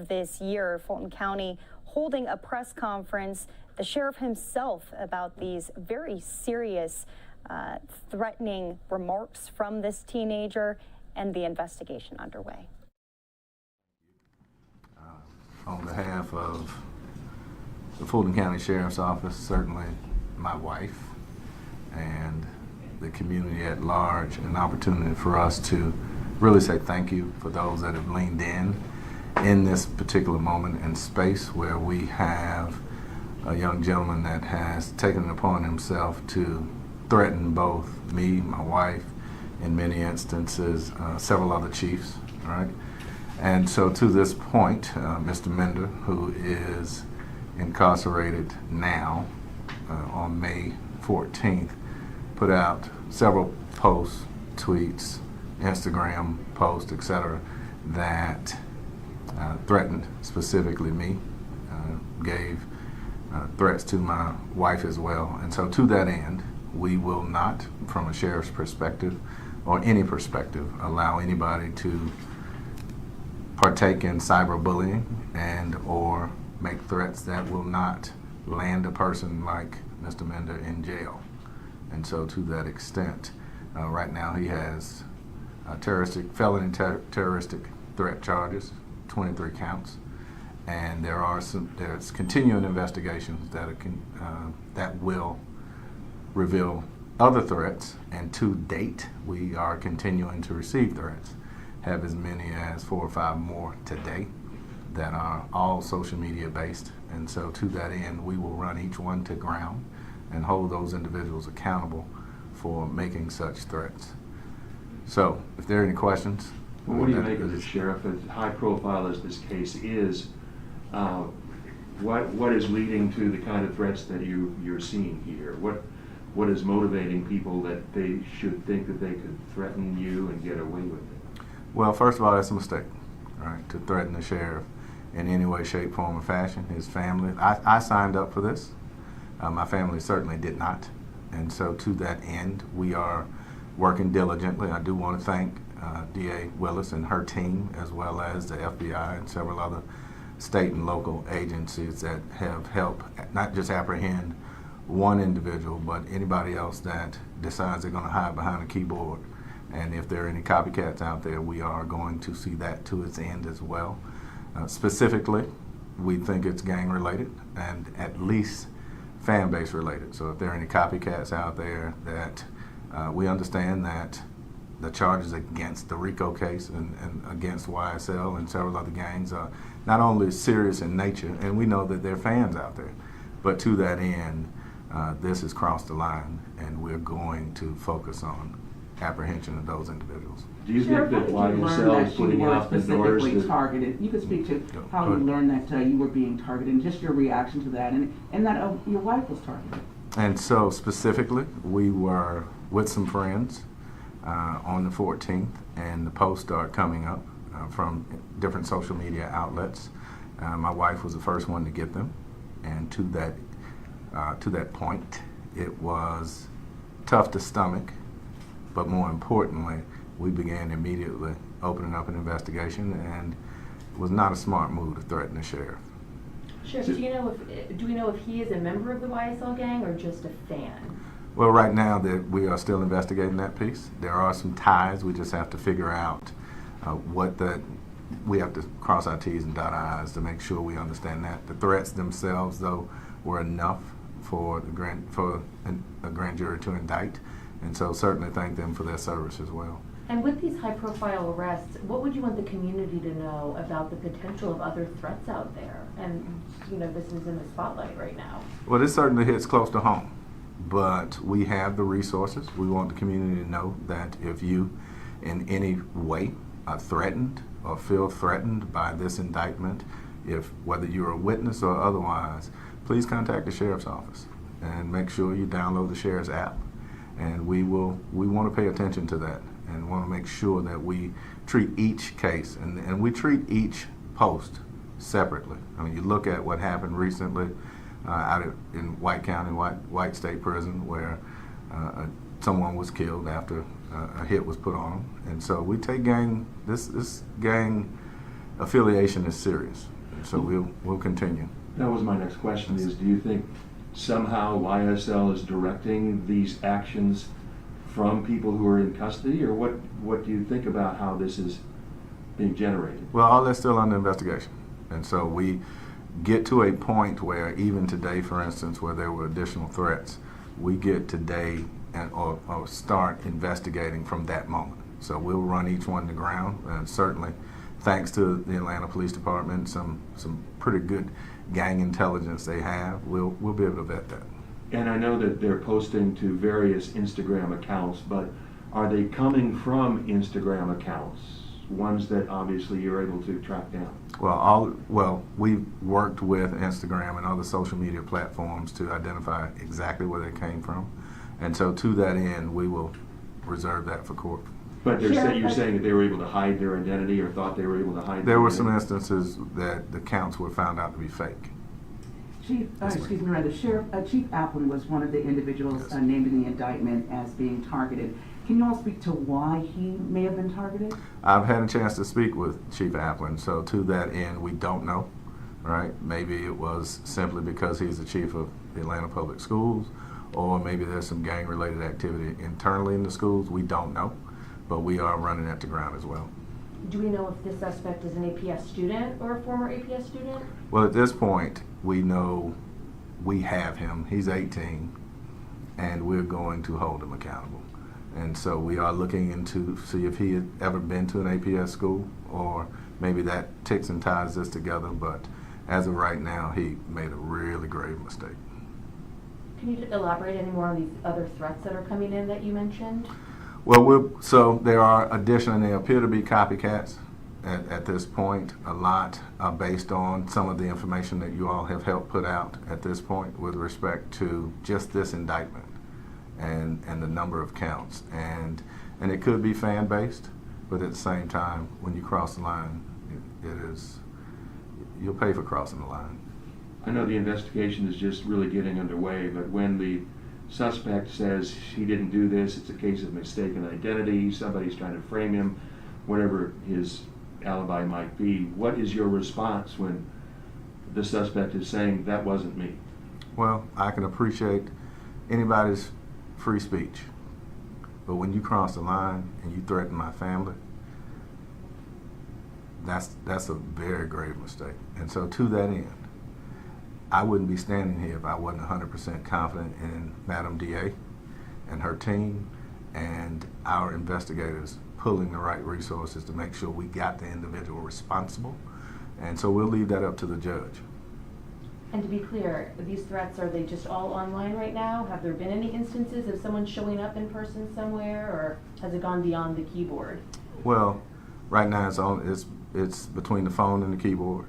of this year, Fulton County holding a press conference, the sheriff himself, about these very serious threatening remarks from this teenager and the investigation underway. On behalf of the Fulton County Sheriff's Office, certainly my wife and the community at large, an opportunity for us to really say thank you for those that have leaned in this particular moment and space where we have a young gentleman that has taken it upon himself to threaten both me, my wife, in many instances, several other chiefs, right? And so to this point, Mr. Mender, who is incarcerated now on May 14th, put out several posts, tweets, Instagram posts, etc., that threatened specifically me, gave threats to my wife as well. And so to that end, we will not, from a sheriff's perspective or any perspective, allow anybody to partake in cyberbullying and or make threats that will not land a person like Mr. Mender in jail. And so to that extent, right now he has felony terroristic threat charges, 23 counts, and there's continuing investigations that will reveal other threats, and to date we are continuing to receive threats, have as many as 4 or 5 more today that are all social media based. And so to that end, we will run each one to ground and hold those individuals accountable for making such threats. So if there are any questions. Well, what do you make of this, Sheriff? As high profile as this case is, what is leading to the kind of threats that you're seeing here? What is motivating people that they should think that they could threaten you and get away with it? Well, first of all, that's a mistake, right? To threaten the sheriff in any way, shape, form, or fashion. His family, I signed up for this. My family certainly did not. And so to that end, we are working diligently. I do want to thank DA Willis and her team, as well as the FBI and several other state and local agencies that have helped not just apprehend one individual, but anybody else that decides they're going to hide behind a keyboard. And if there are any copycats out there, we are going to see that to its end as well. Specifically, we think it's gang related and at least fan base related. So if there are any copycats out there, that we understand that the charges against the RICO case and against YSL and several other gangs are not only serious in nature, and we know that there are fans out there, but to that end, this has crossed the line, and we're going to focus on apprehension of those individuals. Do you think that YSL is putting out the doors specifically targeted? You could speak to how you learned that you were being targeted, and just your reaction to that, and that your wife was targeted. And so specifically, we were with some friends on the 14th, and the posts started coming up from different social media outlets. My wife was the first one to get them, and to that point, it was tough to stomach, but more importantly, we began immediately opening up an investigation, and it was not a smart move to threaten the sheriff. Sheriff, do we know if he is a member of the YSL gang or just a fan? Well, right now that we are still investigating that piece. There are some ties. We just have to figure out we have to cross our T's and dot our I's to make sure we understand that. The threats themselves, though, were enough for a grand jury to indict, and so certainly thank them for their service as well. And with these high-profile arrests, what would you want the community to know about the potential of other threats out there? And this is in the spotlight right now. Well, this certainly hits close to home, but we have the resources. We want the community to know that if you in any way are threatened or feel threatened by this indictment, whether you're a witness or otherwise, please contact the sheriff's office and make sure you download the sheriff's app. And we want to pay attention to that and want to make sure that we treat each case and we treat each post separately. I mean, you look at what happened recently out in White County, White State Prison, where someone was killed after a hit was put on them. And so we take this gang affiliation is serious. And so we'll continue. That was my next question is, do you think somehow YSL is directing these actions from people who are in custody, or what do you think about how this is being generated? Well, all that's still under investigation. And so we get to a point where even today, for instance, where there were additional threats, we get today or start investigating from that moment. So we'll run each one to ground, and certainly thanks to the Atlanta Police Department, some pretty good gang intelligence they have, we'll be able to vet that. And I know that they're posting to various Instagram accounts, but are they coming from Instagram accounts, ones that obviously you're able to track down? Well, we've worked with Instagram and other social media platforms to identify exactly where they came from, and so to that end, we will reserve that for court. But you're saying that they were able to hide their identity, or thought they were able to hide There their were identity? some instances that the counts were found out to be fake. Chief, Chief Applin was one of the individuals Yes. named in the indictment as being targeted. Can you all speak to why he may have been targeted? I've had a chance to speak with Chief Applin, so to that end, we don't know, right? Maybe it was simply because he's the chief of the Atlanta Public Schools, or maybe there's some gang-related activity internally in the schools. We don't know, but we are running that to ground as well. Do we know if this suspect is an APS student or a former APS student? Well, at this point, we know we have him. He's 18, and we're going to hold him accountable. And so we are looking into see if he had ever been to an APS school, or maybe that ticks and ties this together. But as of right now, he made a really grave mistake. Can you elaborate any more on these other threats that are coming in that you mentioned? Well, so there are additional, and they appear to be copycats at this point. A lot based on some of the information that you all have helped put out at this point with respect to just this indictment and the number of counts. And it could be fan-based, but at the same time, when you cross the line, you'll pay for crossing the line. I know the investigation is just really getting underway, but when the suspect says he didn't do this, it's a case of mistaken identity, somebody's trying to frame him, whatever his alibi might be, what is your response when the suspect is saying, that wasn't me? Well, I can appreciate anybody's free speech, but when you cross the line and you threaten my family, that's a very grave mistake. And so to that end, I wouldn't be standing here if I wasn't 100% confident in Madam DA and her team and our investigators pulling the right resources to make sure we got the individual responsible. And so we'll leave that up to the judge. And to be clear, these threats, are they just all online right now? Have there been any instances of someone showing up in person somewhere, or has it gone beyond the keyboard? Well, right now it's between the phone and the keyboard.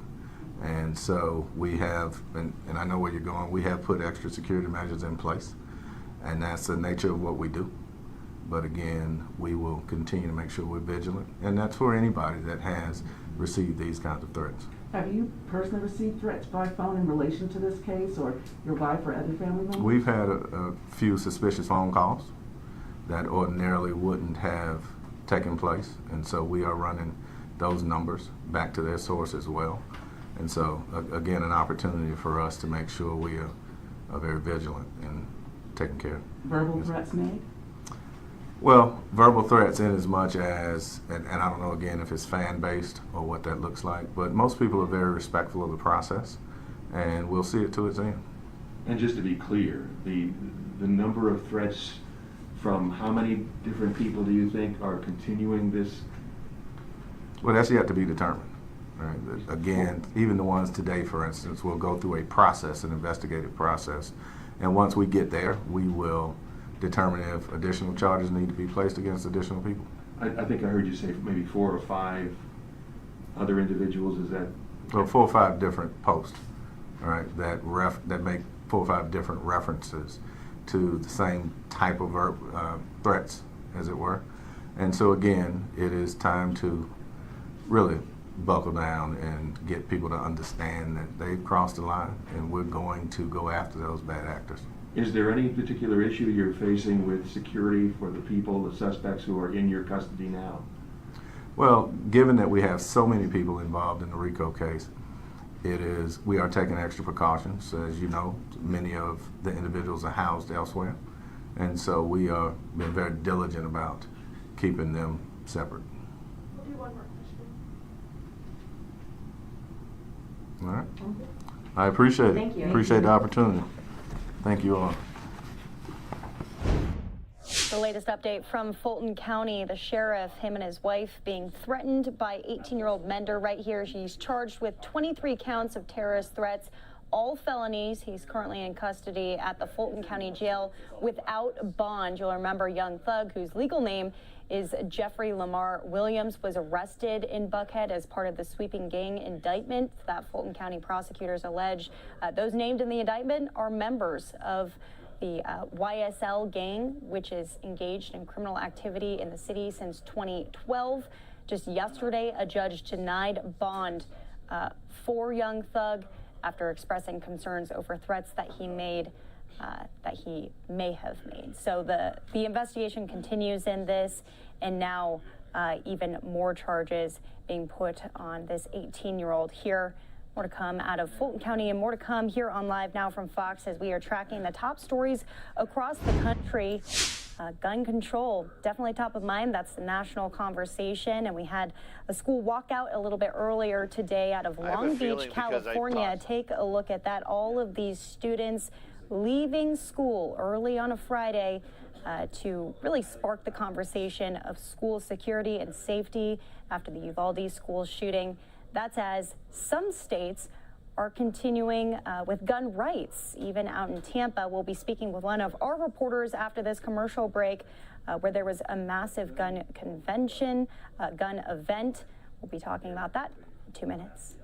And so we have, and I know where you're going, we have put extra security measures in place, and that's the nature of what we do. But again, we will continue to make sure we're vigilant, and that's for anybody that has received these kinds of threats. Have you personally received threats by phone in relation to this case, or your wife or other family members? We've had a few suspicious phone calls that ordinarily wouldn't have taken place, and so we are running those numbers back to their source as well. And so, again, an opportunity for us to make sure we are very vigilant and taking care. Verbal threats made? Well, verbal threats in as much as, and I don't know again if it's fan-based or what that looks like, but most people are very respectful of the process, and we'll see it to its end. And just to be clear, the number of threats from how many different people do you think are continuing this? Well, that's yet to be determined. Right. Again, even the ones today, for instance, will go through a process, an investigative process. And once we get there, we will determine if additional charges need to be placed against additional people. I think I heard you say maybe 4 or 5 other individuals, is that? Well, 4 or 5 different posts, all right, that make 4 or 5 different references to the same type of threats, as it were. And so again, it is time to really buckle down and get people to understand that they've crossed the line, and we're going to go after those bad actors. Is there any particular issue you're facing with security for the people, the suspects who are in your custody now? Well, given that we have so many people involved in the RICO case, we are taking extra precautions. As you know, many of the individuals are housed elsewhere, and so we are being very diligent about keeping them separate. We'll do one more question. All right. I appreciate it. Thank you. Appreciate the opportunity. Thank you all. The latest update from Fulton County, the sheriff, him and his wife being threatened by 18-year-old Mender right here. She's charged with 23 counts of terrorist threats, all felonies. He's currently in custody at the Fulton County Jail without bond. You'll remember young thug, whose legal name is Jeffrey Lamar Williams, was arrested in Buckhead as part of the sweeping gang indictment that Fulton County prosecutors allege. Those named in the indictment are members of the YSL gang, which is engaged in criminal activity in the city since 2012. Just yesterday, a judge denied bond for young thug after expressing concerns over threats that he made, that he may have made. So the investigation continues in this, and now even more charges being put on this 18-year-old here. More to come out of Fulton County, and more to come here on Live Now from Fox as we are tracking the top stories across the country. Gun control, definitely top of mind. That's the national conversation. And we had a school walkout a little bit earlier today out of Long Beach, California. Take a look at that. All of these students leaving school early on a Friday to really spark the conversation of school security and safety after the Uvalde school shooting. That's as some states are continuing with gun rights, even out in Tampa. We'll be speaking with one of our reporters after this commercial break where there was a massive gun convention, gun event. We'll be talking about that in 2 minutes.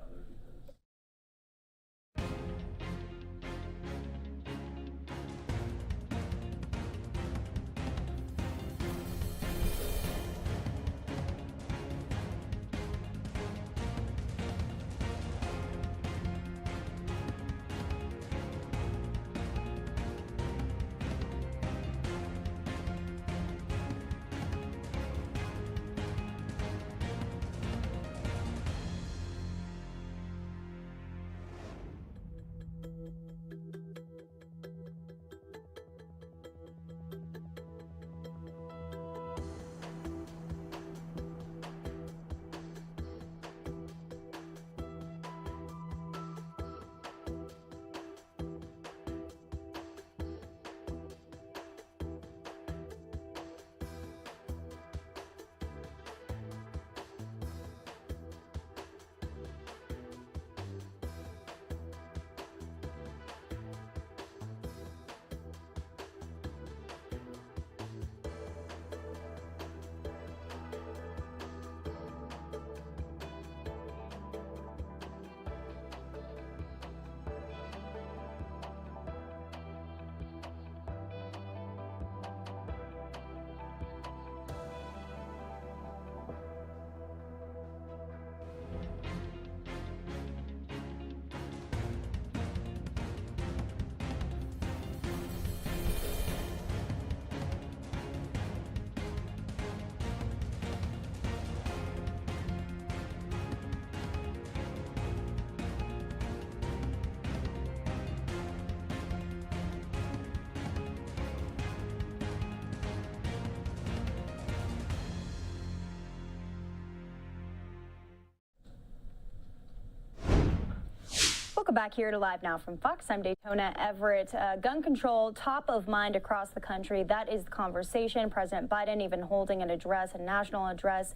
Welcome back here to Live Now from Fox. I'm Daytona Everett. Gun control, top of mind across the country. That is the conversation. President Biden even holding an address, a national address,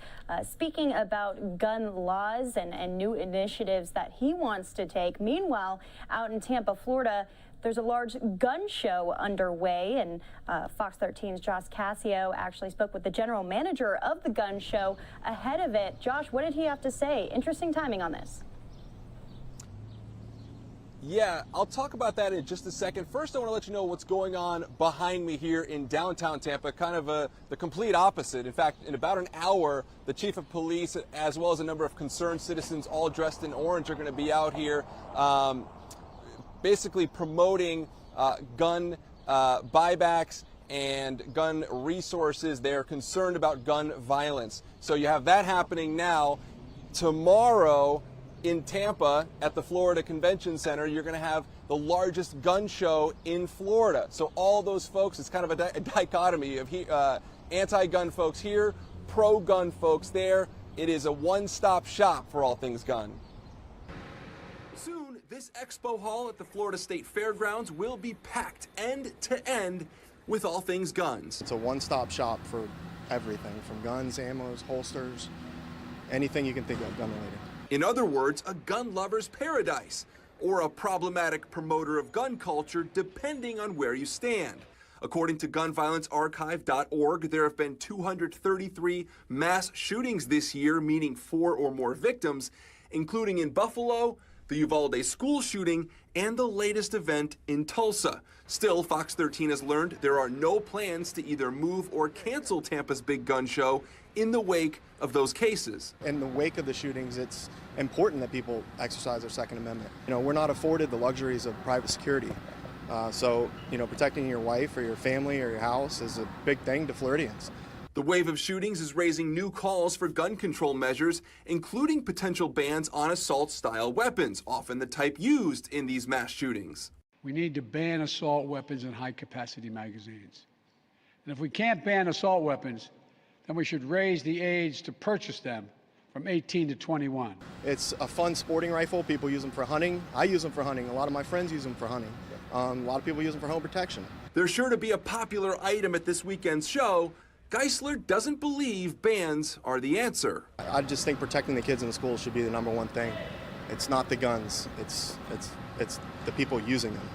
speaking about gun laws and new initiatives that he wants to take. Meanwhile, out in Tampa, Florida, there's a large gun show underway, and Fox 13's Josh Cassio actually spoke with the general manager of the gun show ahead of it. Josh, what did he have to say? Interesting timing on this. Yeah, I'll talk about that in just a second. First, I want to let you know what's going on behind me here in downtown Tampa, kind of the complete opposite. In fact, in about an hour, the chief of police, as well as a number of concerned citizens, all dressed in orange, are going to be out here basically promoting gun buybacks and gun resources. They're concerned about gun violence. So you have that happening now. Tomorrow in Tampa at the Florida Convention Center, you're going to have the largest gun show in Florida. So all those folks, it's kind of a dichotomy of anti-gun folks here, pro-gun folks there. It is a one-stop shop for all things gun. Soon, this expo hall at the Florida State Fairgrounds will be packed end to end with all things guns. It's a one-stop shop for everything, from guns, ammos, holsters, anything you can think of gun-related. In other words, a gun lover's paradise, or a problematic promoter of gun culture, depending on where you stand. According to gunviolencearchive.org, there have been 233 mass shootings this year, meaning 4 or more victims, including in Buffalo, the Uvalde school shooting, and the latest event in Tulsa. Still, Fox 13 has learned there are no plans to either move or cancel Tampa's big gun show in the wake of those cases. In the wake of the shootings, it's important that people exercise their Second Amendment. You know, we're not afforded the luxuries of private security. So, you know, protecting your wife or your family or your house is a big thing to Floridians. The wave of shootings is raising new calls for gun control measures, including potential bans on assault-style weapons, often the type used in these mass shootings. We need to ban assault weapons and high-capacity magazines. And if we can't ban assault weapons, then we should raise the age to purchase them from 18 to 21. It's a fun sporting rifle. People use them for hunting. I use them for hunting. A lot of my friends use them for hunting. A lot of people use them for home protection. They're sure to be a popular item at this weekend's show. Geisler doesn't believe bans are the answer. I just think protecting the kids in the schools should be the #1 thing. It's not the guns, it's the people using them.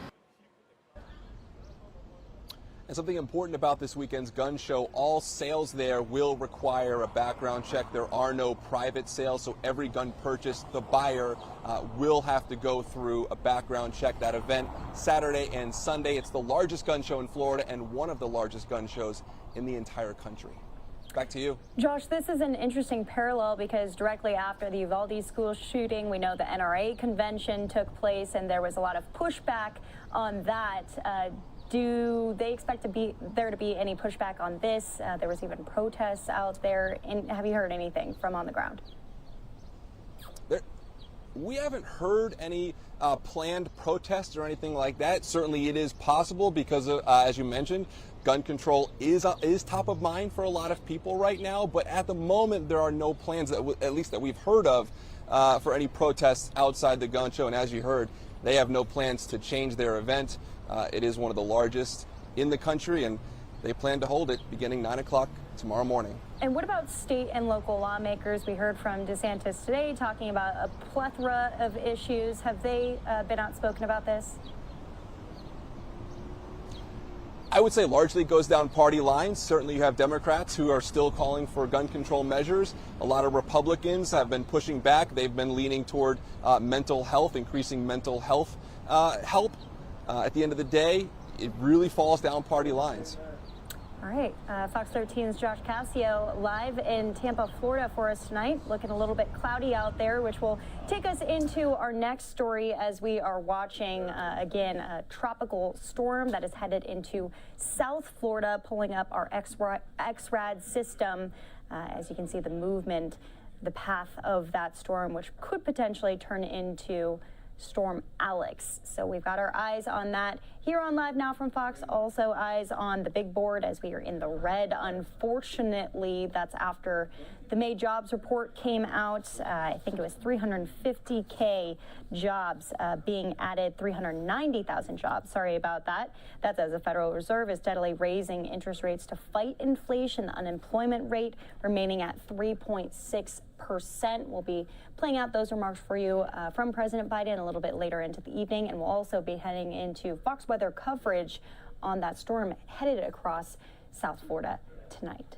And something important about this weekend's gun show, all sales there will require a background check. There are no private sales, so every gun purchased, the buyer will have to go through a background check. That event, Saturday and Sunday. It's the largest gun show in Florida and one of the largest gun shows in the entire country. Back to you. Josh, this is an interesting parallel because directly after the Uvalde school shooting, we know the NRA convention took place and there was a lot of pushback on that. Do they expect there to be any pushback on this? There was even protests out there. Have you heard anything from on the ground? We haven't heard any planned protests or anything like that. Certainly it is possible because, as you mentioned, gun control is top of mind for a lot of people right now. But at the moment, there are no plans, at least that we've heard of, for any protests outside the gun show. And as you heard, they have no plans to change their event. It is one of the largest in the country, and they plan to hold it beginning 9 o'clock tomorrow morning. And what about state and local lawmakers? We heard from DeSantis today talking about a plethora of issues. Have they been outspoken about this? I would say largely goes down party lines. Certainly you have Democrats who are still calling for gun control measures. A lot of Republicans have been pushing back. They've been leaning toward mental health, increasing mental health help. At the end of the day, it really falls down party lines. All right, Fox 13's Josh Cassio live in Tampa, Florida for us tonight. Looking a little bit cloudy out there, which will take us into our next story as we are watching, again, a tropical storm that is headed into South Florida, pulling up our XRAD system. As you can see, the movement, the path of that storm, which could potentially turn into Storm Alex. So we've got our eyes on that here on Live Now from Fox. Also eyes on the big board as we are in the red. Unfortunately, that's after the May jobs report came out. I think it was 350K jobs being added, 390,000 jobs. Sorry about that. That's as the Federal Reserve is steadily raising interest rates to fight inflation. The unemployment rate remaining at 3.6%. We'll be playing out those remarks for you from President Biden a little bit later into the evening, and we'll also be heading into Fox weather coverage on that storm headed across South Florida tonight.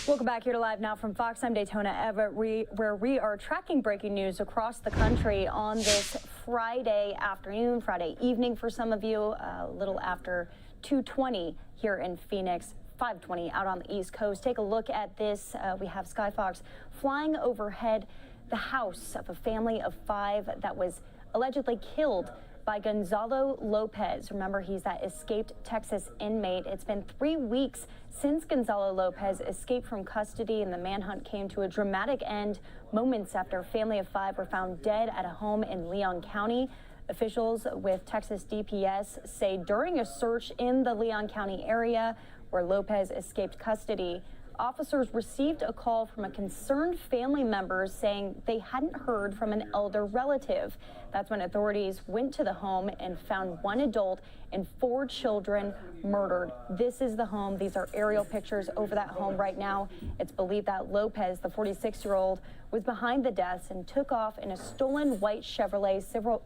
Welcome back here to Live Now from Fox. I'm Daytona Everett, where we are tracking breaking news across the country on this Friday afternoon, Friday evening for some of you, a little after 2:20 here in Phoenix, 5:20 out on the East Coast. Take a look at this. We have Skyfox flying overhead the house of a family of 5 that was allegedly killed by Gonzalo Lopez. Remember, he's that escaped Texas inmate. It's been 3 weeks since Gonzalo Lopez escaped from custody, and the manhunt came to a dramatic end moments after a family of 5 were found dead at a home in Leon County. Officials with Texas DPS say during a search in the Leon County area where Lopez escaped custody, officers received a call from a concerned family member saying they hadn't heard from an elder relative. That's when authorities went to the home and found 1 adult and 4 children murdered. This is the home. These are aerial pictures over that home right now. It's believed that Lopez, the 46-year-old, was behind the deaths and took off in a stolen white Chevrolet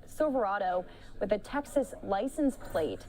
Silverado with a Texas license plate.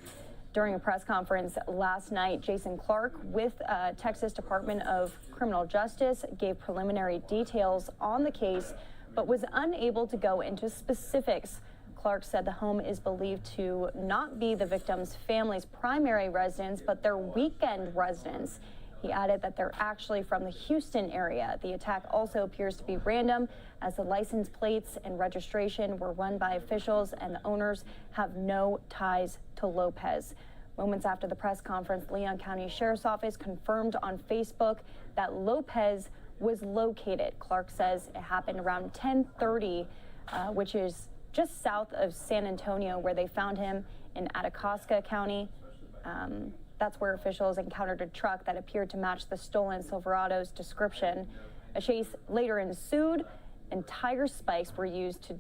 During a press conference last night, Jason Clark with Texas Department of Criminal Justice gave preliminary details on the case, but was unable to go into specifics. Clark said the home is believed to not be the victim's family's primary residence, but their weekend residence. He added that they're actually from the Houston area. The attack also appears to be random, as the license plates and registration were run by officials and the owners have no ties to Lopez. Moments after the press conference, Leon County Sheriff's Office confirmed on Facebook that Lopez was located. Clark says it happened around 10:30, which is just south of San Antonio, where they found him in Atacasca County. That's where officials encountered a truck that appeared to match the stolen Silverado's description. A chase later ensued, and tire spikes were used to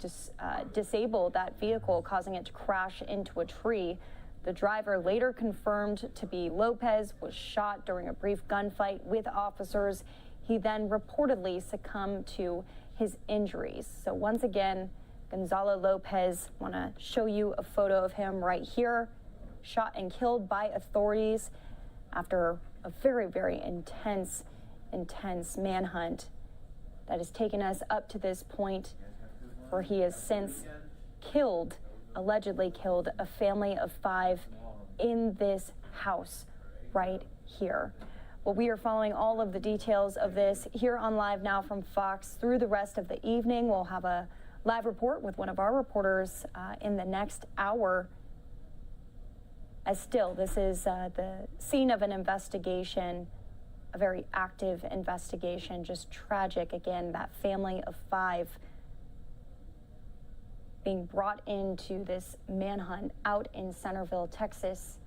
disable that vehicle, causing it to crash into a tree. The driver, later confirmed to be Lopez, was shot during a brief gunfight with officers. He then reportedly succumbed to his injuries. So once again, Gonzalo Lopez, want to show you a photo of him right here, shot and killed by authorities after a very, very intense manhunt that has taken us up to this point where he has since allegedly killed a family of 5 in this house right here. Well, we are following all of the details of this here on Live Now from Fox through the rest of the evening. We'll have a live report with one of our reporters in the next hour. As still, this is the scene of an investigation, a very active investigation, just tragic. Again, that family of 5 being brought into this manhunt out in Centerville, Texas.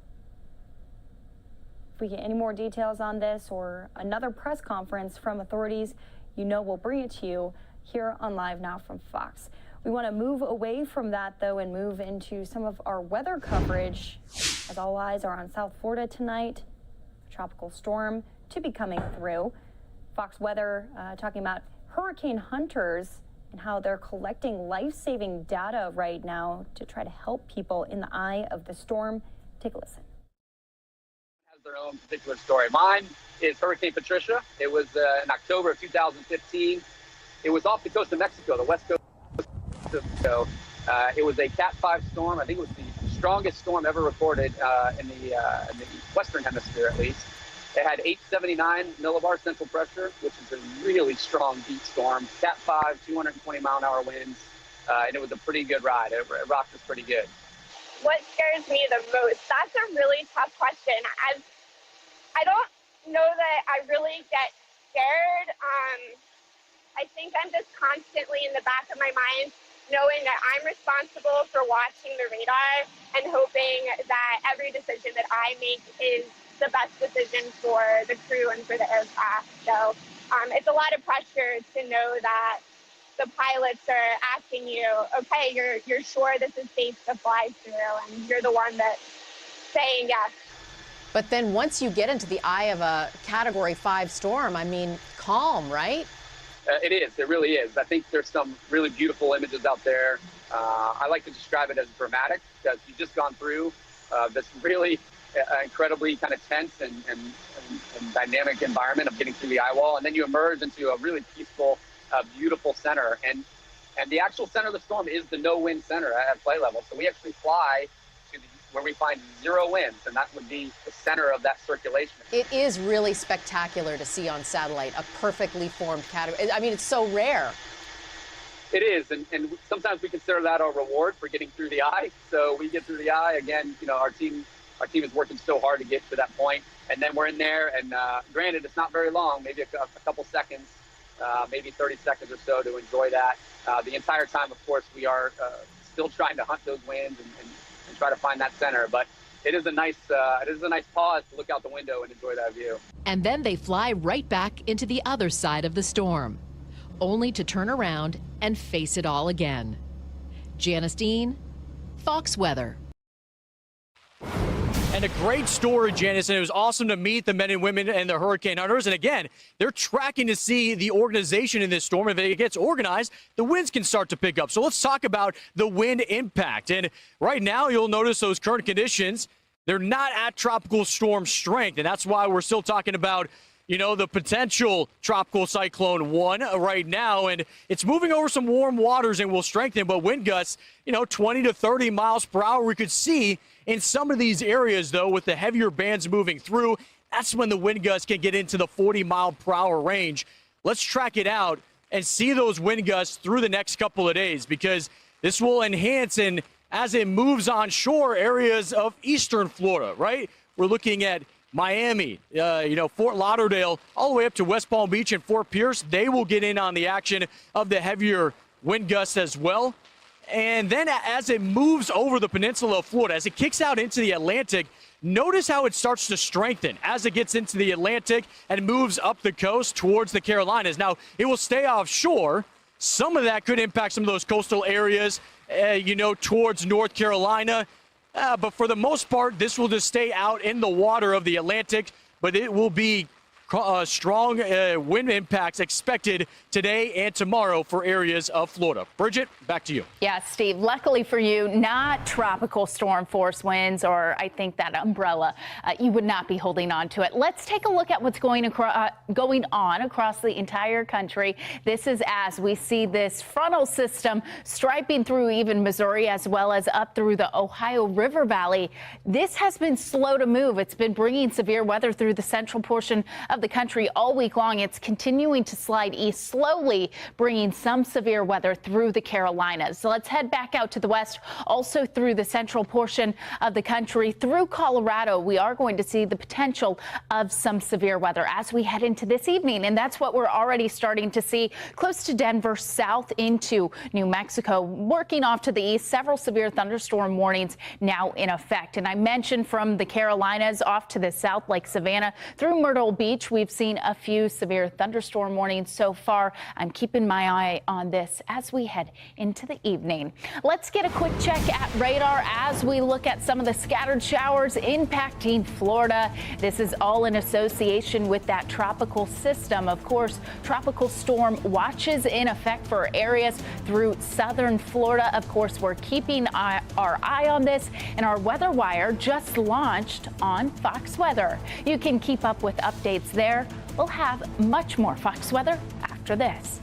If we get any more details on this or another press conference from authorities, you know we'll bring it to you here on Live Now from Fox. We want to move away from that, though, and move into some of our weather coverage, as all eyes are on South Florida tonight. A tropical storm to be coming through. Fox Weather talking about hurricane hunters and how they're collecting life-saving data right now to try to help people in the eye of the storm. Take a listen. Has their own particular story. Mine is Hurricane Patricia. It was in October of 2015. It was off the coast of Mexico, the west coast of Mexico. It was a Cat 5 storm. I think it was the strongest storm ever recorded in the Western Hemisphere, at least. It had 879 millibar central pressure, which is a really strong deep storm. Cat 5, 220 mile an hour winds, and it was a pretty good ride. It rocked us pretty good. What scares me the most? That's a really tough question. I don't know that I really get scared. I think I'm just constantly in the back of my mind knowing that I'm responsible for watching the radar and hoping that every decision that I make is the best decision for the crew and for the aircraft. So it's a lot of pressure to know that the pilots are asking you, okay, you're sure this is safe to fly through, and you're the one that's saying yes. But then once you get into the eye of a Category 5 storm, I mean, calm, right? It is. It really is. I think there's some really beautiful images out there. I like to describe it as dramatic, because you've just gone through this really incredibly kind of tense and dynamic environment of getting through the eye wall, and then you emerge into a really peaceful, beautiful center. And the actual center of the storm is the no-wind center at flight level. So we actually fly to where we find 0 winds, and that would be the center of that circulation. It is really spectacular to see on satellite, a perfectly formed category. I mean, it's so rare. It is, and sometimes we consider that our reward for getting through the eye. So we get through the eye again. You know, our team is working so hard to get to that point, and then we're in there. And granted, it's not very long, maybe a couple seconds, maybe 30 seconds or so to enjoy that. The entire time, of course, we are still trying to hunt those winds and try to find that center. But it is a nice pause to look out the window and enjoy that view. And then they fly right back into the other side of the storm, only to turn around and face it all again. Janice Dean, Fox Weather. And a great story, Janice, and it was awesome to meet the men and women and the hurricane hunters. And again, they're tracking to see the organization in this storm. If it gets organized, the winds can start to pick up. So let's talk about the wind impact. And right now, you'll notice those current conditions, they're not at tropical storm strength. And that's why we're still talking about, you know, the potential tropical cyclone 1 right now, and it's moving over some warm waters and will strengthen, but wind gusts, 20 to 30 miles per hour we could see in some of these areas, though, with the heavier bands moving through. That's when the wind gusts can get into the 40 mile per hour range. Let's track it out and see those wind gusts through the next couple of days, because this will enhance, and as it moves onshore, areas of eastern Florida, right? We're looking at Miami, Fort Lauderdale, all the way up to West Palm Beach and Fort Pierce. They will get in on the action of the heavier wind gusts as well. And then as it moves over the peninsula of Florida, as it kicks out into the Atlantic, notice how it starts to strengthen as it gets into the Atlantic and moves up the coast towards the Carolinas. Now, it will stay offshore. Some of that could impact some of those coastal areas, towards North Carolina. But for the most part, this will just stay out in the water of the Atlantic, but it will be strong wind impacts expected today and tomorrow for areas of Florida. Bridget, back to you. Yeah, Steve, luckily for you, not tropical storm force winds, or I think that umbrella. You would not be holding on to it. Let's take a look at what's going on across the entire country. This is as we see this frontal system striping through even Missouri, as well as up through the Ohio River Valley. This has been slow to move. It's been bringing severe weather through the central portion of the country all week long. It's continuing to slide east, slowly bringing some severe weather through the Carolinas. So let's head back out to the west, also through the central portion of the country, through Colorado. We are going to see the potential of some severe weather as we head into this evening, and that's what we're already starting to see close to Denver, south into New Mexico, working off to the east. Several severe thunderstorm warnings now in effect. And I mentioned from the Carolinas off to the south, like Savannah through Myrtle Beach, we've seen a few severe thunderstorm warnings so far. I'm keeping my eye on this as we head into the evening. Let's get a quick check at radar as we look at some of the scattered showers impacting Florida. This is all in association with that tropical system. Of course, tropical storm watches in effect for areas through southern Florida. Of course, we're keeping our eye on this, and our Weather Wire just launched on Fox Weather. You can keep up with updates there. We'll have much more Fox Weather after this.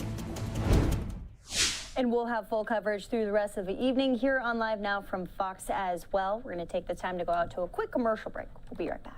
And we'll have full coverage through the rest of the evening here on Live Now from Fox as well. We're going to take the time to go out to a quick commercial break. We'll be right back.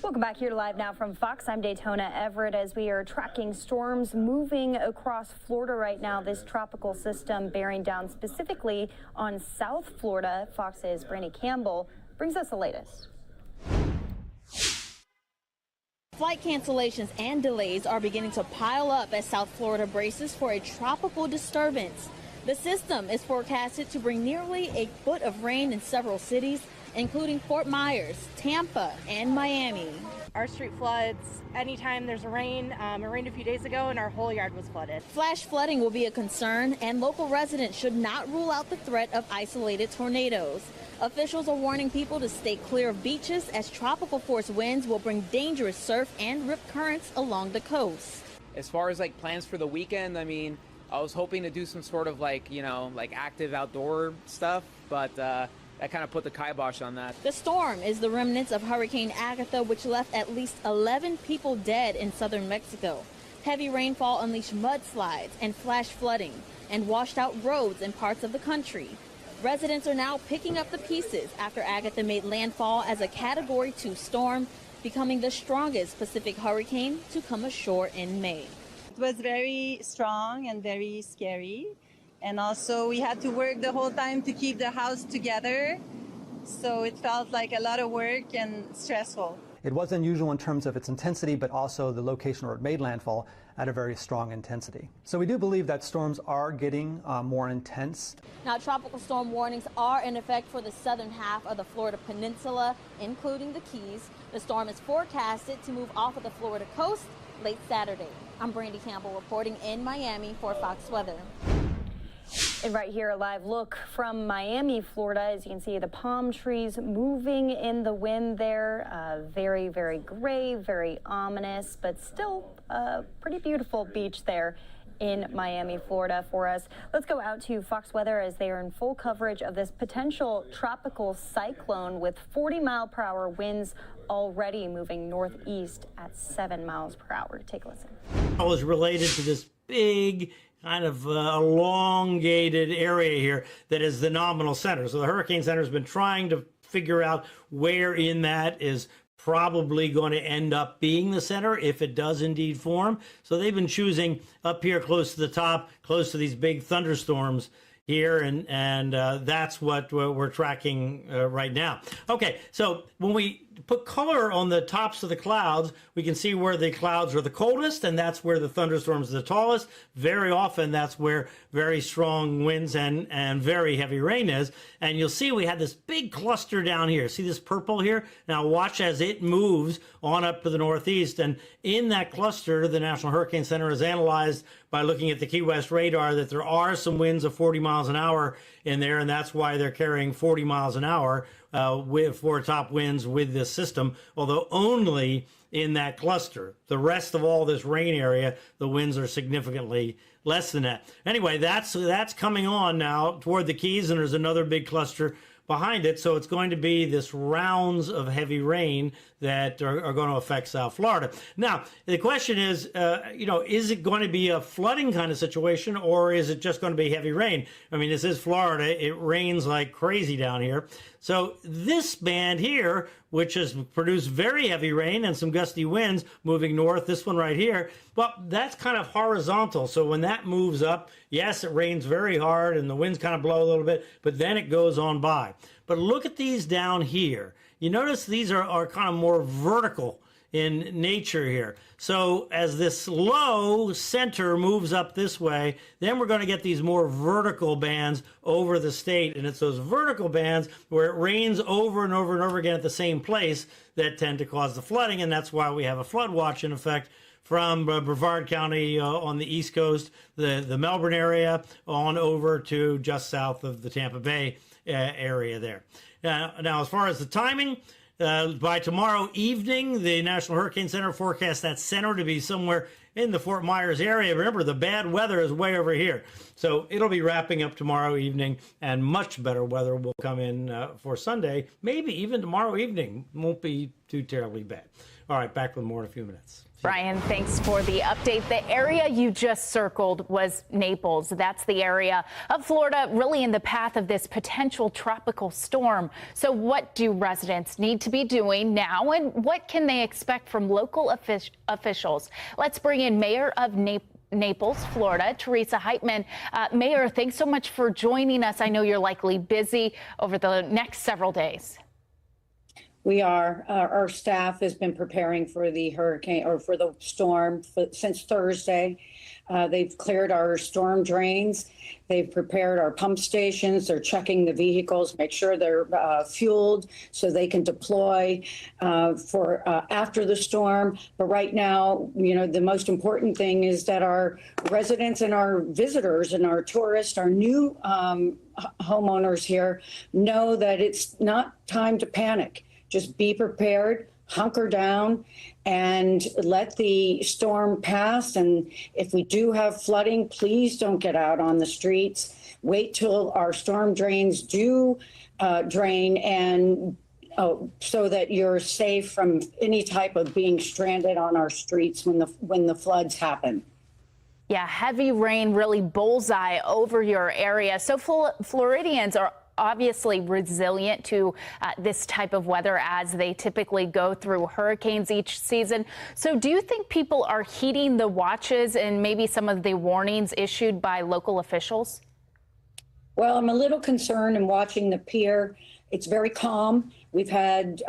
Welcome back here to Live Now from Fox. I'm Daytona Everett as we are tracking storms moving across Florida right now. This tropical system bearing down specifically on South Florida. Fox's Brandy Campbell brings us the latest. Flight cancellations and delays are beginning to pile up as South Florida braces for a tropical disturbance. The system is forecasted to bring nearly a foot of rain in several cities, including Fort Myers, Tampa, and Miami. Our street floods anytime there's rain. It rained a few days ago and our whole yard was flooded. Flash flooding will be a concern, and local residents should not rule out the threat of isolated tornadoes. Officials are warning people to stay clear of beaches as tropical force winds will bring dangerous surf and rip currents along the coast. As far as like plans for the weekend, I mean, I was hoping to do some sort of like active outdoor stuff, but that kind of put the kibosh on that. The storm is the remnants of Hurricane Agatha, which left at least 11 people dead in southern Mexico. Heavy rainfall unleashed mudslides and flash flooding and washed out roads in parts of the country. Residents are now picking up the pieces after Agatha made landfall as a Category 2 storm, becoming the strongest Pacific hurricane to come ashore in May. It was very strong and very scary. And also we had to work the whole time to keep the house together. So it felt like a lot of work and stressful. It was unusual in terms of its intensity, but also the location where it made landfall at a very strong intensity. So we do believe that storms are getting more intense. Now, tropical storm warnings are in effect for the southern half of the Florida peninsula, including the Keys. The storm is forecasted to move off of the Florida coast late Saturday. I'm Brandy Campbell reporting in Miami for Fox Weather. And right here, a live look from Miami, Florida. As you can see, the palm trees moving in the wind there. Very, very gray, very ominous, but still a pretty beautiful beach there in Miami, Florida for us. Let's go out to Fox Weather as they are in full coverage of this potential tropical cyclone with 40-mile-per-hour winds already moving northeast at 7 miles per hour. Take a listen. It was related to this big kind of elongated area here that is the nominal center. So the Hurricane Center has been trying to figure out where in that is probably going to end up being the center if it does indeed form. So they've been choosing up here close to the top, close to these big thunderstorms here, and that's what we're tracking right now. Okay, so when we put color on the tops of the clouds, we can see where the clouds are the coldest, and that's where the thunderstorms are the tallest. Very often, that's where very strong winds and very heavy rain is. And you'll see we had this big cluster down here. See this purple here? Now watch as it moves on up to the northeast. And in that cluster, the National Hurricane Center has analyzed by looking at the Key West radar that there are some winds of 40 miles an hour in there, and that's why they're carrying 40 miles an hour with 4 top winds with this system, although only in that cluster. The rest of all this rain area, the winds are significantly less than that. Anyway, that's coming on now toward the Keys, and there's another big cluster behind it. So it's going to be this rounds of heavy rain that are going to affect South Florida. Now, the question is, is it going to be a flooding kind of situation, or is it just going to be heavy rain? I mean, this is Florida. It rains like crazy down here. So this band here, which has produced very heavy rain and some gusty winds moving north, this one right here, well, that's kind of horizontal. So when that moves up, yes, it rains very hard and the winds kind of blow a little bit, but then it goes on by. But look at these down here. You notice these are kind of more vertical in nature here. So as this low center moves up this way, then we're going to get these more vertical bands over the state. And it's those vertical bands where it rains over and over and over again at the same place that tend to cause the flooding. And that's why we have a flood watch in effect from Brevard County on the East Coast, the Melbourne area, on over to just south of the Tampa Bay area there. Now, as far as the timing, by tomorrow evening, the National Hurricane Center forecasts that center to be somewhere in the Fort Myers area. Remember, the bad weather is way over here. So it'll be wrapping up tomorrow evening, and much better weather will come in for Sunday. Maybe even tomorrow evening won't be too terribly bad. All right, back with more in a few minutes. Brian, thanks for the update. The area you just circled was Naples. That's the area of Florida really in the path of this potential tropical storm. So what do residents need to be doing now, and what can they expect from local officials? Let's bring in Mayor of Naples, Florida, Teresa Heitman. Mayor, thanks so much for joining us. I know you're likely busy over the next several days. We are. Our staff has been preparing for the hurricane or for the storm since Thursday. They've cleared our storm drains. They've prepared our pump stations. They're checking the vehicles, make sure they're fueled so they can deploy for after the storm. But right now, you know, the most important thing is that our residents and our visitors and our tourists, our new homeowners here, know that it's not time to panic. Just be prepared, hunker down, and let the storm pass. And if we do have flooding, please don't get out on the streets. Wait till our storm drains do drain, and so that you're safe from any type of being stranded on our streets when the floods happen. Yeah, heavy rain really bullseye over your area. So Floridians are obviously resilient to this type of weather as they typically go through hurricanes each season. So do you think people are heeding the watches and maybe some of the warnings issued by local officials? Well, I'm a little concerned in watching the pier. It's very calm. We've had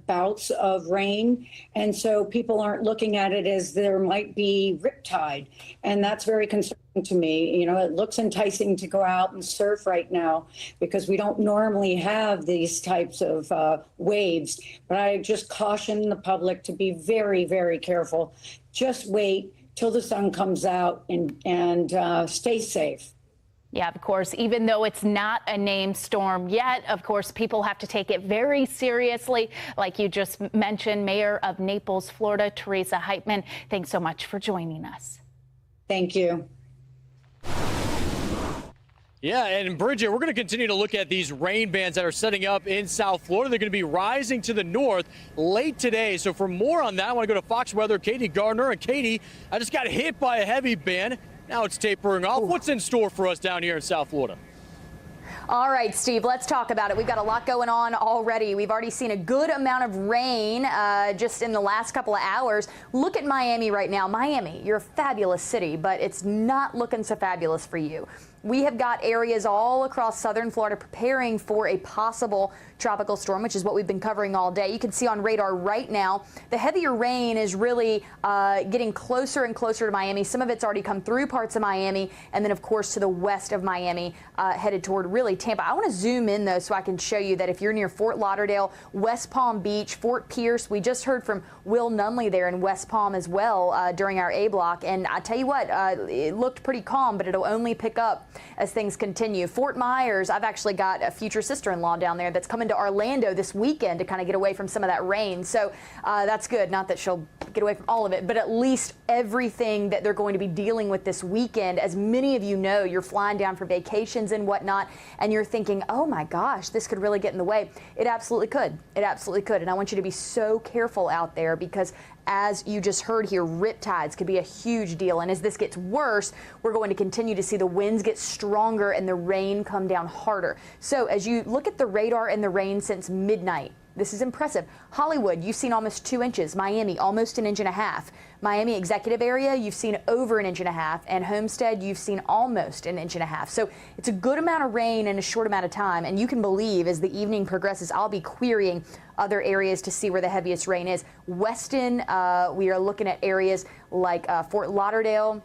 bouts of rain, and so people aren't looking at it as there might be riptide, and that's very concerning to me. You know, it looks enticing to go out and surf right now because we don't normally have these types of waves, but I just caution the public to be very, very careful. Just wait till the sun comes out and stay safe. Yeah, of course, even though it's not a named storm yet, of course, people have to take it very seriously. Like you just mentioned, Mayor of Naples, Florida, Teresa Heitman, thanks so much for joining us. Thank you. Yeah, and Bridget, we're going to continue to look at these rain bands that are setting up in South Florida. They're going to be rising to the north late today. So for more on that, I want to go to Fox Weather, Katie Gardner. And Katie, I just got hit by a heavy band. Now it's tapering off. What's in store for us down here in South Florida? All right, Steve, let's talk about it. We've got a lot going on already. We've already seen a good amount of rain just in the last couple of hours. Look at Miami right now. Miami, you're a fabulous city, but it's not looking so fabulous for you. We have got areas all across southern Florida preparing for a possible tropical storm, which is what we've been covering all day. You can see on radar right now, the heavier rain is really getting closer and closer to Miami. Some of it's already come through parts of Miami, and then, of course, to the west of Miami, headed toward really Tampa. I want to zoom in, though, so I can show you that if you're near Fort Lauderdale, West Palm Beach, Fort Pierce, we just heard from Will Nunley there in West Palm as well during our A block. And I tell you what, it looked pretty calm, but it'll only pick up as things continue. Fort Myers, I've actually got a future sister-in-law down there that's coming to Orlando this weekend to kind of get away from some of that rain. So that's good. Not that she'll get away from all of it, but at least everything that they're going to be dealing with this weekend. As many of you know, you're flying down for vacations and whatnot, and you're thinking, oh my gosh, this could really get in the way. It absolutely could. It absolutely could. And I want you to be so careful out there because, as you just heard here, riptides could be a huge deal. And as this gets worse, we're going to continue to see the winds get stronger and the rain come down harder. So as you look at the radar and the rain since midnight, this is impressive. Hollywood, you've seen almost 2 inches. Miami, almost 1.5 inches. Miami executive area, you've seen over 1.5 inches. And Homestead, you've seen almost 1.5 inches. So it's a good amount of rain in a short amount of time. And you can believe as the evening progresses, I'll be querying other areas to see where the heaviest rain is. Weston, we are looking at areas like Fort Lauderdale,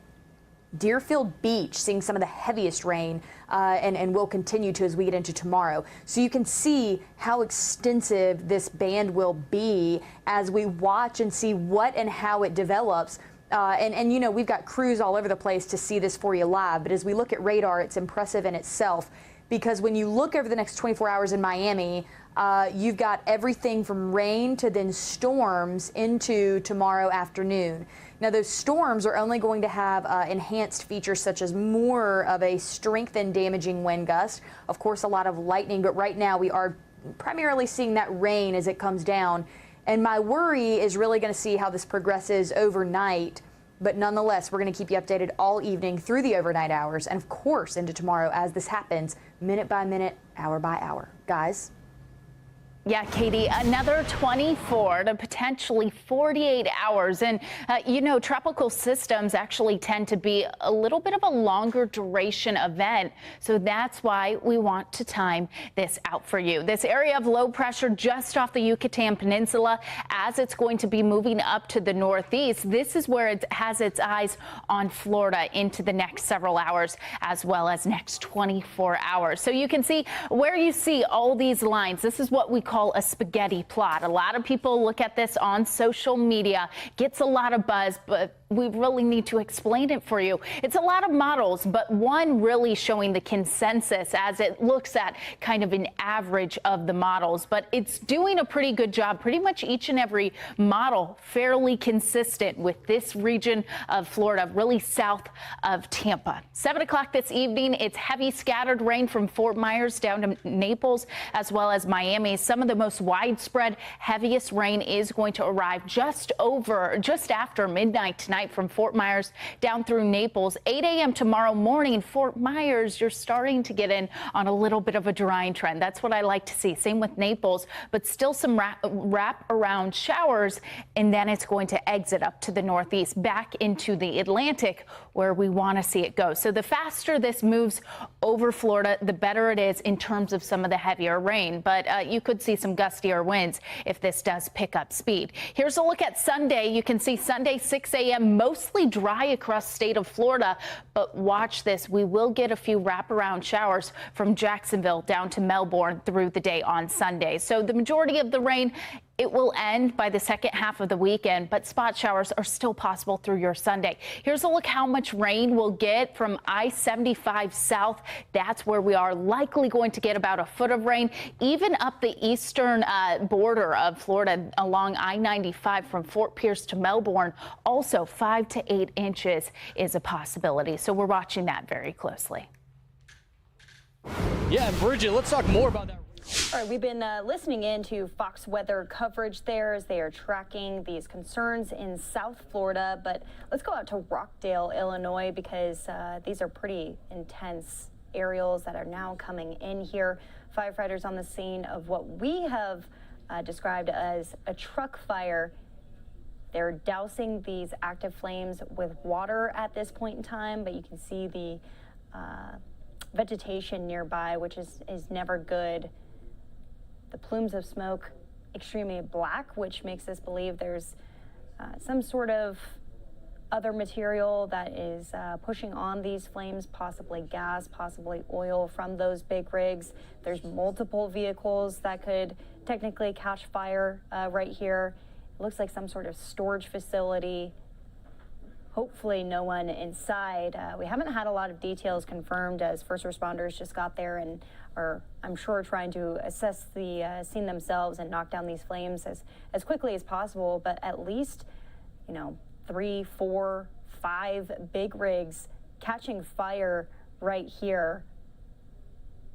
Deerfield Beach, seeing some of the heaviest rain, and will continue to as we get into tomorrow. So you can see how extensive this band will be as we watch and see what and how it develops. And you know, we've got crews all over the place to see this for you live, but as we look at radar, it's impressive in itself, because when you look over the next 24 hours in Miami, you've got everything from rain to then storms into tomorrow afternoon. Now, those storms are only going to have enhanced features such as more of a strengthened damaging wind gust. Of course, a lot of lightning, but right now we are primarily seeing that rain as it comes down. And my worry is really going to see how this progresses overnight. But nonetheless, we're going to keep you updated all evening through the overnight hours and, of course, into tomorrow as this happens minute by minute, hour by hour. Guys? Yeah, Katie, another 24 to potentially 48 hours. And, you know, tropical systems actually tend to be a little bit of a longer duration event. So that's why we want to time this out for you. This area of low pressure just off the Yucatan Peninsula, as it's going to be moving up to the northeast, this is where it has its eyes on Florida into the next several hours, as well as next 24 hours. So you can see where you see all these lines. This is what we call a spaghetti plot. A lot of people look at this on social media, gets a lot of buzz, but we really need to explain it for you. It's a lot of models, but one really showing the consensus as it looks at kind of an average of the models, but it's doing a pretty good job. Pretty much each and every model fairly consistent with this region of Florida, really south of Tampa. 7 o'clock this evening, it's heavy scattered rain from Fort Myers down to Naples, as well as Miami. Some of the most widespread, heaviest rain is going to arrive just after midnight tonight from Fort Myers down through Naples. 8 a.m. tomorrow morning, Fort Myers, you're starting to get in on a little bit of a drying trend. That's what I like to see. Same with Naples, but still some wrap around showers, and then it's going to exit up to the northeast back into the Atlantic where we want to see it go. So the faster this moves over Florida, the better it is in terms of some of the heavier rain. But you could see some gustier winds if this does pick up speed. Here's a look at Sunday. You can see Sunday 6 a.m. mostly dry across the state of Florida, but watch this. We will get a few wraparound showers from Jacksonville down to Melbourne through the day on Sunday. So the majority of the rain, it will end by the second half of the weekend, but spot showers are still possible through your Sunday. Here's a look how much rain we'll get from I-75 south. That's where we are likely going to get about a foot of rain, even up the eastern border of Florida along I-95 from Fort Pierce to Melbourne. Also 5 to 8 inches is a possibility. So we're watching that very closely. Yeah, Bridget, let's talk more about that. All right, we've been listening in to Fox weather coverage there as they are tracking these concerns in South Florida. But let's go out to Rockdale, Illinois, because these are pretty intense aerials that are now coming in here. Firefighters on the scene of what we have described as a truck fire. They're dousing these active flames with water at this point in time, but you can see the vegetation nearby, which is never good. The plumes of smoke extremely black, which makes us believe there's some sort of other material that is pushing on these flames, possibly gas, possibly oil from those big rigs. There's multiple vehicles that could technically catch fire right here. It looks like some sort of storage facility. Hopefully no one inside. We haven't had a lot of details confirmed as first responders just got there and are, I'm sure, trying to assess the scene themselves and knock down these flames as quickly as possible. But at least, 3, 4, 5 big rigs catching fire right here.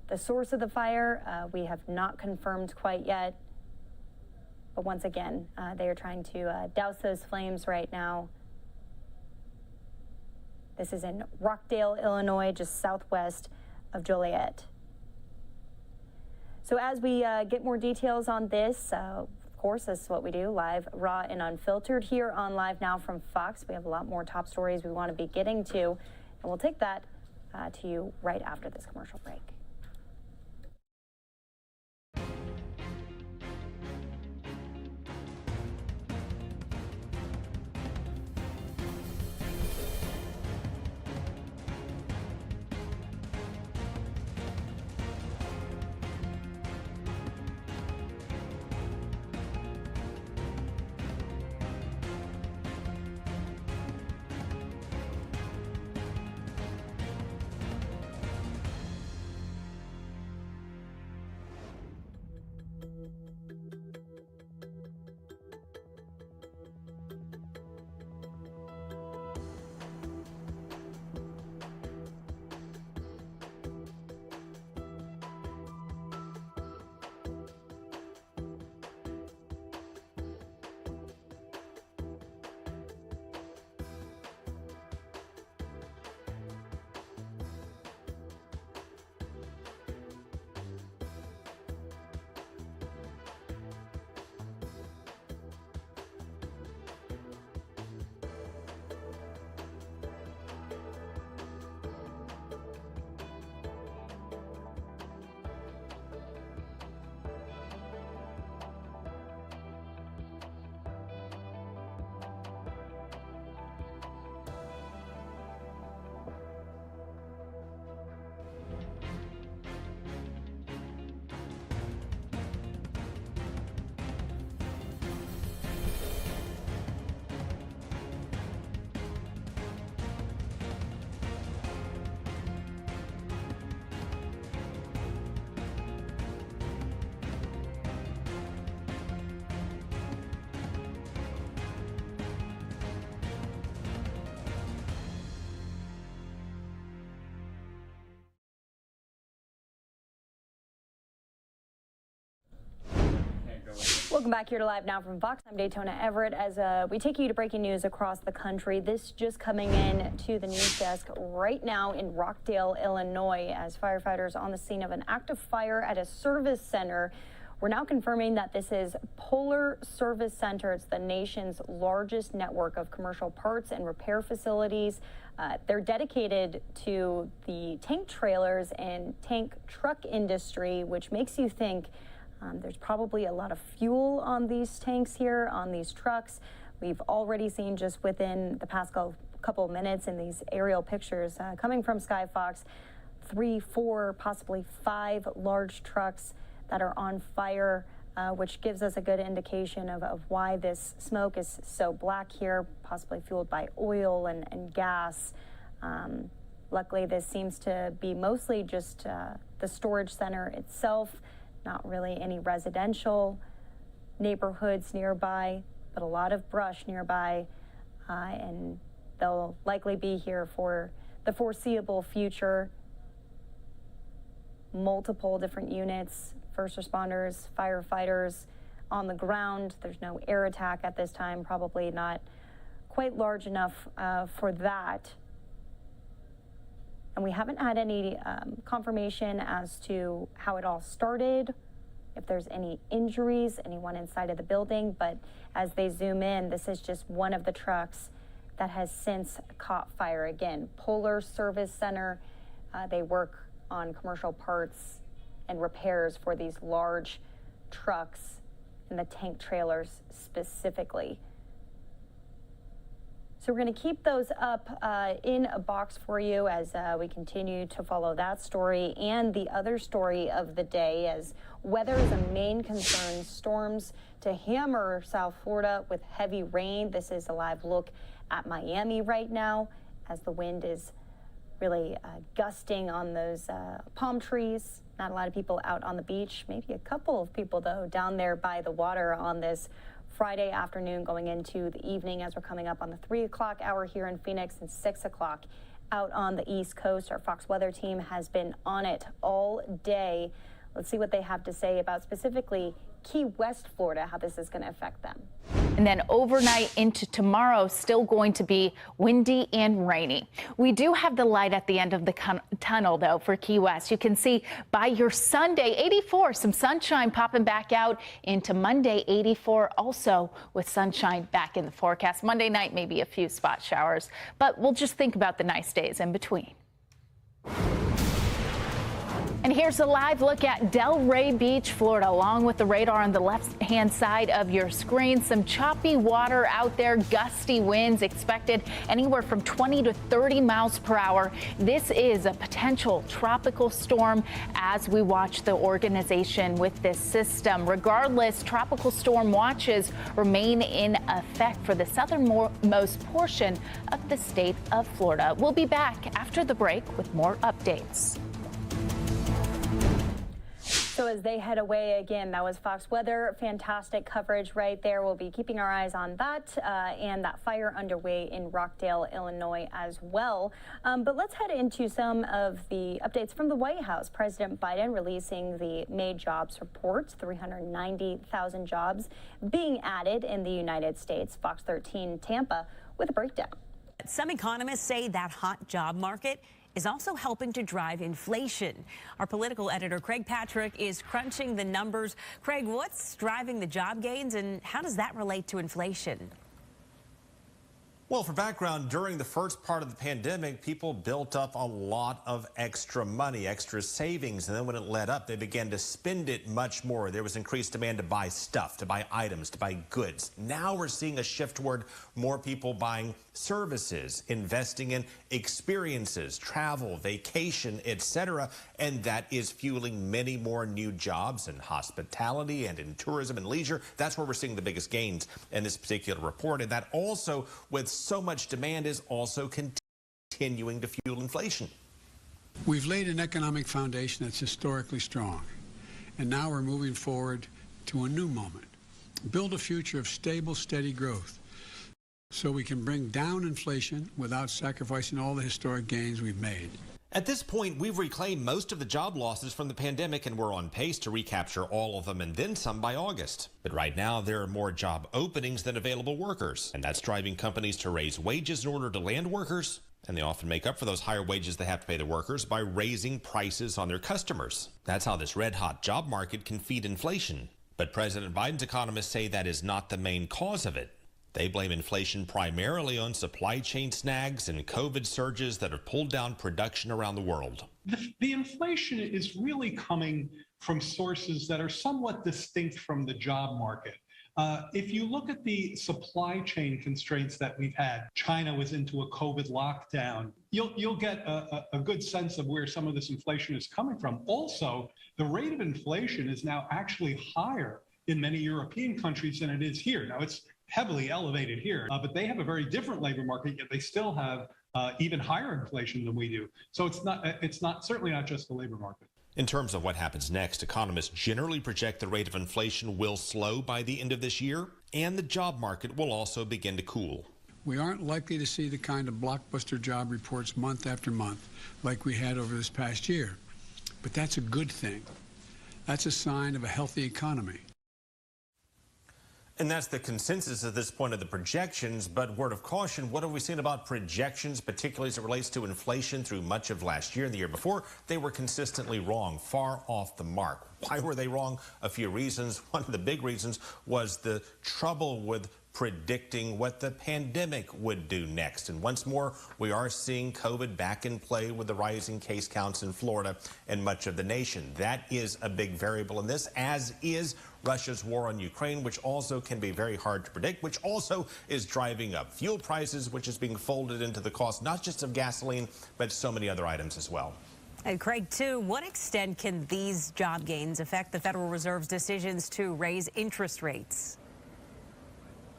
The source of the fire, we have not confirmed quite yet. But once again, they are trying to douse those flames right now. This is in Rockdale, Illinois, just southwest of Joliet. So as we get more details on this, of course, this is what we do, live, raw, and unfiltered here on Live Now from Fox. We have a lot more top stories we want to be getting to, and we'll take that to you right after this commercial break. Welcome back here to Live Now from Fox. I'm Daytona Everett as we take you to breaking news across the country. This just coming in to the news desk right now in Rockdale, Illinois, as firefighters on the scene of an active fire at a service center. We're now confirming that this is Polar Service Center. It's the nation's largest network of commercial parts and repair facilities. They're dedicated to the tank trailers and tank truck industry, which makes you think there's probably a lot of fuel on these tanks here, on these trucks. We've already seen just within the past couple of minutes in these aerial pictures coming from Sky Fox, 3, 4, possibly 5 large trucks that are on fire, which gives us a good indication of why this smoke is so black here, possibly fueled by oil and gas. Luckily, this seems to be mostly just the storage center itself. Not really any residential neighborhoods nearby, but a lot of brush nearby, and they'll likely be here for the foreseeable future. Multiple different units, first responders, firefighters on the ground. There's no air attack at this time, probably not quite large enough for that. And we haven't had any confirmation as to how it all started, if there's any injuries, anyone inside of the building. But as they zoom in, this is just one of the trucks that has since caught fire. Again, Polar Service Center. They work on commercial parts and repairs for these large trucks and the tank trailers specifically. So we're going to keep those up in a box for you as we continue to follow that story and the other story of the day, as weather is a main concern. Storms to hammer South Florida with heavy rain. This is a live look at Miami right now as the wind is really gusting on those palm trees. Not a lot of people out on the beach, maybe a couple of people though down there by the water on this Friday afternoon going into the evening as we're coming up on the 3 o'clock hour here in Phoenix and 6 o'clock out on the East Coast. Our Fox weather team has been on it all day. Let's see what they have to say about specifically Key West, Florida, how this is going to affect them. And then overnight into tomorrow, still going to be windy and rainy. We do have the light at the end of the tunnel, though, for Key West. You can see by your Sunday, 84, some sunshine popping back out into Monday, 84, also with sunshine back in the forecast. Monday night, maybe a few spot showers, but we'll just think about the nice days in between. And here's a live look at Delray Beach, Florida, along with the radar on the left-hand side of your screen. Some choppy water out there, gusty winds expected anywhere from 20 to 30 miles per hour. This is a potential tropical storm as we watch the organization with this system. Regardless, tropical storm watches remain in effect for the southernmost portion of the state of Florida. We'll be back after the break with more updates. So as they head away again, that was Fox Weather. Fantastic coverage right there. We'll be keeping our eyes on that and that fire underway in Rockdale, Illinois as well. But let's head into some of the updates from the White House. President Biden releasing the May jobs report, 390,000 jobs being added in the United States. Fox 13 Tampa with a breakdown. Some economists say that hot job market is also helping to drive inflation. Our political editor, Craig Patrick, is crunching the numbers. Craig, what's driving the job gains and how does that relate to inflation? Well, for background, during the first part of the pandemic, people built up a lot of extra money, extra savings, and then when it let up, they began to spend it much more. There was increased demand to buy stuff, to buy items, to buy goods. Now we're seeing a shift toward more people buying services, investing in experiences, travel, vacation, etc., and that is fueling many more new jobs in hospitality and in tourism and leisure. That's where we're seeing the biggest gains in this particular report, and that also, with so much demand, is also continuing to fuel inflation. We've laid an economic foundation that's historically strong, and now we're moving forward to a new moment. Build a future of stable, steady growth so we can bring down inflation without sacrificing all the historic gains we've made. At this point, we've reclaimed most of the job losses from the pandemic, and we're on pace to recapture all of them and then some by August. But right now, there are more job openings than available workers, and that's driving companies to raise wages in order to land workers. And they often make up for those higher wages they have to pay the workers by raising prices on their customers. That's how this red-hot job market can feed inflation. But President Biden's economists say that is not the main cause of it. They blame inflation primarily on supply chain snags and COVID surges that have pulled down production around the world. The inflation is really coming from sources that are somewhat distinct from the job market. If you look at the supply chain constraints that we've had, China was into a COVID lockdown, you'll get a good sense of where some of this inflation is coming from. Also, the rate of inflation is now actually higher in many European countries than it is here. Now, it's heavily elevated here, but they have a very different labor market, yet they still have even higher inflation than we do. So it's certainly not just the labor market. In terms of what happens next, economists generally project the rate of inflation will slow by the end of this year, and the job market will also begin to cool. We aren't likely to see the kind of blockbuster job reports month after month like we had over this past year. But that's a good thing. That's a sign of a healthy economy. And that's the consensus at this point of the projections. But word of caution, what have we seen about projections, particularly as it relates to inflation through much of last year and the year before? They were consistently wrong, far off the mark. Why were they wrong? A few reasons. One of the big reasons was the trouble with predicting what the pandemic would do next. And once more, we are seeing COVID back in play with the rising case counts in Florida and much of the nation. That is a big variable in this, as is Russia's war on Ukraine, which also can be very hard to predict, which also is driving up fuel prices, which is being folded into the cost, not just of gasoline, but so many other items as well. And Craig, to what extent can these job gains affect the Federal Reserve's decisions to raise interest rates?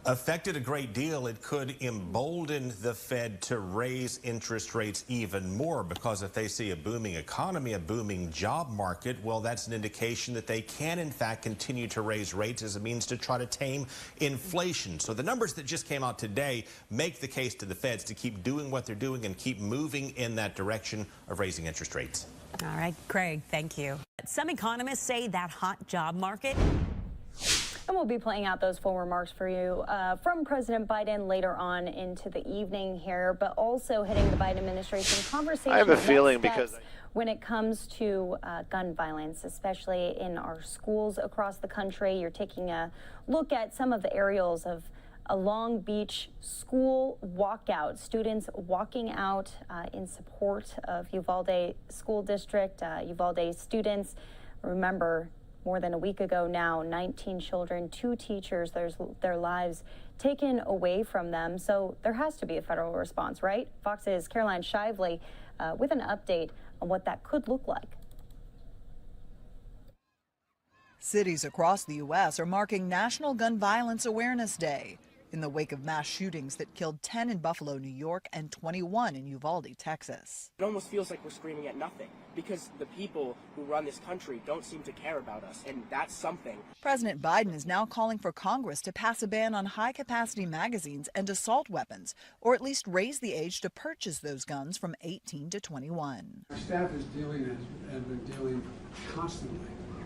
Affected a great deal. It could embolden the Fed to raise interest rates even more, because if they see a booming economy, a booming job market, well, that's an indication that they can, in fact, continue to raise rates as a means to try to tame inflation. So the numbers that just came out today make the case to the Feds to keep doing what they're doing and keep moving in that direction of raising interest rates. All right, Craig, thank you. Some economists say that hot job market. And we'll be playing out those full remarks for you from President Biden later on into the evening here, but also hitting the Biden administration conversation. I have a feeling because when it comes to gun violence, especially in our schools across the country, you're taking a look at some of the aerials of a Long Beach school walkout, students walking out in support of Uvalde School District, Uvalde students. Remember, more than a week ago now, 19 children, 2 teachers, their lives taken away from them. So there has to be a federal response, right? Fox's Caroline Shively with an update on what that could look like. Cities across the U.S. are marking National Gun Violence Awareness Day in the wake of mass shootings that killed 10 in Buffalo, New York, and 21 in Uvalde, Texas. It almost feels like we're screaming at nothing because the people who run this country don't seem to care about us, and that's something. President Biden is now calling for Congress to pass a ban on high-capacity magazines and assault weapons, or at least raise the age to purchase those guns from 18 to 21. Our staff is has been dealing constantly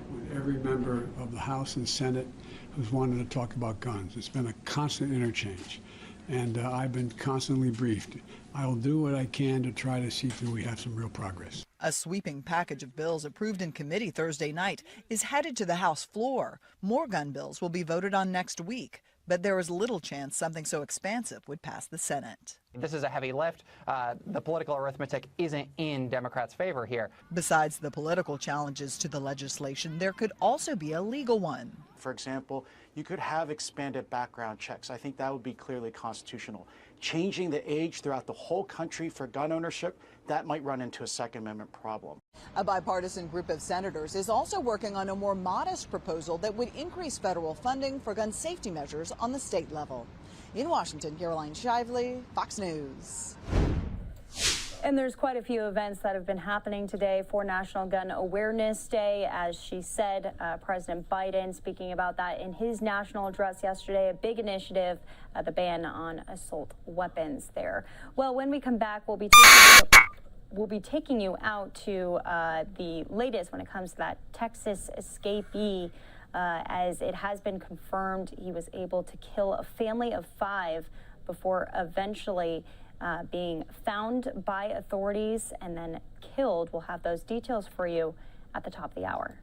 with every member of the House and Senate who's wanted to talk about guns. It's been a constant interchange, and I've been constantly briefed. I will do what I can to try to see through we have some real progress. A sweeping package of bills approved in committee Thursday night is headed to the House floor. More gun bills will be voted on next week, but there is little chance something so expansive would pass the Senate. This is a heavy lift. The political arithmetic isn't in Democrats' favor here. Besides the political challenges to the legislation, there could also be a legal one. For example, you could have expanded background checks. I think that would be clearly constitutional. Changing the age throughout the whole country for gun ownership, that might run into a Second Amendment problem. A bipartisan group of senators is also working on a more modest proposal that would increase federal funding for gun safety measures on the state level. In Washington, Caroline Shively, Fox News. And there's quite a few events that have been happening today for National Gun Awareness Day. As she said, President Biden speaking about that in his national address yesterday, a big initiative, the ban on assault weapons there. Well, when we come back, we'll be taking we'll be taking you out to the latest when it comes to that Texas escapee. As it has been confirmed, he was able to kill a family of 5 before eventually being found by authorities and then killed. We'll have those details for you at the top of the hour.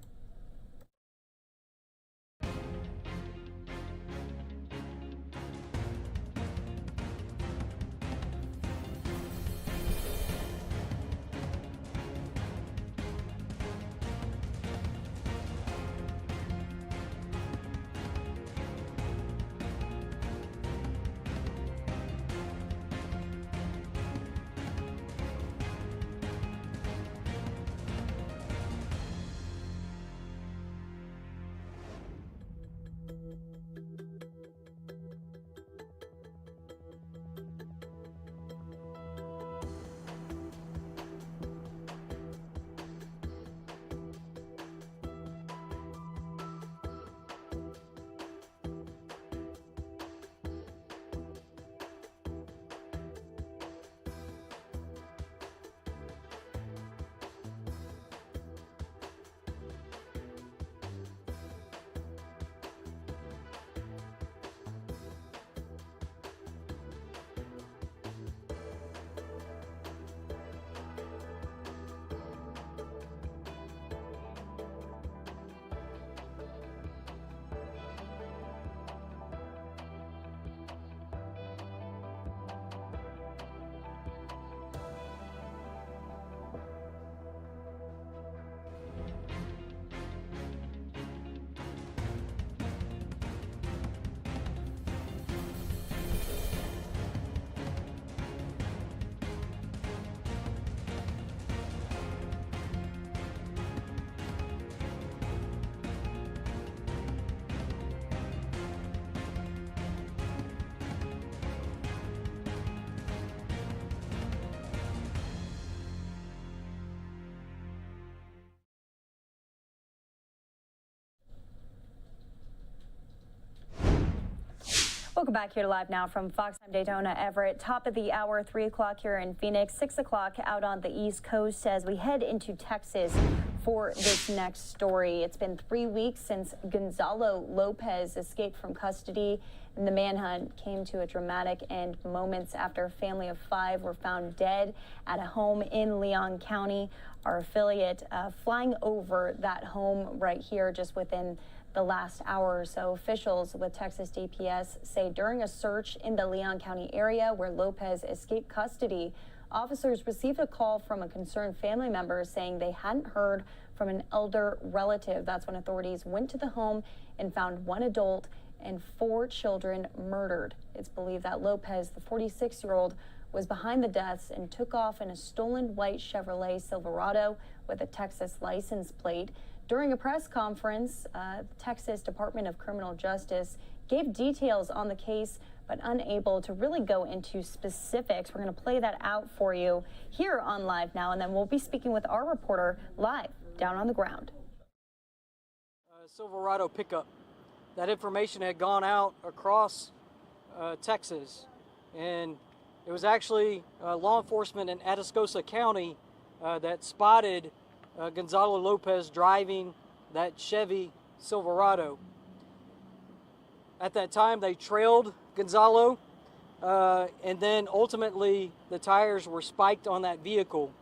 Welcome back here to Live Now from Fox. I'm Daytona Everett. Top of the hour, 3 o'clock here in Phoenix, 6 o'clock out on the East Coast as we head into Texas for this next story. It's been 3 weeks since Gonzalo Lopez escaped from custody, and the manhunt came to a dramatic end moments after a family of 5 were found dead at a home in Leon County. Our affiliate flying over that home right here just within the last hour or so. Officials with Texas DPS say during a search in the Leon County area where Lopez escaped custody, officers received a call from a concerned family member saying they hadn't heard from an elder relative. That's when authorities went to the home and found 1 adult and 4 children murdered. It's believed that Lopez, the 46-year-old, was behind the deaths and took off in a stolen white Chevrolet Silverado with a Texas license plate. During a press conference, the Texas Department of Criminal Justice gave details on the case, but unable to really go into specifics. We're going to play that out for you here on Live Now, and then we'll be speaking with our reporter live down on the ground. Silverado pickup. That information had gone out across Texas, and it was actually law enforcement in Atascosa County that spotted Gonzalo Lopez driving that Chevy Silverado. At that time, they trailed Gonzalo, and then ultimately the tires were spiked on that vehicle.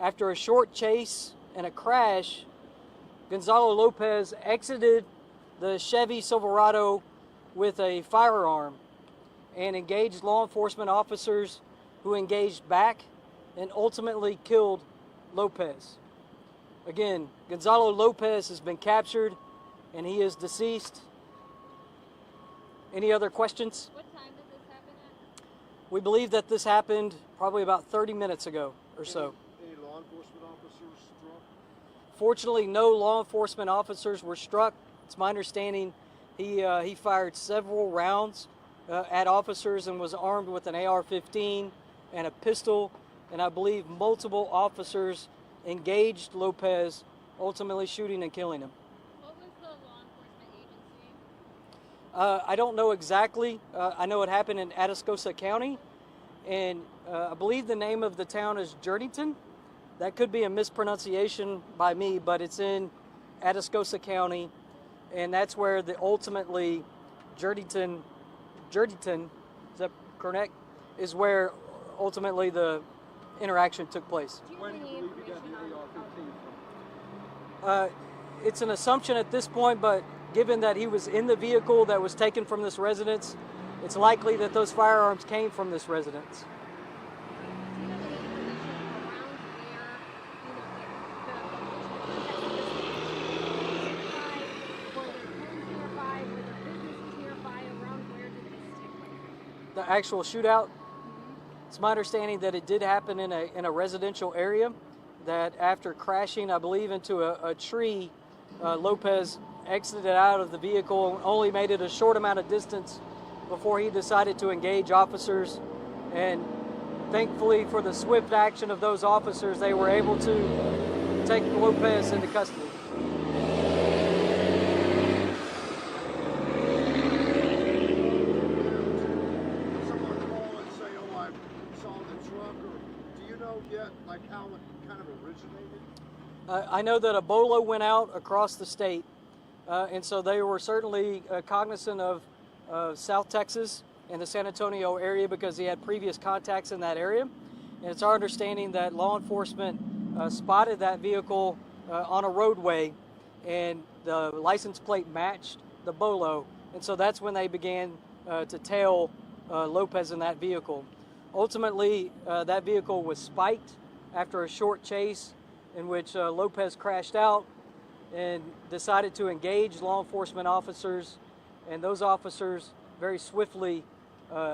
After a short chase and a crash, Gonzalo Lopez exited the Chevy Silverado with a firearm and engaged law enforcement officers who engaged back and ultimately killed Lopez. Again, Gonzalo Lopez has been captured and he is deceased. Any other questions? What time did this happen at? We believe that this happened probably about 30 minutes ago or so. Any law enforcement officers struck? Fortunately, no law enforcement officers were struck. It's my understanding he fired several rounds at officers and was armed with an AR-15 and a pistol, and I believe multiple officers engaged Lopez, ultimately shooting and killing him. What was the law enforcement agency? I don't know exactly. I know it happened in Atascosa County, and I believe the name of the town is Jerdington. That could be a mispronunciation by me, but it's in Atascosa County, and that's where ultimately Jerdington, is that correct? Is where ultimately the interaction took place. Where do you believe you got the AR-15 from? It's an assumption at this point, but given that he was in the vehicle that was taken from this residence, it's likely that those firearms came from this residence. The actual shootout, it's my understanding that it did happen in a residential area, that after crashing, I believe, into a tree, Lopez exited out of the vehicle and only made it a short amount of distance before he decided to engage officers. And thankfully for the swift action of those officers, they were able to take Lopez into custody. I know that a bolo went out across the state, and so they were certainly cognizant of South Texas and the San Antonio area because he had previous contacts in that area. And it's our understanding that law enforcement spotted that vehicle on a roadway, and the license plate matched the bolo, and so that's when they began to tail Lopez in that vehicle. Ultimately, that vehicle was spiked after a short chase in which Lopez crashed out and decided to engage law enforcement officers, and those officers very swiftly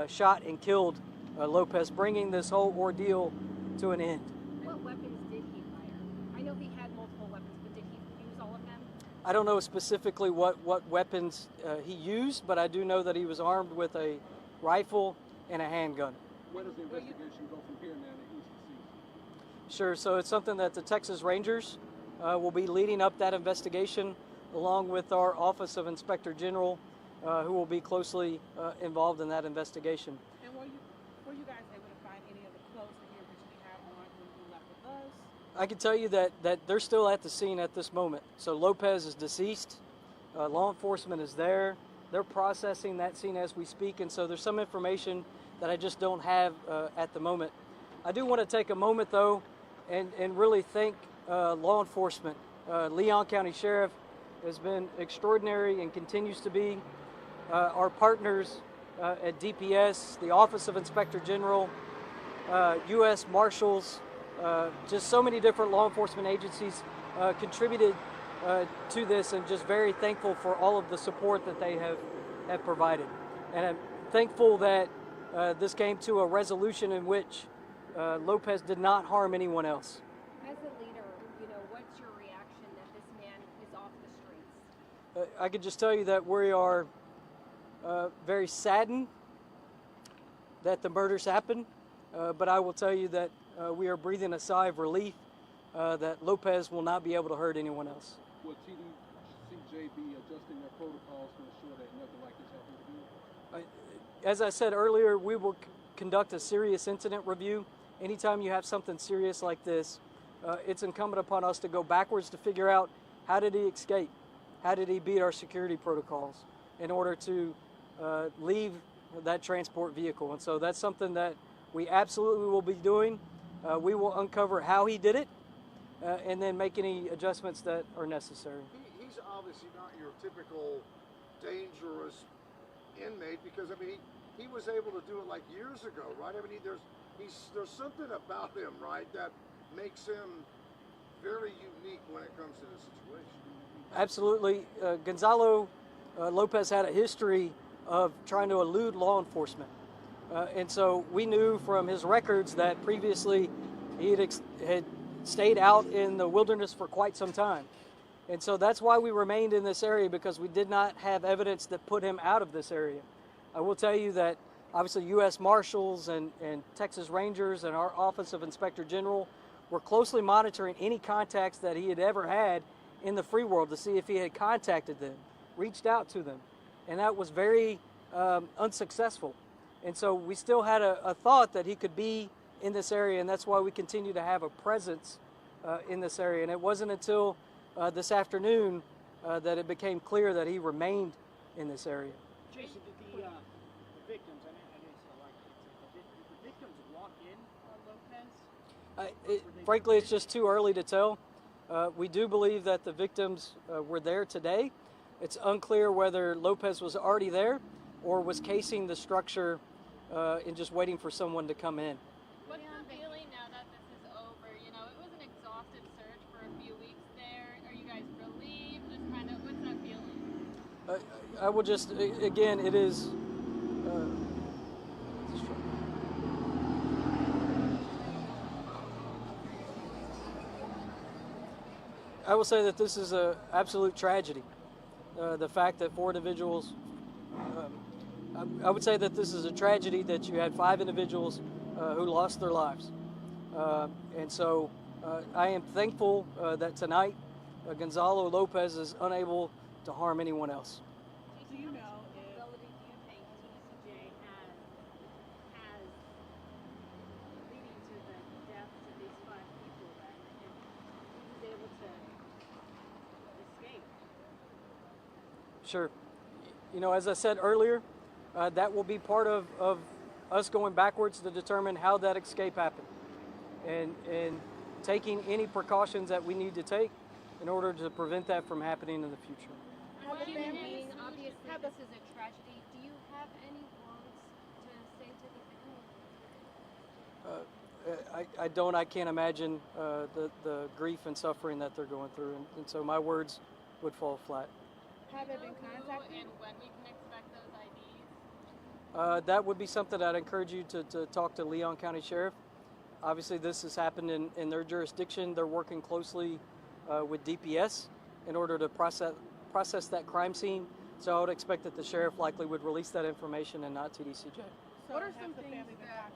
shot and killed Lopez, bringing this whole ordeal to an end. What weapons did he fire? I know he had multiple weapons, but did he use all of them? I don't know specifically what weapons he used, but I do know that he was armed with a rifle and a handgun. Where does the investigation go from here now that he's deceased? Sure, so it's something that the Texas Rangers will be leading up that investigation, along with our Office of Inspector General, who will be closely involved in that investigation. And were you guys able to find any of the clothes that you originally had on when you left with us? I can tell you that they're still at the scene at this moment. So Lopez is deceased. Law enforcement is there. They're processing that scene as we speak, and so there's some information that I just don't have at the moment. I do want to take a moment, though, and really thank law enforcement. Leon County Sheriff has been extraordinary and continues to be. Our partners at DPS, the Office of Inspector General, U.S. Marshals, just so many different law enforcement agencies contributed to this, and just very thankful for all of the support that they have provided. And I'm thankful that this came to a resolution in which Lopez did not harm anyone else. As a leader, what's your reaction that this man is off the streets? I could just tell you that we are very saddened that the murders happened, but I will tell you that we are breathing a sigh of relief that Lopez will not be able to hurt anyone else. Will TDCJ be adjusting their protocols to ensure that nothing like this happens again? As I said earlier, we will conduct a serious incident review. Anytime you have something serious like this, it's incumbent upon us to go backwards to figure out, how did he escape? How did he beat our security protocols in order to leave that transport vehicle? And so that's something that we absolutely will be doing. We will uncover how he did it and then make any adjustments that are necessary. He's obviously not your typical dangerous inmate, because he was able to do it like years ago, right? There's something about him, right, that makes him very unique when it comes to this situation. Absolutely. Gonzalo Lopez had a history of trying to elude law enforcement. And so we knew from his records that previously he had stayed out in the wilderness for quite some time. And so that's why we remained in this area, because we did not have evidence that put him out of this area. I will tell you that obviously U.S. Marshals and Texas Rangers and our Office of Inspector General were closely monitoring any contacts that he had ever had in the free world to see if he had contacted them, reached out to them. And that was very unsuccessful. And so we still had a thought that he could be in this area, and that's why we continue to have a presence in this area. And it wasn't until this afternoon that it became clear that he remained in this area. Jason, did the victims, I didn't say like did the victims walk in on Lopez? Frankly, it's just too early to tell. We do believe that the victims were there today. It's unclear whether Lopez was already there or was casing the structure and just waiting for someone to come in. What's the feeling now that this is over? You know, it was an exhaustive search for a few weeks there. Are you guys relieved? Just kind of, what's that feeling? I will just, again, it is. I will say that this is an absolute tragedy. The fact that 4 individuals, I would say that this is a tragedy that you had 5 individuals who lost their lives. And so I am thankful that tonight Gonzalo Lopez is unable to harm anyone else. Do you know if TDCJ has leading to the deaths of these 5 people then, if he was able to escape? Sure. You know, as I said earlier, that will be part of us going backwards to determine how that escape happened and taking any precautions that we need to take in order to prevent that from happening in the future. Being obviously this is a tragedy, do you have any words to say to the family? I don't. I can't imagine the grief and suffering that they're going through, and so my words would fall flat. Have they been contacted? And when we can expect those IDs? That would be something I'd encourage you to talk to Leon County Sheriff. Obviously, this has happened in their jurisdiction. They're working closely with DPS in order to process that crime scene. So I would expect that the sheriff likely would release that information and not TDCJ. So what are some things that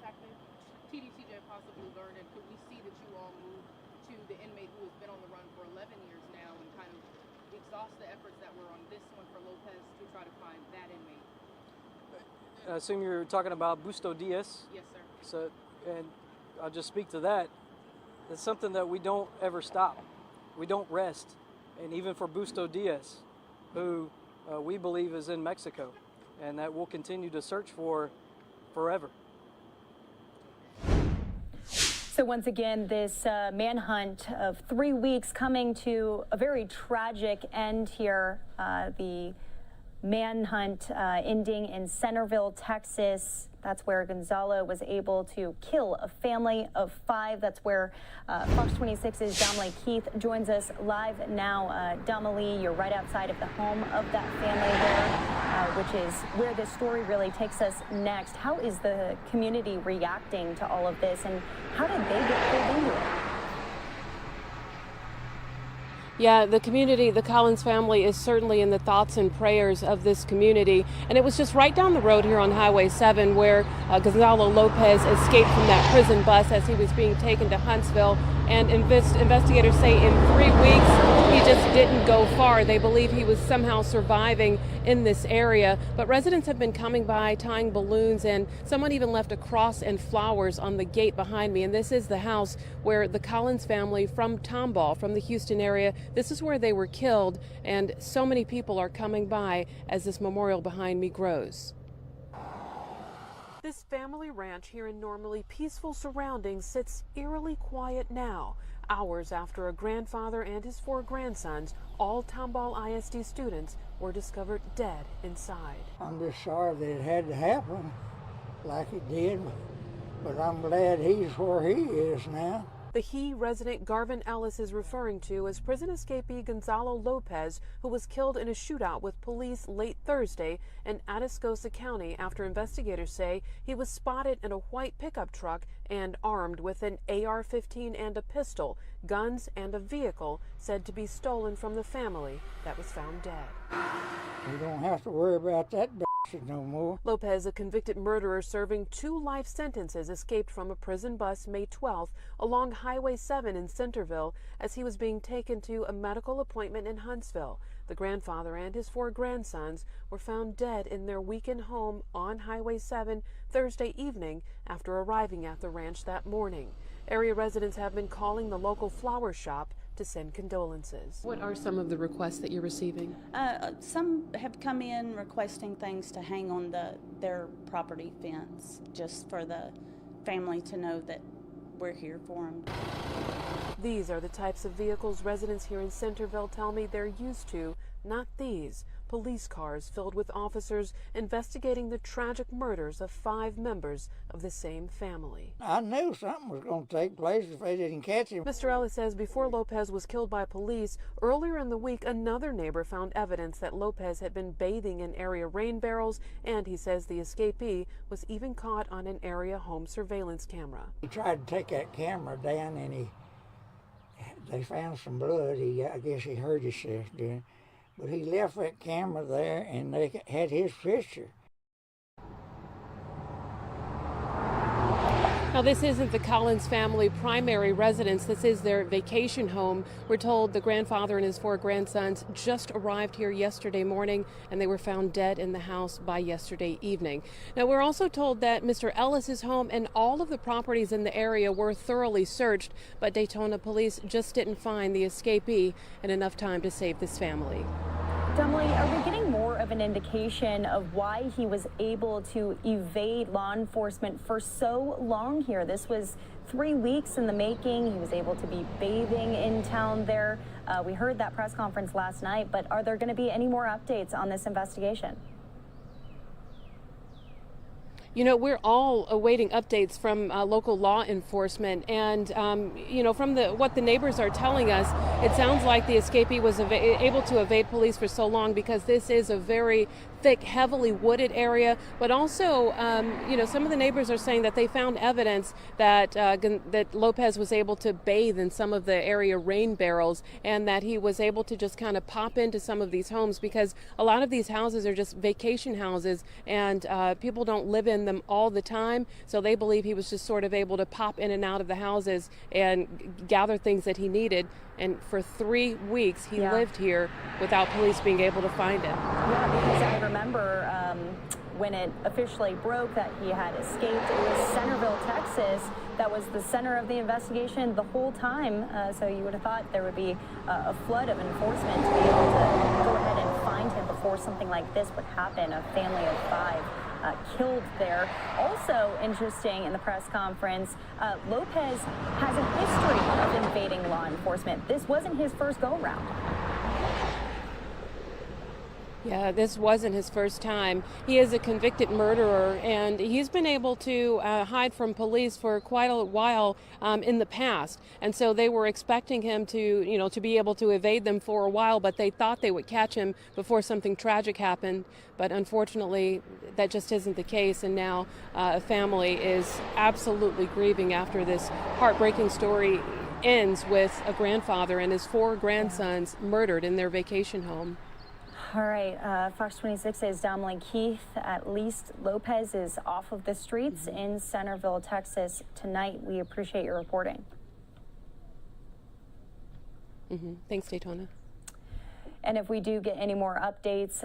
TDCJ possibly learned, and could we see that you all move to the inmate who has been on the run for 11 years now and kind of exhaust the efforts that were on this one for Lopez to try to find that inmate? I assume you're talking about Busto Diaz. Yes, sir. So, and I'll just speak to that. It's something that we don't ever stop. We don't rest. And even for Busto Diaz, who we believe is in Mexico, and that we'll continue to search for forever. So once again, this manhunt of 3 weeks coming to a very tragic end here. The manhunt ending in Centerville, Texas. That's where Gonzalo was able to kill a family of 5. That's where Fox 26's Dominique Keith joins us live now. Dominique, you're right outside of the home of that family there, which is where this story really takes us next. How is the community reacting to all of this, and how did they get pulled into it? Yeah, the community, the Collins family is certainly in the thoughts and prayers of this community. And it was just right down the road here on Highway 7 where Gonzalo Lopez escaped from that prison bus as he was being taken to Huntsville. And investigators say in 3 weeks, he just didn't go far. They believe he was somehow surviving in this area. But residents have been coming by, tying balloons, and someone even left a cross and flowers on the gate behind me. And this is the house where the Collins family from Tomball, from the Houston area, this is where they were killed. And so many people are coming by as this memorial behind me grows. This family ranch here in normally peaceful surroundings sits eerily quiet now, hours after a grandfather and his 4 grandsons, all Tomball ISD students, were discovered dead inside. I'm just sorry that it had to happen like it did, but I'm glad he's where he is now. The he resident Garvin Ellis is referring to as prison escapee Gonzalo Lopez, who was killed in a shootout with police late Thursday in Atascosa County after investigators say he was spotted in a white pickup truck and armed with an AR-15 and a pistol, guns, and a vehicle said to be stolen from the family that was found dead. We don't have to worry about that no more. Lopez, a convicted murderer serving 2 life sentences, escaped from a prison bus May 12th along Highway 7 in Centerville as he was being taken to a medical appointment in Huntsville. The grandfather and his 4 grandsons were found dead in their weekend home on Highway 7 Thursday evening after arriving at the ranch that morning. Area residents have been calling the local flower shop to send condolences. What are some of the requests that you're receiving? Some have come in requesting things to hang on their property fence, just for the family to know that we're here for them. These are the types of vehicles residents here in Centerville tell me they're used to, not these. Police cars filled with officers investigating the tragic murders of 5 members of the same family. I knew something was going to take place if they didn't catch him. Mr. Ellis says before Lopez was killed by police, earlier in the week another neighbor found evidence that Lopez had been bathing in area rain barrels, and he says the escapee was even caught on an area home surveillance camera. He tried to take that camera down and they found some blood. I guess he hurt himself doing it. But he left that camera there and they had his picture. Now, this isn't the Collins family primary residence. This is their vacation home. We're told the grandfather and his 4 grandsons just arrived here yesterday morning, and they were found dead in the house by yesterday evening. Now, we're also told that Mr. Ellis's home and all of the properties in the area were thoroughly searched, but Daytona police just didn't find the escapee in enough time to save this family. Emily, are we getting more of an indication of why he was able to evade law enforcement for so long here? This was 3 weeks in the making. He was able to be bathing in town there. We heard that press conference last night, but are there going to be any more updates on this investigation? You know, we're all awaiting updates from local law enforcement, and you know, from what the neighbors are telling us, it sounds like the escapee was able to evade police for so long because this is a very thick, heavily wooded area. But also, you know, some of the neighbors are saying that they found evidence that that Lopez was able to bathe in some of the area rain barrels, and that he was able to just kind of pop into some of these homes because a lot of these houses are just vacation houses, and people don't live in them all the time. So they believe he was just sort of able to pop in and out of the houses and gather things that he needed. And for 3 weeks, he lived here without police being able to find him. Yeah, because I remember when it officially broke that he had escaped. It was Centerville, Texas. That was the center of the investigation the whole time. So you would have thought there would be a flood of enforcement to be able to go ahead and find him before something like this would happen. A family of 5 killed there. Also interesting in the press conference, Lopez has a history of invading law enforcement. This wasn't his first go-around. Yeah, this wasn't his first time. He is a convicted murderer, and he's been able to hide from police for quite a while in the past. And so they were expecting him to, you know, to be able to evade them for a while, but they thought they would catch him before something tragic happened. But unfortunately, that just isn't the case. And now a family is absolutely grieving after this heartbreaking story ends with a grandfather and his 4 grandsons murdered in their vacation home. All right, Fox 26's Dominic Keith. At least Lopez is off of the streets in Centerville, Texas tonight. We appreciate your reporting. Thanks, Daytona. And if we do get any more updates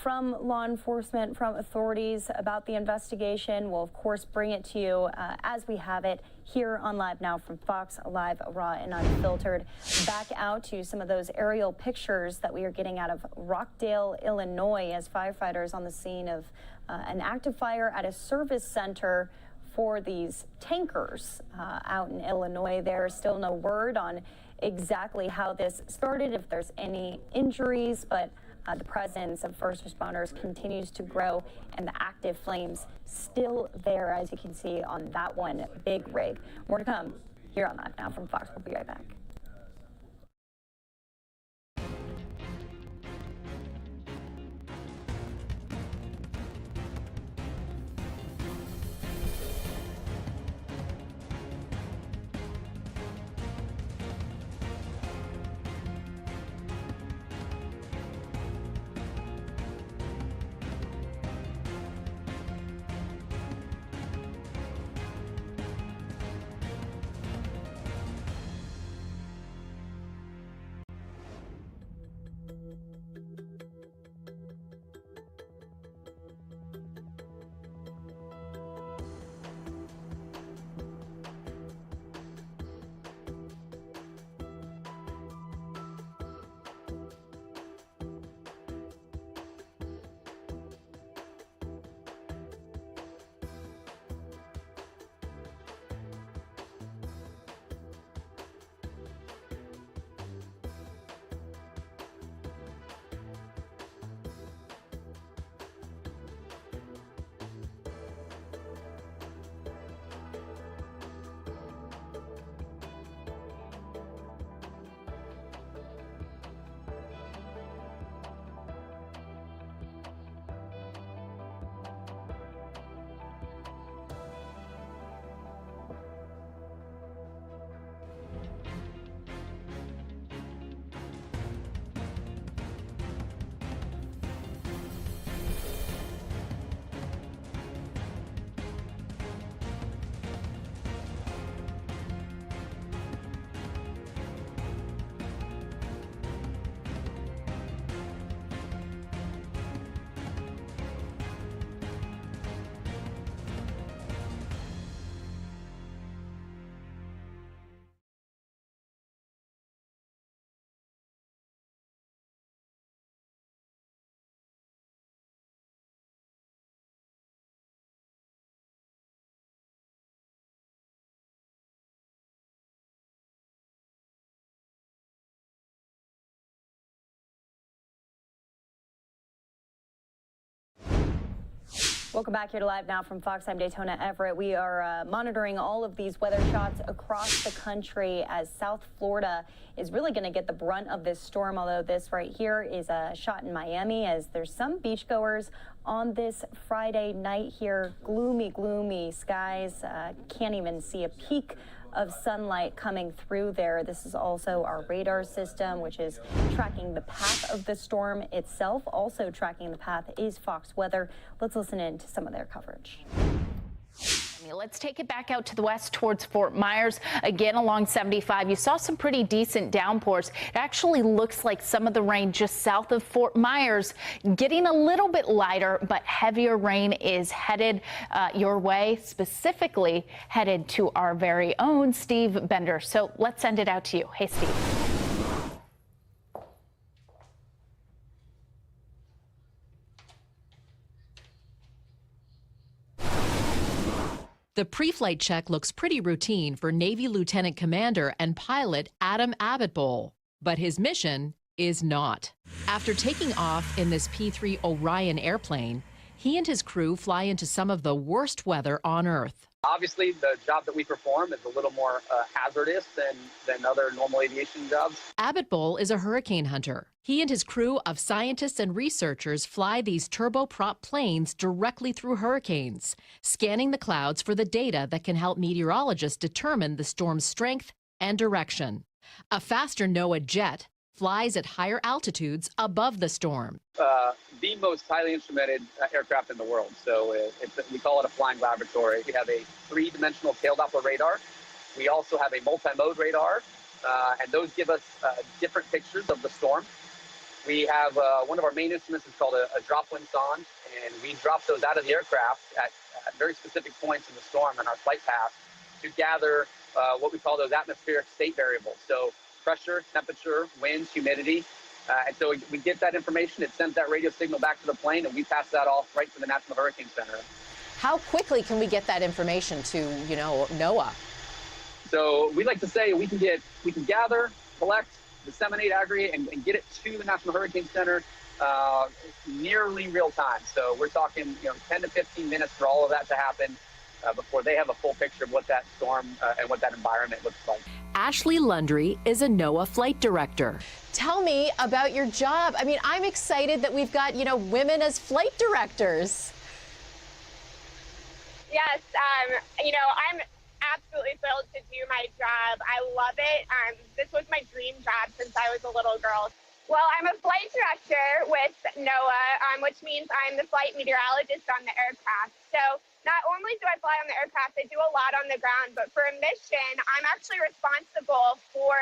from law enforcement, from authorities about the investigation, we'll of course bring it to you as we have it here on Live Now from Fox, Live, Raw, and Unfiltered. Back out to some of those aerial pictures that we are getting out of Rockdale, Illinois, as firefighters on the scene of an active fire at a service center for these tankers out in Illinois. There's still no word on exactly how this started, if there's any injuries, but the presence of first responders continues to grow, and the active flames still there, as you can see on that one big rig. More to come here on Live Now from Fox. We'll be right back. Welcome back here to Live Now from Fox. I'm Daytona Everett. We are monitoring all of these weather shots across the country as South Florida is really going to get the brunt of this storm, although this right here is a shot in Miami as there's some beachgoers on this Friday night here. Gloomy skies. Can't even see a peak of sunlight coming through there. This is also our radar system, which is tracking the path of the storm itself. Also tracking the path is Fox Weather. Let's listen in to some of their coverage. Let's take it back out to the west towards Fort Myers. Again, along 75, you saw some pretty decent downpours. It actually looks like some of the rain just south of Fort Myers getting a little bit lighter, but heavier rain is headed your way, specifically headed to our very own Steve Bender. So let's send it out to you. Hey, Steve. The pre-flight check looks pretty routine for Navy Lieutenant Commander and pilot Adam Abitbol, but his mission is not. After taking off in this P-3 Orion airplane, he and his crew fly into some of the worst weather on Earth. Obviously, the job that we perform is a little more hazardous than other normal aviation jobs. Abitbol is a hurricane hunter. He and his crew of scientists and researchers fly these turboprop planes directly through hurricanes, scanning the clouds for the data that can help meteorologists determine the storm's strength and direction. A faster NOAA jet flies at higher altitudes above the storm. The most highly instrumented aircraft in the world. So we call it a flying laboratory. We have a three-dimensional tail Doppler radar. We also have a multi-mode radar, and those give us different pictures of the storm. We have one of our main instruments is called a drop wind sonde, and we drop those out of the aircraft at very specific points in the storm and our flight path to gather what we call those atmospheric state variables. So pressure, temperature, winds, humidity. And so we get that information, it sends that radio signal back to the plane, and we pass that off right to the National Hurricane Center. How quickly can we get that information to, NOAA? So we like to say we can gather, collect, disseminate, aggregate, and get it to the National Hurricane Center nearly real time. So we're talking, 10 to 15 minutes for all of that to happen before they have a full picture of what that storm and what that environment looks like. Ashley Lundry is a NOAA flight director. Tell me about your job. I mean, I'm excited that we've got, women as flight directors. Yes, I'm absolutely thrilled to do my job. I love it. This was my dream job since I was a little girl. Well, I'm a flight director with NOAA, which means I'm the flight meteorologist on the aircraft. So not only do I fly on the aircraft, I do a lot on the ground, but for a mission, I'm actually responsible for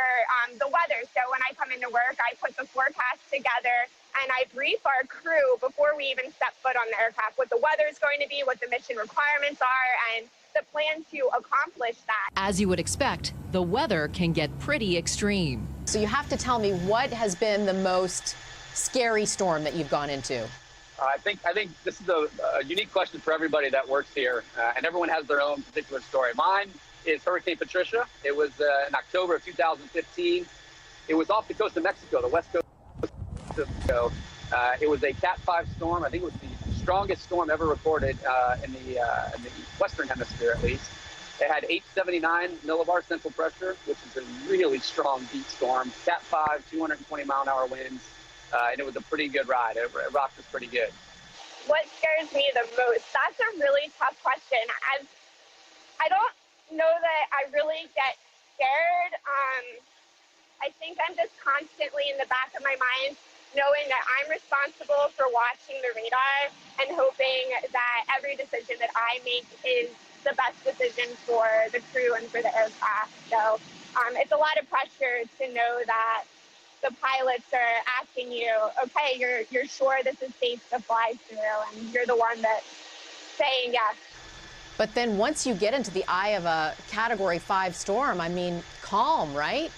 the weather. So when I come into work, I put the forecast together and I brief our crew before we even step foot on the aircraft what the weather is going to be, what the mission requirements are, and the plan to accomplish that. As you would expect, the weather can get pretty extreme. So you have to tell me what has been the most scary storm that you've gone into. I think this is a unique question for everybody that works here, and everyone has their own particular story. Mine is Hurricane Patricia. It was in October of 2015. It was off the coast of Mexico, the west coast of Mexico. It was a Cat 5 storm. I think it was the strongest storm ever recorded in the Western Hemisphere, at least. It had 879 millibar central pressure, which is a really strong deep storm. Cat 5, 220-mile-an-hour winds. And it was a pretty good ride. It rocked us pretty good. What scares me the most? That's a really tough question. I don't know that I really get scared. I think I'm just constantly in the back of my mind knowing that I'm responsible for watching the radar and hoping that every decision that I make is the best decision for the crew and for the aircraft. So it's a lot of pressure to know that the pilots are asking you, okay, you're sure this is safe to fly through, and you're the one that's saying yes. But then once you get into the eye of a Category 5 storm, I mean, calm, right?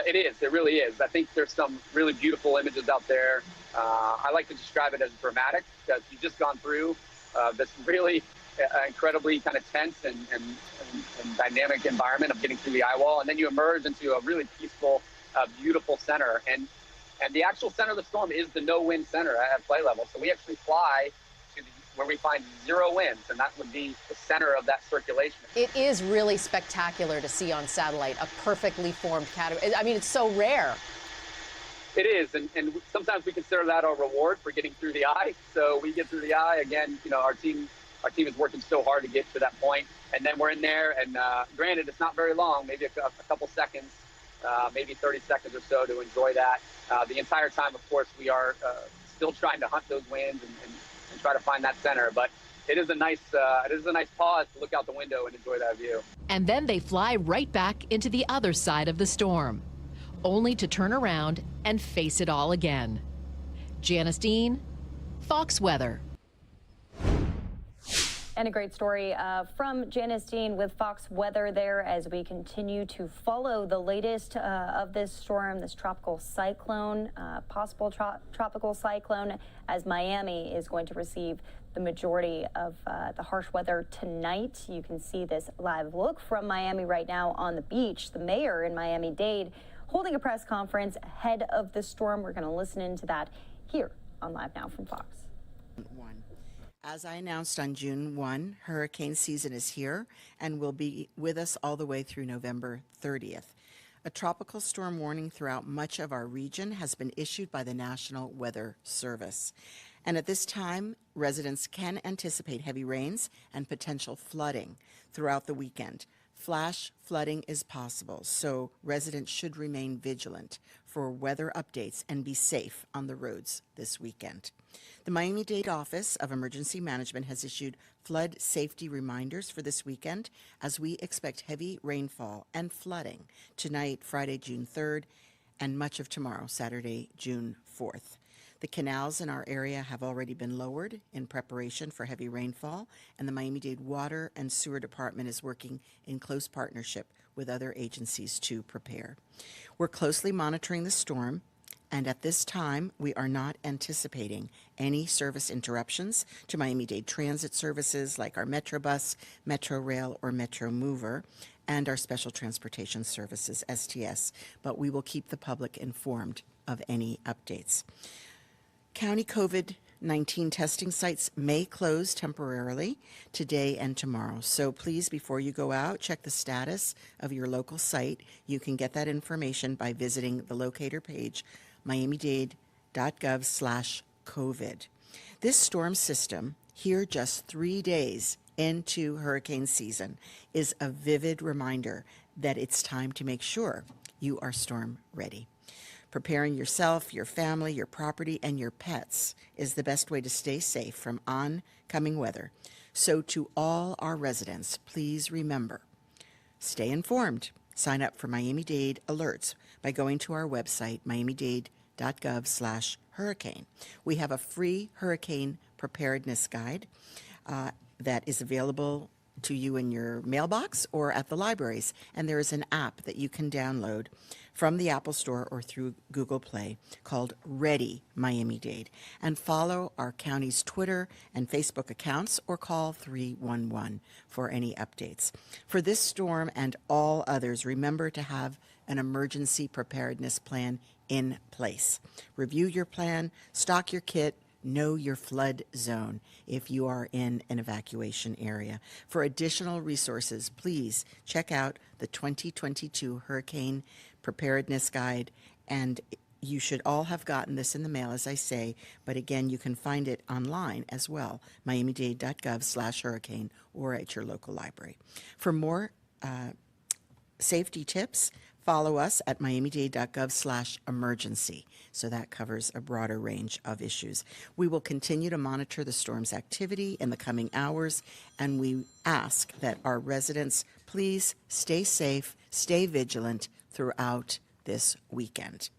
It is. It really is. I think there's some really beautiful images out there. I like to describe it as dramatic because you've just gone through this really incredibly kind of tense and dynamic environment of getting through the eye wall, and then you emerge into a really peaceful, beautiful center. And the actual center of the storm is the no-wind center at flight level. So we actually fly to the where we find 0 winds, and that would be the center of that circulation. It is really spectacular to see on satellite a perfectly formed category. I mean, it's so rare. It is, and sometimes we consider that a reward for getting through the eye. So we get through the eye again. You know, our team is working so hard to get to that point, and then we're in there. And granted, it's not very long, maybe a couple seconds, maybe 30 seconds or so to enjoy that. The entire time, of course, we are still trying to hunt those winds and try to find that center. But it is a nice pause to look out the window and enjoy that view. And then they fly right back into the other side of the storm, only to turn around and face it all again. Janice Dean, Fox Weather. And a great story from Janice Dean with Fox Weather there as we continue to follow the latest of this storm, this tropical cyclone, possible tropical cyclone, as Miami is going to receive the majority of the harsh weather tonight. You can see this live look from Miami right now on the beach. The mayor in Miami-Dade holding a press conference ahead of the storm. We're going to listen into that here on Live Now from Fox. As I announced on June 1, hurricane season is here and will be with us all the way through November 30th. A tropical storm warning throughout much of our region has been issued by the National Weather Service. And at this time, residents can anticipate heavy rains and potential flooding throughout the weekend. Flash flooding is possible, so residents should remain vigilant for weather updates and be safe on the roads this weekend. The Miami-Dade Office of Emergency Management has issued flood safety reminders for this weekend as we expect heavy rainfall and flooding tonight, Friday, June 3rd, and much of tomorrow, Saturday, June 4th. The canals in our area have already been lowered in preparation for heavy rainfall, and the Miami-Dade Water and Sewer Department is working in close partnership with other agencies to prepare. We're closely monitoring the storm, and at this time, we are not anticipating any service interruptions to Miami-Dade transit services like our Metrobus, Metro Rail, or Metro Mover, and our Special Transportation Services, STS, but we will keep the public informed of any updates. County COVID-19 testing sites may close temporarily today and tomorrow. So please, before you go out, check the status of your local site. You can get that information by visiting the locator page, miamidade.gov/COVID. This storm system, here just 3 days into hurricane season, is a vivid reminder that it's time to make sure you are storm ready. Preparing yourself, your family, your property, and your pets is the best way to stay safe from oncoming weather. So to all our residents, please remember, stay informed. Sign up for Miami-Dade alerts by going to our website, miamidade.gov/hurricane. We have a free hurricane preparedness guide that is available to you in your mailbox or at the libraries, and there is an app that you can download from the Apple Store or through Google Play called Ready Miami-Dade, and follow our county's Twitter and Facebook accounts or call 311 for any updates. For this storm and all others, remember to have an emergency preparedness plan in place. Review your plan, stock your kit, know your flood zone if you are in an evacuation area. For additional resources, please check out the 2022 Hurricane Preparedness Guide, and you should all have gotten this in the mail, as I say, but again, you can find it online as well, miamidade.gov/hurricane, or at your local library. For more safety tips, follow us at miamidade.gov/emergency. So that covers a broader range of issues. We will continue to monitor the storm's activity in the coming hours, and we ask that our residents please stay safe, stay vigilant throughout this weekend.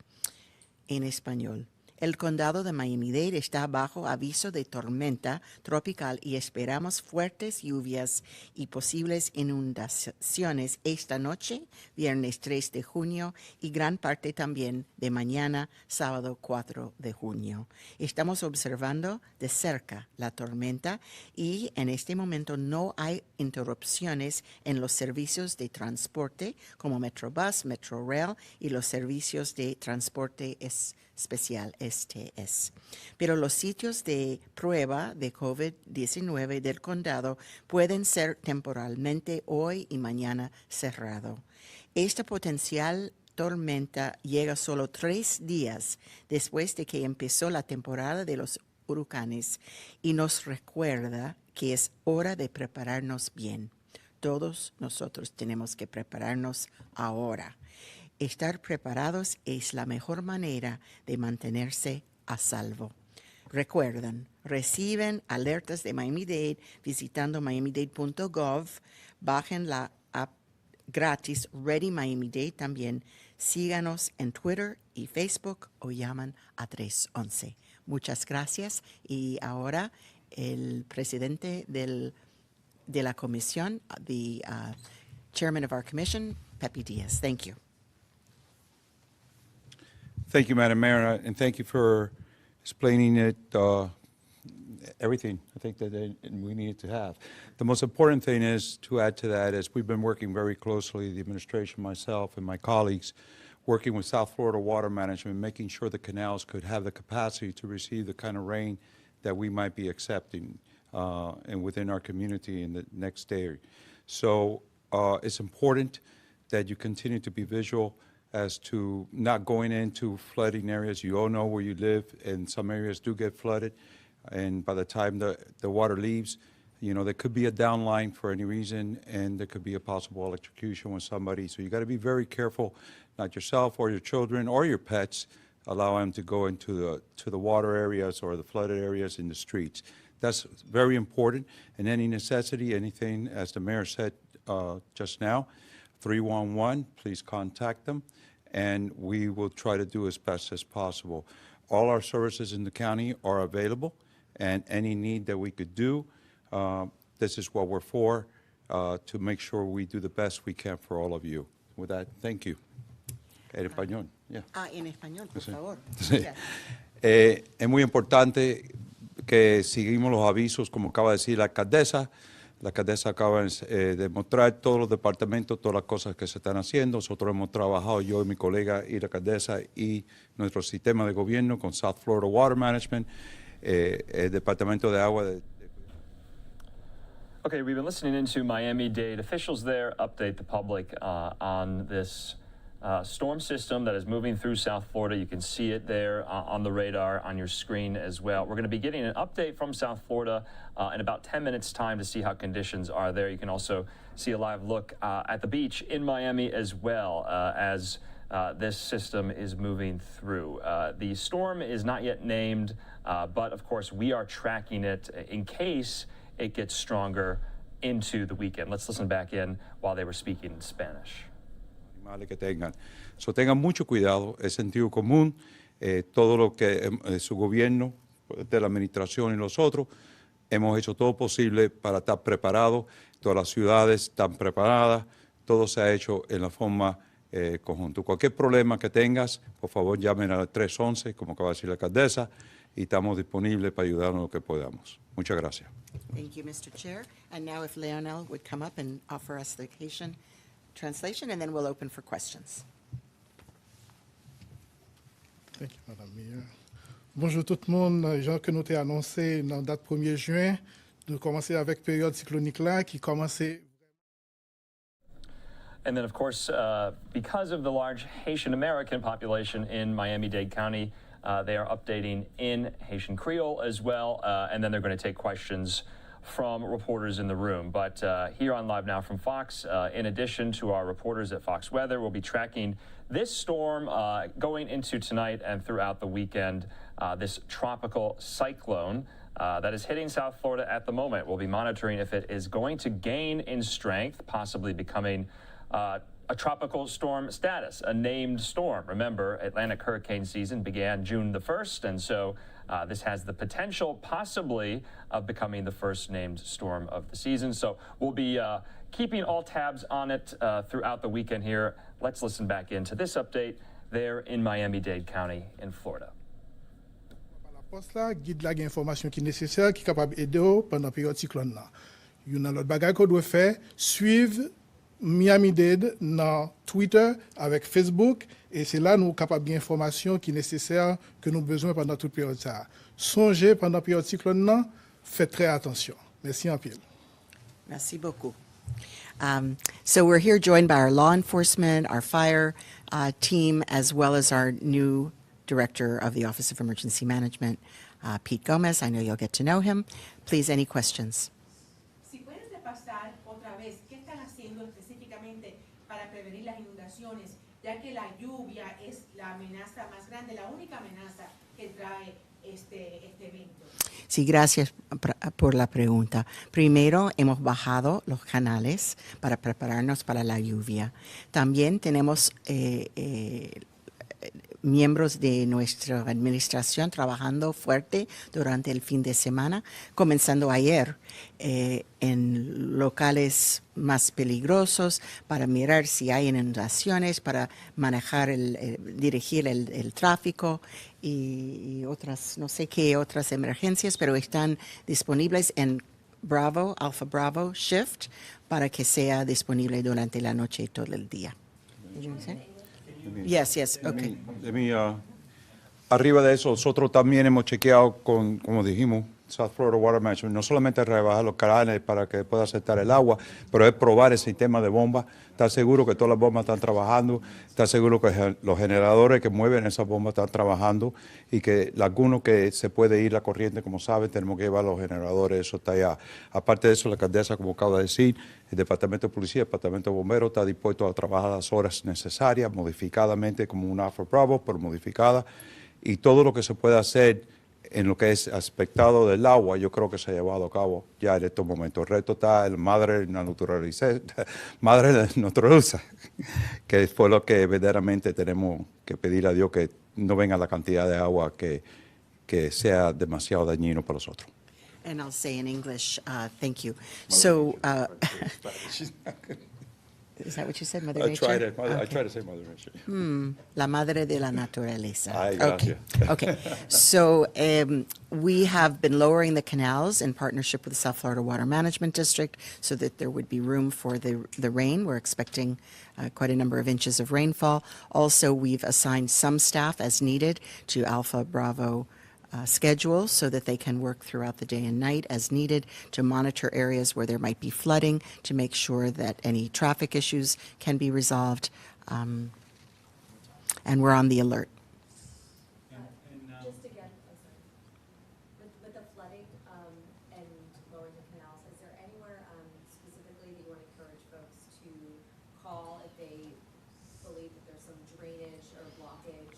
En español. El condado de Miami-Dade está bajo aviso de tormenta tropical y esperamos fuertes lluvias y posibles inundaciones esta noche, viernes 3 de junio, y gran parte también de mañana, sábado 4 de junio. Estamos observando de cerca la tormenta y en este momento no hay interrupciones en los servicios de transporte como Metrobus, Metro Rail y los servicios de transporte especial, oeste es. Pero los sitios de prueba de COVID-19 del condado pueden ser temporalmente hoy y mañana cerrado. Esta potencial tormenta llega solo 3 días después de que empezó la temporada de los huracanes y nos recuerda que es hora de prepararnos bien. Todos nosotros tenemos que prepararnos ahora. Estar preparados es la mejor manera de mantenerse a salvo. Recuerden, reciben alertas de Miami-Dade visitando miamidade.gov. Bajen la app gratis Ready Miami-Dade también. Síganos en Twitter y Facebook o llaman a 311. Muchas gracias. Y ahora el presidente de la comisión, the chairman of our commission, Pepe Diaz. Thank you. Thank you, Madam Mayor, and thank you for explaining it, everything I think that we needed to have. The most important thing is, to add to that, is we've been working very closely, the administration, myself, and my colleagues, working with South Florida Water Management, making sure the canals could have the capacity to receive the kind of rain that we might be accepting and within our community in the next day. So it's important that you continue to be visual as to not going into flooding areas. You all know where you live, and some areas do get flooded. And by the time the water leaves, you know, there could be a downline for any reason, and there could be a possible electrocution with somebody. So you got to be very careful, not yourself or your children or your pets, allow them to go into the water areas or the flooded areas in the streets. That's very important. And any necessity, anything, as the mayor said just now, 311, please contact them, and we will try to do as best as possible. All our services in the county are available, and any need that we could do, this is what we're for, to make sure we do the best we can for all of you. With that, thank you. En español, yeah. En español, por favor. Sí. Es muy importante que seguimos los avisos, como acaba de decir la alcaldesa. La alcaldesa acaba de mostrar todos los departamentos, todas las cosas que se están haciendo. Nosotros hemos trabajado, yo y mi colega y la alcaldesa y nuestro sistema de gobierno con South Florida Water Management, el departamento de agua. Okay, we've been listening into Miami-Dade officials there update the public on this storm system that is moving through South Florida. You can see it there on the radar on your screen as well. We're going to be getting an update from South Florida in about 10 minutes time to see how conditions are there. You can also see a live look at the beach in Miami as well as this system is moving through. The storm is not yet named, but of course we are tracking it in case it gets stronger into the weekend. Let's listen back in while they were speaking in Spanish. Que tengan. So tengan mucho cuidado, es sentido común, todo lo que su gobierno, de la administración y los otros, hemos hecho todo posible para estar preparados, todas las ciudades están preparadas, todo se ha hecho en la forma conjunta. Cualquier problema que tengas, por favor llamen al 311, como acaba de decir la alcaldesa, y estamos disponibles para ayudarnos lo que podamos. Muchas gracias. Thank you, Mr. Chair. And now if Leonel would come up and offer us the Haitian translation, and then we'll open for questions. Thank you, Madame Mayor. Bonjour tout le monde. Jean que nous t'ai annoncé dans la date 1er juin, de commencer avec période cyclonique là qui commençait. And then, of course, because of the large Haitian American population in Miami-Dade County, they are updating in Haitian Creole as well, and then they're going to take questions from reporters in the room. But here on Live Now from Fox, in addition to our reporters at Fox Weather, we'll be tracking this storm going into tonight and throughout the weekend, this tropical cyclone that is hitting South Florida at the moment. We'll be monitoring if it is going to gain in strength, possibly becoming a tropical storm status, a named storm. Remember, Atlantic hurricane season began June the 1st, and so this has the potential possibly of becoming the first named storm of the season. So we'll be keeping all tabs on it throughout the weekend here. Let's listen back into this update there in Miami-Dade County in Florida. La poste là, guide la information qui est nécessaire, qui est capable d'aider pendant la période cyclone là. Il y a un autre bagage qu'on doit faire, suivre Miami-Dade dans Twitter, avec Facebook, et c'est là nous sommes capables d'informations qui sont nécessaires, que nous avons besoin pendant toute période. Songez pendant la période cyclone, faites très attention. Merci en pile. Merci beaucoup. So we're here joined by our law enforcement, our fire team, as well as our new director of the Office of Emergency Management, Pete Gomez. I know you'll get to know him. Please, any questions? Si puedes repasar otra vez, ¿qué están haciendo específicamente para prevenir las inundaciones, ya que la lluvia es la amenaza más grande, la única amenaza que trae este evento? Sí, gracias por la pregunta. Primero, hemos bajado los canales para prepararnos para la lluvia. También tenemos miembros de nuestra administración trabajando fuerte durante el fin de semana, comenzando ayer en locales más peligrosos para mirar si hay inundaciones, para manejar, dirigir el tráfico y otras, no sé qué otras emergencias, pero están disponibles en Bravo, Alpha Bravo Shift, para que sea disponible durante la noche y todo el día. Yes, yes, okay. Arriba de eso, nosotros también hemos chequeado con, como dijimos, South Florida Water Management, no solamente rebajar los canales para que pueda aceptar el agua, pero es probar el sistema de bombas, estar seguro que todas las bombas están trabajando, estar seguro que los generadores que mueven esas bombas están trabajando y que algunos que se puede ir la corriente, como saben, tenemos que llevar los generadores, eso está allá. Aparte de eso, la alcaldesa, como acaba de decir, el Departamento de Policía, el Departamento de Bomberos está dispuesto a trabajar las horas necesarias, modificadamente como una Alpha Bravo, pero modificada, y todo lo que se pueda hacer en lo que es aspectado del agua, yo creo que se ha llevado a cabo ya en estos momentos. El resto está el madre de la naturaleza, que fue lo que verdaderamente tenemos que pedir a Dios, que no venga la cantidad de agua que sea demasiado dañino para nosotros. And I'll say in English, thank you. So, is that what you said, Mother Nature? I try to say Mother Nature. La madre de la naturaleza. Ay, gracias. Okay. So we have been lowering the canals in partnership with the South Florida Water Management District so that there would be room for the rain. We're expecting quite a number of inches of rainfall. Also, we've assigned some staff as needed to Alpha Bravo schedule so that they can work throughout the day and night as needed to monitor areas where there might be flooding, to make sure that any traffic issues can be resolved, and we're on the alert. Just again, with the flooding and lowering the canals, is there anywhere specifically that you want to encourage folks to call if they believe that there's some drainage or blockage?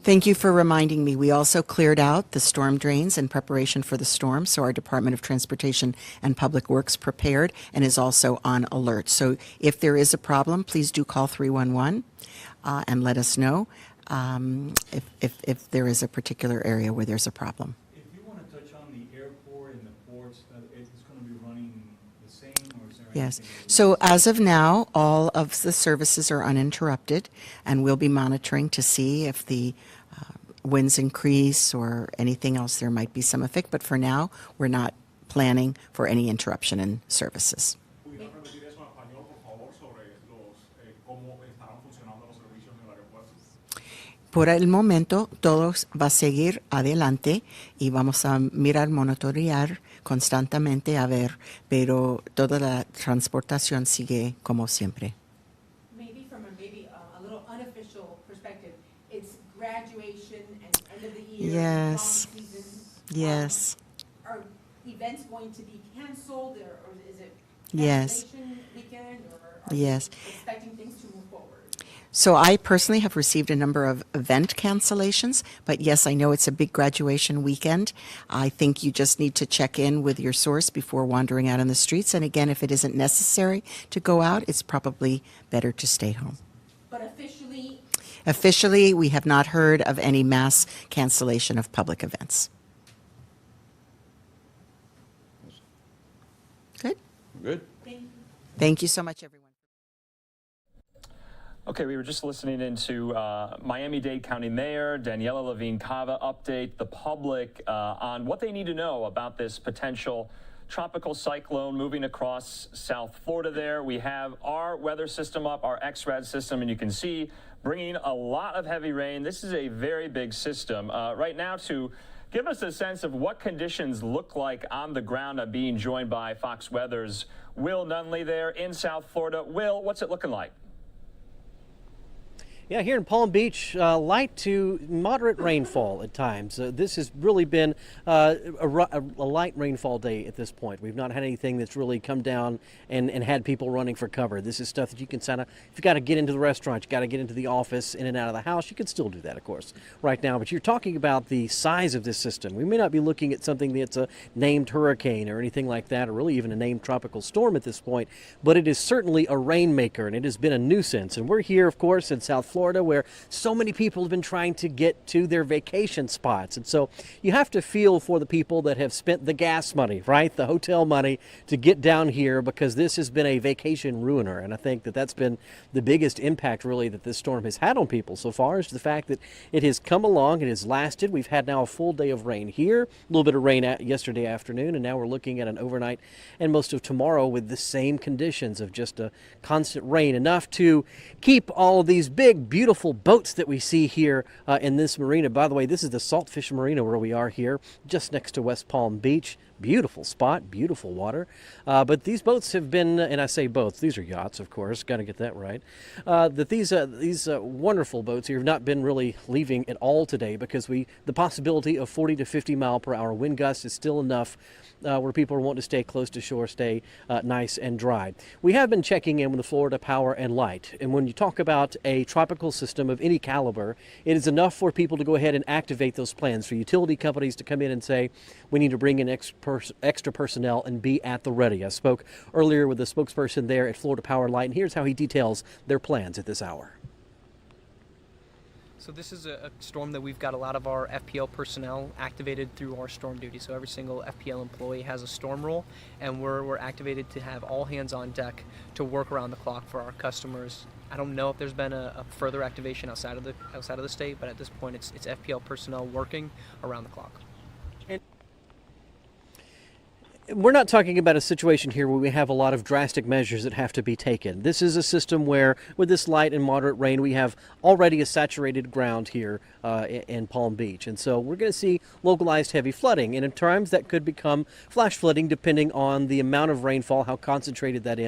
Thank you for reminding me. We also cleared out the storm drains in preparation for the storm, so our Department of Transportation and Public Works prepared and is also on alert. So if there is a problem, please do call 311 and let us know if there is a particular area where there's a problem. If you want to touch on the airport and the ports, it's going to be running the same, or is there Yes. anything? So as of now, all of the services are uninterrupted, and we'll be monitoring to see if the winds increase or anything else. There might be some effect, but for now, we're not planning for any interruption in services. Por el momento, todo va a seguir adelante y vamos a mirar, monitorear constantemente a ver, pero toda la transportación sigue como siempre. Maybe from a little unofficial perspective, it's graduation and end of the year. Yes. Prom season. Yes. Are events going to be canceled, or is it Yes. cancellation weekend, or are Yes. you expecting things to move forward? So I personally have received a number of event cancellations, but yes, I know it's a big graduation weekend. I think you just need to check in with your source before wandering out on the streets. And again, if it isn't necessary to go out, it's probably better to stay home. But officially, Officially, we have not heard of any mass cancellation of public events. Good. Good. Thank you so much, everyone. Okay, we were just listening into Miami-Dade County Mayor Daniela Levine Cava update the public on what they need to know about this potential tropical cyclone moving across South Florida there. We have our weather system up, our XRAD system, and you can see bringing a lot of heavy rain. This is a very big system. Right now, to give us a sense of what conditions look like on the ground, I'm being joined by Fox Weather's Will Nunley there in South Florida. Will, what's it looking like? Yeah, here in Palm Beach, light to moderate rainfall at times. This has really been a light rainfall day at this point. We've not had anything that's really come down and had people running for cover. This is stuff that you can kind of, if you got to get into the restaurant, you got to get into the office, in and out of the house, you can still do that, of course, right now. But you're talking about the size of this system. We may not be looking at something that's a named hurricane or anything like that, or really even a named tropical storm at this point, but it is certainly a rainmaker, and it has been a nuisance. And we're here, of course, in South Florida, where so many people have been trying to get to their vacation spots. And so you have to feel for the people that have spent the gas money, right, the hotel money to get down here, because this has been a vacation ruiner. And I think that that's been the biggest impact really that this storm has had on people so far, is the fact that it has come along, it has lasted. We've had now a full day of rain here, a little bit of rain yesterday afternoon, and now we're looking at an overnight and most of tomorrow with the same conditions of just a constant rain, enough to keep all of these big, beautiful boats that we see here in this marina. By the way, this is the Saltfish Marina where we are here, just next to West Palm Beach. Beautiful spot, beautiful water. But these boats have been, and I say boats, these are yachts, of course, got to get that right. That these wonderful boats here have not been really leaving at all today, because the possibility of 40 to 50 mile per hour wind gusts is still enough where people want to stay close to shore, stay nice and dry. We have been checking in with the Florida Power and Light, and when you talk about a tropical system of any caliber, it is enough for people to go ahead and activate those plans, for utility companies to come in and say, we need to bring in extra personnel and be at the ready. I spoke earlier with the spokesperson there at Florida Power and Light, and here's how he details their plans at this hour. So this is a storm that we've got a lot of our FPL personnel activated through our storm duty. So every single FPL employee has a storm role, and we're activated to have all hands on deck to work around the clock for our customers. I don't know if there's been a further activation outside of the state, but at this point it's FPL personnel working around the clock. We're not talking about a situation here where we have a lot of drastic measures that have to be taken. This is a system where, with this light and moderate rain, we have already a saturated ground here in Palm Beach. And so we're going to see localized heavy flooding. And in times that could become flash flooding depending on the amount of rainfall, how concentrated that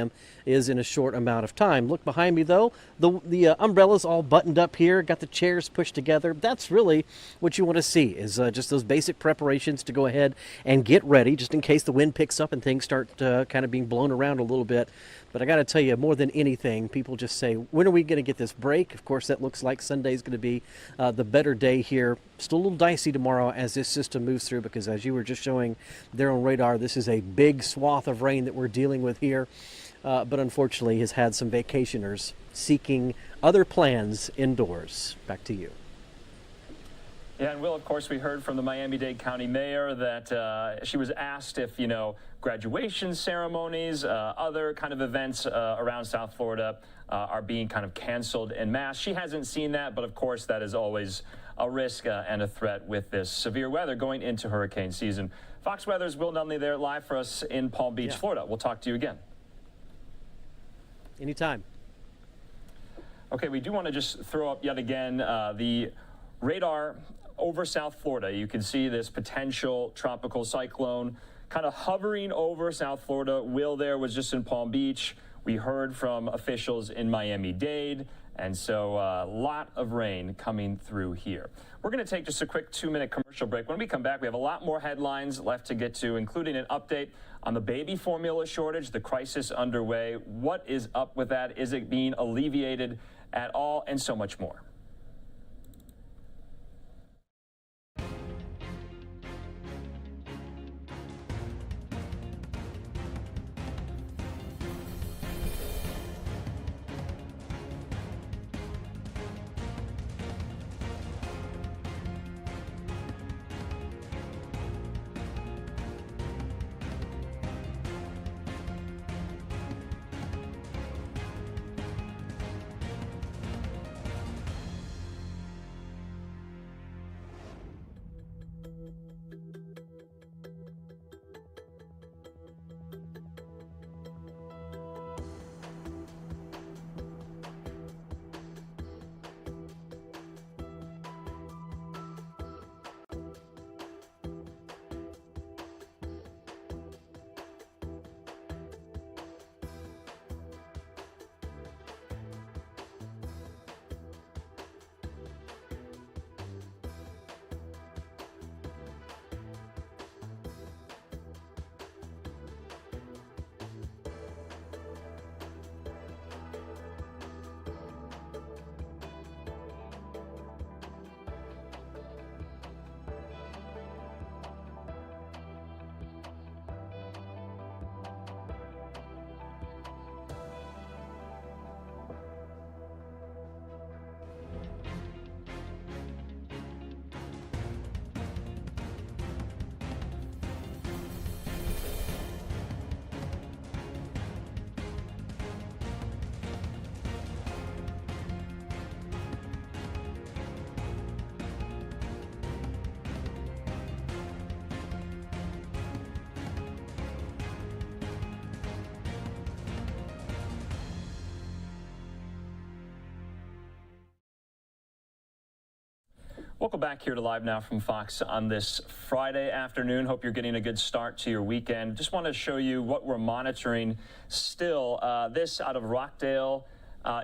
is in a short amount of time. Look behind me, though. The umbrella's all buttoned up here, got the chairs pushed together. That's really what you want to see, is just those basic preparations to go ahead and get ready, just in case the wind picks up and things start kind of being blown around a little bit. But I got to tell you, more than anything, people just say, when are we going to get this break? Of course, that looks like Sunday's going to be the better day here. Still a little dicey tomorrow as this system moves through, because as you were just showing there on radar, this is a big swath of rain that we're dealing with here. But unfortunately has had some vacationers seeking other plans indoors. Back to you. Yeah, and Will, of course, we heard from the Miami-Dade County Mayor that she was asked if, graduation ceremonies, other kind of events around South Florida are being kind of canceled en masse. She hasn't seen that, but of course that is always a risk and a threat with this severe weather going into hurricane season. Fox Weather's Will Nunley there live for us in Palm Beach, Florida. We'll talk to you again. Anytime. Okay, we do want to just throw up yet again the radar over South Florida. You can see this potential tropical cyclone kind of hovering over South Florida. Will there was just in Palm Beach. We heard from officials in Miami-Dade, and so a lot of rain coming through here. We're going to take just a quick 2-minute commercial break. When we come back, we have a lot more headlines left to get to, including an update on the baby formula shortage, the crisis underway. What is up with that? Is it being alleviated at all? And so much more. Welcome back here to Live Now from Fox on this Friday afternoon. Hope you're getting a good start to your weekend. Just want to show you what we're monitoring still. This out of Rockdale,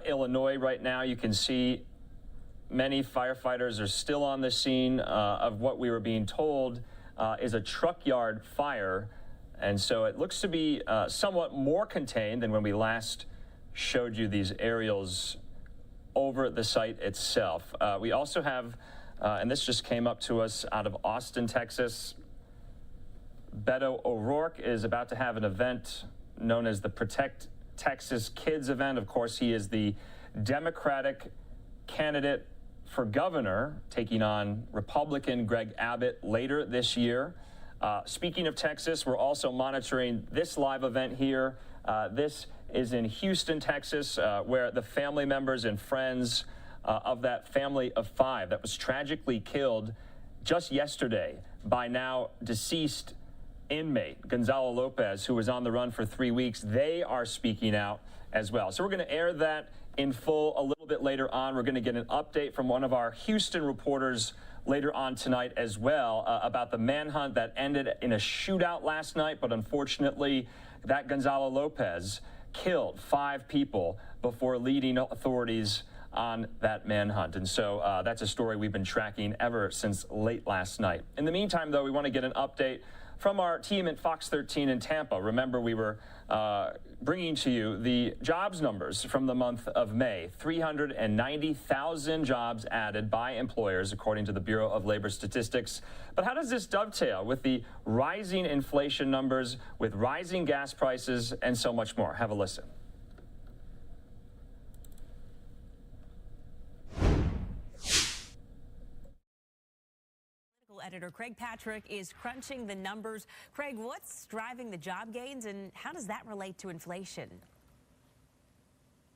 Illinois right now. You can see many firefighters are still on the scene of what we were being told is a truck yard fire. And so it looks to be somewhat more contained than when we last showed you these aerials over the site itself. We also have and this just came up to us out of Austin, Texas. Beto O'Rourke is about to have an event known as the Protect Texas Kids event. Of course, he is the Democratic candidate for governor, taking on Republican Greg Abbott later this year. Speaking of Texas, we're also monitoring this live event here. This is in Houston, Texas, where the family members and friends of that family of 5 that was tragically killed just yesterday by now deceased inmate Gonzalo Lopez, who was on the run for 3 weeks. They are speaking out as well. So we're going to air that in full a little bit later on. We're going to get an update from one of our Houston reporters later on tonight as well about the manhunt that ended in a shootout last night. But unfortunately, that Gonzalo Lopez killed 5 people before leading authorities on that manhunt. And so that's a story we've been tracking ever since late last night. In the meantime, though, we want to get an update from our team at Fox 13 in Tampa. Remember, we were bringing to you the jobs numbers from the month of May. 390,000 jobs added by employers, according to the Bureau of Labor Statistics. But how does this dovetail with the rising inflation numbers, with rising gas prices, and so much more? Have a listen. Editor Craig Patrick is crunching the numbers. Craig, what's driving the job gains and how does that relate to inflation?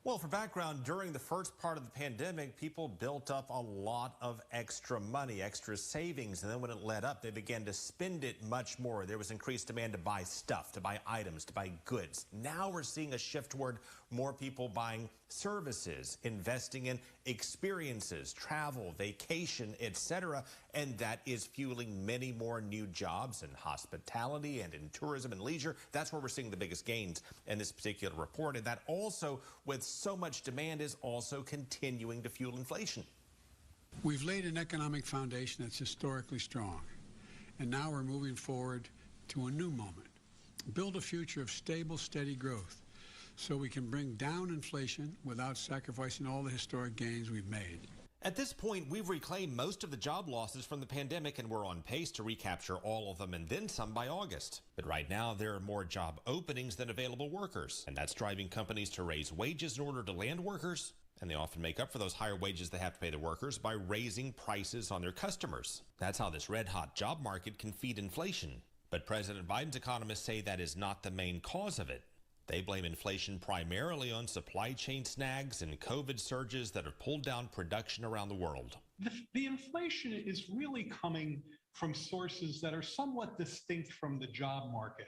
Well, for background, during the first part of the pandemic, people built up a lot of extra money, extra savings, and then when it let up, they began to spend it much more. There was increased demand to buy stuff, to buy items, to buy goods. Now we're seeing a shift toward more people buying services, investing in experiences, travel, vacation, etc., and that is fueling many more new jobs in hospitality and in tourism and leisure. That's where we're seeing the biggest gains in this particular report, and that also, with so much demand, is also continuing to fuel inflation. We've laid an economic foundation that's historically strong, and now we're moving forward to a new moment. Build a future of stable, steady growth so we can bring down inflation without sacrificing all the historic gains we've made. At this point, we've reclaimed most of the job losses from the pandemic, and we're on pace to recapture all of them and then some by August. But right now, there are more job openings than available workers, and that's driving companies to raise wages in order to land workers. And they often make up for those higher wages they have to pay the workers by raising prices on their customers. That's how this red-hot job market can feed inflation. But President Biden's economists say that is not the main cause of it. They blame inflation primarily on supply chain snags and COVID surges that have pulled down production around the world. The inflation is really coming from sources that are somewhat distinct from the job market.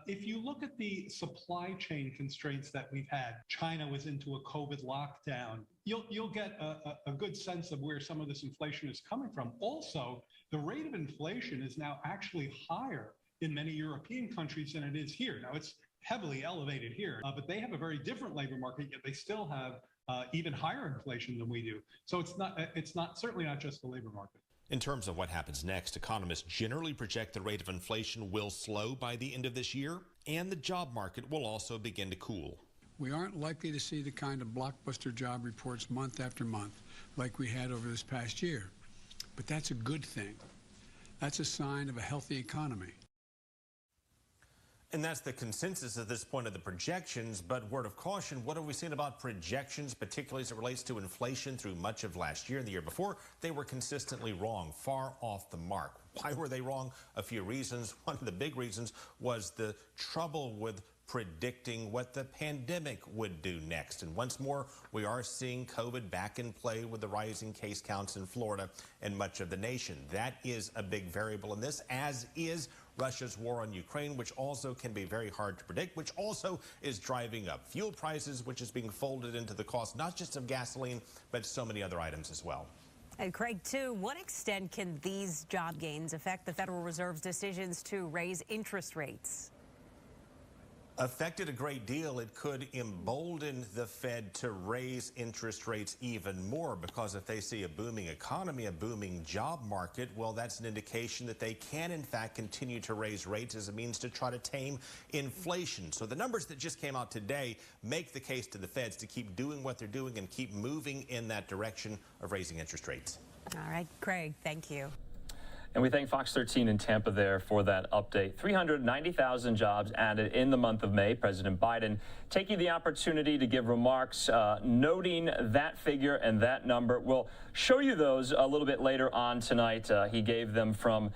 If you look at the supply chain constraints that we've had, China was into a COVID lockdown, you'll get a good sense of where some of this inflation is coming from. Also, the rate of inflation is now actually higher in many European countries than it is here. Now, it's heavily elevated here, but they have a very different labor market, yet they still have even higher inflation than we do. So it's certainly not just the labor market. In terms of what happens next, economists generally project the rate of inflation will slow by the end of this year, and the job market will also begin to cool. We aren't likely to see the kind of blockbuster job reports month after month like we had over this past year. But that's a good thing. That's a sign of a healthy economy. And that's the consensus at this point of the projections, but word of caution, what have we seen about projections, particularly as it relates to inflation through much of last year and the year before? They were consistently wrong, far off the mark. Why were they wrong? A few reasons. One of the big reasons was the trouble with predicting what the pandemic would do next. And once more, we are seeing COVID back in play with the rising case counts in Florida and much of the nation. That is a big variable in this, as is Russia's war on Ukraine, which also can be very hard to predict, which also is driving up fuel prices, which is being folded into the cost not just of gasoline, but so many other items as well. And Craig, to what extent can these job gains affect the Federal Reserve's decisions to raise interest rates? Affected a great deal. It could embolden the Fed to raise interest rates even more, because if they see a booming economy, a booming job market, well, that's an indication that they can, in fact, continue to raise rates as a means to try to tame inflation. So the numbers that just came out today make the case to the Feds to keep doing what they're doing and keep moving in that direction of raising interest rates. All right, Craig, thank you. And we thank Fox 13 in Tampa there for that update. 390,000 jobs added in the month of May. President Biden taking the opportunity to give remarks noting that figure and that number. We'll show you those a little bit later on tonight. He gave them from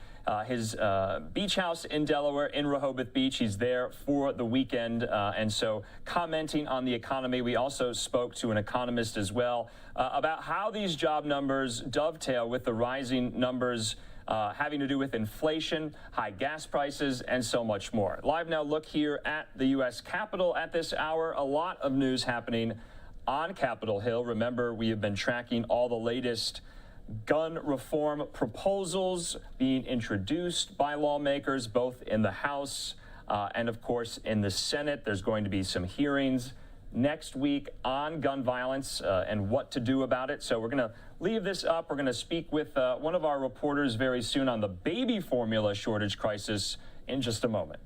his beach house in Delaware in Rehoboth Beach. He's there for the weekend, and so commenting on the economy. We also spoke to an economist as well about how these job numbers dovetail with the rising numbers having to do with inflation, high gas prices, and so much more. Live Now look here at the U.S. Capitol at this hour. A lot of news happening on Capitol Hill. Remember, we have been tracking all the latest gun reform proposals being introduced by lawmakers, both in the House and, of course, in the Senate. There's going to be some hearings next week on gun violence and what to do about it. So we're going to leave this up. We're going to speak with one of our reporters very soon on the baby formula shortage crisis in just a moment.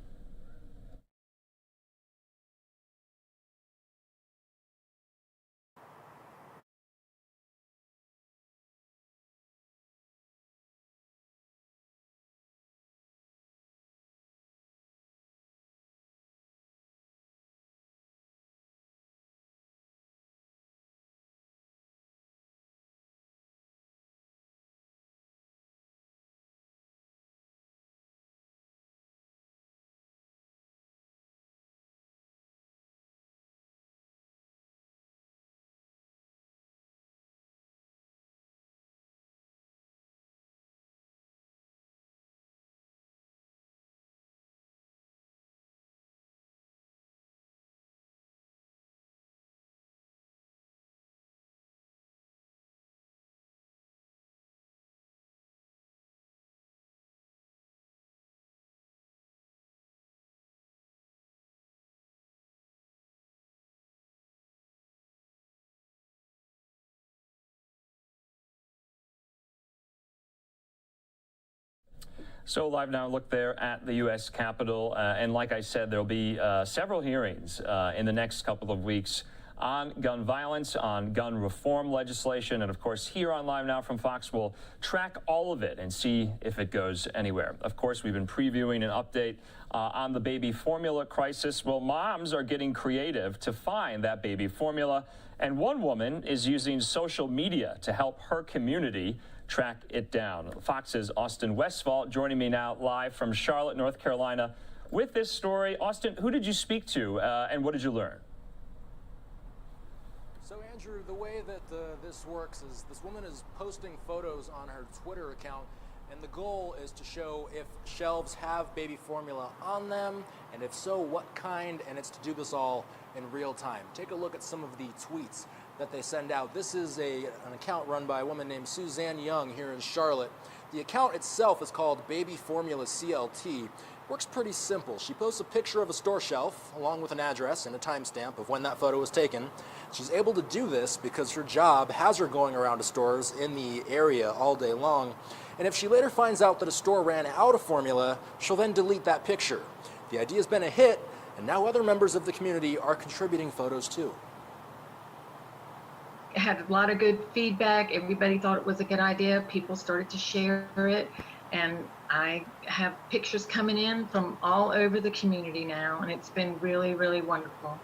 So Live Now look there at the U.S. Capitol, and like I said, there'll be several hearings in the next couple of weeks on gun violence, on gun reform legislation, and of course here on Live Now from Fox, we'll track all of it and see if it goes anywhere. Of course, we've been previewing an update on the baby formula crisis. Well, moms are getting creative to find that baby formula, and one woman is using social media to help her community track it down. Fox's Austin Westphal joining me now live from Charlotte, North Carolina with this story. Austin, who did you speak to and what did you learn? So Andrew, the way that this works is this woman is posting photos on her Twitter account, and the goal is to show if shelves have baby formula on them, and if so, what kind, and it's to do this all in real time. Take a look at some of the tweets that they send out. This is an account run by a woman named Suzanne Young here in Charlotte. The account itself is called Baby Formula CLT. Works pretty simple. She posts a picture of a store shelf along with an address and a timestamp of when that photo was taken. She's able to do this because her job has her going around to stores in the area all day long. And if she later finds out that a store ran out of formula, she'll then delete that picture. The idea's been a hit, and now other members of the community are contributing photos too. Had a lot of good feedback. Everybody thought it was a good idea. People started to share it, and I have pictures coming in from all over the community now, and it's been really, really wonderful.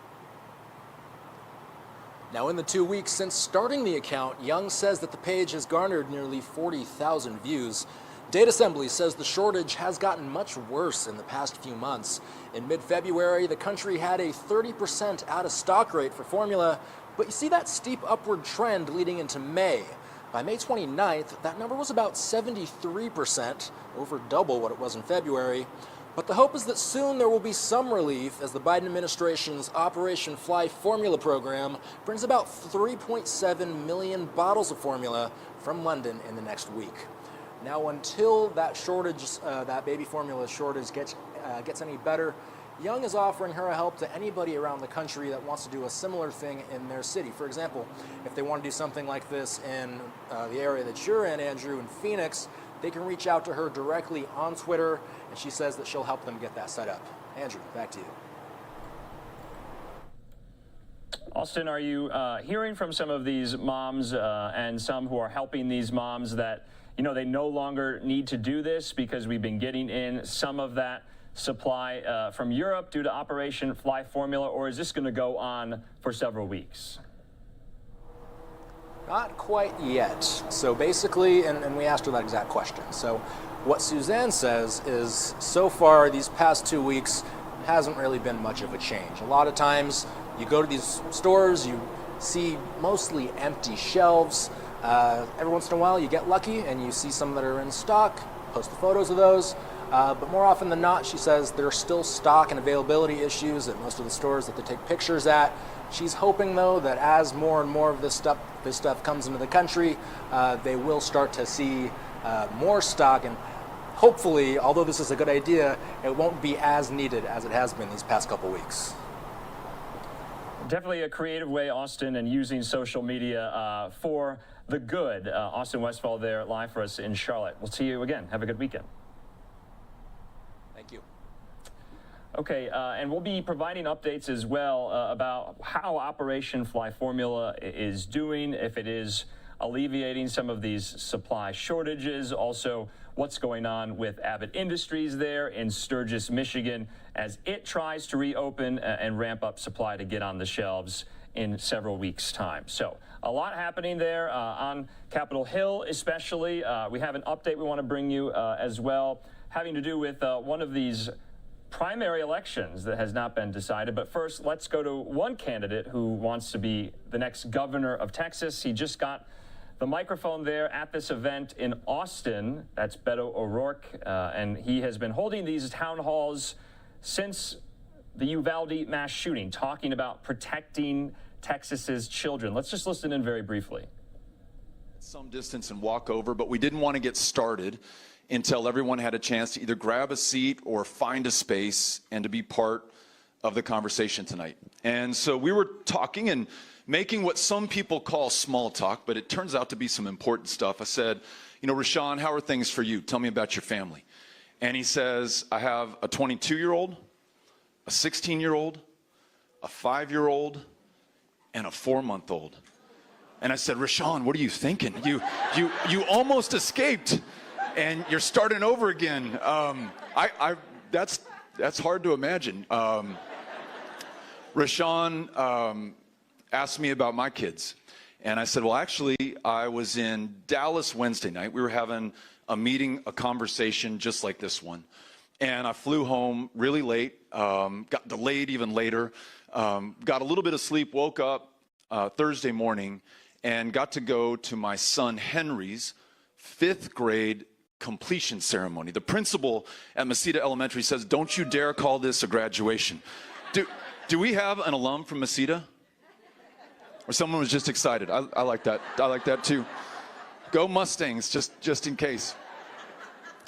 Now, in the 2 weeks since starting the account, Young says that the page has garnered nearly 40,000 views. Data Assembly says the shortage has gotten much worse in the past few months. In mid-February, the country had a 30% out-of-stock rate for formula, but you see that steep upward trend leading into May. By May 29th, that number was about 73%, over double what it was in February. But the hope is that soon there will be some relief as the Biden administration's Operation Fly Formula program brings about 3.7 million bottles of formula from London in the next week. Now, until that shortage, that baby formula shortage gets any better, Young is offering her help to anybody around the country that wants to do a similar thing in their city. For example, if they want to do something like this in the area that you're in, Andrew, in Phoenix, they can reach out to her directly on Twitter, and she says that she'll help them get that set up. Andrew, back to you. Austin, are you hearing from some of these moms and some who are helping these moms that, you know, they no longer need to do this because we've been getting in some of that supply from Europe due to Operation Fly Formula, or is this going to go on for several weeks? Not quite yet. So basically, and we asked her that exact question. So what Suzanne says is, so far these past 2 weeks hasn't really been much of a change. A lot of times you go to these stores, you see mostly empty shelves. Every once in a while you get lucky and you see some that are in stock, post the photos of those. But more often than not, she says there are still stock and availability issues at most of the stores that they take pictures at. She's hoping, though, that as more and more of this stuff comes into the country, they will start to see more stock, and hopefully, although this is a good idea, it won't be as needed as it has been these past couple weeks. Definitely a creative way, Austin, and using social media for the good. Austin Westfall there live for us in Charlotte. We'll see you again. Have a good weekend. Thank you. Okay, and we'll be providing updates as well about how Operation Fly Formula is doing, if it is alleviating some of these supply shortages, also what's going on with Abbott Industries there in Sturgis, Michigan, as it tries to reopen and ramp up supply to get on the shelves in several weeks' time. So a lot happening there on Capitol Hill especially. We have an update we want to bring you as well, having to do with one of these primary elections that has not been decided. But first, let's go to one candidate who wants to be the next governor of Texas. He just got the microphone there at this event in Austin. That's Beto O'Rourke, and he has been holding these town halls since the Uvalde mass shooting, talking about protecting Texas's children. Let's just listen in very briefly. Some distance and walk over, but we didn't want to get started until everyone had a chance to either grab a seat or find a space and to be part of the conversation tonight. And so we were talking and making what some people call small talk, but it turns out to be some important stuff. I said, you know, Rashawn, how are things for you? Tell me about your family. And he says, I have a 22-year-old, a 16-year-old, a 5-year-old, and a 4-month-old. And I said, Rashawn, what are you thinking? You almost escaped. And you're starting over again. That's hard to imagine. Rashawn asked me about my kids. And I said, well, actually, I was in Dallas Wednesday night. We were having a meeting, a conversation just like this one. And I flew home really late, got delayed even later, got a little bit of sleep, woke up Thursday morning, and got to go to my son Henry's 5th grade completion ceremony. The principal at Mesita Elementary says, don't you dare call this a graduation. Do we have an alum from Mesita? Or someone was just excited? I like that. I like that too. Go Mustangs, just in case.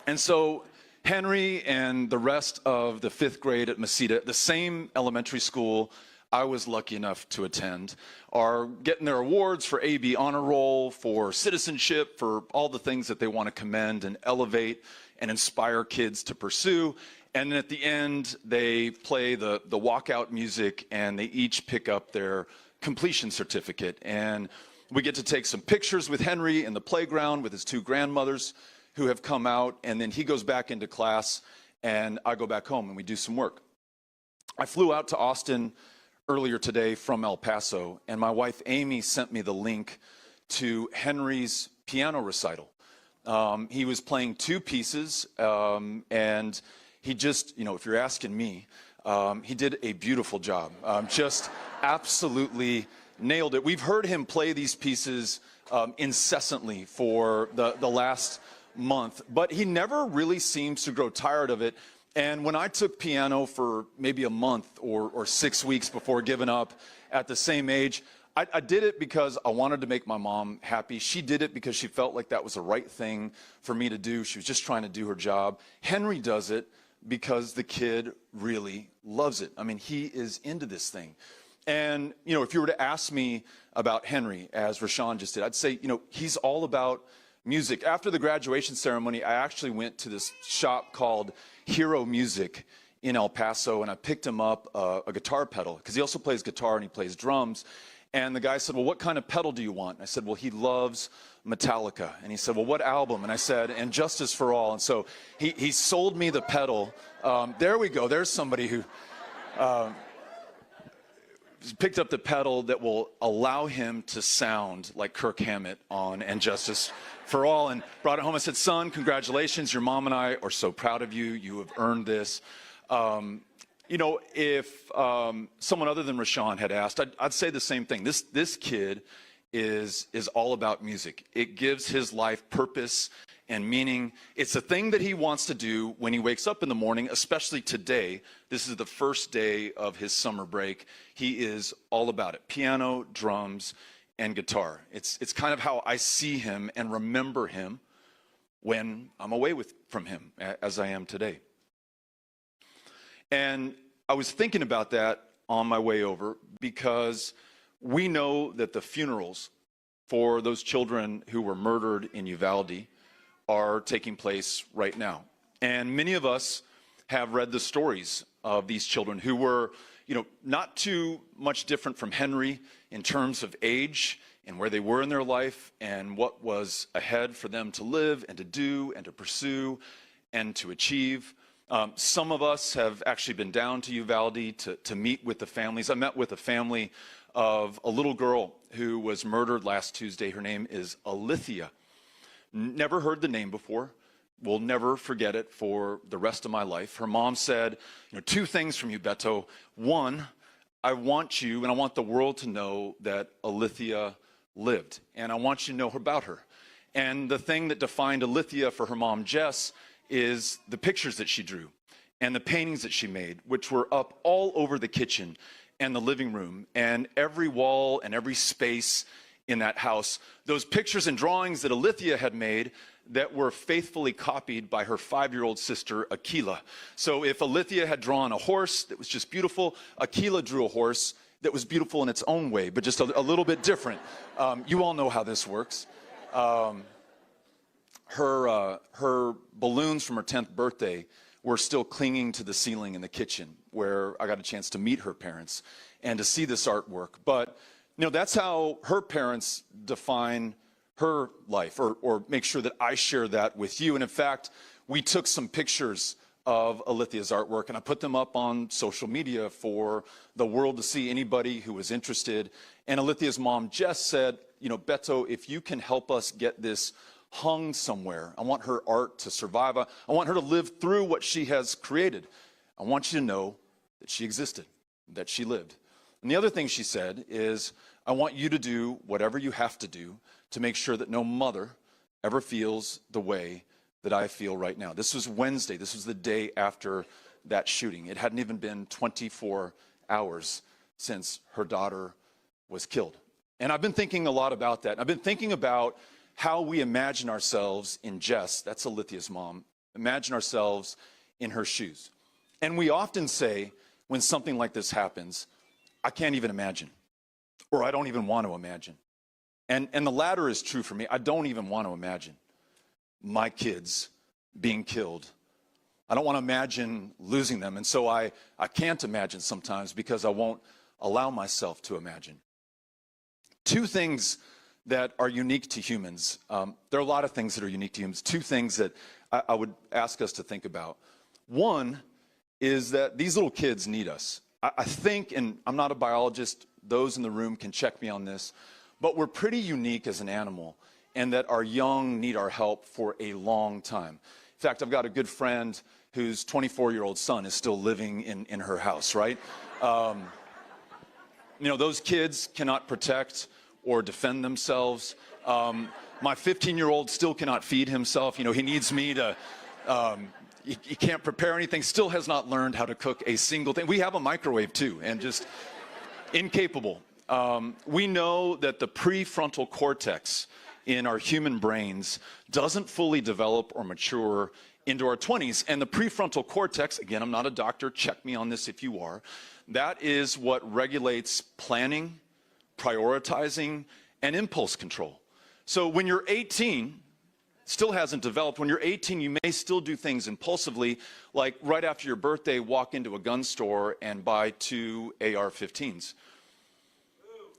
And so Henry and the rest of the 5th grade at Mesita, the same elementary school I was lucky enough to attend, are getting their awards for AB Honor Roll, for citizenship, for all the things that they want to commend and elevate and inspire kids to pursue. And then at the end, they play the walkout music, and they each pick up their completion certificate. And we get to take some pictures with Henry in the playground with his 2 grandmothers who have come out, and then he goes back into class, and I go back home, and we do some work. I flew out to Austin earlier today from El Paso, and my wife Amy sent me the link to Henry's piano recital. He was playing 2 pieces, and he just, you know, if you're asking me, he did a beautiful job. Just absolutely nailed it. We've heard him play these pieces incessantly for the last month, but he never really seems to grow tired of it. And when I took piano for maybe a month or 6 weeks before giving up at the same age, I did it because I wanted to make my mom happy. She did it because she felt like that was the right thing for me to do. She was just trying to do her job. Henry does it because the kid really loves it. I mean, he is into this thing. And, you know, if you were to ask me about Henry, as Rashawn just did, I'd say, you know, he's all about music. After the graduation ceremony, I actually went to this shop called Hero Music in El Paso, and I picked him up a guitar pedal, because he also plays guitar and he plays drums. And the guy said, well, what kind of pedal do you want? And I said, well, he loves Metallica. And he said, well, what album? And I said, And Justice for All. And so he sold me the pedal. There we go. There's somebody who picked up the pedal that will allow him to sound like Kirk Hammett on And Justice for All, and brought it home. I said, son, congratulations. Your mom and I are so proud of you. You have earned this. You know, if someone other than Rashawn had asked, I'd say the same thing. This kid is all about music. It gives his life purpose and meaning. It's a thing that he wants to do when he wakes up in the morning, especially today. This is the first day of his summer break. He is all about it. Piano, drums, and guitar. It's kind of how I see him and remember him when I'm away from him, as I am today. And I was thinking about that on my way over, because we know that the funerals for those children who were murdered in Uvalde are taking place right now. And many of us have read the stories of these children who were, you know, not too much different from Henry in terms of age and where they were in their life and what was ahead for them to live and to do and to pursue and to achieve. Some of us have actually been down to Uvalde to meet with the families. I met with a family of a little girl who was murdered last Tuesday. Her name is Alithia. Never heard the name before. Will never forget it for the rest of my life. Her mom said, you know, 2 things from you, Beto. 1, I want you and I want the world to know that Alithia lived, and I want you to know about her. And the thing that defined Alithia for her mom, Jess, is the pictures that she drew and the paintings that she made, which were up all over the kitchen and the living room and every wall and every space in that house. Those pictures and drawings that Alithia had made that were faithfully copied by her 5-year-old sister, Akila. So if Alithia had drawn a horse that was just beautiful, Akila drew a horse that was beautiful in its own way, but just a little bit different. You all know how this works. Her balloons from her 10th birthday were still clinging to the ceiling in the kitchen, where I got a chance to meet her parents and to see this artwork. But, you know, that's how her parents define her life, or make sure that I share that with you. And in fact, we took some pictures of Alithia's artwork and I put them up on social media for the world to see, anybody who was interested. And Alithia's mom, Jess, said, you know, Beto, if you can help us get this hung somewhere. I want her art to survive. I want her to live through what she has created. I want you to know that she existed, that she lived. And the other thing she said is, I want you to do whatever you have to do to make sure that no mother ever feels the way that I feel right now. This was Wednesday. This was the day after that shooting. It hadn't even been 24 hours since her daughter was killed. And I've been thinking a lot about that. I've been thinking about how we imagine ourselves in Jess, that's Alithia's mom, imagine ourselves in her shoes. And we often say, when something like this happens, I can't even imagine, or I don't even want to imagine. And the latter is true for me. I don't even want to imagine my kids being killed. I don't want to imagine losing them. And so I can't imagine sometimes, because I won't allow myself to imagine. 2 things that are unique to humans. There are a lot of things that are unique to humans. 2 things that I would ask us to think about. 1 is that these little kids need us. I think, and I'm not a biologist, those in the room can check me on this, but we're pretty unique as an animal, and that our young need our help for a long time. In fact, I've got a good friend whose 24-year-old son is still living in her house, right? You know, those kids cannot protect or defend themselves. My 15-year-old still cannot feed himself. You know, he needs me to, he can't prepare anything, still has not learned how to cook a single thing. We have a microwave too, and just incapable. We know that the prefrontal cortex in our human brains doesn't fully develop or mature into our 20s. And the prefrontal cortex, again, I'm not a doctor, check me on this if you are, that is what regulates planning, prioritizing, and impulse control. So when you're 18, still hasn't developed. When you're 18, you may still do things impulsively, like right after your birthday, walk into a gun store and buy 2 AR-15s.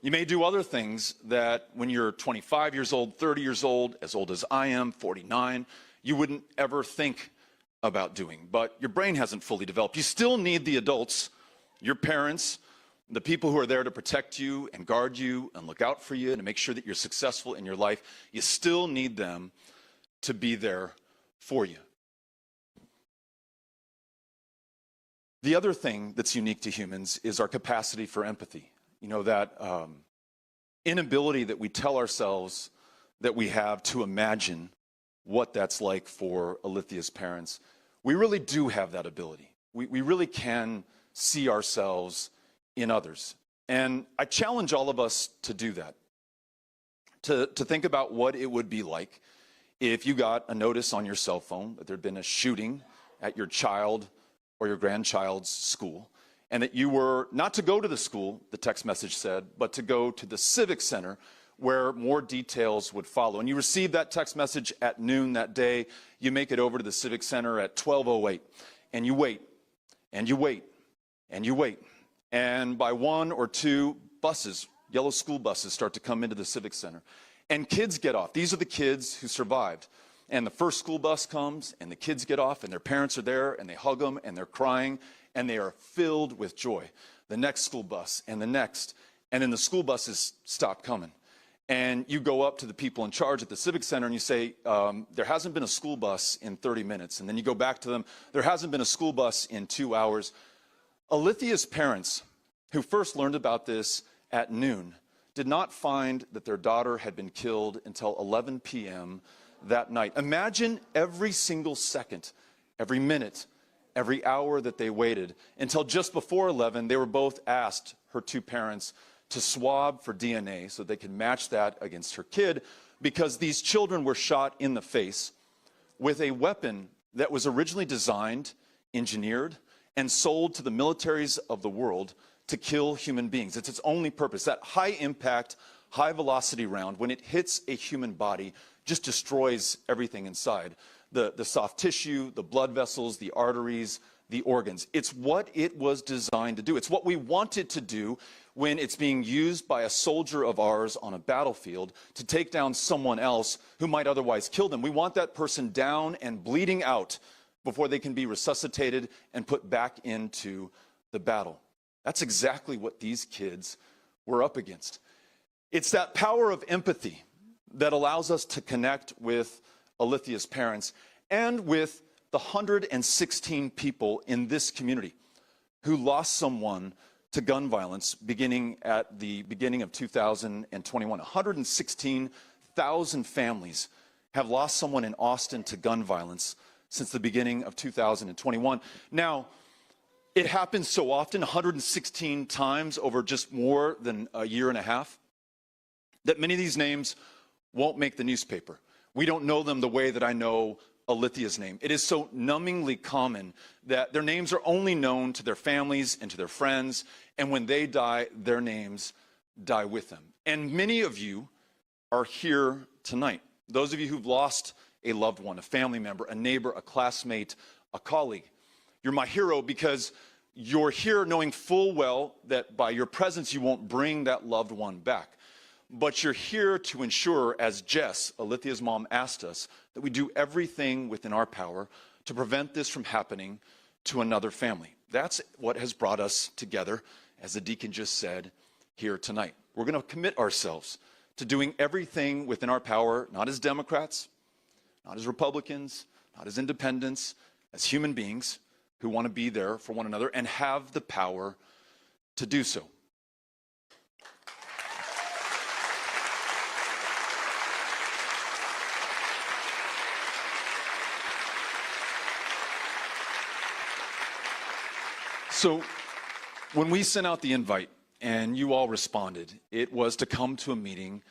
You may do other things that when you're 25 years old, 30 years old as I am, 49, you wouldn't ever think about doing. But your brain hasn't fully developed. You still need the adults, your parents, the people who are there to protect you and guard you and look out for you and to make sure that you're successful in your life. You still need them to be there for you. The other thing that's unique to humans is our capacity for empathy. You know, that inability that we tell ourselves that we have to imagine what that's like for Alithia's parents. We really do have that ability. We really can see ourselves in others. And I challenge all of us to do that, to think about what it would be like if you got a notice on your cell phone that there'd been a shooting at your child or your grandchild's school, and that you were not to go to the school, the text message said, but to go to the Civic Center where more details would follow. And you receive that text message at noon that day. You make it over to the Civic Center at 12:08, and you wait, and you wait, and you wait. And by 1 or 2 buses, yellow school buses, start to come into the Civic Center. And kids get off. These are the kids who survived. And the first school bus comes, and the kids get off, and their parents are there, and they hug them, and they're crying, and they are filled with joy. The next school bus, and the next, and then the school buses stop coming. And you go up to the people in charge at the Civic Center, and you say, there hasn't been a school bus in 30 minutes. And then you go back to them, there hasn't been a school bus in 2 hours. Alithia's parents, who first learned about this at noon, did not find that their daughter had been killed until 11 p.m. that night. Imagine every single second, every minute, every hour that they waited until just before 11, they were both asked, her 2 parents, to swab for DNA so they could match that against her kid, because these children were shot in the face with a weapon that was originally designed, engineered, and sold to the militaries of the world to kill human beings. It's its only purpose. That high impact, high velocity round, when it hits a human body, just destroys everything inside. The soft tissue, the blood vessels, the arteries, the organs. It's what it was designed to do. It's what we want it to do when it's being used by a soldier of ours on a battlefield to take down someone else who might otherwise kill them. We want that person down and bleeding out before they can be resuscitated and put back into the battle. That's exactly what these kids were up against. It's that power of empathy that allows us to connect with Alithia's parents and with the 116 people in this community who lost someone to gun violence beginning at the beginning of 2021. 116,000 families have lost someone in Austin to gun violence since the beginning of 2021. Now, it happens so often, 116 times over just more than a year and a half, that many of these names won't make the newspaper. We don't know them the way that I know Alithia's name. It is so numbingly common that their names are only known to their families and to their friends, and when they die, their names die with them. And many of you are here tonight. Those of you who've lost a loved one, a family member, a neighbor, a classmate, a colleague. You're my hero because you're here knowing full well that by your presence you won't bring that loved one back. But you're here to ensure, as Jess, Alithia's mom, asked us, that we do everything within our power to prevent this from happening to another family. That's what has brought us together, as the deacon just said, here tonight. We're going to commit ourselves to doing everything within our power, not as Democrats, not as Republicans, not as independents, as human beings who want to be there for one another and have the power to do so. So when we sent out the invite and you all responded. It was to come to a meeting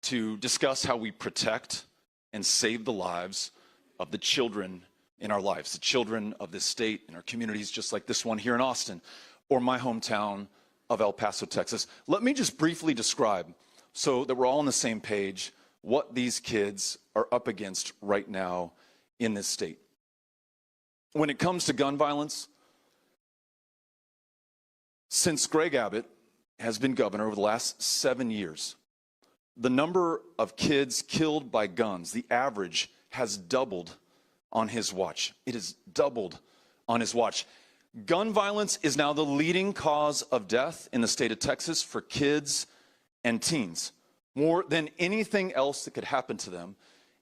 to discuss how we protect and save the lives of the children in our lives, the children of this state, in our communities, just like this one here in Austin, or my hometown of El Paso, Texas. Let me just briefly describe, so that we're all on the same page, what these kids are up against right now in this state. When it comes to gun violence, since Greg Abbott has been governor over the last 7 years, the number of kids killed by guns, the average, has doubled on his watch. It has doubled on his watch. Gun violence is now the leading cause of death in the state of Texas for kids and teens. More than anything else that could happen to them,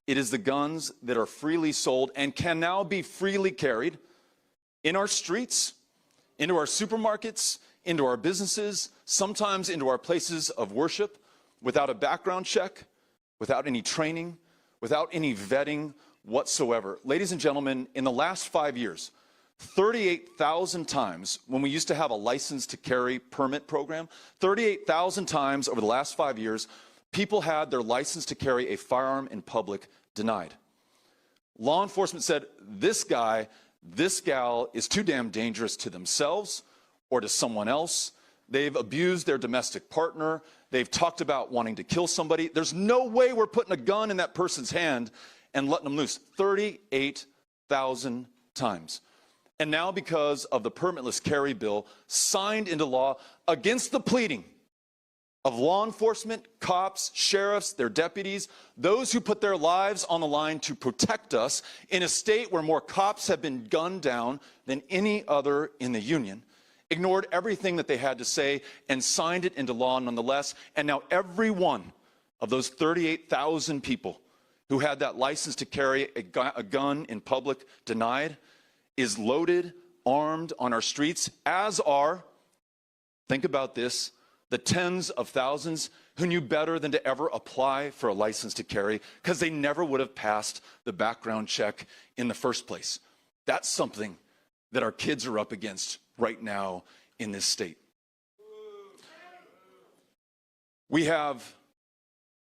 it is the guns that are freely sold and can now be freely carried in our streets, into our supermarkets, into our businesses, sometimes into our places of worship, without a background check, without any training, without any vetting whatsoever. Ladies and gentlemen, in the last 5 years, 38,000 times, when we used to have a license to carry permit program, 38,000 times over the last 5 years, people had their license to carry a firearm in public denied. Law enforcement said, this guy, this gal is too damn dangerous to themselves or to someone else. They've abused their domestic partner. They've talked about wanting to kill somebody. There's no way we're putting a gun in that person's hand and letting them loose. 38,000 times. And now, because of the permitless carry bill signed into law against the pleading of law enforcement, cops, sheriffs, their deputies, those who put their lives on the line to protect us in a state where more cops have been gunned down than any other in the union, ignored everything that they had to say and signed it into law nonetheless. And now every one of those 38,000 people who had that license to carry a gun in public denied is loaded, armed on our streets, as are, think about this, the tens of thousands who knew better than to ever apply for a license to carry because they never would have passed the background check in the first place. That's something that our kids are up against right now in this state. We have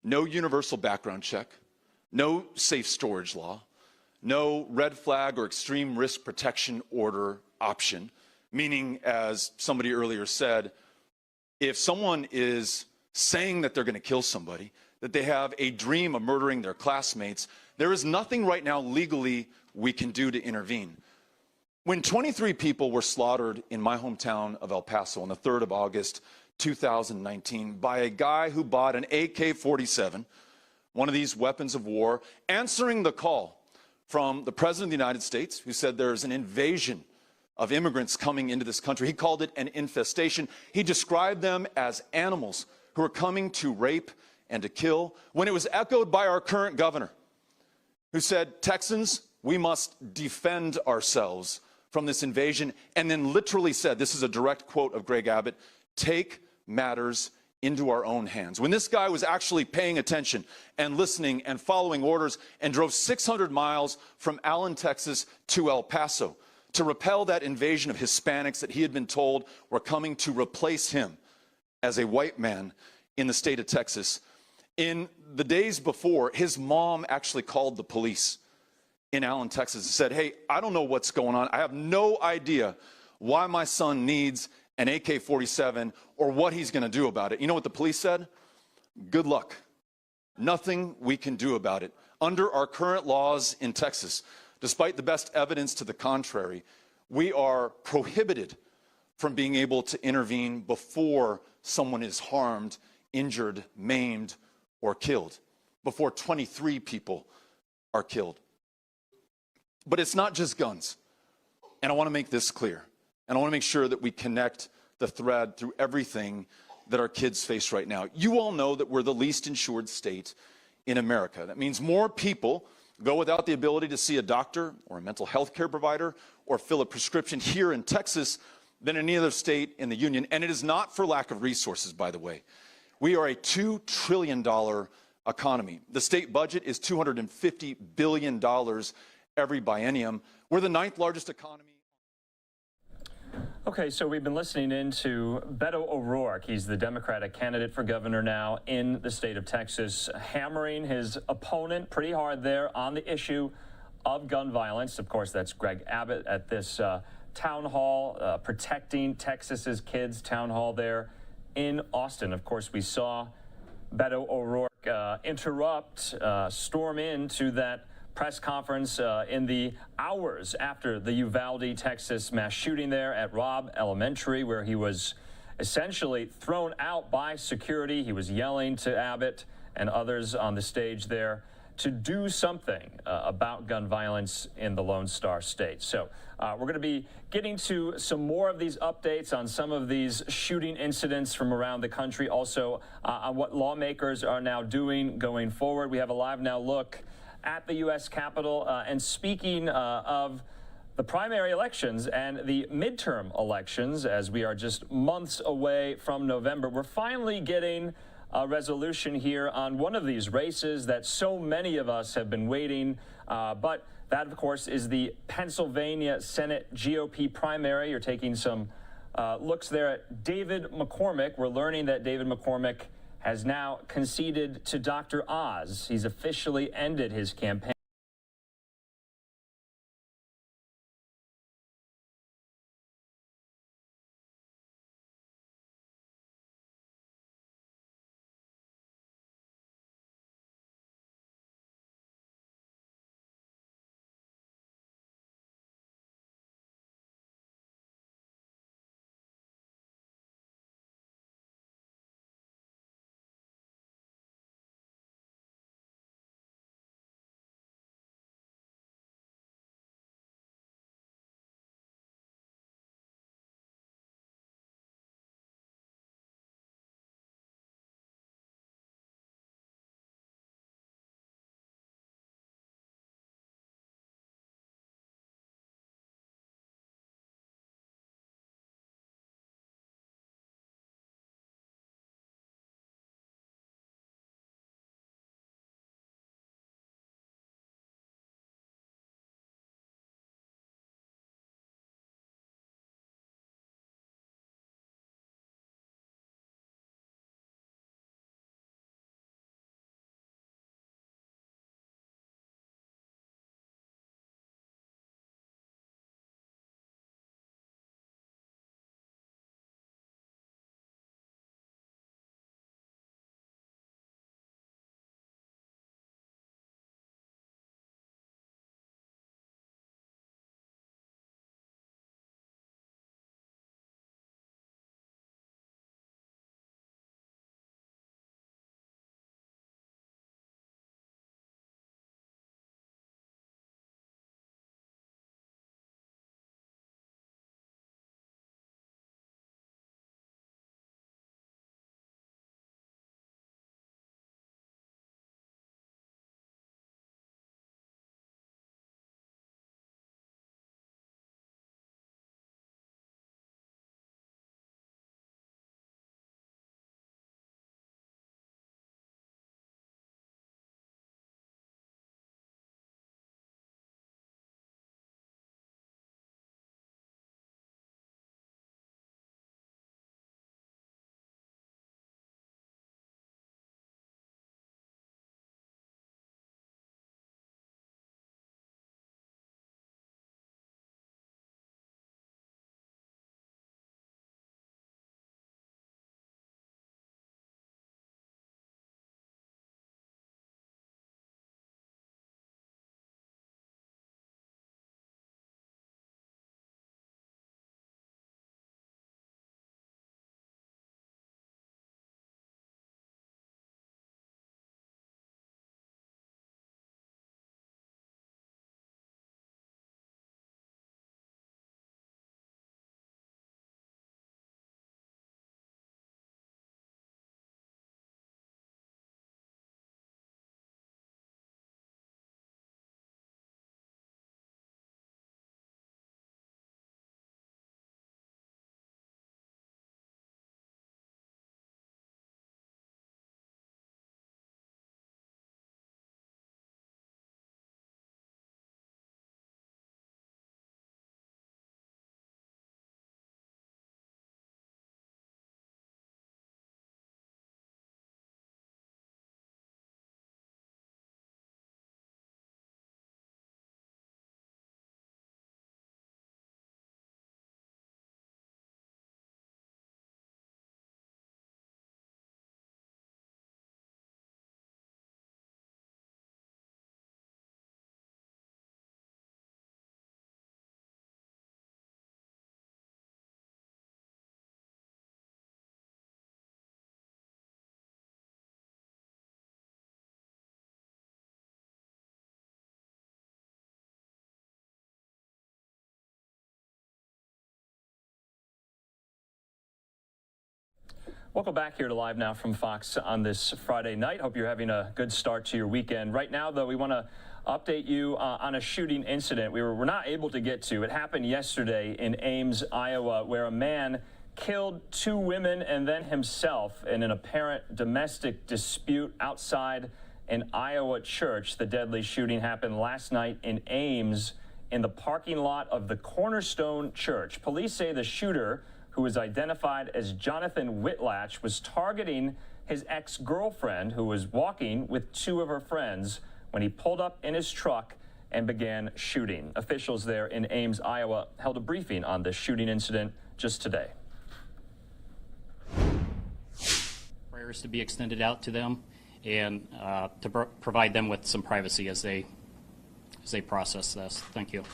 no universal background check, no safe storage law, no red flag or extreme risk protection order option, meaning, as somebody earlier said, if someone is saying that they're going to kill somebody, that they have a dream of murdering their classmates, there is nothing right now legally we can do to intervene. When 23 people were slaughtered in my hometown of El Paso on the 3rd of August, 2019, by a guy who bought an AK-47, one of these weapons of war, answering the call from the President of the United States, who said there's an invasion of immigrants coming into this country. He called it an infestation. He described them as animals who are coming to rape and to kill, when it was echoed by our current governor, who said, Texans, we must defend ourselves from this invasion, and then literally said, this is a direct quote of Greg Abbott, take matters into our own hands. When this guy was actually paying attention and listening and following orders and drove 600 miles from Allen, Texas to El Paso to repel that invasion of Hispanics that he had been told were coming to replace him as a white man in the state of Texas. In the days before, his mom actually called the police in Allen, Texas and said, hey, I don't know what's going on. I have no idea why my son needs an AK-47 or what he's going to do about it. You know what the police said? Good luck. Nothing we can do about it. Under our current laws in Texas, despite the best evidence to the contrary, we are prohibited from being able to intervene before someone is harmed, injured, maimed, or killed, before 23 people are killed. But it's not just guns. And I want to make this clear. And I want to make sure that we connect the thread through everything that our kids face right now. You all know that we're the least insured state in America. That means more people go without the ability to see a doctor or a mental health care provider or fill a prescription here in Texas than any other state in the union. And it is not for lack of resources, by the way. We are a $2 trillion economy. The state budget is $250 billion every biennium. We're the 9th largest economy. Okay, so we've been listening in to Beto O'Rourke. He's the Democratic candidate for governor now in the state of Texas, hammering his opponent pretty hard there on the issue of gun violence. Of course, that's Greg Abbott at this town hall, Protecting Texas's Kids town hall there in Austin. Of course, we saw Beto O'Rourke storm into that press conference in the hours after the Uvalde, Texas mass shooting there at Robb Elementary, where he was essentially thrown out by security. He was yelling to Abbott and others on the stage there to do something about gun violence in the Lone Star State. So we're going to be getting to some more of these updates on some of these shooting incidents from around the country, also on what lawmakers are now doing going forward. We have a live now look at the U.S. Capitol. And speaking of the primary elections and the midterm elections, as we are just months away from November, we're finally getting a resolution here on one of these races that so many of us have been waiting. But that, of course, is the Pennsylvania Senate GOP primary. You're taking some looks there at David McCormick. We're learning that David McCormick has now conceded to Dr. Oz. He's officially ended his campaign. Welcome back here to Live Now from Fox on this Friday night. Hope you're having a good start to your weekend. Right now, though, we want to update you on a shooting incident we're not able to get to. It happened yesterday in Ames, Iowa, where a man killed 2 women and then himself in an apparent domestic dispute outside an Iowa church. The deadly shooting happened last night in Ames in the parking lot of the Cornerstone Church. Police say the shooter, who was identified as Jonathan Whitlatch, was targeting his ex-girlfriend, who was walking with 2 of her friends, when he pulled up in his truck and began shooting. Officials there in Ames, Iowa, held a briefing on this shooting incident just today. Prayers to be extended out to them and to provide them with some privacy as they process this. Thank you.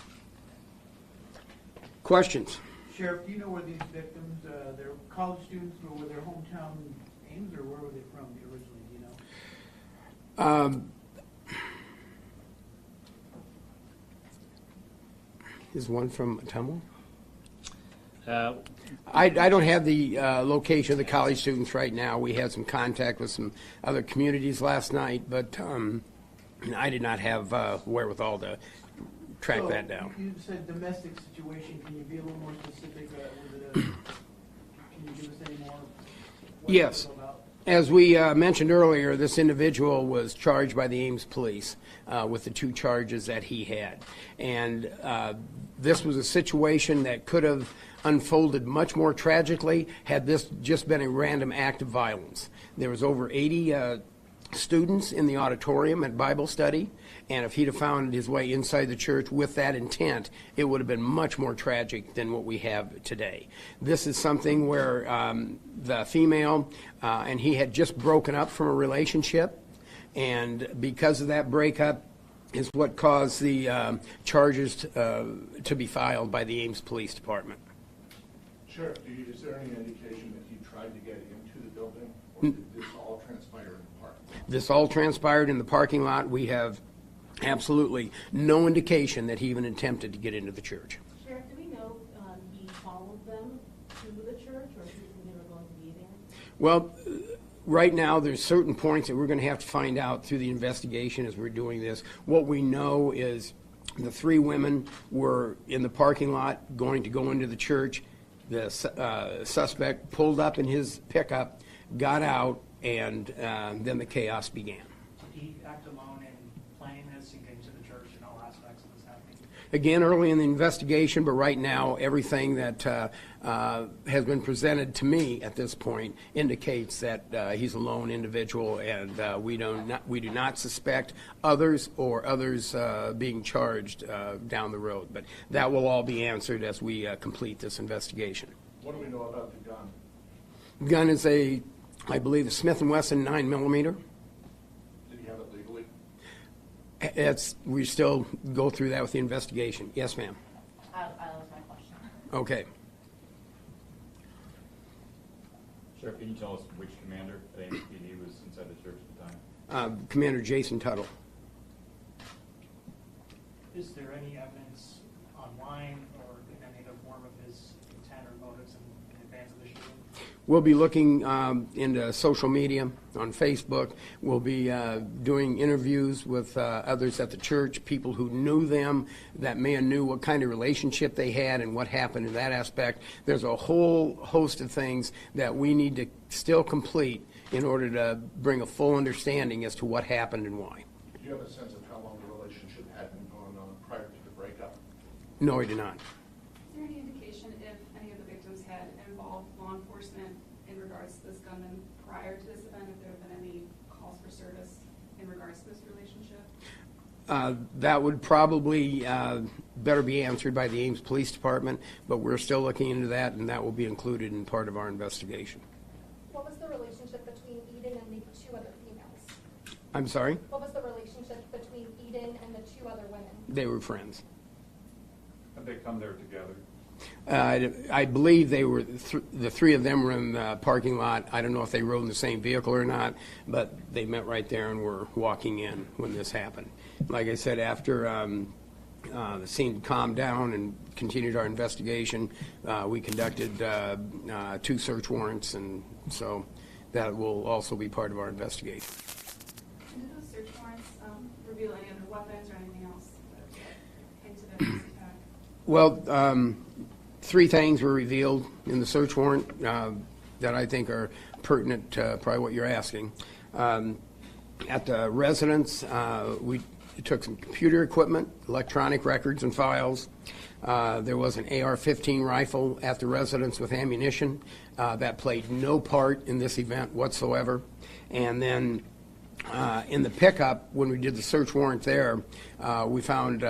Questions? Sheriff, do you know where these victims, they're college students, or were their hometown Ames, or where were they from originally, do you know? Is one from Tumble? I don't have the location of the college students right now. We had some contact with some other communities last night, but I did not have wherewithal to track that down. You said domestic situation. Can you be a little more specific? Can you give us any more? Yes. As we mentioned earlier, this individual was charged by the Ames police with the 2 charges that he had. And this was a situation that could have unfolded much more tragically had this just been a random act of violence. There was over 80 students in the auditorium at Bible study, and if he'd have found his way inside the church with that intent, it would have been much more tragic than what we have today. This is something where the female and he had just broken up from a relationship, and because of that breakup is what caused the charges to be filed by the Ames Police Department. Sheriff, is there any indication that he tried to get into the building, or did this all transpire in the parking lot? This all transpired in the parking lot. We have absolutely no indication that he even attempted to get into the church. Sheriff, do we know he followed them to the church, or if they were going to be there? Well, right now there's certain points that we're going to have to find out through the investigation as we're doing this. What we know is the 3 women were in the parking lot going to go into the church. The suspect pulled up in his pickup, got out, and then the chaos began. Did he act alone in planning this and getting to the church and all aspects of this happening? Again, early in the investigation, but right now everything that has been presented to me at this point indicates that he's a lone individual, and we do not suspect others or others being charged down the road. But that will all be answered as we complete this investigation. What do we know about the gun? The gun is I believe, a Smith & Wesson 9mm. Did he have it legally? We still go through that with the investigation. Yes, ma'am. That was my question. Okay. Sheriff, can you tell us which commander at Ames PD was inside the church at the time? Commander Jason Tuttle. Is there any evidence online or in any other form of his intent or motives in advance of the shooting? We'll be looking into social media on Facebook. We'll be doing interviews with others at the church, people who knew them, that may have knew what kind of relationship they had and what happened in that aspect. There's a whole host of things that we need to still complete in order to bring a full understanding as to what happened and why. Do you have a sense of how long the relationship had been going on prior to the breakup? No, I do not. Is there any indication if any of the victims had involved law enforcement in regards to this gunman prior to this event, if there have been any calls for service in regards to this relationship? That would probably better be answered by the Ames Police Department, but we're still looking into that, and that will be included in part of our investigation. What was the relationship between Eden and the 2 other females? I'm sorry? What was the relationship between Eden and the 2 other women? They were friends. Had they come there together? I believe they were, the 3 of them were in the parking lot. I don't know if they rode in the same vehicle or not, but they met right there and were walking in when this happened. Like I said, after the scene calmed down and continued our investigation. We conducted 2 search warrants, and so that will also be part of our investigation. And did those search warrants reveal any other weapons or anything else that hinted at this attack? Well, 3 things were revealed in the search warrant that I think are pertinent to probably what you're asking. At the residence, we took some computer equipment, electronic records and files. There was an AR-15 rifle at the residence with ammunition that played no part in this event whatsoever. And then in the pickup, when we did the search warrant there, we found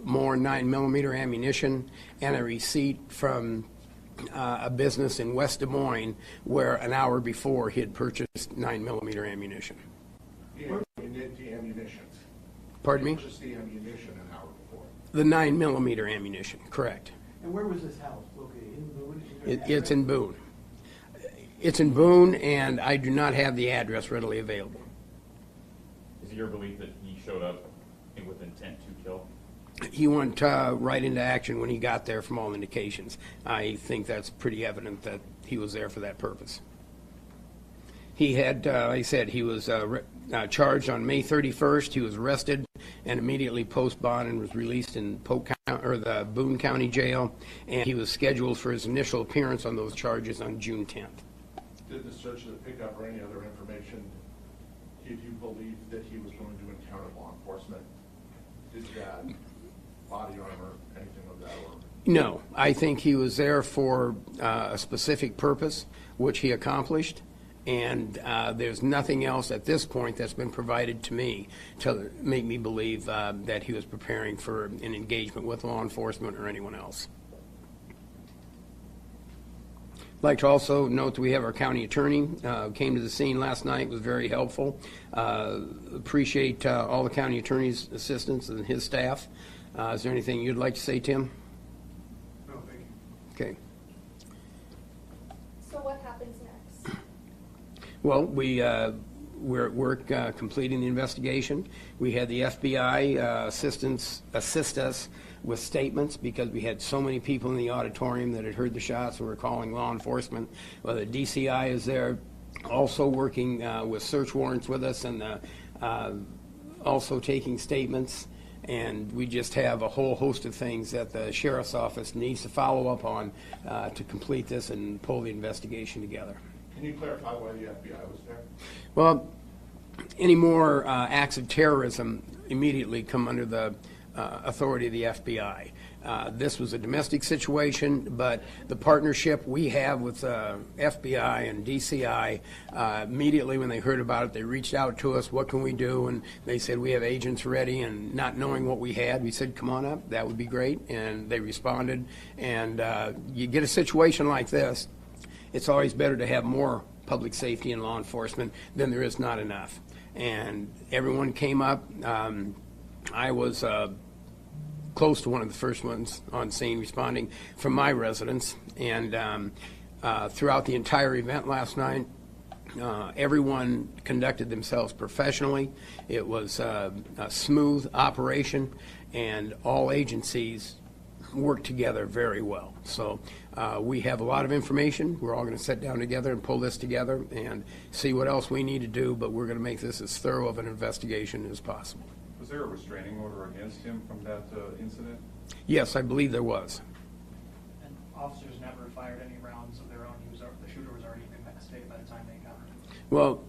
more 9mm ammunition and a receipt from a business in West Des Moines where an hour before he had purchased 9mm ammunition. The ammunition. Pardon me? Purchased the ammunition an hour before. The 9mm ammunition, correct. And where was this house located? In Boone? It's in Boone. It's in Boone, and I do not have the address readily available. Is it your belief that he showed up with intent to kill? He went right into action when he got there from all indications. I think that's pretty evident that he was there for that purpose. He had, like I said, he was charged on May 31st. He was arrested and immediately post bond and was released in the Boone County Jail, and he was scheduled for his initial appearance on those charges on June 10th. Did the search of the pickup or any other information give you believe that he was going to encounter law enforcement? Did that body armor, anything of that order? No, I think he was there for a specific purpose, which he accomplished. And there's nothing else at this point that's been provided to me to make me believe that he was preparing for an engagement with law enforcement or anyone else. I'd like to also note that we have our county attorney came to the scene last night, was very helpful. Appreciate all the county attorney's assistance and his staff. Is there anything you'd like to say, Tim? No, thank you. Okay. So what happens next? Well, we're at work completing the investigation. We had the FBI assist us with statements because we had so many people in the auditorium that had heard the shots and were calling law enforcement. Well, the DCI is there also working with search warrants with us and also taking statements. And we just have a whole host of things that the sheriff's office needs to follow up on to complete this and pull the investigation together. Can you clarify why the FBI was there? Well, any more acts of terrorism immediately come under the authority of the FBI. This was a domestic situation, but the partnership we have with FBI and DCI, immediately when they heard about it, they reached out to us, what can we do? And they said, we have agents ready, and not knowing what we had, we said, come on up, that would be great. And they responded, and you get a situation like this, it's always better to have more public safety and law enforcement than there is not enough. And everyone came up. I was close to one of the first ones on scene responding from my residence. And throughout the entire event last night, everyone conducted themselves professionally. It was a smooth operation, and all agencies work together very well. So we have a lot of information. We're all going to sit down together and pull this together and see what else we need to do, but we're going to make this as thorough of an investigation as possible. Was there a restraining order against him from that incident? Yes, I believe there was. And officers never fired any rounds of their own. The shooter was already incapacitated by the time they encountered him. Well,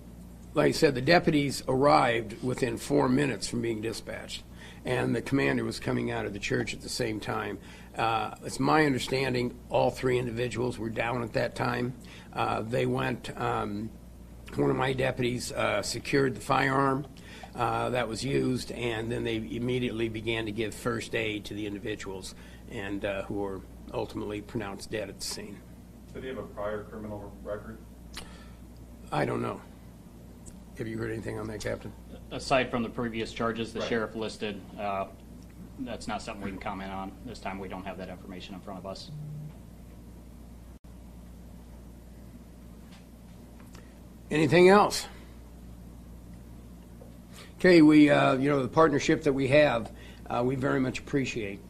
like I said, the deputies arrived within 4 minutes from being dispatched, and the commander was coming out of the church at the same time. It's my understanding all 3 individuals were down at that time. They went, one of my deputies secured the firearm that was used, and then they immediately began to give first aid to the individuals and who were ultimately pronounced dead at the scene. Did he have a prior criminal record? I don't know. Have you heard anything on that, Captain? Aside from the previous charges the sheriff listed, that's not something we can comment on. This time we don't have that information in front of us. Anything else? Okay, we, the partnership that we have, we very much appreciate.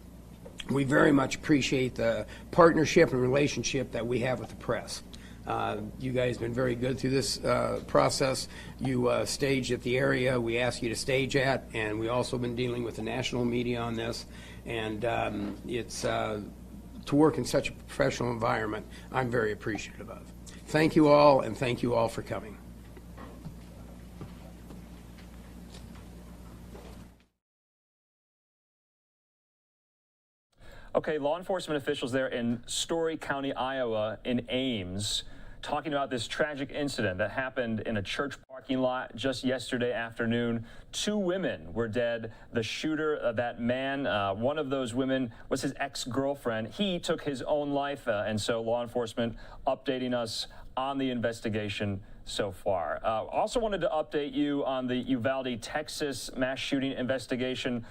We very much appreciate the partnership and relationship that we have with the press. You guys have been very good through this process. You staged at the area we asked you to stage at, and we also been dealing with the national media on this. And it's to work in such a professional environment, I'm very appreciative of. Thank you all, and thank you all for coming. Okay, law enforcement officials there in Story County, Iowa, in Ames, talking about this tragic incident that happened in a church parking lot just yesterday afternoon. 2 women were dead. The shooter, that man, one of those women was his ex-girlfriend. He took his own life, and so law enforcement updating us on the investigation so far. Also wanted to update you on the Uvalde, Texas mass shooting investigation.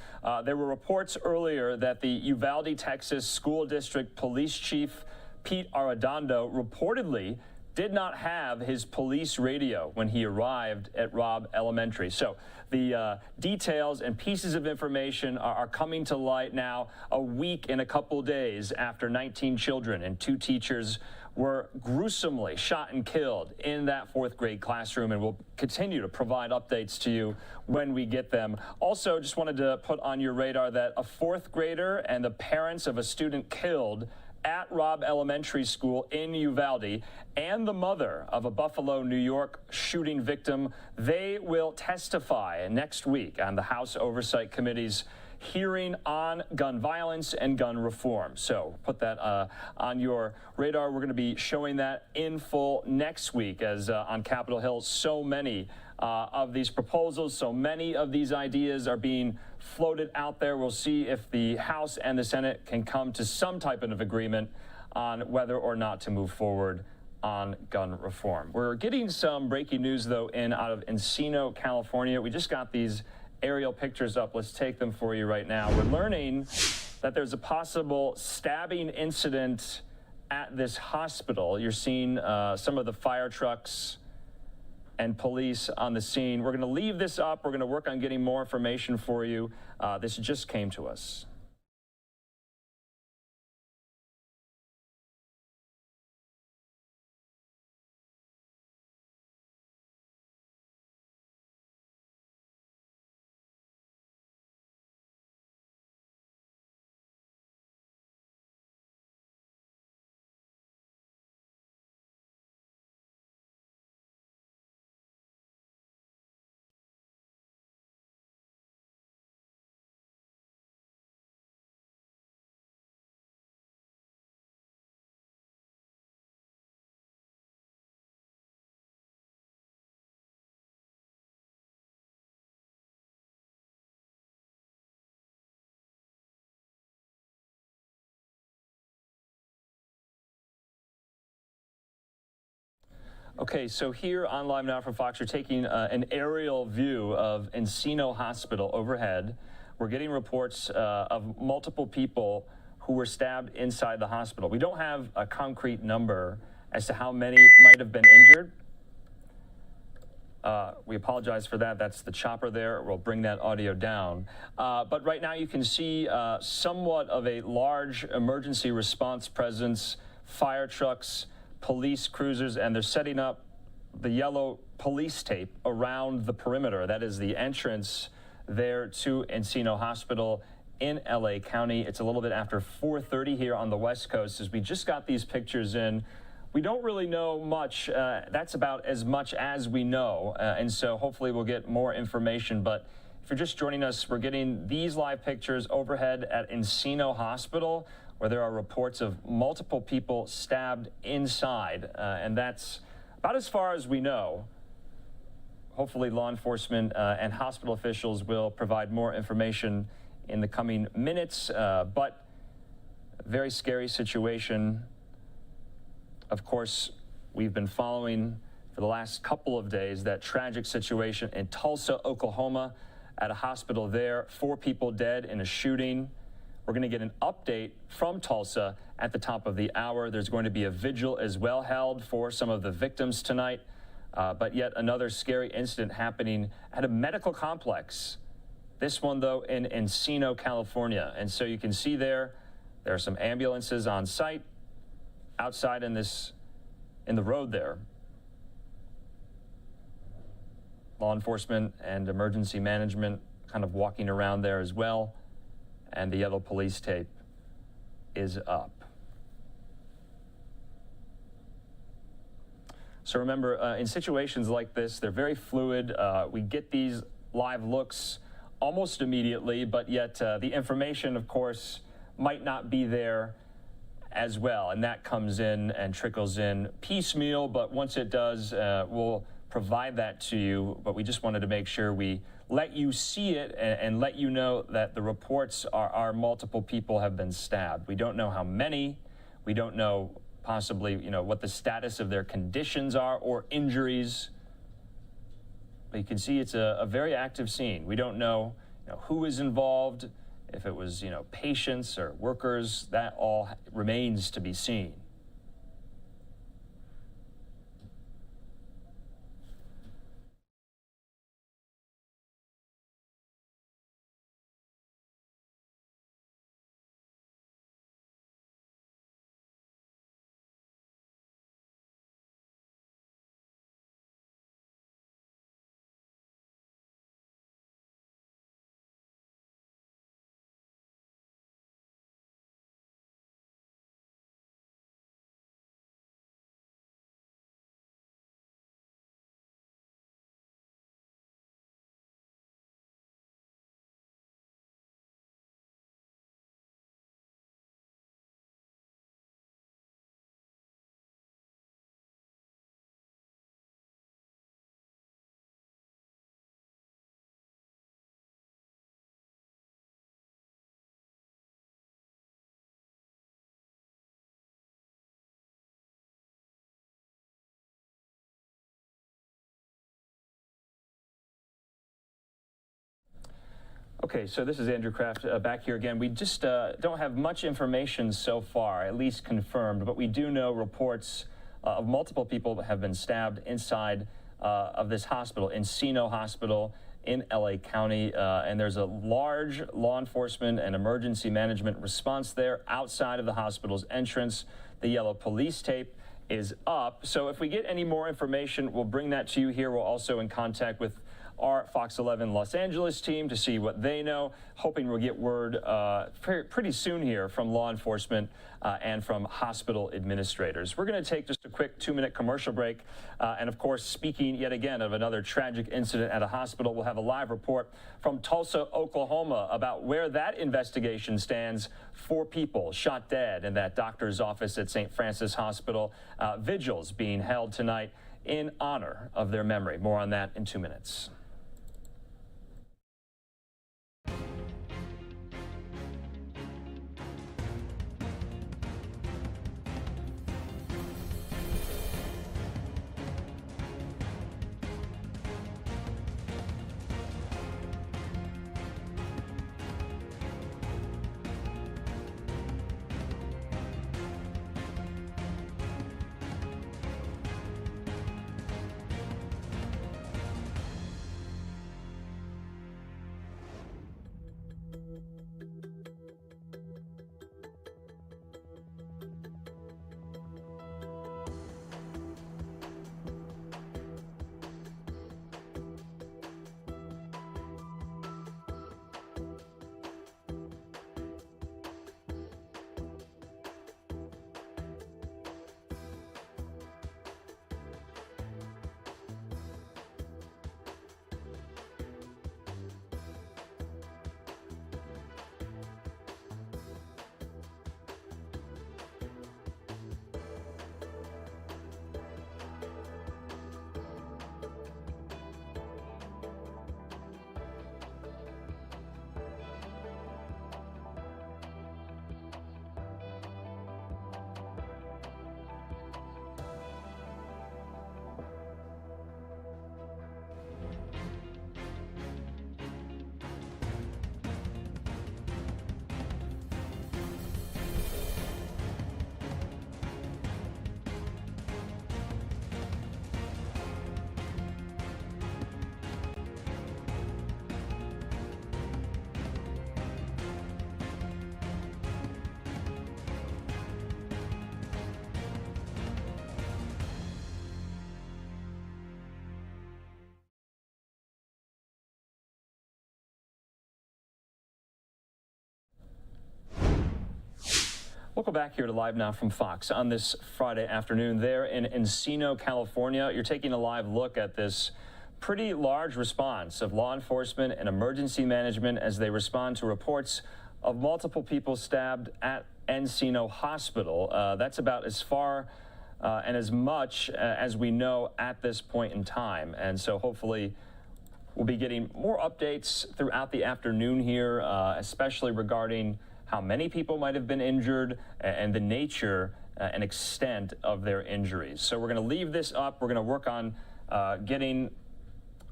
There were reports earlier that the Uvalde, Texas School District Police Chief Pete Arredondo reportedly did not have his police radio when he arrived at Robb Elementary. So the details and pieces of information are coming to light now, a week and a couple days after 19 children and 2 teachers were gruesomely shot and killed in that 4th grade classroom, and we'll continue to provide updates to you when we get them. Also, just wanted to put on your radar that a 4th grader and the parents of a student killed at Robb Elementary School in Uvalde and the mother of a Buffalo, New York shooting victim, they will testify next week on the House Oversight Committee's hearing on gun violence and gun reform. So put that on your radar. We're going to be showing that in full next week, as on Capitol Hill, so many of these proposals, so many of these ideas are being floated out there. We'll see if the House and the Senate can come to some type of agreement on whether or not to move forward on gun reform. We're getting some breaking news, though, out of Encino, California. We just got these aerial pictures up. Let's take them for you right now. We're learning that there's a possible stabbing incident at this hospital. You're seeing some of the fire trucks and police on the scene. We're going to leave this up. We're going to work on getting more information for you. This just came to us. Okay, so here on LiveNOW from Fox, you're taking an aerial view of Encino Hospital overhead. We're getting reports of multiple people who were stabbed inside the hospital. We don't have a concrete number as to how many might have been injured. We apologize for that. That's the chopper there. We'll bring that audio down. But right now you can see somewhat of a large emergency response presence, fire trucks, police cruisers, and they're setting up the yellow police tape around the perimeter. That is the entrance there to Encino Hospital in LA County. It's a little bit after 4:30 here on the West Coast as we just got these pictures in. We don't really know much. That's about as much as we know. And so hopefully we'll get more information. But if you're just joining us, we're getting these live pictures overhead at Encino Hospital, where there are reports of multiple people stabbed inside. And that's about as far as we know. Hopefully law enforcement and hospital officials will provide more information in the coming minutes. But very scary situation. Of course, we've been following for the last couple of days that tragic situation in Tulsa, Oklahoma, at a hospital there. 4 people dead in a shooting. We're going to get an update from Tulsa at the top of the hour. There's going to be a vigil as well held for some of the victims tonight. But yet another scary incident happening at a medical complex This one, though, in Encino, California. And so you can see there are some ambulances on site outside in the road there. Law enforcement and emergency management kind of walking around there as well. And the yellow police tape is up. So remember, in situations like this, they're very fluid. We get these live looks almost immediately, but yet the information, of course, might not be there as well. And that comes in and trickles in piecemeal, but once it does, we'll provide that to you. But we just wanted to make sure we let you see it and let you know that the reports are multiple people have been stabbed. We don't know how many. We don't know possibly, what the status of their conditions are or injuries. But you can see it's a very active scene. We don't know, who is involved, if it was, patients or workers. That all remains to be seen. Okay, so this is Andrew Kraft back here again. We just don't have much information so far, at least confirmed, but we do know reports of multiple people that have been stabbed inside of this hospital, Encino Hospital in LA County, and there's a large law enforcement and emergency management response there outside of the hospital's entrance. The yellow police tape is up. So if we get any more information, we'll bring that to you here. We're also in contact with our Fox 11 Los Angeles team to see what they know, hoping we'll get word pretty soon here from law enforcement and from hospital administrators. We're going to take just a quick 2-minute commercial break. And of course, speaking yet again of another tragic incident at a hospital, we'll have a live report from Tulsa, Oklahoma about where that investigation stands. 4 people shot dead in that doctor's office at St. Francis Hospital. Vigils being held tonight in honor of their memory. More on that in 2 minutes. We'll go back here to Live Now from Fox on this Friday afternoon there in Encino, California. You're taking a live look at this pretty large response of law enforcement and emergency management as they respond to reports of multiple people stabbed at Encino Hospital. That's about as far and as much as we know at this point in time. And so hopefully we'll be getting more updates throughout the afternoon here, especially regarding how many people might have been injured and the nature and extent of their injuries. So we're going to leave this up. We're going to work on getting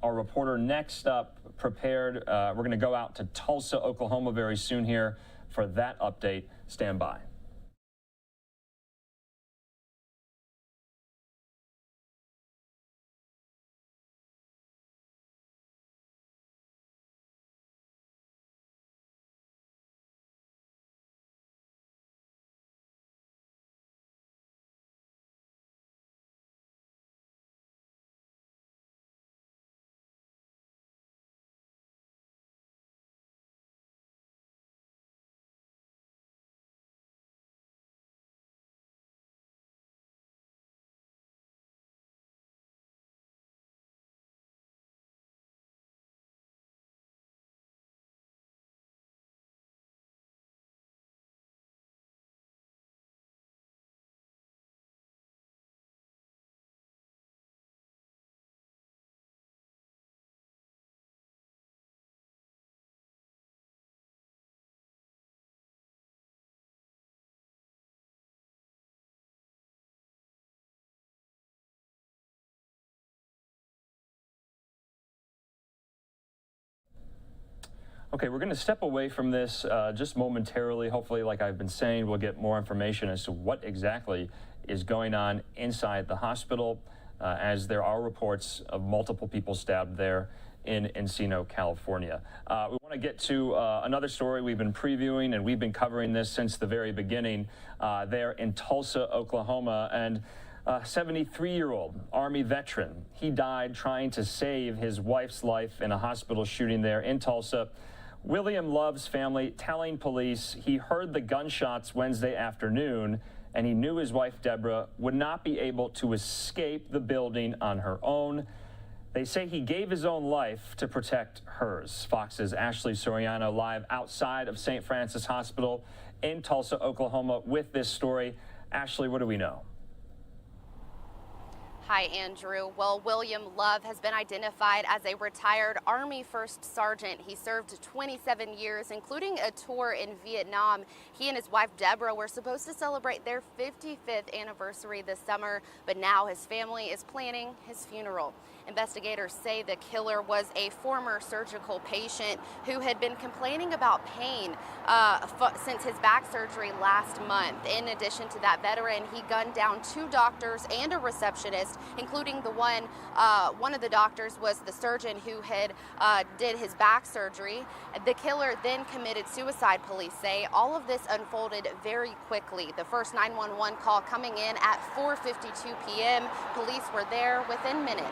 our reporter next up prepared. We're going to go out to Tulsa, Oklahoma very soon here for that update. Stand by. Okay, we're going to step away from this just momentarily. Hopefully, like I've been saying, we'll get more information as to what exactly is going on inside the hospital, as there are reports of multiple people stabbed there in Encino, California. We want to get to another story we've been previewing, and we've been covering this since the very beginning there in Tulsa, Oklahoma. And 73-year-old Army veteran, he died trying to save his wife's life in a hospital shooting there in Tulsa. William Love's family telling police he heard the gunshots Wednesday afternoon and he knew his wife Deborah would not be able to escape the building on her own. They say he gave his own life to protect hers. Fox's Ashley Soriano live outside of St. Francis Hospital in Tulsa, Oklahoma with this story. Ashley, what do we know? Hi, Andrew. Well, William Love has been identified as a retired Army First Sergeant. He served 27 years, including a tour in Vietnam. He and his wife, Deborah, were supposed to celebrate their 55th anniversary this summer, but now his family is planning his funeral. Investigators say the killer was a former surgical patient who had been complaining about pain since his back surgery last month. In addition to that veteran, he gunned down 2 doctors and a receptionist, including the one of the doctors was the surgeon who had did his back surgery. The killer then committed suicide, police say. All of this unfolded very quickly. The first 911 call coming in at 4:52 p.m. Police were there within minutes.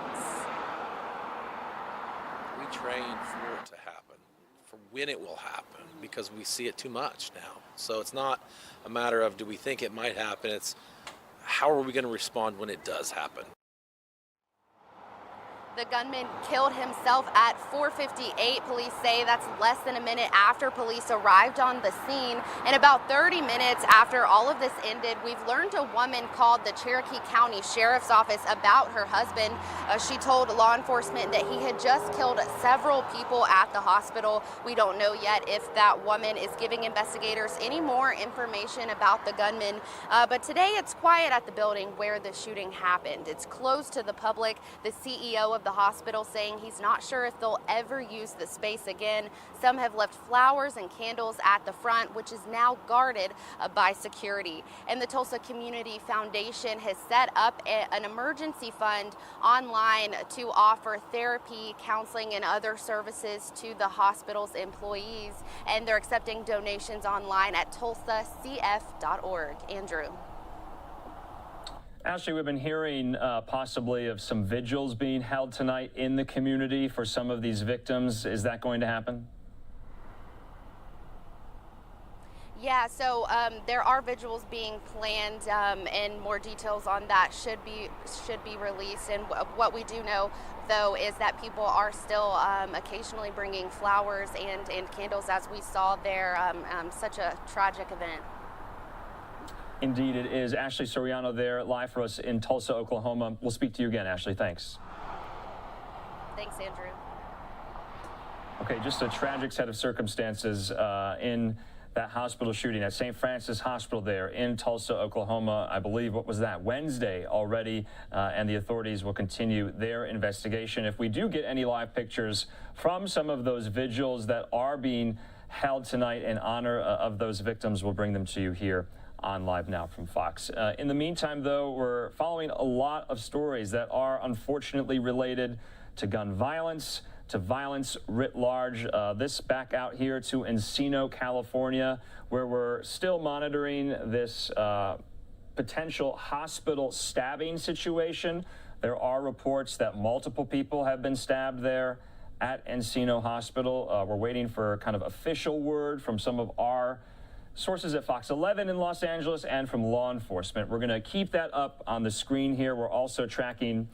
We train for it to happen, for when it will happen, because we see it too much now. So it's not a matter of do we think it might happen, it's how are we going to respond when it does happen. The gunman killed himself at 4:58. Police say that's less than a minute after police arrived on the scene. And about 30 minutes after all of this ended, we've learned a woman called the Cherokee County Sheriff's Office about her husband. She told law enforcement that he had just killed several people at the hospital. We don't know yet if that woman is giving investigators any more information about the gunman. But today it's quiet at the building where the shooting happened. It's closed to the public. The CEO of the hospital saying he's not sure if they'll ever use the space again. Some have left flowers and candles at the front, which is now guarded by security. And the Tulsa Community Foundation has set up an emergency fund online to offer therapy, counseling, and other services to the hospital's employees. And they're accepting donations online at tulsacf.org. Andrew. Ashley, we've been hearing possibly of some vigils being held tonight in the community for some of these victims. Is that going to happen? Yeah, so there are vigils being planned, and more details on that should be released. And what we do know, though, is that people are still occasionally bringing flowers and candles, as we saw there. Such a tragic event. Indeed, it is. Ashley Soriano there, live for us in Tulsa, Oklahoma. We'll speak to you again, Ashley. Thanks. Thanks, Andrew. Okay, just a tragic set of circumstances in that hospital shooting at St. Francis Hospital there in Tulsa, Oklahoma. I believe, what was that, Wednesday already, and the authorities will continue their investigation. If we do get any live pictures from some of those vigils that are being held tonight in honor of those victims, we'll bring them to you here on Live Now from Fox. In the meantime, though, we're following a lot of stories that are unfortunately related to gun violence, to violence writ large. This back out here to Encino, California, where we're still monitoring this potential hospital stabbing situation. There are reports that multiple people have been stabbed there at Encino Hospital. We're waiting for kind of official word from some of our sources at Fox 11 in Los Angeles and from law enforcement. We're going to keep that up on the screen here. We're also tracking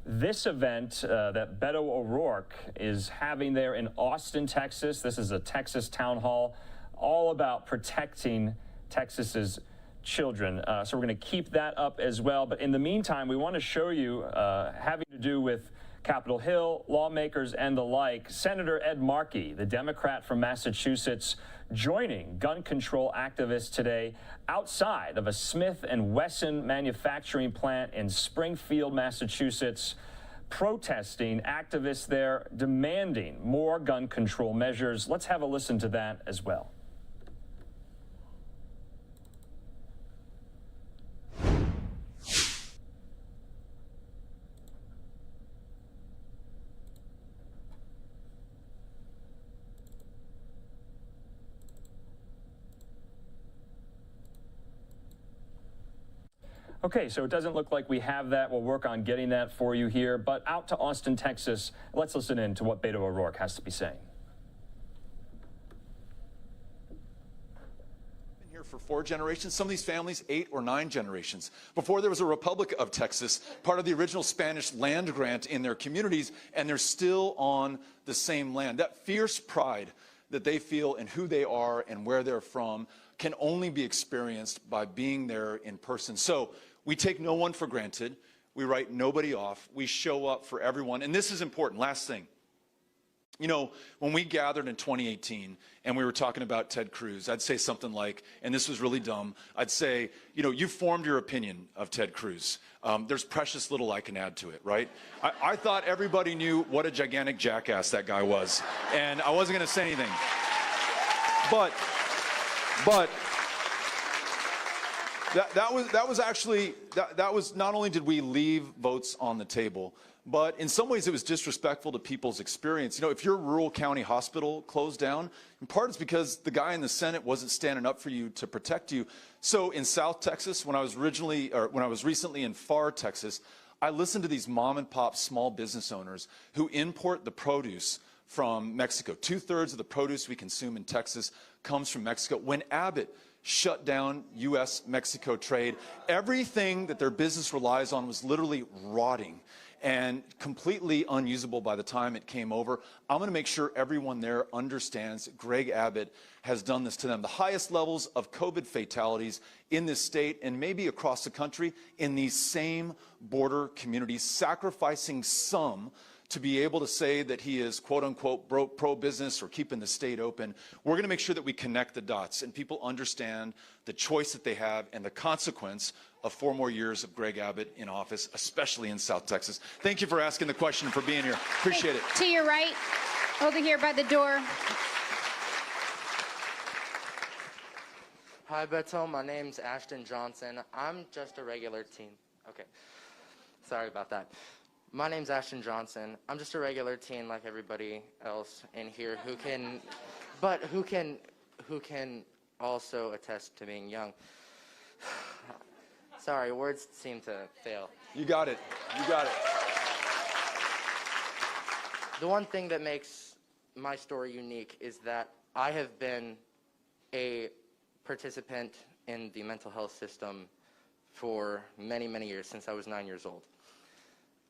this event that Beto O'Rourke is having there in Austin, Texas. This is a Texas town hall all about protecting Texas's children. So we're going to keep that up as well. But in the meantime, we want to show you having to do with Capitol Hill, lawmakers, and the like. Senator Ed Markey, the Democrat from Massachusetts, joining gun control activists today outside of a Smith & Wesson manufacturing plant in Springfield, Massachusetts, protesting. Activists there demanding more gun control measures. Let's have a listen to that as well. Okay, so it doesn't look like we have that. We'll work on getting that for you here. But out to Austin, Texas, let's listen in to what Beto O'Rourke has to be saying. Been here for 4 generations, some of these families 8 or 9 generations. Before there was a Republic of Texas, part of the original Spanish land grant in their communities, and they're still on the same land. That fierce pride that they feel in who they are and where they're from can only be experienced by being there in person. So we take no one for granted. We write nobody off. We show up for everyone. And this is important. Last thing. You know, when we gathered in 2018 and we were talking about Ted Cruz, I'd say something like, and this was really dumb, I'd say, you know, you formed your opinion of Ted Cruz. There's precious little I can add to it, right? I thought everybody knew what a gigantic jackass that guy was. And I wasn't going to say anything. But that was actually, that was not only did we leave votes on the table, but in some ways it was disrespectful to people's experience. You know, if your rural county hospital closed down, in part it's because the guy in the Senate wasn't standing up for you to protect you. So in South Texas, when I was recently in Far, Texas, I listened to these mom and pop small business owners who import the produce from Mexico. 2/3 of the produce we consume in Texas comes from Mexico. When Abbott shut down U.S.-Mexico trade, everything that their business relies on was literally rotting and completely unusable by the time it came over. I'm going to make sure everyone there understands that Greg Abbott has done this to them. The highest levels of COVID fatalities in this state and maybe across the country in these same border communities, sacrificing some to be able to say that he is, quote unquote, pro-business or keeping the state open. We're going to make sure that we connect the dots and people understand the choice that they have and the consequence of 4 more years of Greg Abbott in office, especially in South Texas. Thank you for asking the question and for being here. Appreciate it. To your right, over here by the door. Hi, Beto. My name's Ashton Johnson. I'm just a regular teen. Okay. Sorry about that. My name's Ashton Johnson. I'm just a regular teen like everybody else in here who can also attest to being young. Sorry, words seem to fail. You got it. You got it. The one thing that makes my story unique is that I have been a participant in the mental health system for many, many years, since I was 9 years old.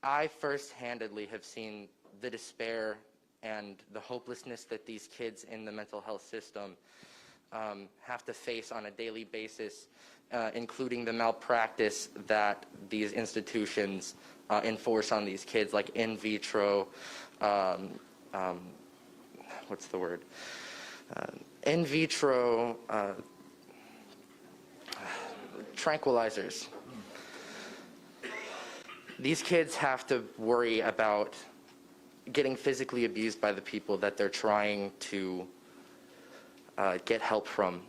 I first-handedly have seen the despair and the hopelessness that these kids in the mental health system have to face on a daily basis, including the malpractice that these institutions enforce on these kids, like in vitro, what's the word? In vitro tranquilizers. These kids have to worry about getting physically abused by the people that they're trying to get help from.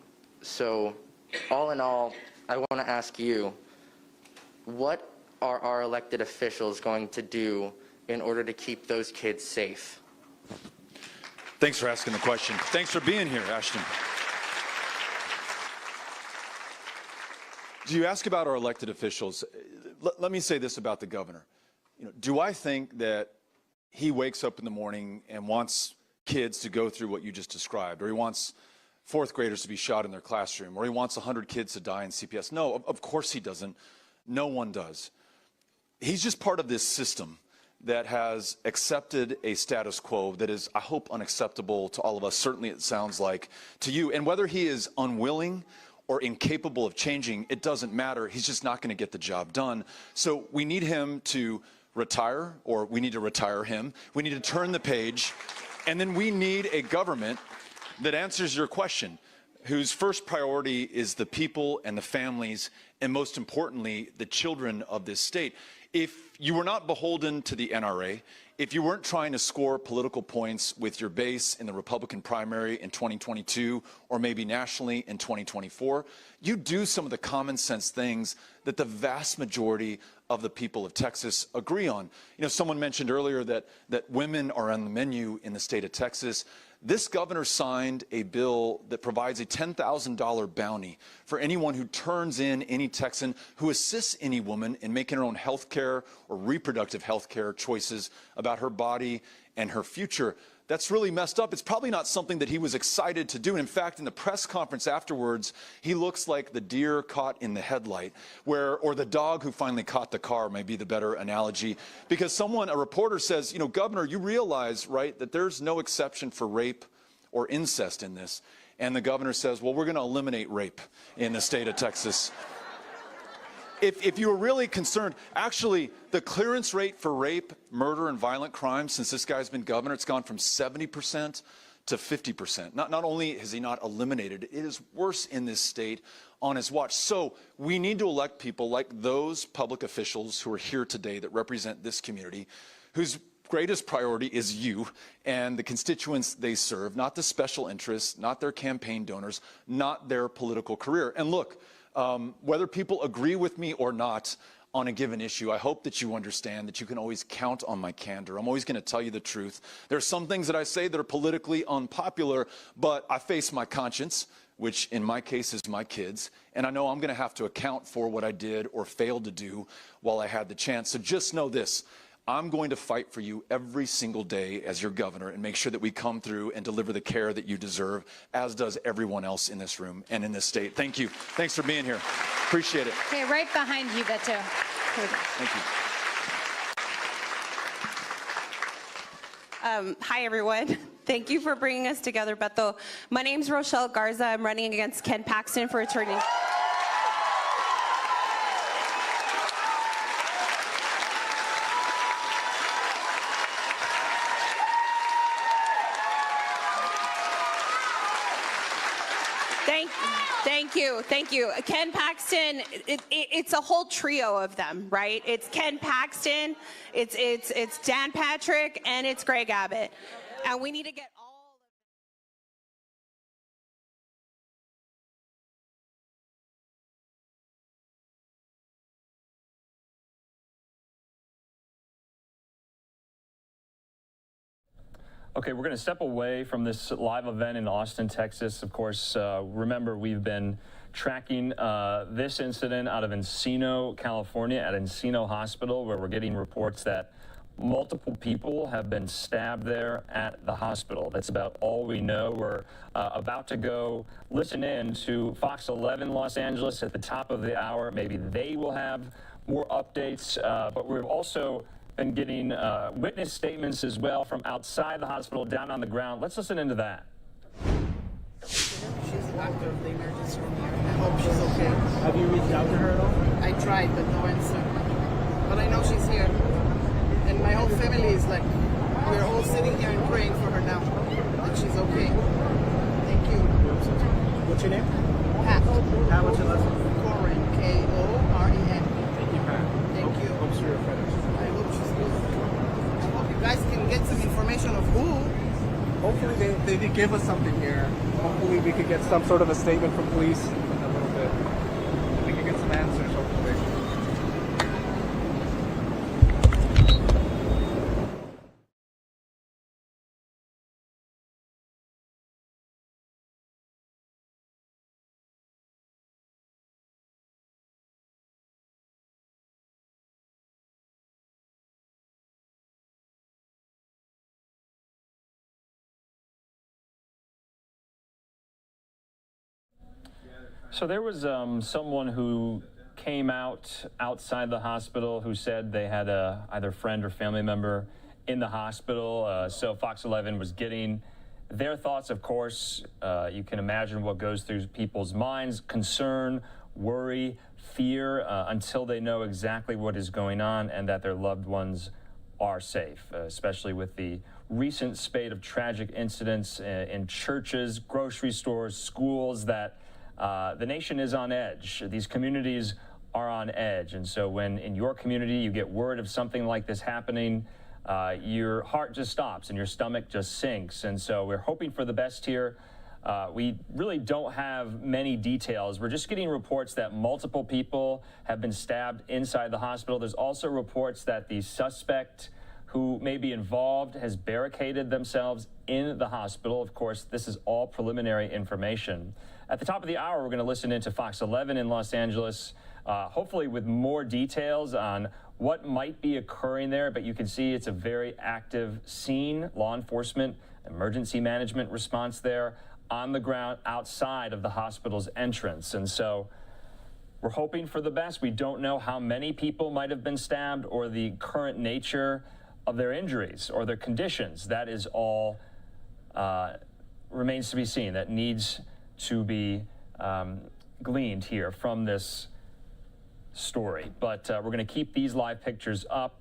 So, all in all, I want to ask you, what are our elected officials going to do in order to keep those kids safe? Thanks for asking the question. Thanks for being here, Ashton. Do you ask about our elected officials? Let me say this about the governor. Do I think that he wakes up in the morning and wants kids to go through what you just described, or he wants fourth graders to be shot in their classroom, or he wants 100 kids to die in CPS? No, of course he doesn't. No one does. He's just part of this system that has accepted a status quo that is, I hope, unacceptable to all of us. Certainly it sounds like to you. And whether he is unwilling or incapable of changing, it doesn't matter. He's just not going to get the job done. So we need him to retire, or we need to retire him. We need to turn the page. And then we need a government that answers your question, whose first priority is the people and the families, and most importantly, the children of this state. If you were not beholden to the NRA, if you weren't trying to score political points with your base in the Republican primary in 2022, or maybe nationally in 2024, you do some of the common sense things that the vast majority of the people of Texas agree on. Someone mentioned earlier that women are on the menu in the state of Texas. This governor signed a bill that provides a $10,000 bounty for anyone who turns in any Texan who assists any woman in making her own health care or reproductive health care choices about her body and her future. That's really messed up. It's probably not something that he was excited to do. And in fact, in the press conference afterwards, he looks like the deer caught in the headlight, or the dog who finally caught the car may be the better analogy. Because a reporter says, Governor, you realize, right, that there's no exception for rape or incest in this. And the governor says, well, we're going to eliminate rape in the state of Texas. If you were really concerned, actually, the clearance rate for rape, murder, and violent crimes since this guy's been governor, it's gone from 70% to 50%. Not only has he not eliminated it, it is worse in this state on his watch. So we need to elect people like those public officials who are here today that represent this community, whose greatest priority is you and the constituents they serve, not the special interests, not their campaign donors, not their political career. And look, whether people agree with me or not on a given issue, I hope that you understand that you can always count on my candor. I'm always going to tell you the truth. There are some things that I say that are politically unpopular, but I face my conscience, which in my case is my kids, and I know I'm going to have to account for what I did or failed to do while I had the chance. So just know this. I'm going to fight for you every single day as your governor and make sure that we come through and deliver the care that you deserve, as does everyone else in this room and in this state. Thank you. Thanks for being here. Appreciate it. Okay, right behind you, Beto. Thank you. Hi, everyone. Thank you for bringing us together, Beto. My name's Rochelle Garza. I'm running against Ken Paxton for attorney. Thank you. Ken Paxton, it's a whole trio of them, right? It's Ken Paxton, it's Dan Patrick, and it's Greg Abbott. And we need to get all Okay, we're going to step away from this live event in Austin, Texas. Of course, remember, we've been tracking this incident out of Encino, California, at Encino Hospital, where we're getting reports that multiple people have been stabbed there at the hospital. That's about all we know. We're about to go listen in to Fox 11 Los Angeles at the top of the hour. Maybe they will have more updates, but we've also been getting witness statements as well from outside the hospital down on the ground. Let's listen into that. She's locked up the emergency room here. I hope she's okay. Have you reached out to her at all? I tried, but no answer. But I know she's here. And my whole family is like, we're all sitting here and praying for her now. That she's okay. Thank you. What's your name? Pat. Pat, what's your last name? Koren. K-O-R-E-N. Thank you, Pat. Thank you. Hope you're friends. I hope she's good. I hope you guys can get some information of who. Hopefully they did give us something here. Hopefully we could get some sort of a statement from police in a little bit. We could get some answers, hopefully. So there was someone who came outside the hospital who said they had either friend or family member in the hospital. So Fox 11 was getting their thoughts, of course. You can imagine what goes through people's minds: concern, worry, fear, until they know exactly what is going on and that their loved ones are safe, especially with the recent spate of tragic incidents in churches, grocery stores, schools, that the nation is on edge. These communities are on edge. And so when in your community you get word of something like this happening, your heart just stops and your stomach just sinks. And so we're hoping for the best here. We really don't have many details. We're just getting reports that multiple people have been stabbed inside the hospital. There's also reports that the suspect who may be involved has barricaded themselves in the hospital. Of course, this is all preliminary information. At the top of the hour, we're going to listen into Fox 11 in Los Angeles, hopefully with more details on what might be occurring there. But you can see it's a very active scene. Law enforcement, emergency management response there on the ground outside of the hospital's entrance. And so we're hoping for the best. We don't know how many people might have been stabbed or the current nature of their injuries or their conditions. That is all remains to be seen. That needs to be gleaned here from this story. But we're going to keep these live pictures up.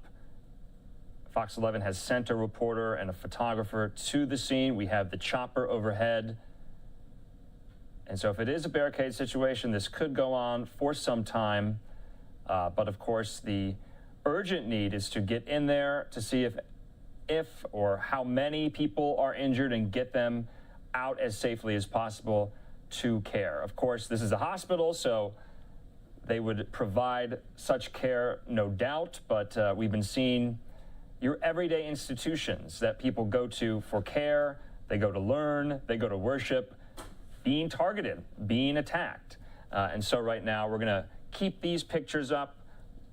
Fox 11 has sent a reporter and a photographer to the scene. We have the chopper overhead. And so if it is a barricade situation, this could go on for some time. But of course, the urgent need is to get in there to see if or how many people are injured and get them out as safely as possible to care. Of course, this is a hospital, so they would provide such care, no doubt, but we've been seeing your everyday institutions that people go to for care, they go to learn, they go to worship, being targeted, being attacked. And so right now we're going to keep these pictures up.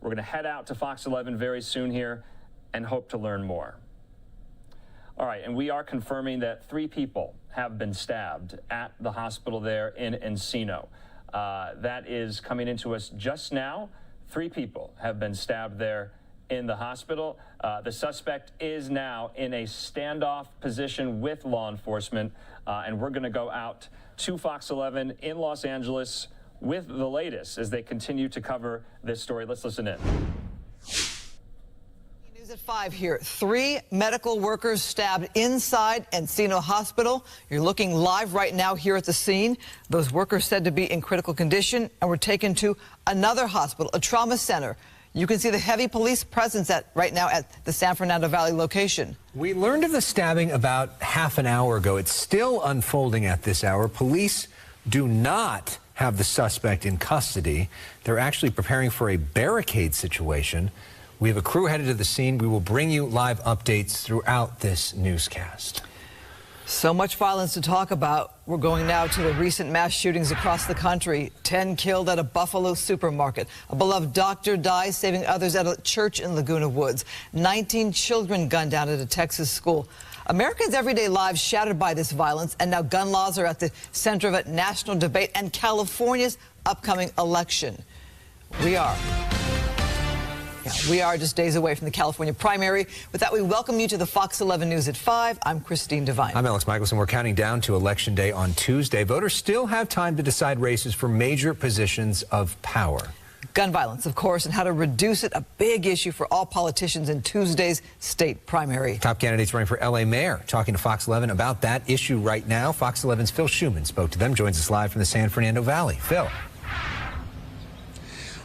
We're going to head out to Fox 11 very soon here and hope to learn more. All right, and we are confirming that 3 people have been stabbed at the hospital there in Encino. That is coming into us just now. 3 people have been stabbed there in the hospital. The suspect is now in a standoff position with law enforcement, and we're going to go out to Fox 11 in Los Angeles with the latest as they continue to cover this story. Let's listen in. News at 5 here. 3 medical workers stabbed inside Encino Hospital. You're looking live right now here at the scene. Those workers said to be in critical condition and were taken to another hospital, a trauma center. You can see the heavy police presence right now at the San Fernando Valley location. We learned of the stabbing about half an hour ago. It's still unfolding at this hour. Police do not have the suspect in custody. They're actually preparing for a barricade situation. We have a crew headed to the scene. We will bring you live updates throughout this newscast. So much violence to talk about. We're going now to the recent mass shootings across the country. 10 killed at a Buffalo supermarket. A beloved doctor dies, saving others at a church in Laguna Woods. 19 children gunned down at a Texas school. Americans' everyday lives shattered by this violence, and now gun laws are at the center of a national debate and California's upcoming election. We are just days away from the California primary. With that, we welcome you to the Fox 11 News at 5. I'm Christine Devine. I'm Alex Michelson. We're counting down to Election Day on Tuesday. Voters still have time to decide races for major positions of power. Gun violence, of course, and how to reduce it, a big issue for all politicians in Tuesday's state primary. Top candidates running for L.A. mayor talking to Fox 11 about that issue right now. Fox 11's Phil Schuman spoke to them, joins us live from the San Fernando Valley. Phil.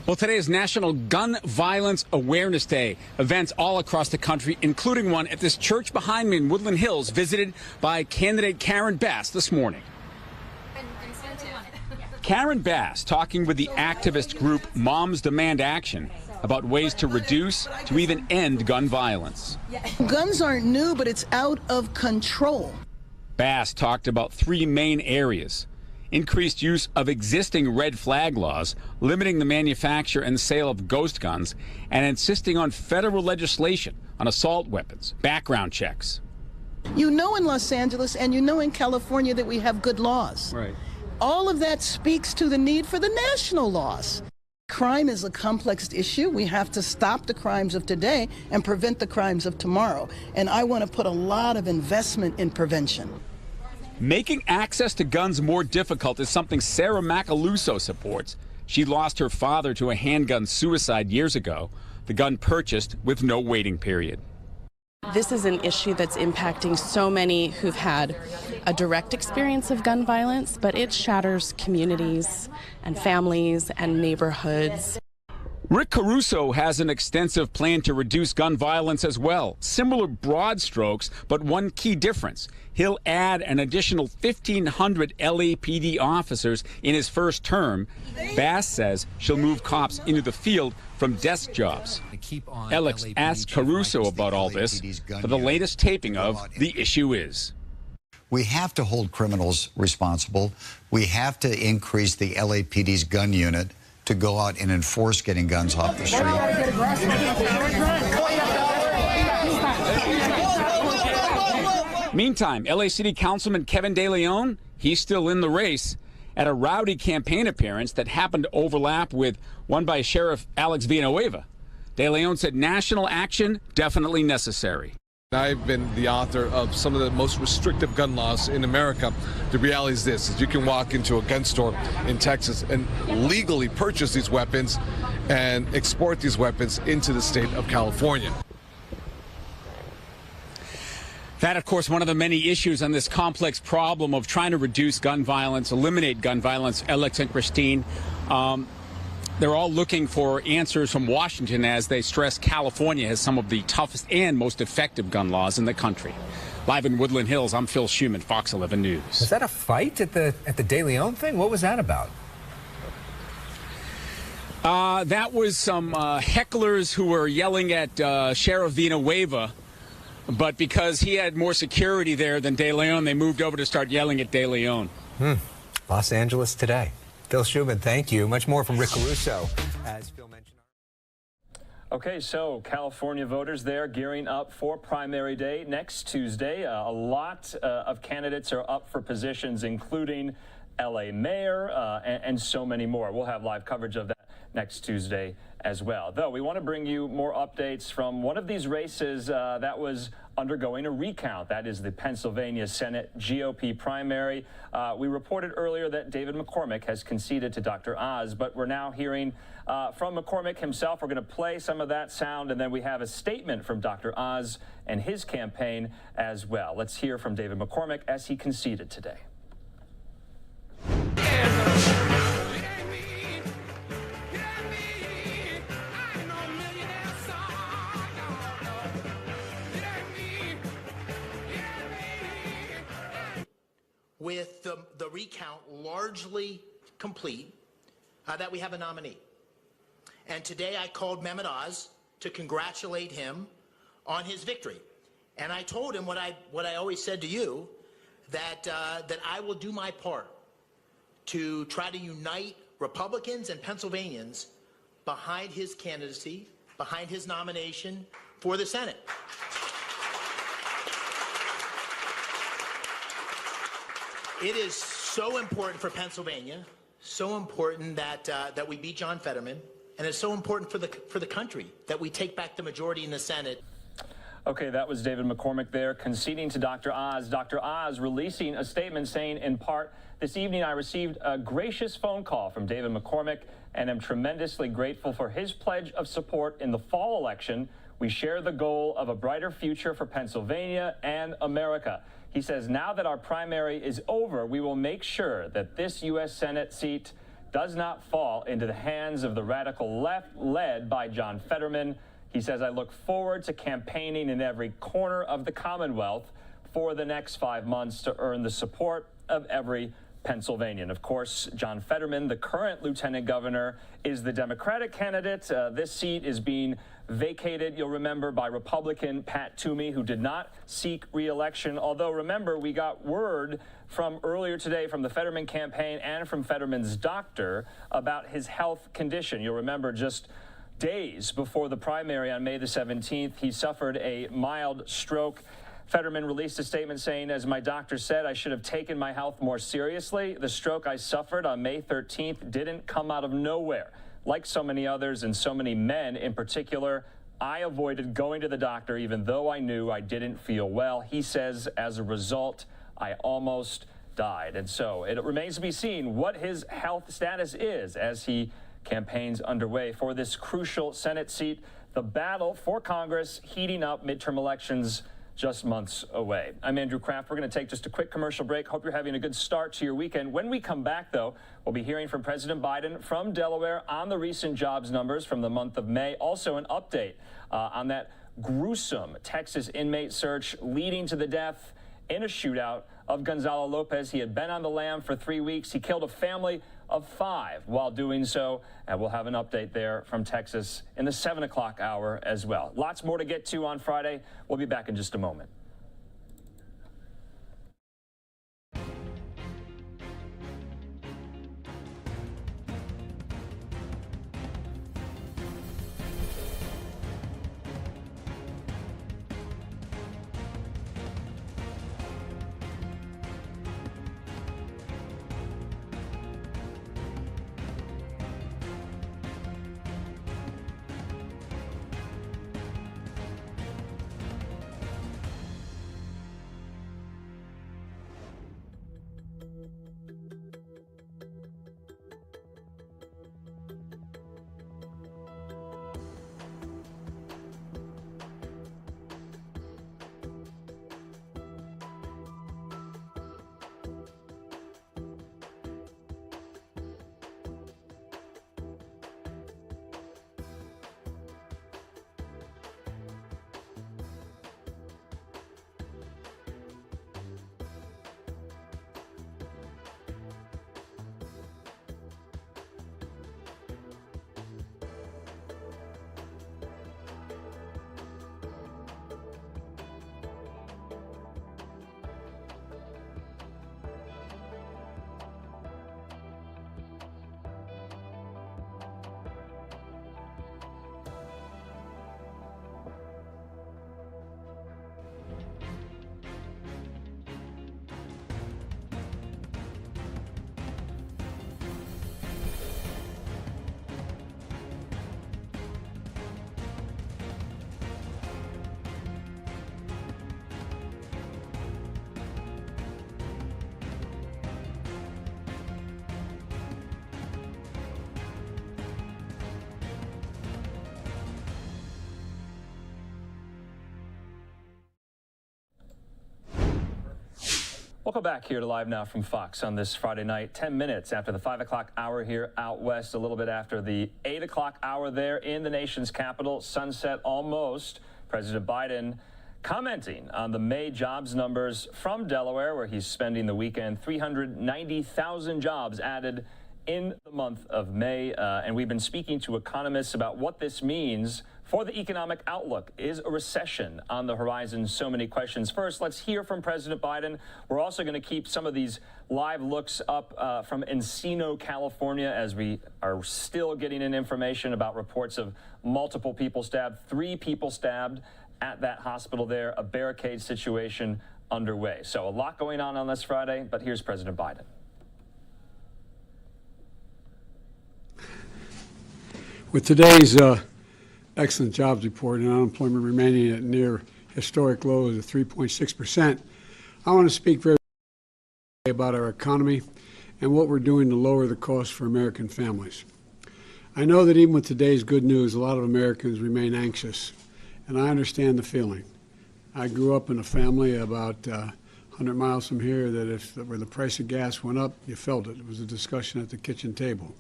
Well, today is National Gun Violence Awareness Day. Events all across the country, including one at this church behind me in Woodland Hills, visited by candidate Karen Bass this morning. Karen Bass talking with the activist group Moms Demand Action about ways to reduce to even end gun violence. Guns aren't new, but it's out of control. Bass talked about three main areas: increased use of existing red flag laws, limiting the manufacture and sale of ghost guns, and insisting on federal legislation on assault weapons, background checks. You know in Los Angeles and you know in California that we have good laws. Right. All of that speaks to the need for the national laws. Crime is a complex issue. We have to stop the crimes of today and prevent the crimes of tomorrow. And I want to put a lot of investment in prevention. Making access to guns more difficult is something Sarah Macaluso supports. She lost her father to a handgun suicide years ago, the gun purchased with no waiting period. This is an issue that's impacting so many who've had a direct experience of gun violence, but it shatters communities and families and neighborhoods. Rick Caruso has an extensive plan to reduce gun violence as well. Similar broad strokes, but one key difference. He'll add an additional 1,500 LAPD officers in his first term. Bass says she'll move cops into the field from desk jobs. Alex asked Caruso about all this for the latest taping of The Issue Is. We have to hold criminals responsible. We have to increase the LAPD's gun unit to go out and enforce getting guns off the street. Meantime, LA City Councilman Kevin De Leon, he's still in the race. At a rowdy campaign appearance that happened to overlap with one by Sheriff Alex Villanueva, De Leon said national action definitely necessary. I've been the author of some of the most restrictive gun laws in America. The reality is this, is you can walk into a gun store in Texas and legally purchase these weapons and export these weapons into the state of California. That, of course, one of the many issues on this complex problem of trying to reduce gun violence, eliminate gun violence. Alex and Christine, they're all looking for answers from Washington as they stress California has some of the toughest and most effective gun laws in the country. Live in Woodland Hills, I'm Phil Schuman, Fox 11 News. Was that a fight at the De Leon thing? What was that about? That was some hecklers who were yelling at Sheriff Villanueva, but because he had more security there than De Leon, they moved over to start yelling at De Leon. Los Angeles today. Phil Schuman, thank you. Much more from Rick Caruso, as Phil mentioned. Okay, so California voters there gearing up for primary day next Tuesday. A lot of candidates are up for positions, including LA mayor and so many more. We'll have live coverage of that next Tuesday as well. Though we want to bring you more updates from one of these races that was undergoing a recount. That is the Pennsylvania Senate GOP primary. We reported earlier that David McCormick has conceded to Dr. Oz, but we're now hearing from McCormick himself. We're going to play some of that sound, and then we have a statement from Dr. Oz and his campaign as well. Let's hear from David McCormick as he conceded today. With the recount largely complete, that we have a nominee. And today I called Mehmet Oz to congratulate him on his victory. And I told him what I always said to you, that I will do my part to try to unite Republicans and Pennsylvanians behind his candidacy, behind his nomination for the Senate. It is so important for Pennsylvania, so important that we beat John Fetterman, and it's so important for the country that we take back the majority in the Senate. Okay, that was David McCormick there conceding to Dr. Oz. Dr. Oz releasing a statement saying, in part, this evening I received a gracious phone call from David McCormick and am tremendously grateful for his pledge of support in the fall election. We share the goal of a brighter future for Pennsylvania and America. He says, now that our primary is over, we will make sure that this U.S. Senate seat does not fall into the hands of the radical left led by John Fetterman. He says, I look forward to campaigning in every corner of the Commonwealth for the next 5 months to earn the support of every Pennsylvanian. Of course, John Fetterman, the current lieutenant governor, is the Democratic candidate. This seat is being vacated, you'll remember, by Republican Pat Toomey, who did not seek re-election. Although, remember, we got word from earlier today from the Fetterman campaign and from Fetterman's doctor about his health condition. You'll remember just days before the primary on May the 17th, he suffered a mild stroke. Fetterman released a statement saying, as my doctor said, I should have taken my health more seriously. The stroke I suffered on May 13th didn't come out of nowhere. Like so many others and so many men in particular, I avoided going to the doctor even though I knew I didn't feel well. He says, as a result, I almost died. And so it remains to be seen what his health status is as he campaigns underway for this crucial Senate seat. The battle for Congress heating up, midterm elections just months away. I'm Andrew Kraft. We're going to take just a quick commercial break. Hope you're having a good start to your weekend. When we come back, though, we'll be hearing from President Biden from Delaware on the recent jobs numbers from the month of May. Also, an update on that gruesome Texas inmate search leading to the death in a shootout of Gonzalo Lopez. He had been on the lam for 3 weeks. He killed a family of 5 while doing so. And we'll have an update there from Texas in the 7 o'clock hour as well. Lots more to get to on Friday. We'll be back in just a moment. Welcome back here to Live Now from Fox on this Friday night, 10 minutes after the 5 o'clock hour here out west, a little bit after the 8 o'clock hour there in the nation's capital, sunset almost. President Biden commenting on the May jobs numbers from Delaware, where he's spending the weekend. 390,000 jobs added in the month of May. And we've been speaking to economists about what this means For the economic outlook, is a recession on the horizon? So many questions. First, let's hear from President Biden. We're also going to keep some of these live looks up from Encino, California, as we are still getting in information about reports of multiple people stabbed, 3 people stabbed at that hospital there, a barricade situation underway. So a lot going on this Friday, but here's President Biden. With today's excellent jobs report and unemployment remaining at near historic lows of 3.6%, I want to speak very about our economy and what we're doing to lower the cost for American families. I know that even with today's good news, a lot of Americans remain anxious, and I understand the feeling. I grew up in a family about 100 miles from here where the price of gas went up, you felt it. It was a discussion at the kitchen table.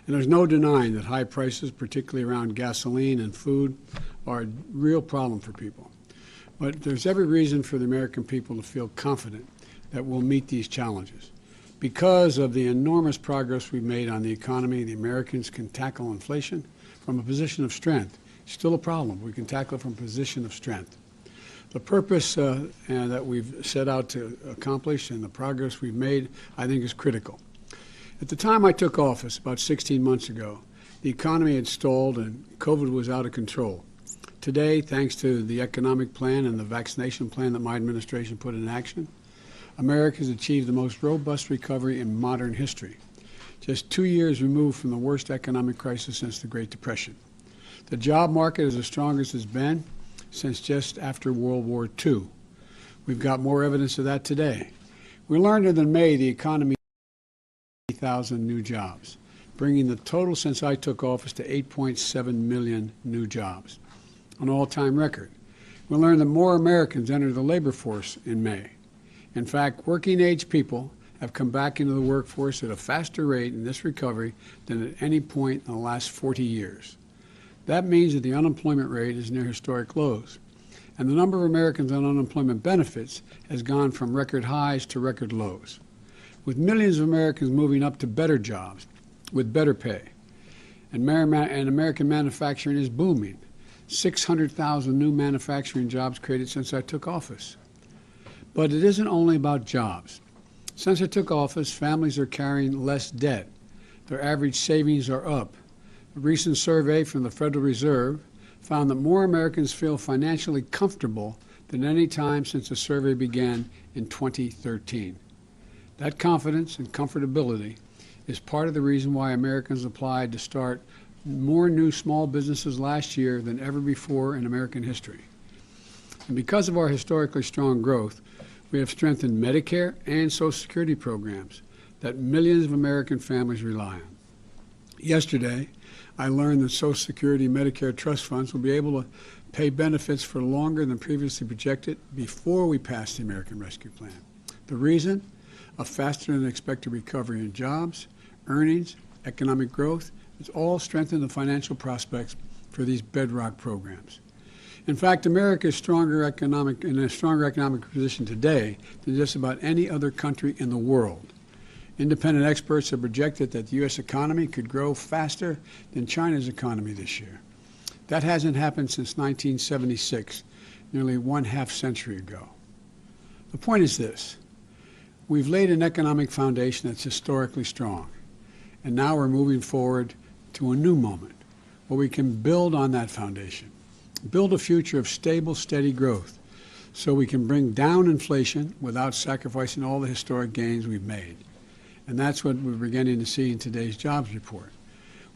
And there's no denying that high prices, particularly around gasoline and food, are a real problem for people. But there's every reason for the American people to feel confident that we'll meet these challenges. Because of the enormous progress we've made on the economy, the Americans can tackle inflation from a position of strength. It's still a problem. We can tackle it from a position of strength. The purpose that we've set out to accomplish and the progress we've made, I think, is critical. At the time I took office, about 16 months ago, the economy had stalled and COVID was out of control. Today, thanks to the economic plan and the vaccination plan that my administration put in action, America has achieved the most robust recovery in modern history, just 2 years removed from the worst economic crisis since the Great Depression. The job market is as strong as it's been since just after World War II. We've got more evidence of that today. We learned that in May the economy 1,000 new jobs, bringing the total since I took office to 8.7 million new jobs, an all-time record. We learned that more Americans entered the labor force in May. In fact, working-age people have come back into the workforce at a faster rate in this recovery than at any point in the last 40 years. That means that the unemployment rate is near historic lows, and the number of Americans on unemployment benefits has gone from record highs to record lows, with millions of Americans moving up to better jobs with better pay. And American manufacturing is booming. 600,000 new manufacturing jobs created since I took office. But it isn't only about jobs. Since I took office, families are carrying less debt. Their average savings are up. A recent survey from the Federal Reserve found that more Americans feel financially comfortable than any time since the survey began in 2013. That confidence and comfortability is part of the reason why Americans applied to start more new small businesses last year than ever before in American history. And because of our historically strong growth, we have strengthened Medicare and Social Security programs that millions of American families rely on. Yesterday, I learned that Social Security and Medicare trust funds will be able to pay benefits for longer than previously projected before we pass the American Rescue Plan. The reason? A faster than expected recovery in jobs, earnings, economic growth, has all strengthened the financial prospects for these bedrock programs. In fact, America is in a stronger economic position today than just about any other country in the world. Independent experts have projected that the U.S. economy could grow faster than China's economy this year. That hasn't happened since 1976, nearly one half century ago. The point is this. We've laid an economic foundation that's historically strong, and now we're moving forward to a new moment where we can build on that foundation, build a future of stable, steady growth, so we can bring down inflation without sacrificing all the historic gains we've made. And that's what we're beginning to see in today's jobs report.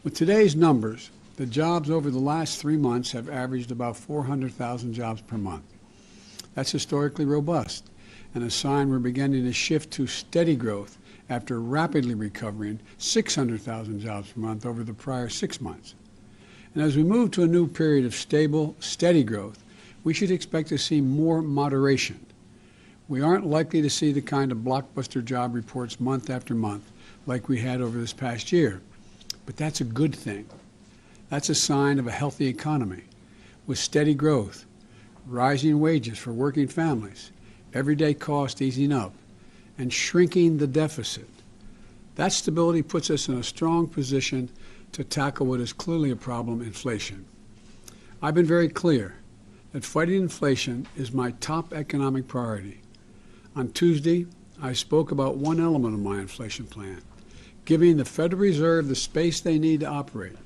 With today's numbers, the jobs over the last 3 months have averaged about 400,000 jobs per month. That's historically robust, and a sign we're beginning to shift to steady growth after rapidly recovering 600,000 jobs per month over the prior 6 months. And as we move to a new period of stable, steady growth, we should expect to see more moderation. We aren't likely to see the kind of blockbuster job reports month after month like we had over this past year. But that's a good thing. That's a sign of a healthy economy with steady growth, rising wages for working families, everyday costs easing up, and shrinking the deficit. That stability puts us in a strong position to tackle what is clearly a problem, inflation. I've been very clear that fighting inflation is my top economic priority. On Tuesday, I spoke about one element of my inflation plan, giving the Federal Reserve the space they need to operate.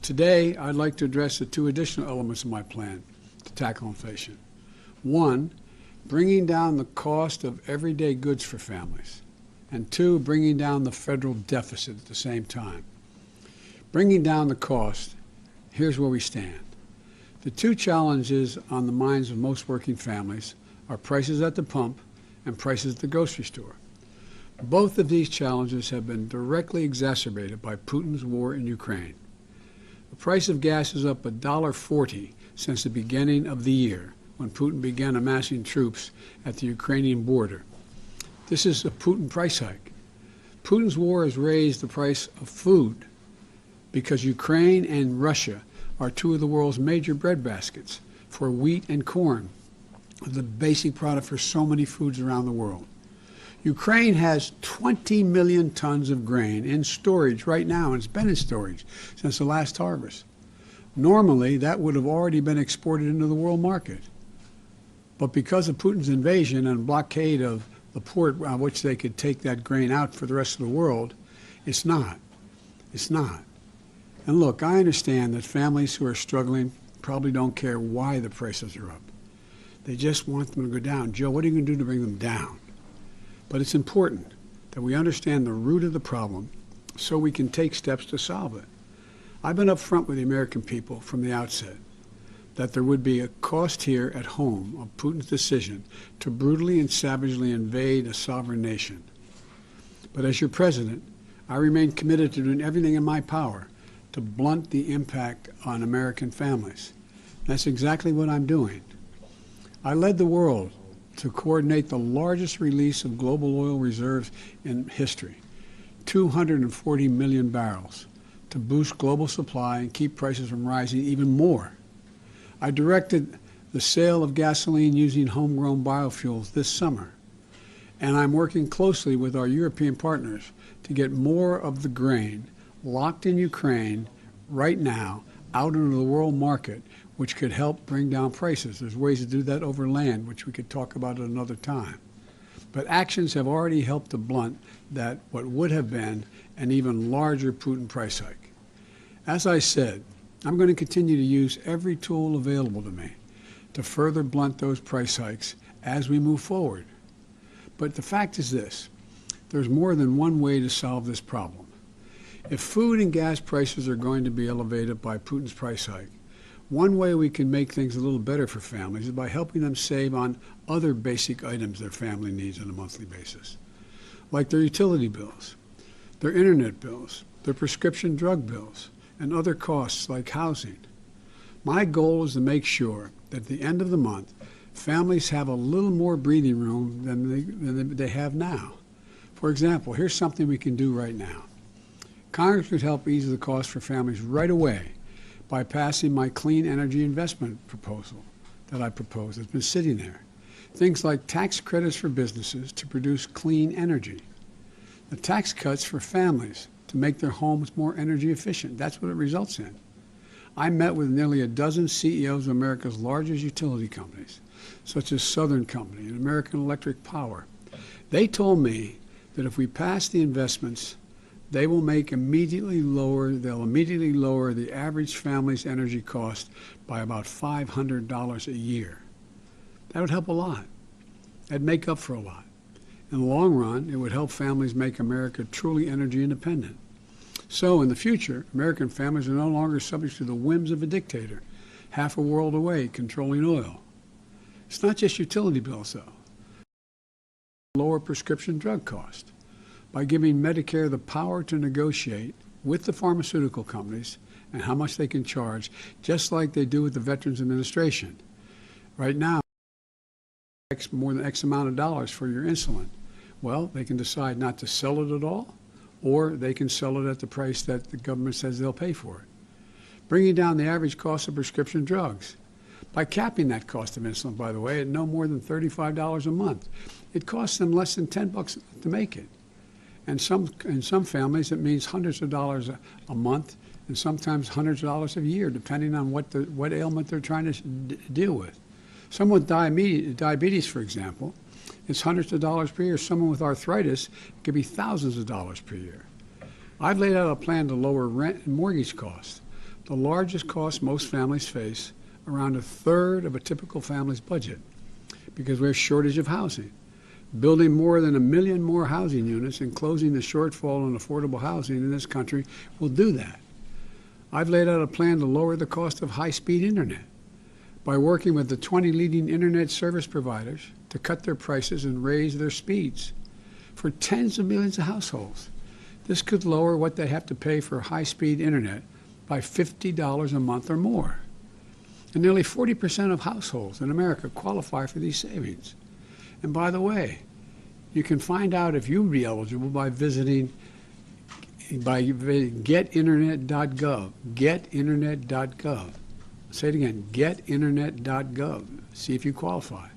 Today, I'd like to address the two additional elements of my plan to tackle inflation. One, bringing down the cost of everyday goods for families. And two, bringing down the federal deficit at the same time. Bringing down the cost, here's where we stand. The two challenges on the minds of most working families are prices at the pump and prices at the grocery store. Both of these challenges have been directly exacerbated by Putin's war in Ukraine. The price of gas is up $1.40 since the beginning of the year, when Putin began amassing troops at the Ukrainian border. This is a Putin price hike. Putin's war has raised the price of food because Ukraine and Russia are two of the world's major breadbaskets for wheat and corn, the basic product for so many foods around the world. Ukraine has 20 million tons of grain in storage right now, and it's been in storage since the last harvest. Normally, that would have already been exported into the world market. But because of Putin's invasion and blockade of the port on which they could take that grain out for the rest of the world, it's not. It's not. And look, I understand that families who are struggling probably don't care why the prices are up. They just want them to go down. Joe, what are you going to do to bring them down? But it's important that we understand the root of the problem so we can take steps to solve it. I've been up front with the American people from the outset that there would be a cost here at home of Putin's decision to brutally and savagely invade a sovereign nation. But as your president, I remain committed to doing everything in my power to blunt the impact on American families. That's exactly what I'm doing. I led the world to coordinate the largest release of global oil reserves in history, 240 million barrels, to boost global supply and keep prices from rising even more. I directed the sale of gasoline using homegrown biofuels this summer, and I'm working closely with our European partners to get more of the grain locked in Ukraine right now out into the world market, which could help bring down prices. There's ways to do that over land, which we could talk about at another time. But actions have already helped to blunt that what would have been an even larger Putin price hike. As I said, I'm going to continue to use every tool available to me to further blunt those price hikes as we move forward. But the fact is this, there's more than one way to solve this problem. If food and gas prices are going to be elevated by Putin's price hike, one way we can make things a little better for families is by helping them save on other basic items their family needs on a monthly basis, like their utility bills, their internet bills, their prescription drug bills, and other costs like housing. My goal is to make sure that at the end of the month, families have a little more breathing room than they have now. For example, here's something we can do right now. Congress could help ease the cost for families right away by passing my clean energy investment proposal that I proposed. It's been sitting there. Things like tax credits for businesses to produce clean energy, the tax cuts for families to make their homes more energy efficient. That's what it results in. I met with nearly a dozen CEOs of America's largest utility companies, such as Southern Company and American Electric Power. They told me that if we pass the investments, they'll immediately lower the average family's energy cost by about $500 a year. That would help a lot. That'd make up for a lot. In the long run, it would help families make America truly energy independent. So in the future, American families are no longer subject to the whims of a dictator, half a world away controlling oil. It's not just utility bills, though. Lower prescription drug cost by giving Medicare the power to negotiate with the pharmaceutical companies and how much they can charge, just like they do with the Veterans Administration. Right now, more than X amount of dollars for your insulin. Well, they can decide not to sell it at all, or they can sell it at the price that the government says they'll pay for it. Bringing down the average cost of prescription drugs by capping that cost of insulin, by the way, at no more than $35 a month. It costs them less than $10 to make it. And in some families, it means hundreds of dollars a month and sometimes hundreds of dollars a year, depending on what ailment they're trying to deal with. Someone with diabetes, for example, it's hundreds of dollars per year. Someone with arthritis, it could be thousands of dollars per year. I've laid out a plan to lower rent and mortgage costs, the largest cost most families face, around a third of a typical family's budget, because we have a shortage of housing. Building more than 1 million more housing units and closing the shortfall in affordable housing in this country will do that. I've laid out a plan to lower the cost of high-speed internet by working with the 20 leading internet service providers to cut their prices and raise their speeds for tens of millions of households. This could lower what they have to pay for high-speed internet by $50 a month or more. And nearly 40% of households in America qualify for these savings. And by the way, you can find out if you'd be eligible by visiting getinternet.gov. Getinternet.gov. Say it again, getinternet.gov. See if you qualify.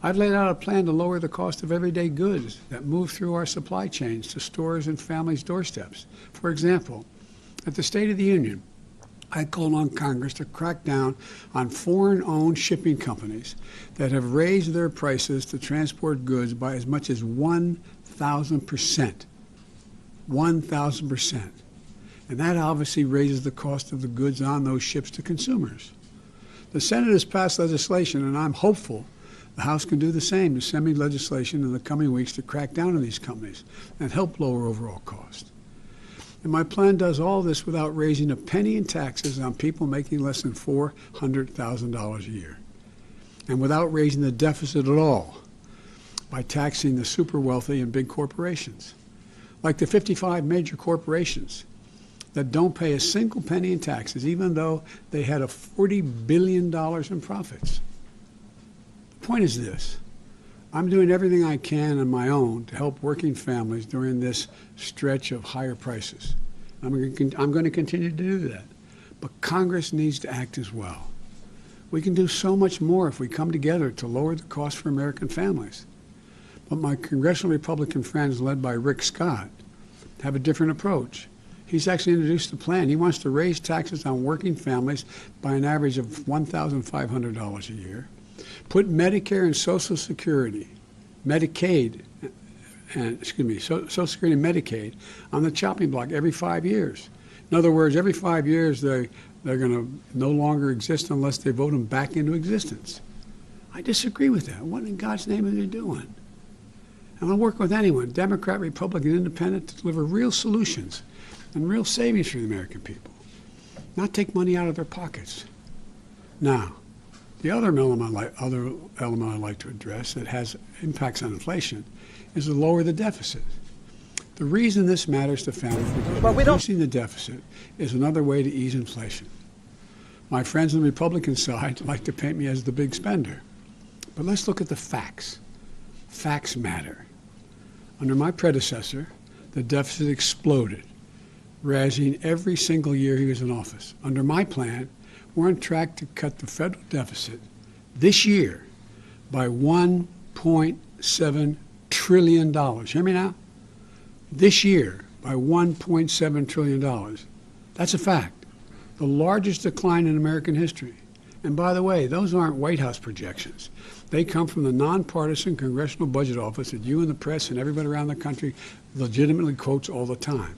I've laid out a plan to lower the cost of everyday goods that move through our supply chains to stores and families' doorsteps. For example, at the State of the Union, I called on Congress to crack down on foreign-owned shipping companies that have raised their prices to transport goods by as much as 1,000%. 1,000%. And that obviously raises the cost of the goods on those ships to consumers. The Senate has passed legislation, and I'm hopeful the House can do the same to send me legislation in the coming weeks to crack down on these companies and help lower overall cost. And my plan does all this without raising a penny in taxes on people making less than $400,000 a year, and without raising the deficit at all by taxing the super wealthy and big corporations, like the 55 major corporations that don't pay a single penny in taxes, even though they had $40 billion in profits. The point is this. I'm doing everything I can on my own to help working families during this stretch of higher prices. I'm going to continue to do that. But Congress needs to act as well. We can do so much more if we come together to lower the cost for American families. But my congressional Republican friends, led by Rick Scott, have a different approach. He's actually introduced a plan. He wants to raise taxes on working families by an average of $1,500 a year, put Medicare and Social Security, Social Security and Medicaid on the chopping block every 5 years. In other words, every 5 years they're going to no longer exist unless they vote them back into existence. I disagree with that. What in God's name are they doing? I'm going to work with anyone, Democrat, Republican, Independent, to deliver real solutions and real savings for the American people, not take money out of their pockets. Now, the other element I'd like to address that has impacts on inflation is to lower the deficit. The reason this matters to families is because reducing the deficit is another way to ease inflation. My friends on the Republican side like to paint me as the big spender. But let's look at the facts. Facts matter. Under my predecessor, the deficit exploded, rising every single year he was in office. Under my plan, we're on track to cut the federal deficit this year by $1.7 trillion. Hear me now? This year by $1.7 trillion. That's a fact. The largest decline in American history. And by the way, those aren't White House projections. They come from the nonpartisan Congressional Budget Office that you and the press and everybody around the country legitimately quotes all the time.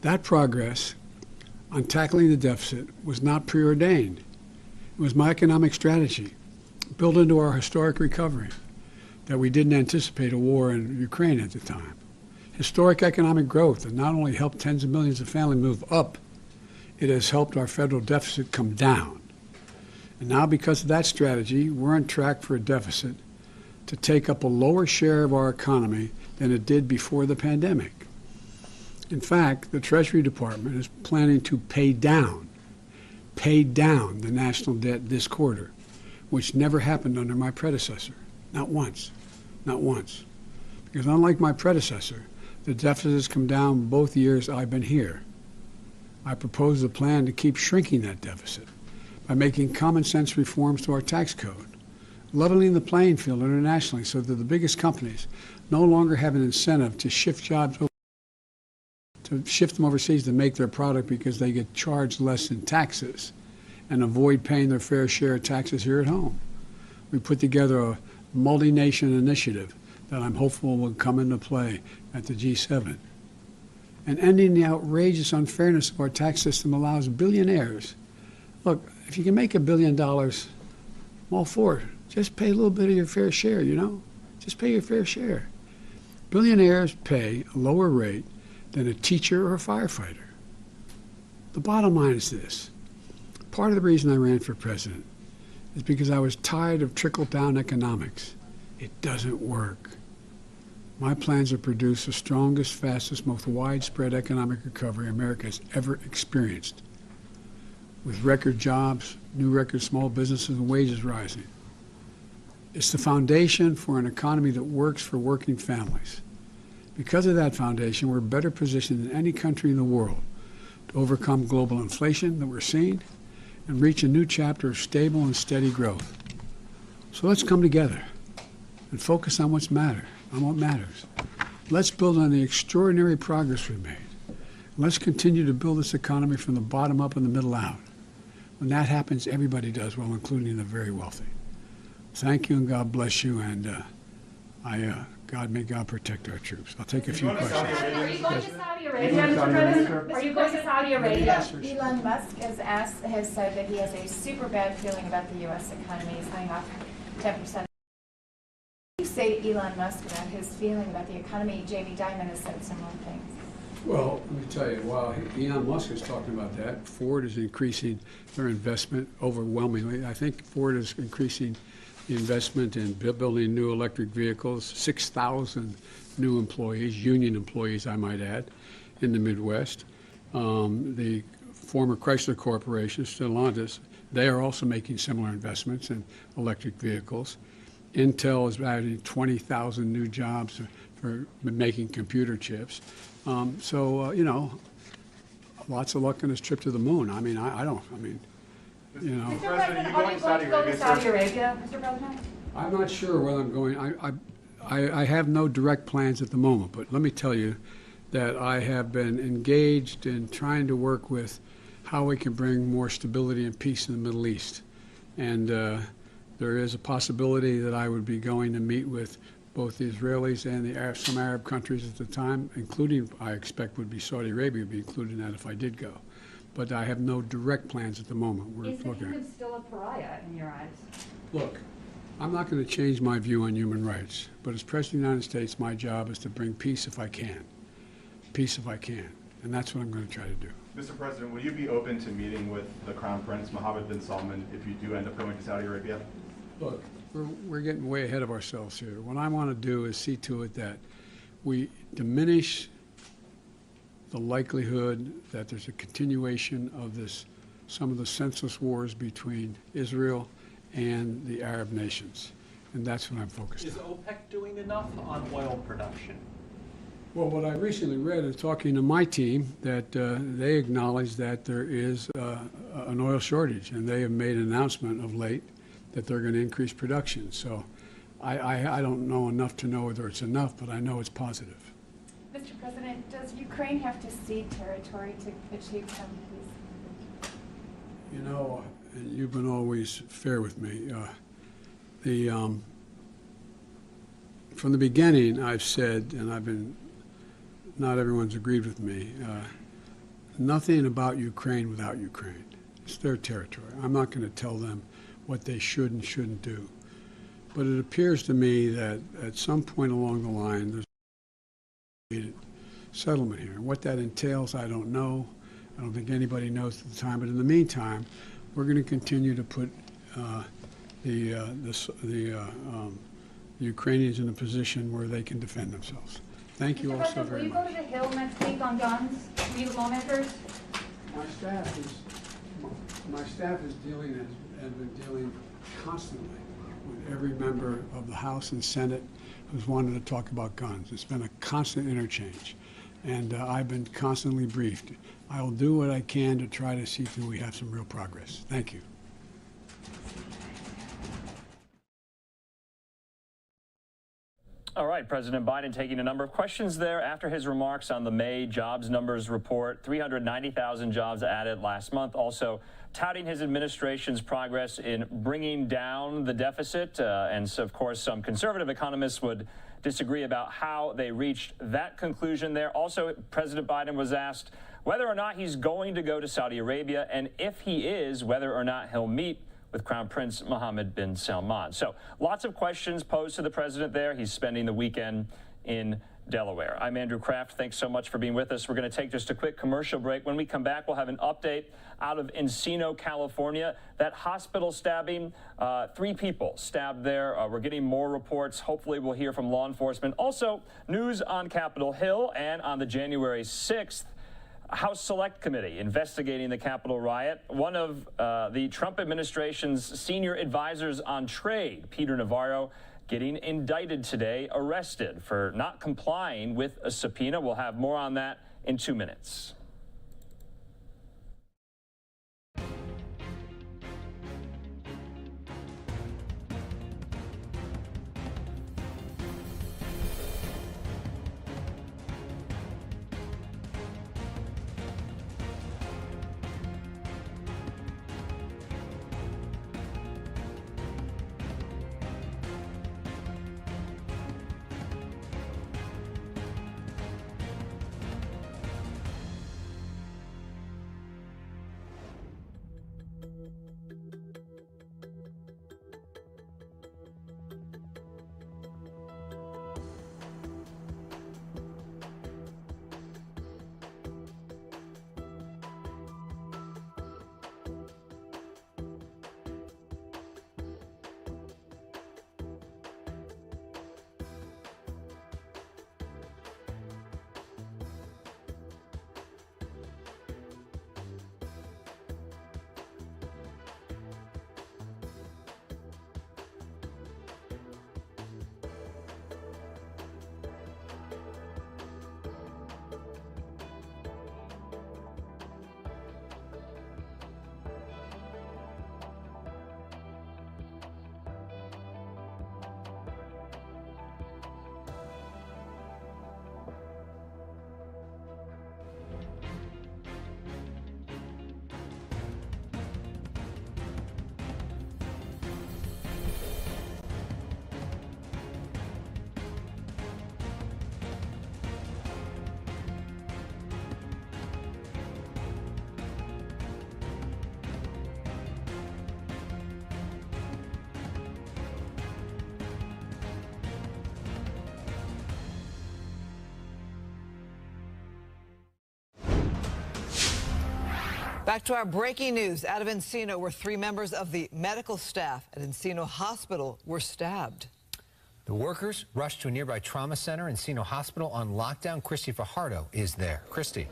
That progress on tackling the deficit was not preordained. It was my economic strategy, built into our historic recovery, that we didn't anticipate a war in Ukraine at the time. Historic economic growth that not only helped tens of millions of families move up, it has helped our federal deficit come down. And now because of that strategy, we're on track for a deficit to take up a lower share of our economy than it did before the pandemic. In fact, the Treasury Department is planning to pay down the national debt this quarter, which never happened under my predecessor. Not once. Not once. Because unlike my predecessor, the deficit has come down both years I've been here. I propose a plan to keep shrinking that deficit by making common sense reforms to our tax code, leveling the playing field internationally so that the biggest companies no longer have an incentive to shift jobs over. to shift them overseas to make their product because they get charged less in taxes and avoid paying their fair share of taxes here at home. We put together a multi-nation initiative that I'm hopeful will come into play at the G7. And ending the outrageous unfairness of our tax system allows billionaires. Look, if you can make $1 billion, I'm all for it. Just pay a little bit of your fair share, you know? Just pay your fair share. Billionaires pay a lower rate than a teacher or a firefighter. The bottom line is this. Part of the reason I ran for president is because I was tired of trickle-down economics. It doesn't work. My plans are to produce the strongest, fastest, most widespread economic recovery America has ever experienced, with record jobs, new record small businesses, and wages rising. It's the foundation for an economy that works for working families. Because of that foundation, we're better positioned than any country in the world to overcome global inflation that we're seeing and reach a new chapter of stable and steady growth. So let's come together and focus on what matters. Let's build on the extraordinary progress we've made. Let's continue to build this economy from the bottom up and the middle out. When that happens, everybody does well, including the very wealthy. Thank you, and God bless you, and may God protect our troops. I'll take a few questions. Are you going to Saudi Arabia, Mr. President? Are you going to Saudi Arabia? Elon Musk has said that he has a super bad feeling about the U.S. economy. He's laying off 10%. What do you say to Elon Musk about his feeling about the economy? Jamie Dimon has said similar things. Well, let me tell you, while Elon Musk is talking about that, Ford is increasing their investment overwhelmingly. I think Ford is increasing the investment in building new electric vehicles, 6,000 new employees, union employees, I might add, in the Midwest. The former Chrysler Corporation, Stellantis, they are also making similar investments in electric vehicles. Intel is adding 20,000 new jobs for making computer chips. You know, lots of luck on this trip to the moon. I mean, you know. Mr. President, are you going to go to Saudi Arabia, Mr. President? I'm not sure whether I'm going. I have no direct plans at the moment, but let me tell you that I have been engaged in trying to work with how we can bring more stability and peace in the Middle East. And there is a possibility that I would be going to meet with both the Israelis and some Arab countries at the time, including, I expect, would be Saudi Arabia would be included in that if I did go. But I have no direct plans at the moment. Is the kingdom still a pariah in your eyes? Look, I'm not going to change my view on human rights, but as President of the United States, my job is to bring peace if I can. Peace if I can. And that's what I'm going to try to do. Mr. President, will you be open to meeting with the Crown Prince Mohammed bin Salman if you do end up going to Saudi Arabia? Look, we're getting way ahead of ourselves here. What I want to do is see to it that we diminish the likelihood that there's a continuation of some of the senseless wars between Israel and the Arab nations. And that's what I'm focused on. Is OPEC doing enough on oil production? Well, what I recently read in talking to my team, that they acknowledge that there is an oil shortage, and they have made an announcement of late that they're going to increase production. So I don't know enough to know whether it's enough, but I know it's positive. Mr. President, does Ukraine have to cede territory to achieve some peace? You know, and you've been always fair with me. From the beginning, I've said, and not everyone's agreed with me, nothing about Ukraine without Ukraine. It's their territory. I'm not going to tell them what they should and shouldn't do. But it appears to me that at some point along the line, there's a settlement here. And what that entails, I don't know. I don't think anybody knows at the time. But in the meantime, we're going to continue to put the Ukrainians in a position where they can defend themselves. Thank you all so very much. Will you go to the Hill next week on guns? Will you lawmakers? My staff is dealing and has been dealing constantly with every member of the House and Senate who's wanted to talk about guns. It's been a constant interchange, and I've been constantly briefed. I will do what I can to try to see that we have some real progress. Thank you. All right, President Biden taking a number of questions there after his remarks on the May jobs numbers report. 390,000 jobs added last month. Also touting his administration's progress in bringing down the deficit. And so, of course, some conservative economists would disagree about how they reached that conclusion there. Also, President Biden was asked whether or not he's going to go to Saudi Arabia, and if he is, whether or not he'll meet with Crown Prince Mohammed bin Salman. So lots of questions posed to the president there. He's spending the weekend in Delaware. I'm Andrew Kraft. Thanks so much for being with us. We're going to take just a quick commercial break. When we come back, we'll have an update out of Encino, California. That hospital stabbing, 3 people stabbed there. We're getting more reports. Hopefully we'll hear from law enforcement. Also, news on Capitol Hill and on the January 6th House Select Committee investigating the Capitol riot. One of the Trump administration's senior advisors on trade, Peter Navarro, getting indicted today, arrested for not complying with a subpoena. We'll have more on that in 2 minutes. Back to our breaking news out of Encino, where 3 members of the medical staff at Encino Hospital were stabbed. The workers rushed to a nearby trauma center, Encino Hospital, on lockdown. Christy Fajardo is there. Christy.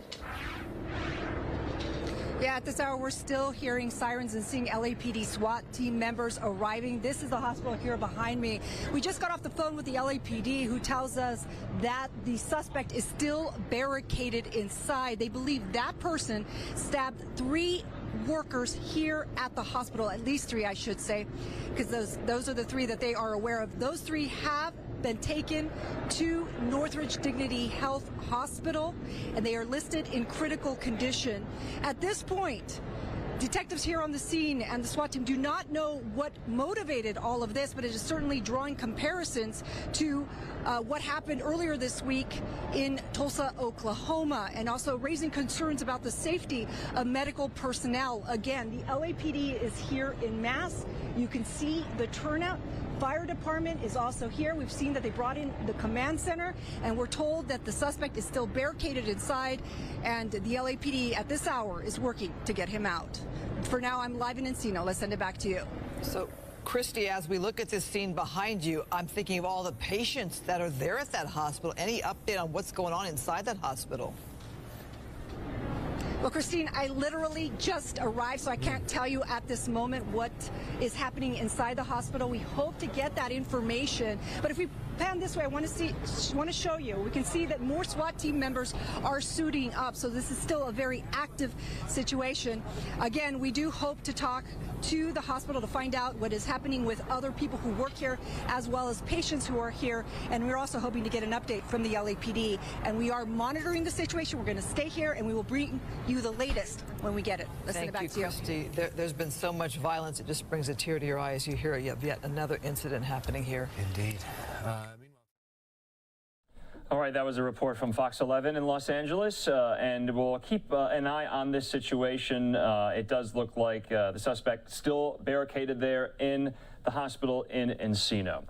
Yeah, at this hour, we're still hearing sirens and seeing LAPD SWAT team members arriving. This is the hospital here behind me. We just got off the phone with the LAPD, who tells us that the suspect is still barricaded inside. They believe that person stabbed 3 workers here at the hospital, at least 3, I should say, because those are the 3 that they are aware of. Those 3 have been taken to Northridge Dignity Health Hospital, and they are listed in critical condition. At this point, detectives here on the scene and the SWAT team do not know what motivated all of this, but it is certainly drawing comparisons to what happened earlier this week in Tulsa, Oklahoma, and also raising concerns about the safety of medical personnel. Again, the LAPD is here en masse. You can see the turnout. Fire department is also here. We've seen that they brought in the command center, and we're told that the suspect is still barricaded inside, and the LAPD at this hour is working to get him out. For now, I'm live in Encino. Let's send it back to you. So, Christy, as we look at this scene behind you, I'm thinking of all the patients that are there at that hospital. Any update on what's going on inside that hospital? Well, Christine, I literally just arrived, so I can't tell you at this moment what is happening inside the hospital. We hope to get that information, but if we pan this way, I want to show you. We can see that more SWAT team members are suiting up, so this is still a very active situation. Again, we do hope to talk to the hospital to find out what is happening with other people who work here, as well as patients who are here, and we're also hoping to get an update from the LAPD. And we are monitoring the situation. We're going to stay here, and we will bring you the latest when we get it. Let's send it back to you. Christy. There's been so much violence, it just brings a tear to your eye as you hear yet another incident happening here. Indeed. All right, that was a report from Fox 11 in Los Angeles, and we'll keep an eye on this situation. It does look like the suspect still barricaded there in the hospital in Encino.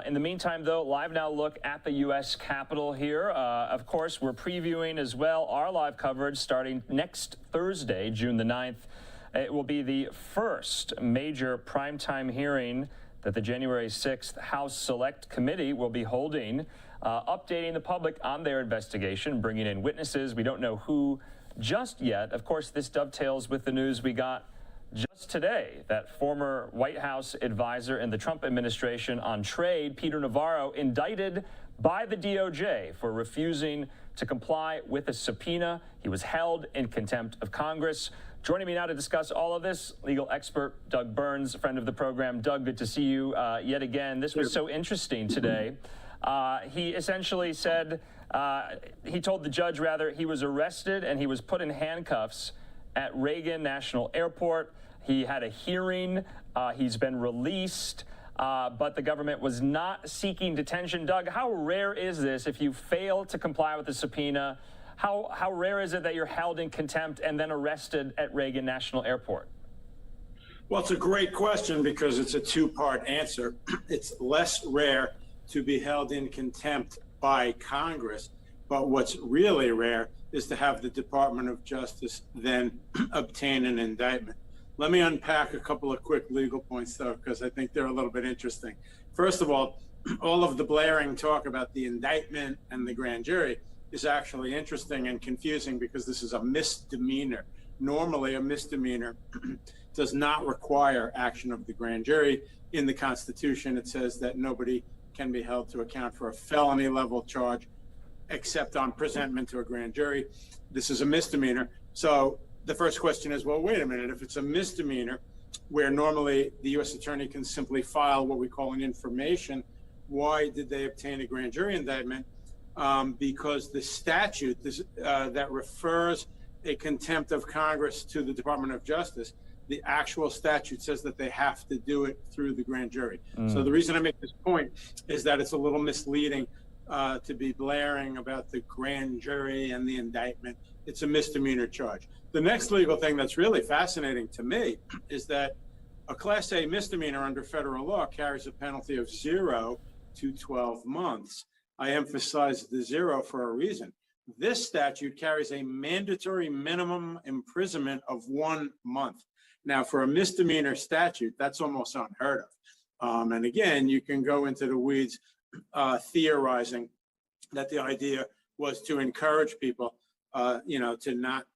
In the meantime, though, live now look at the U.S. Capitol here. Of course, we're previewing as well our live coverage starting next Thursday, June the 9th. It will be the first major primetime hearing that the January 6th House Select Committee will be holding, updating the public on their investigation, bringing in witnesses. We don't know who just yet. Of course, this dovetails with the news we got just today that former White House advisor in the Trump administration on trade, Peter Navarro, indicted by the DOJ for refusing to comply with a subpoena. He was held in contempt of Congress. Joining me now to discuss all of this, legal expert Doug Burns, a friend of the program. Doug, good to see you yet again. This was so interesting today. He essentially said, he told the judge, rather, he was arrested and he was put in handcuffs at Reagan National Airport. He had a hearing. He's been released, but the government was not seeking detention. Doug, how rare is this if you fail to comply with the subpoena? How rare is it that you're held in contempt and then arrested at Reagan National Airport? Well, it's a great question because it's a two-part answer. It's less rare to be held in contempt by Congress, but what's really rare is to have the Department of Justice then obtain an indictment. Let me unpack a couple of quick legal points, though, because I think they're a little bit interesting. First of all of the blaring talk about the indictment and the grand jury is actually interesting and confusing because this is a misdemeanor. Normally, a misdemeanor does not require action of the grand jury. In the Constitution, it says that nobody can be held to account for a felony level charge except on presentment to a grand jury. This is a misdemeanor. So the first question is, well, wait a minute, if it's a misdemeanor where normally the U.S. attorney can simply file what we call an information, why did they obtain a grand jury indictment? Because the statute that refers a contempt of Congress to the Department of Justice, the actual statute says that they have to do it through the grand jury. So the reason I make this point is that it's a little misleading to be blaring about the grand jury and the indictment. It's a misdemeanor charge. The next legal thing that's really fascinating to me is that a Class A misdemeanor under federal law carries a penalty of 0 to 12 months. I emphasize the 0 for a reason. This statute carries a mandatory minimum imprisonment of 1 month. Now, for a misdemeanor statute, that's almost unheard of. And again, you can go into the weeds theorizing that the idea was to encourage people, to not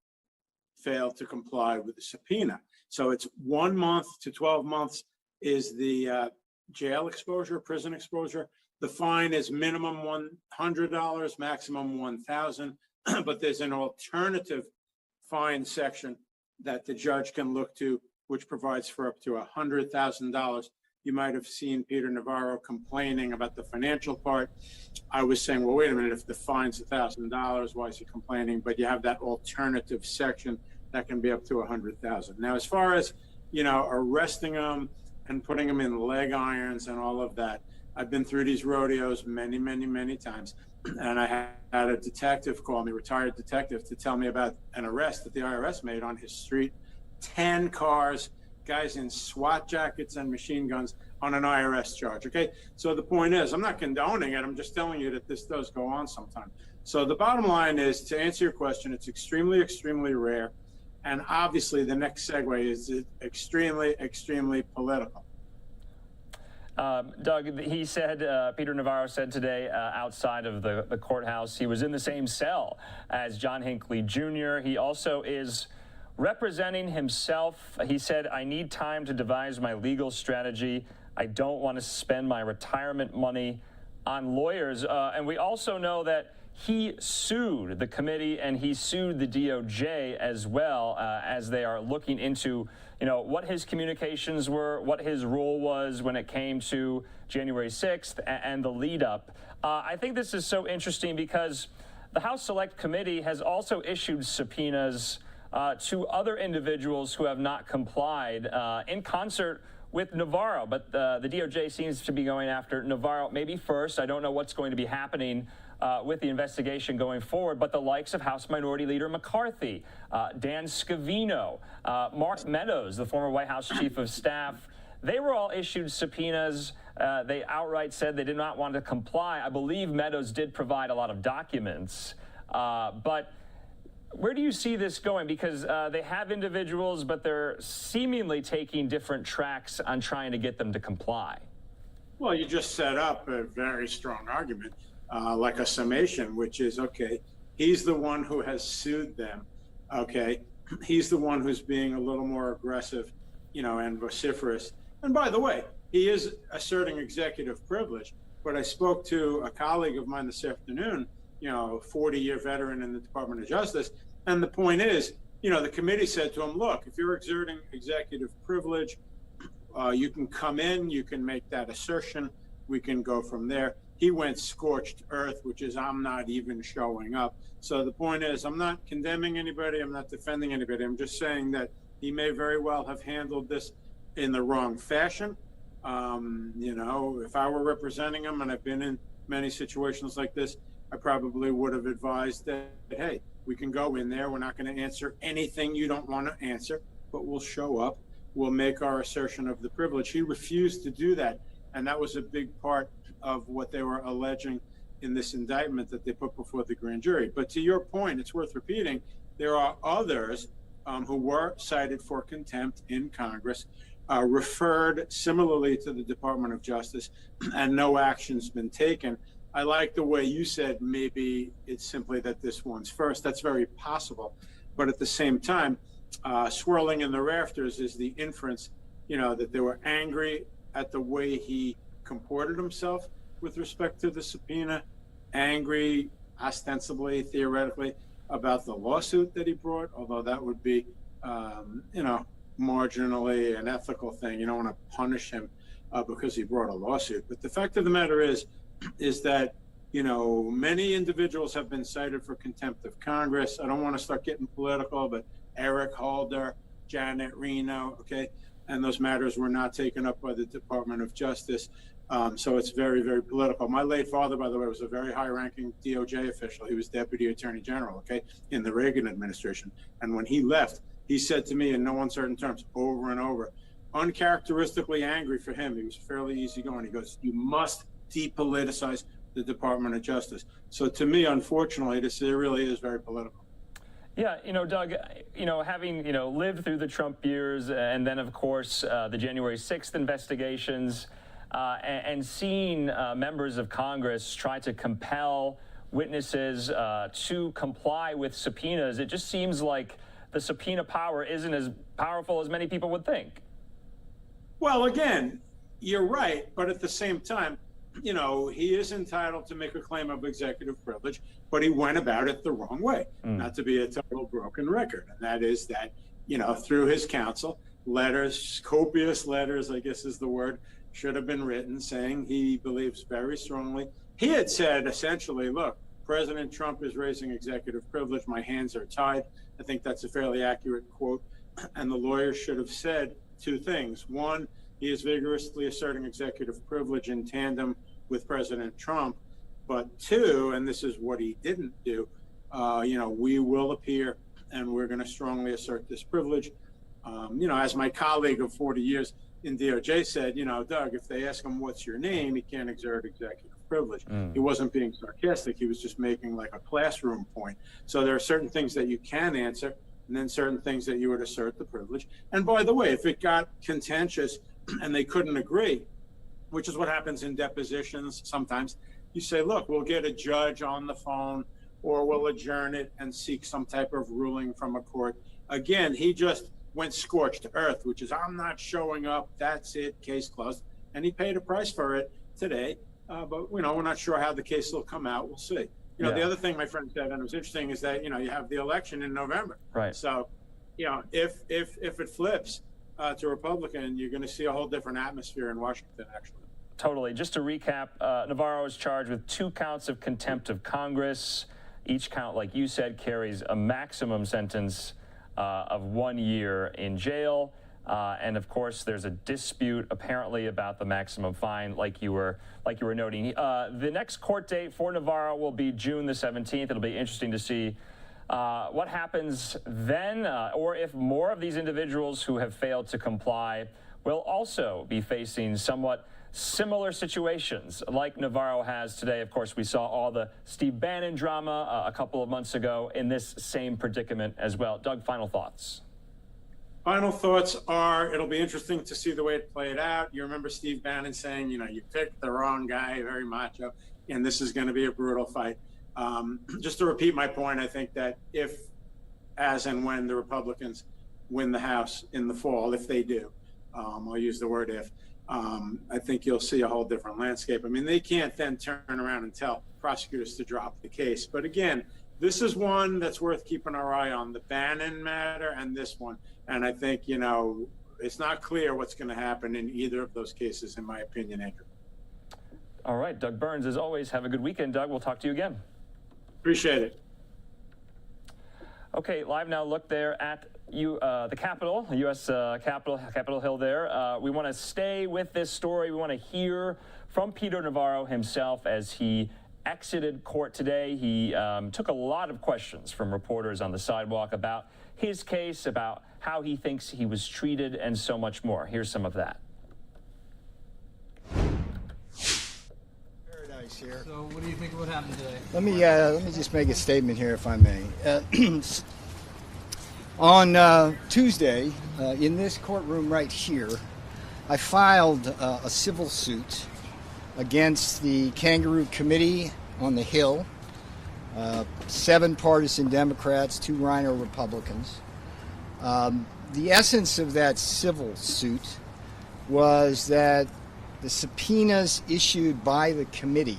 fail to comply with the subpoena. So it's 1 month to 12 months is the jail exposure, prison exposure. The fine is minimum $100, maximum $1,000, but there's an alternative fine section that the judge can look to, which provides for up to $100,000. You might have seen Peter Navarro complaining about the financial part. I was saying, well, wait a minute, if the fine's $1,000, why is he complaining? But you have that alternative section that can be up to $100,000. Now, as far as, arresting them and putting them in leg irons and all of that, I've been through these rodeos many, many, many times. And I had a detective call me, retired detective, to tell me about an arrest that the IRS made on his street. 10 cars, guys in SWAT jackets and machine guns on an IRS charge, okay? So the point is, I'm not condoning it. I'm just telling you that this does go on sometimes. So the bottom line is, to answer your question, it's extremely, extremely rare. And obviously the next segue is extremely, extremely political. Doug, he said, Peter Navarro said today outside of the courthouse, he was in the same cell as John Hinckley Jr. He also is representing himself. He said, I need time to devise my legal strategy. I don't want to spend my retirement money on lawyers. And we also know that he sued the committee and he sued the DOJ as well, as they are looking into, what his communications were, what his role was when it came to January 6th and the lead up. I think this is so interesting because the House Select Committee has also issued subpoenas to other individuals who have not complied in concert with Navarro, but the DOJ seems to be going after Navarro maybe first. I don't know what's going to be happening with the investigation going forward, but the likes of House Minority Leader McCarthy, Dan Scavino, Mark Meadows, the former White House Chief of Staff, they were all issued subpoenas. They outright said they did not want to comply. I believe Meadows did provide a lot of documents, but where do you see this going? Because they have individuals, but they're seemingly taking different tracks on trying to get them to comply. Well, you just set up a very strong argument, like a summation, which is, okay, he's the one who has sued them, okay? He's the one who's being a little more aggressive, and vociferous. And by the way, he is asserting executive privilege, but I spoke to a colleague of mine this afternoon, 40-year veteran in the Department of Justice. And the point is, the committee said to him, look, if you're exerting executive privilege, you can come in, you can make that assertion, we can go from there. He went scorched earth, which is, I'm not even showing up. So the point is, I'm not condemning anybody, I'm not defending anybody. I'm just saying that he may very well have handled this in the wrong fashion. If I were representing him, and I've been in many situations like this, I probably would have advised that, hey, we can go in there. We're not going to answer anything you don't want to answer, but we'll show up. We'll make our assertion of the privilege. He refused to do that. And that was a big part of what they were alleging in this indictment that they put before the grand jury. But to your point, it's worth repeating, there are others who were cited for contempt in Congress, referred similarly to the Department of Justice, and no action's been taken. I like the way you said maybe it's simply that this one's first. That's very possible. But at the same time, swirling in the rafters is the inference, that they were angry at the way he comported himself with respect to the subpoena, angry, ostensibly, theoretically, about the lawsuit that he brought, although that would be, marginally an ethical thing. You don't want to punish him because he brought a lawsuit. But the fact of the matter is that, many individuals have been cited for contempt of Congress. I don't want to start getting political, but Eric Holder, Janet Reno, okay? And those matters were not taken up by the Department of Justice. So it's very, very political. My late father, by the way, was a very high-ranking DOJ official. He was Deputy Attorney General, okay, in the Reagan administration. And when he left, he said to me in no uncertain terms, over and over, uncharacteristically angry for him. He was fairly easygoing. He goes, you must depoliticize the Department of Justice. So to me, unfortunately, this really is very political. Yeah, Doug, having, lived through the Trump years and then, of course, the January 6th investigations and seeing members of Congress try to compel witnesses to comply with subpoenas, it just seems like the subpoena power isn't as powerful as many people would think. Well, again, you're right, but at the same time, he is entitled to make a claim of executive privilege, but he went about it the wrong way, not to be a total broken record. And that is that, through his counsel, letters, copious letters, I guess is the word, should have been written saying he believes very strongly. He had said, essentially, look, President Trump is raising executive privilege. My hands are tied. I think that's a fairly accurate quote. And the lawyer should have said two things. One, he is vigorously asserting executive privilege in tandem with President Trump. But two, and this is what he didn't do, we will appear and we're going to strongly assert this privilege. As my colleague of 40 years in DOJ said, Doug, if they ask him what's your name, he can't exert executive privilege. He wasn't being sarcastic. He was just making like a classroom point. So there are certain things that you can answer and then certain things that you would assert the privilege. And by the way, if it got contentious and they couldn't agree, which is what happens in depositions sometimes. You say, look, we'll get a judge on the phone, or we'll adjourn it and seek some type of ruling from a court. Again, he just went scorched earth, which is, I'm not showing up, that's it, case closed. And he paid a price for it today. But, we're not sure how the case will come out. We'll see. The other thing my friend said, and it was interesting, is that, you have the election in November. Right. So, if it flips to Republican, you're going to see a whole different atmosphere in Washington, actually. Totally. Just to recap, Navarro is charged with 2 counts of contempt of Congress. Each count, like you said, carries a maximum sentence of 1 year in jail. And of course, there's a dispute apparently about the maximum fine, like you were noting. The next court date for Navarro will be June the 17th. It'll be interesting to see what happens then, or if more of these individuals who have failed to comply will also be facing somewhat similar situations like Navarro has today. Of course, we saw all the Steve Bannon drama a couple of months ago in this same predicament as well. Doug, final thoughts. Final thoughts are, it'll be interesting to see the way it played out. You remember Steve Bannon saying, you picked the wrong guy, very macho, and this is going to be a brutal fight. Just to repeat my point, I think that if, as and when the Republicans win the House in the fall, if they do, I'll use the word if, I think you'll see a whole different landscape. I mean, they can't then turn around and tell prosecutors to drop the case. But again, this is one that's worth keeping our eye on, the Bannon matter and this one. And I think, it's not clear what's going to happen in either of those cases, in my opinion, Andrew. All right, Doug Burns, as always, have a good weekend, Doug. We'll talk to you again. Appreciate it. Okay, LiveNOW look there at the Capitol, the U.S. Capitol Hill there. We want to stay with this story. We want to hear from Peter Navarro himself as he exited court today. He took a lot of questions from reporters on the sidewalk about his case, about how he thinks he was treated, and so much more. Here's some of that. Paradise here. So what do you think would happen today? Let me just make a statement here, if I may. On Tuesday, in this courtroom right here, I filed a civil suit against the Kangaroo Committee on the Hill, 7 partisan Democrats, 2 Rhino Republicans. The essence of that civil suit was that the subpoenas issued by the committee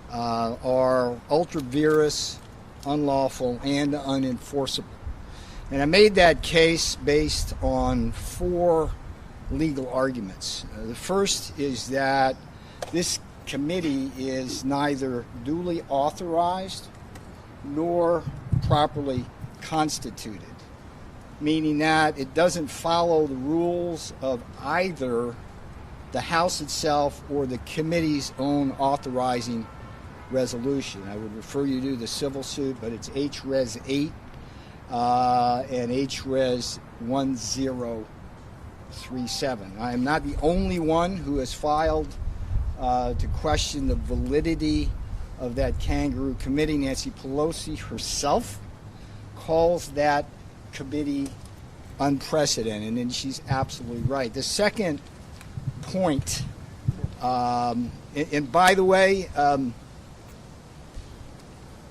are ultra-virus, unlawful, and unenforceable. And I made that case based on 4 legal arguments. The first is that this committee is neither duly authorized nor properly constituted, meaning that it doesn't follow the rules of either the House itself or the committee's own authorizing resolution. I would refer you to the civil suit, but it's H-Res 8 and H-Res 1037. I am not the only one who has filed to question the validity of that Kangaroo Committee. Nancy Pelosi herself calls that committee unprecedented, and she's absolutely right. The second point, and by the way,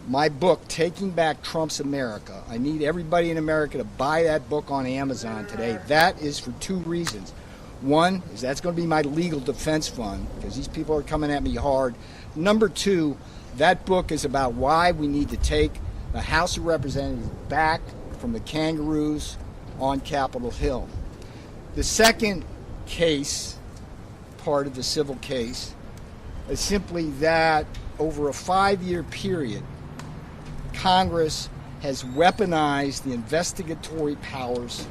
my book, Taking Back Trump's America, I need everybody in America to buy that book on Amazon today. That is for 2 reasons. One is that's going to be my legal defense fund, because these people are coming at me hard. Number 2, that book is about why we need to take the House of Representatives back from the kangaroos on Capitol Hill. The second case, part of the civil case, is simply that over a 5-year period, Congress has weaponized the investigatory powers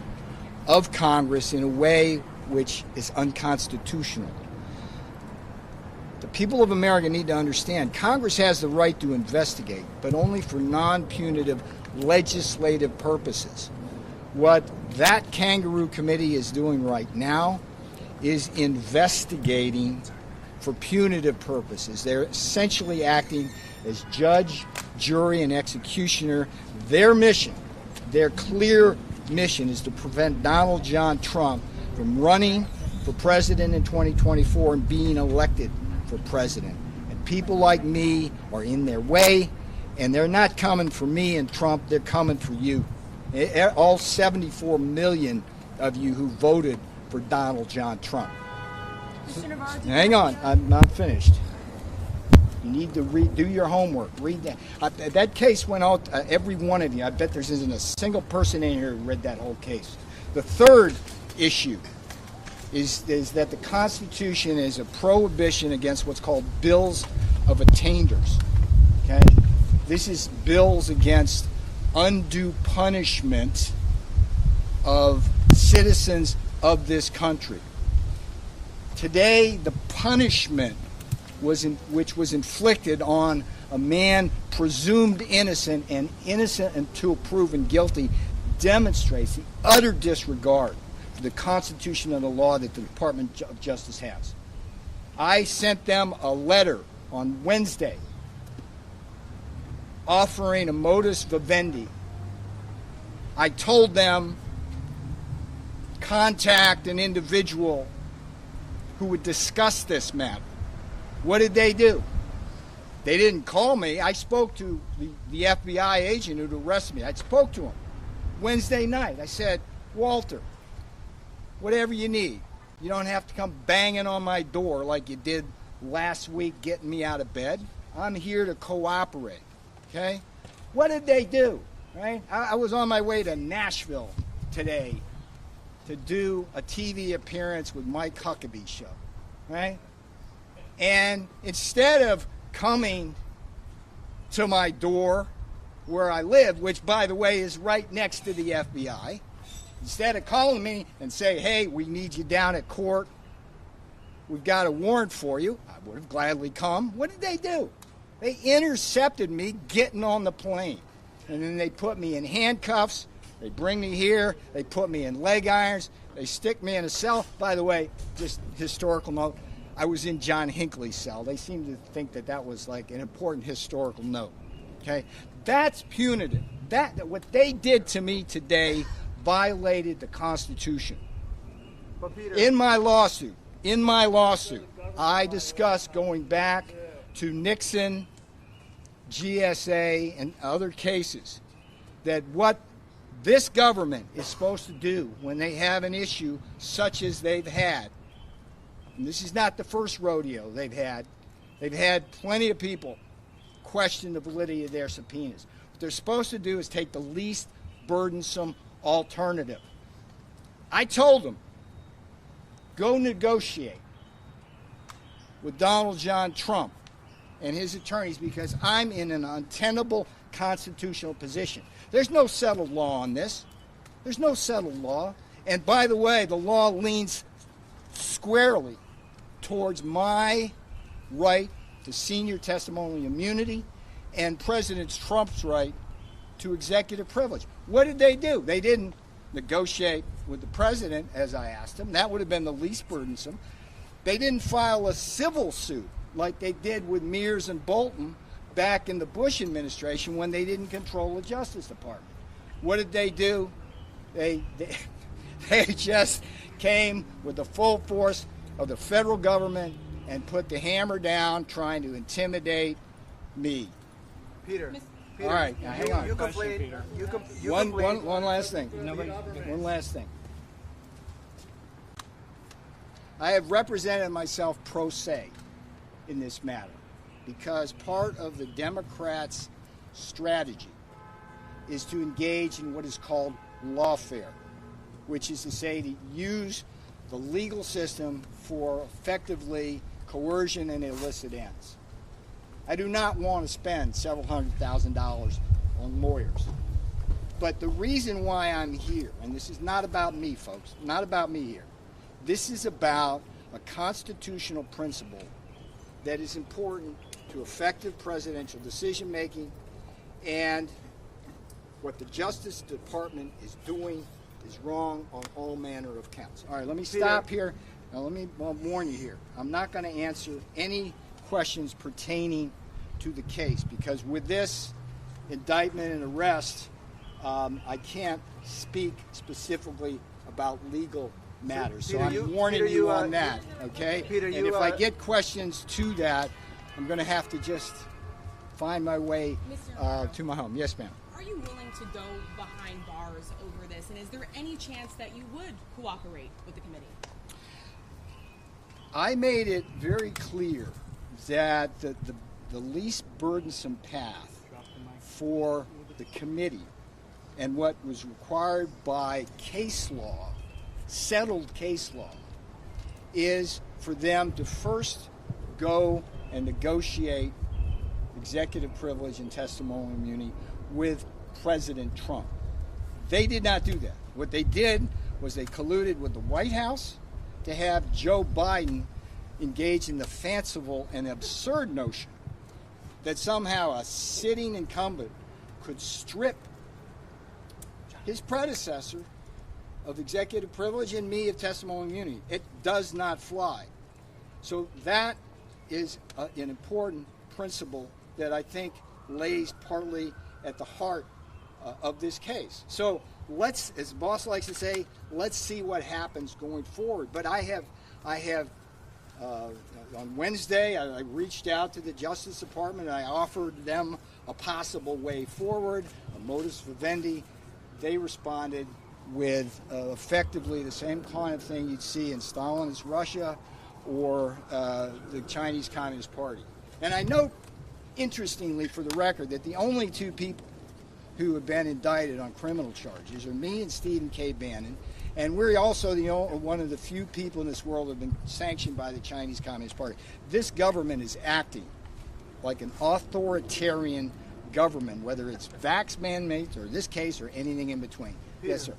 of Congress in a way which is unconstitutional. The people of America need to understand Congress has the right to investigate, but only for non-punitive legislative purposes. What that Kangaroo Committee is doing right now is investigating for punitive purposes. They're essentially acting as judge, jury, and executioner. Their mission, their clear mission, is to prevent Donald John Trump from running for president in 2024 and being elected for president. And people like me are in their way, and they're not coming for me and Trump, they're coming for you. All 74 million of you who voted for Donald John Trump. Hang on, I'm not finished. You need to do your homework. Read that. That case went out, every one of you. I bet there isn't a single person in here who read that whole case. The third issue is that the Constitution is a prohibition against what's called bills of attainders. Okay? This is bills against undue punishment of citizens of this country. Today, the punishment which was inflicted on a man presumed innocent and innocent until proven guilty demonstrates the utter disregard for the Constitution and the law that the Department of Justice has. I sent them a letter on Wednesday offering a modus vivendi. I told them contact an individual who would discuss this matter. What did they do? They didn't call me. I spoke to the FBI agent who arrested me. I spoke to him Wednesday night. I said, Walter, whatever you need. You don't have to come banging on my door like you did last week getting me out of bed. I'm here to cooperate, okay? What did they do, right? I was on my way to Nashville today to do a TV appearance with Mike Huckabee's show, right? And instead of coming to my door where I live, which, by the way, is right next to the FBI, instead of calling me and say, hey, we need you down at court, we've got a warrant for you, I would have gladly come. What did they do? They intercepted me getting on the plane. And then they put me in handcuffs, they bring me here, they put me in leg irons, they stick me in a cell. By the way, just historical note, I was in John Hinckley's cell. They seem to think that that was like an important historical note. Okay, that's punitive. What they did to me today violated the Constitution. In my lawsuit, I discussed going back to Nixon, GSA, and other cases that what this government is supposed to do when they have an issue such as they've had. And this is not the first rodeo they've had. They've had plenty of people question the validity of their subpoenas. What they're supposed to do is take the least burdensome alternative. I told them, go negotiate with Donald John Trump and his attorneys because I'm in an untenable constitutional position. There's no settled law on this. There's no settled law. And by the way, the law leans squarely towards my right to senior testimonial immunity and President Trump's right to executive privilege. What did they do? They didn't negotiate with the president, as I asked them. That would have been the least burdensome. They didn't file a civil suit like they did with Mears and Bolton back in the Bush administration when they didn't control the Justice Department. What did they do? They just came with the full force of the federal government and put the hammer down trying to intimidate me. Peter. All right, now hang on. You complain. One last thing. One last thing. I have represented myself pro se in this matter because part of the Democrats' strategy is to engage in what is called lawfare, which is to say to use the legal system for effectively coercion and illicit ends. I do not want to spend several $100,000 on lawyers. But the reason why I'm here, and this is not about me, folks, not about me here. This is about a constitutional principle that is important to effective presidential decision-making, and what the Justice Department is doing is wrong on all manner of counts. All right, let me stop here. Now, let me warn you here. I'm not going to answer any questions pertaining to the case because with this indictment and arrest, I can't speak specifically about legal matters. So Peter, I'm warning you on that, you- okay? Peter, and you, if I get questions to that, I'm going to have to just find my way to my home. Yes, ma'am. Are you willing to go behind bars over this? And is there any chance that you would cooperate with the committee? I made it very clear that the least burdensome path for the committee and what was required by case law, settled case law, is for them to first go and negotiate executive privilege and testimonial immunity with President Trump. They did not do that. What they did was they colluded with the White House to have Joe Biden engage in the fanciful and absurd notion that somehow a sitting incumbent could strip his predecessor of executive privilege and me of testimonial immunity. It does not fly. So that is an important principle that I think lays partly at the heart of this case. So let's, as the boss likes to say, let's see what happens going forward. But I have on Wednesday, I reached out to the Justice Department and I offered them a possible way forward, a modus vivendi. They responded with effectively the same kind of thing you'd see in Stalinist Russia or the Chinese Communist Party. And I note, interestingly, for the record, that the only two people who have been indicted on criminal charges are me and Stephen K. Bannon, and we're also one of the few people in this world that have been sanctioned by the Chinese Communist Party. This government is acting like an authoritarian government, whether it's vax mandates or this case or anything in between. Peter, Yes, sir.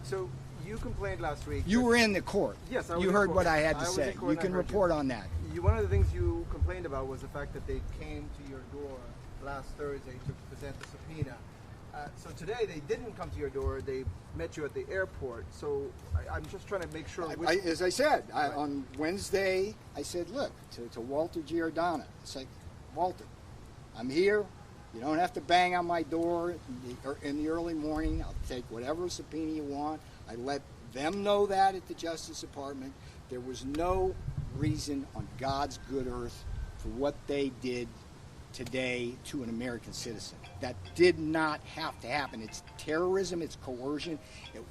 So you complained last week. You were in the court. Yes, I was You in heard court. what I had to I was say. in court You and I can heard report on that. One of the things you complained about was the fact that they came to your door last Thursday to present the subpoena. So today they didn't come to your door. They met you at the airport. So I'm just trying to make sure. As I said, on Wednesday, I said, look, to Walter Giordano, it's like, Walter, I'm here. You don't have to bang on my door in the early morning. I'll take whatever subpoena you want. I let them know that at the Justice Department. There was no reason on God's good earth for what they did today to an American citizen. That did not have to happen. It's terrorism, it's coercion.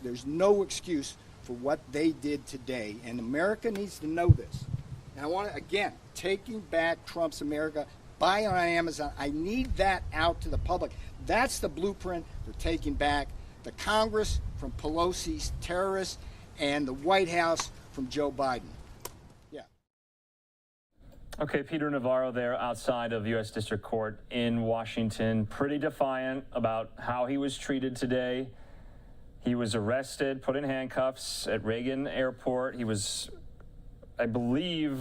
There's no excuse for what they did today, and America needs to know this. And I want to, again, taking back Trump's America, buy on Amazon. I need that out to the public. That's the blueprint for taking back the Congress from Pelosi's terrorists and the White House from Joe Biden. Okay, Peter Navarro there outside of U.S. District Court in Washington, pretty defiant about how he was treated today. He was arrested, put in handcuffs at Reagan Airport. He was, I believe,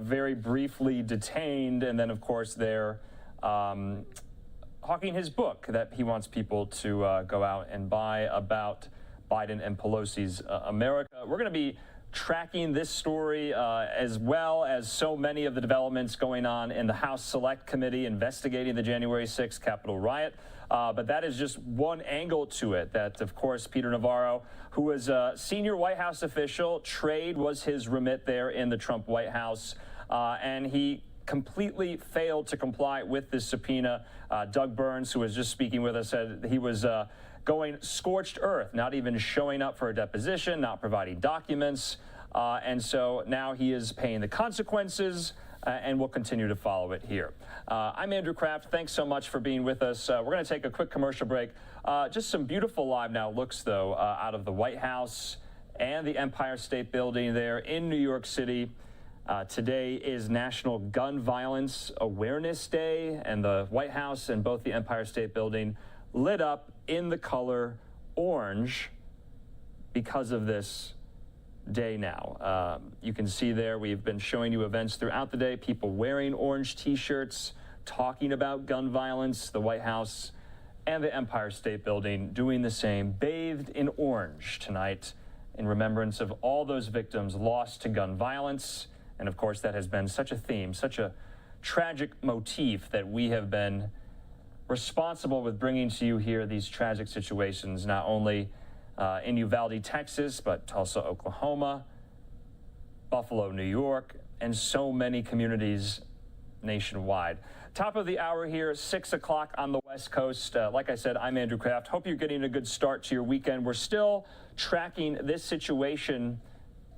very briefly detained, and then, of course, they're hawking his book that he wants people to go out and buy about Biden and Pelosi's America. We're going to be tracking this story as well as so many of the developments going on in the House Select Committee investigating the January 6th Capitol riot. But that is just one angle to it, that, of course, Peter Navarro, who was a senior White House official, trade was his remit there in the Trump White House, and he completely failed to comply with this subpoena. Doug Burns, who was just speaking with us, said he was going scorched earth, not even showing up for a deposition, not providing documents. And so now he is paying the consequences, and we'll continue to follow it here. I'm Andrew Kraft. Thanks so much for being with us. We're going to take a quick commercial break. Just some beautiful LiveNOW looks, though, out of the White House and the Empire State Building there in New York City. Today is National Gun Violence Awareness Day, and the White House and both the Empire State Building lit up in the color orange because of this day now. You can see there we've been showing you events throughout the day, people wearing orange t-shirts, talking about gun violence, the White House and the Empire State Building doing the same, bathed in orange tonight in remembrance of all those victims lost to gun violence. And of course, that has been such a theme, such a tragic motif that we have been responsible with bringing to you here these tragic situations, not only in Uvalde, Texas, but Tulsa, Oklahoma, Buffalo, New York, and so many communities nationwide. Top of the hour here, 6 o'clock on the West Coast. Like I said, I'm Andrew Kraft. Hope you're getting a good start to your weekend. We're still tracking this situation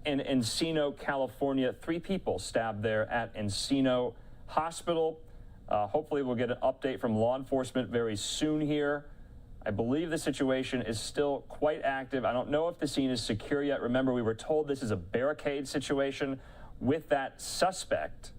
in Encino, California. 3 people stabbed there at Encino Hospital. Hopefully we'll get an update from law enforcement very soon here. I believe the situation is still quite active. I don't know if the scene is secure yet. Remember, we were told this is a barricade situation with that suspect.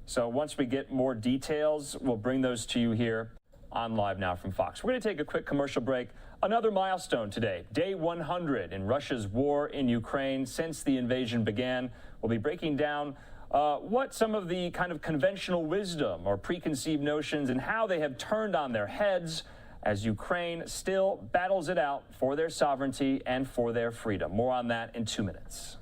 So once we get more details, we'll bring those to you here on Live Now from Fox. We're going to take a quick commercial break. Another milestone today, day 100 in Russia's war in Ukraine since the invasion began. We'll be breaking down what some of the kind of conventional wisdom or preconceived notions and how they have turned on their heads as Ukraine still battles it out for their sovereignty and for their freedom. More on that in 2 minutes.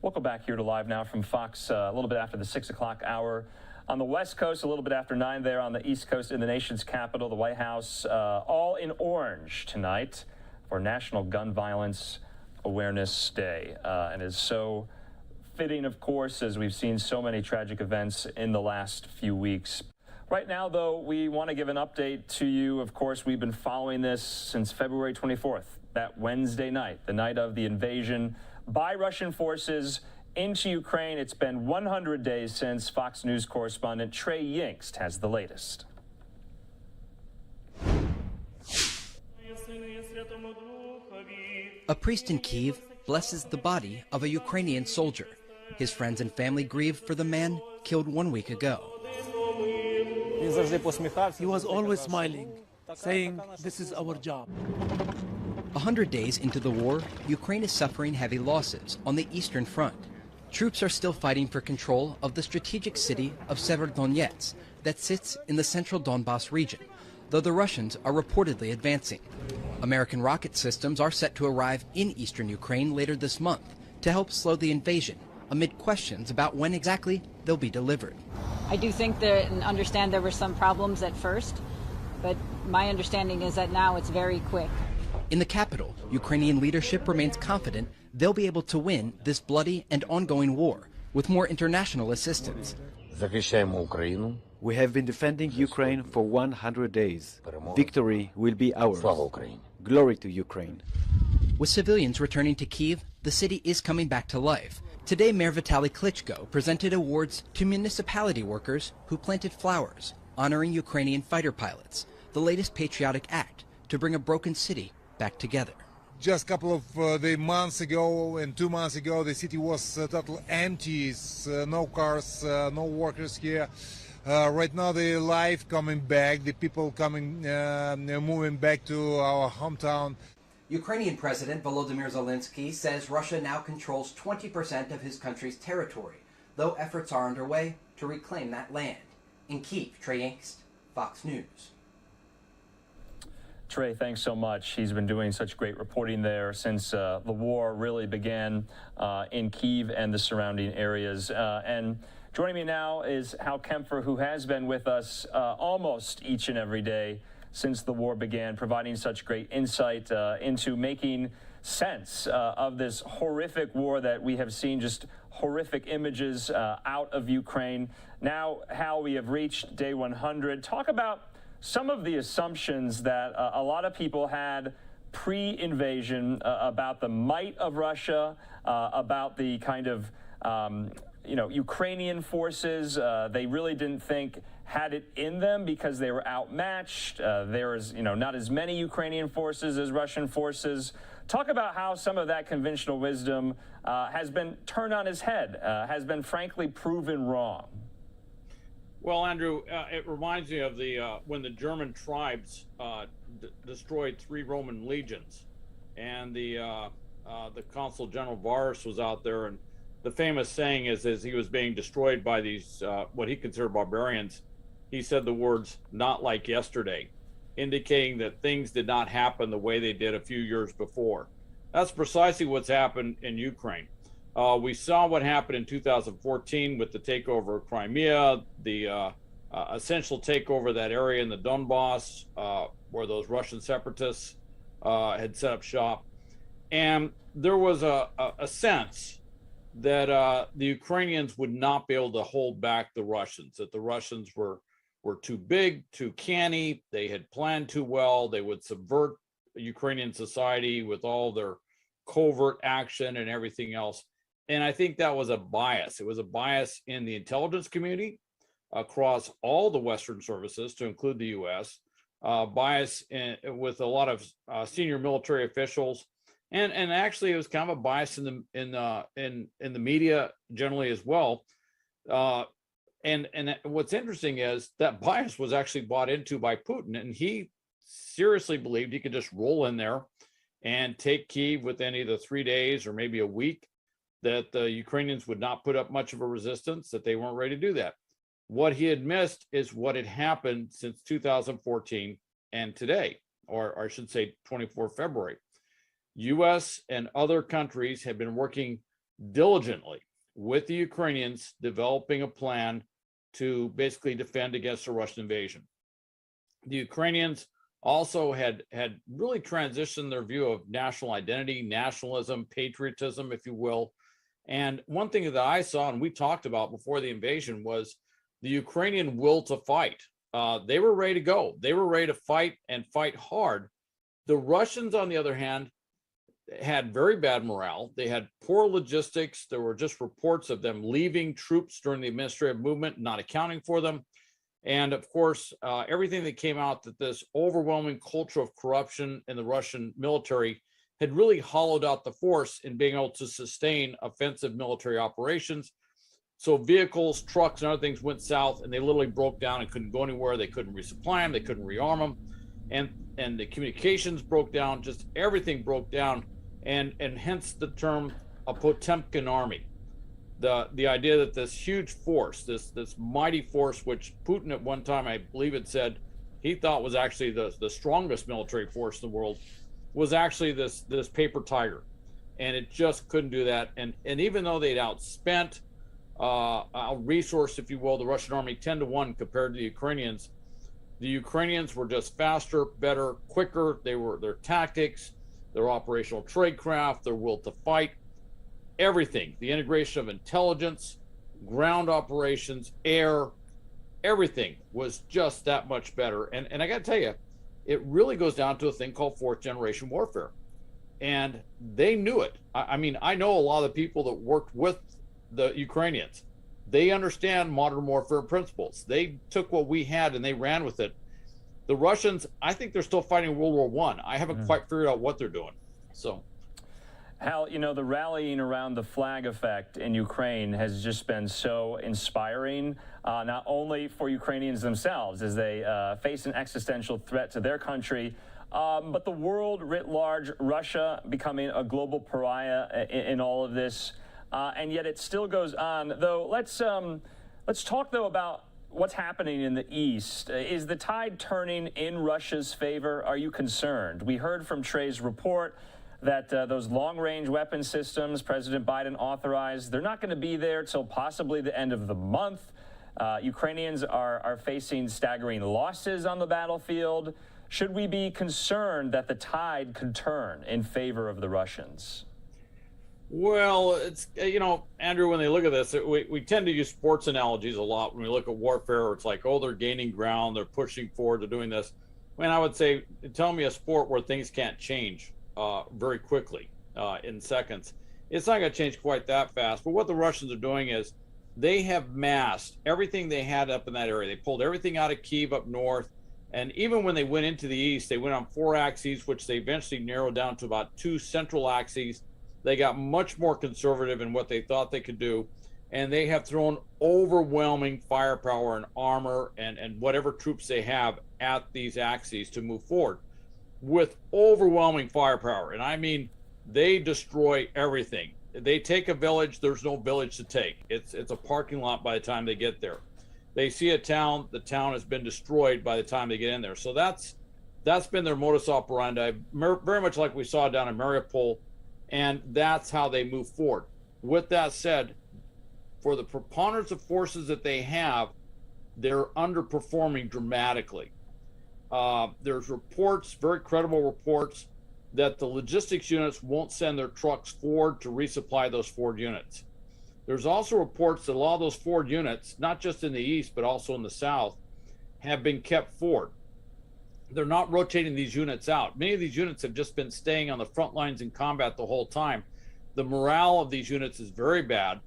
Welcome back here to Live Now from Fox, a little bit after the 6 o'clock hour. On the West Coast, a little bit after 9 there on the East Coast in the nation's capital, the White House, all in orange tonight for National Gun Violence Awareness Day. And is so fitting, of course, as we've seen so many tragic events in the last few weeks. Right now, though, we want to give an update to you. Of course, we've been following this since February 24th, that Wednesday night, the night of the invasion by Russian forces into Ukraine. It's been 100 days since. Fox News correspondent Trey Yingst has the latest. A priest in Kyiv blesses the body of a Ukrainian soldier. His friends and family grieve for the man killed 1 week ago. He was always smiling, saying, "This is our job." 100 days into the war, Ukraine is suffering heavy losses on the Eastern Front. Troops are still fighting for control of the strategic city of Severodonetsk that sits in the central Donbas region, though the Russians are reportedly advancing. American rocket systems are set to arrive in eastern Ukraine later this month to help slow the invasion, amid questions about when exactly they'll be delivered. I do think that and understand there were some problems at first, but my understanding is that now it's very quick. In the capital, Ukrainian leadership remains confident they'll be able to win this bloody and ongoing war with more international assistance. We have been defending Ukraine for 100 days. Victory will be ours. Glory to Ukraine. With civilians returning to Kyiv, the city is coming back to life. Today, Mayor Vitaly Klitschko presented awards to municipality workers who planted flowers, honoring Ukrainian fighter pilots, the latest patriotic act to bring a broken city back together. Just a couple of the months ago and 2 months ago, the city was totally empty. No cars, no workers here. Right now, the life coming back, the people coming, moving back to our hometown. Ukrainian President Volodymyr Zelensky says Russia now controls 20% of his country's territory, though efforts are underway to reclaim that land. In Kyiv, Trey Yangst, Fox News. Trey, thanks so much. He's been doing such great reporting there since the war really began in Kyiv and the surrounding areas. And joining me now is Hal Kempfer, who has been with us almost each and every day since the war began, providing such great insight into making sense of this horrific war that we have seen, just horrific images out of Ukraine. Now, Hal, we have reached day 100. Talk about some of the assumptions that a lot of people had pre-invasion about the might of Russia, about the kind of Ukrainian forces. They really didn't think had it in them because they were outmatched. There is, not as many Ukrainian forces as Russian forces. Talk about how some of that conventional wisdom has been turned on its head, has been frankly proven wrong. Well, Andrew, it reminds me of the when the German tribes destroyed 3 Roman legions, and the Consul General Varus was out there, and the famous saying is, as he was being destroyed by these what he considered barbarians, he said the words "not like yesterday," indicating that things did not happen the way they did a few years before. That's precisely what's happened in Ukraine. We saw what happened in 2014 with the takeover of Crimea, the essential takeover of that area in the Donbass, where those Russian separatists had set up shop. And there was a sense that the Ukrainians would not be able to hold back the Russians, that the Russians were too big, too canny, they had planned too well, they would subvert Ukrainian society with all their covert action and everything else. And I think that was a bias. It was a bias in the intelligence community across all the Western services, to include the U.S., bias with a lot of senior military officials, and actually it was kind of a bias in the media generally as well. And what's interesting is that bias was actually bought into by Putin, and he seriously believed he could just roll in there and take Kyiv within either 3 days or maybe a week, that the Ukrainians would not put up much of a resistance, that they weren't ready to do that. What he had missed is what had happened since 2014 and today, or I should say 24 February. U.S. and other countries have been working diligently with the Ukrainians, developing a plan to basically defend against a Russian invasion. The Ukrainians also had really transitioned their view of national identity, nationalism, patriotism, if you will. And one thing that I saw, and we talked about before the invasion, was the Ukrainian will to fight. They were ready to go. They were ready to fight and fight hard. The Russians, on the other hand, had very bad morale. They had poor logistics. There were just reports of them leaving troops during the administrative movement, not accounting for them. And of course, everything that came out, that this overwhelming culture of corruption in the Russian military had really hollowed out the force in being able to sustain offensive military operations. So vehicles, trucks, and other things went south, and they literally broke down and couldn't go anywhere. They couldn't resupply them. They couldn't rearm them. And the communications broke down. Just everything broke down. And hence the term a Potemkin army. The idea that this huge force, this mighty force, which Putin at one time, I believe it said, he thought was actually the strongest military force in the world, was actually this paper tiger. And it just couldn't do that. And even though they'd outspent, resourced, if you will, the Russian army 10-1 compared to the Ukrainians were just faster, better, quicker. Their tactics, their operational tradecraft, their will to fight, everything, the integration of intelligence, ground operations, air, everything was just that much better. And I got to tell you, it really goes down to a thing called fourth generation warfare. And they knew it. I mean, I know a lot of the people that worked with the Ukrainians. They understand modern warfare principles. They took what we had and they ran with it. The Russians, I think they're still fighting World War I. I haven't quite figured out what they're doing. So, Hal, you know, the rallying around the flag effect in Ukraine has just been so inspiring, not only for Ukrainians themselves as they face an existential threat to their country, but the world writ large, Russia becoming a global pariah in all of this. And yet it still goes on. Though, let's talk, though, about what's happening in the East. Is the tide turning in Russia's favor? Are you concerned? We heard from Trey's report that those long-range weapon systems President Biden authorized, they're not going to be there till possibly the end of the month. Ukrainians are facing staggering losses on the battlefield. Should we be concerned that the tide could turn in favor of the Russians? well, it's, you know, Andrew, when they look at this, we tend to use sports analogies a lot when we look at warfare. It's like, oh, they're gaining ground, they're pushing forward, they're doing this. I mean, I would say, tell me a sport where things can't change very quickly in seconds. It's not going to change quite that fast. But what the Russians are doing is they have massed everything they had up in that area. They pulled everything out of Kyiv up north. And even when they went into the east, they went on 4 axes, which they eventually narrowed down to about 2 central axes. They got much more conservative in what they thought they could do. And they have thrown overwhelming firepower and armor and whatever troops they have at these axes to move forward with overwhelming firepower. And I mean, they destroy everything. They take a village, there's no village to take. It's a parking lot by the time they get there. They see a town, the town has been destroyed by the time they get in there. So that's been their modus operandi, very much like we saw down in Mariupol, and that's how they move forward. With that said, for the preponderance of forces that they have, they're underperforming dramatically. There's reports, very credible reports, that the logistics units won't send their trucks forward to resupply those forward units. There's also reports that a lot of those forward units, not just in the east, but also in the south, have been kept forward. They're not rotating these units out. Many of these units have just been staying on the front lines in combat the whole time. The morale of these units is very bad.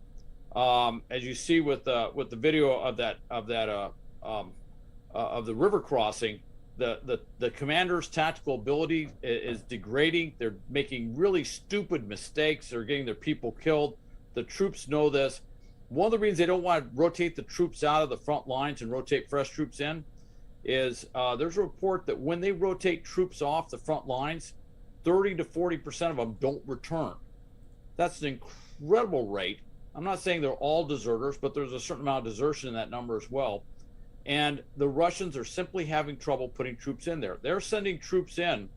As you see with the video of the river crossing, the commander's tactical ability is degrading. They're making really stupid mistakes. They're getting their people killed. The troops know this. One of the reasons they don't want to rotate the troops out of the front lines and rotate fresh troops in is there's a report that when they rotate troops off the front lines, 30 to 40% of them don't return. That's an incredible rate. I'm not saying they're all deserters, but there's a certain amount of desertion in that number as well. And the Russians are simply having trouble putting troops in there. They're sending troops in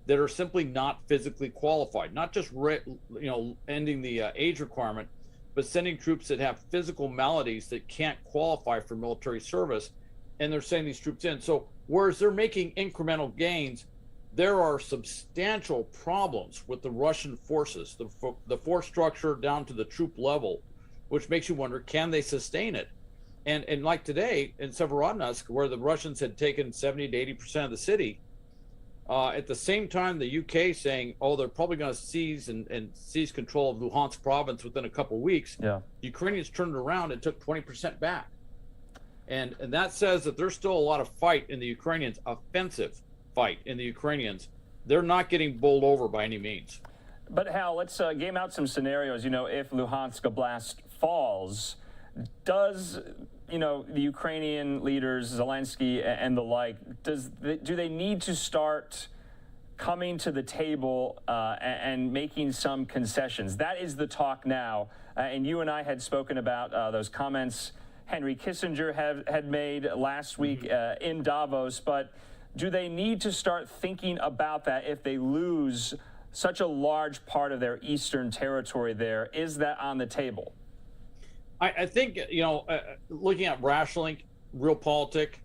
that are simply not physically qualified, not just ending the age requirement, but sending troops that have physical maladies that can't qualify for military service, and they're sending these troops in. So whereas they're making incremental gains, there are substantial problems with the Russian forces, the force structure down to the troop level, which makes you wonder, can they sustain it? And like today in Severodonetsk, where the Russians had taken 70 to 80% of the city, at the same time, the UK saying, oh, they're probably going to seize and seize control of Luhansk province within a couple of weeks. Yeah. Ukrainians turned around and took 20% back. And that says that there's still a lot of fight in the Ukrainians, offensive fight in the Ukrainians. They're not getting bowled over by any means. But Hal, let's game out some scenarios. You know, if Luhansk Oblast falls, does, you know, the Ukrainian leaders, Zelensky and the like, do they need to start coming to the table and making some concessions? That is the talk now. And you and I had spoken about those comments Henry Kissinger had made last week in Davos. But do they need to start thinking about that if they lose such a large part of their eastern territory there? Is that on the table? I think, you know, looking at rationally, realpolitik,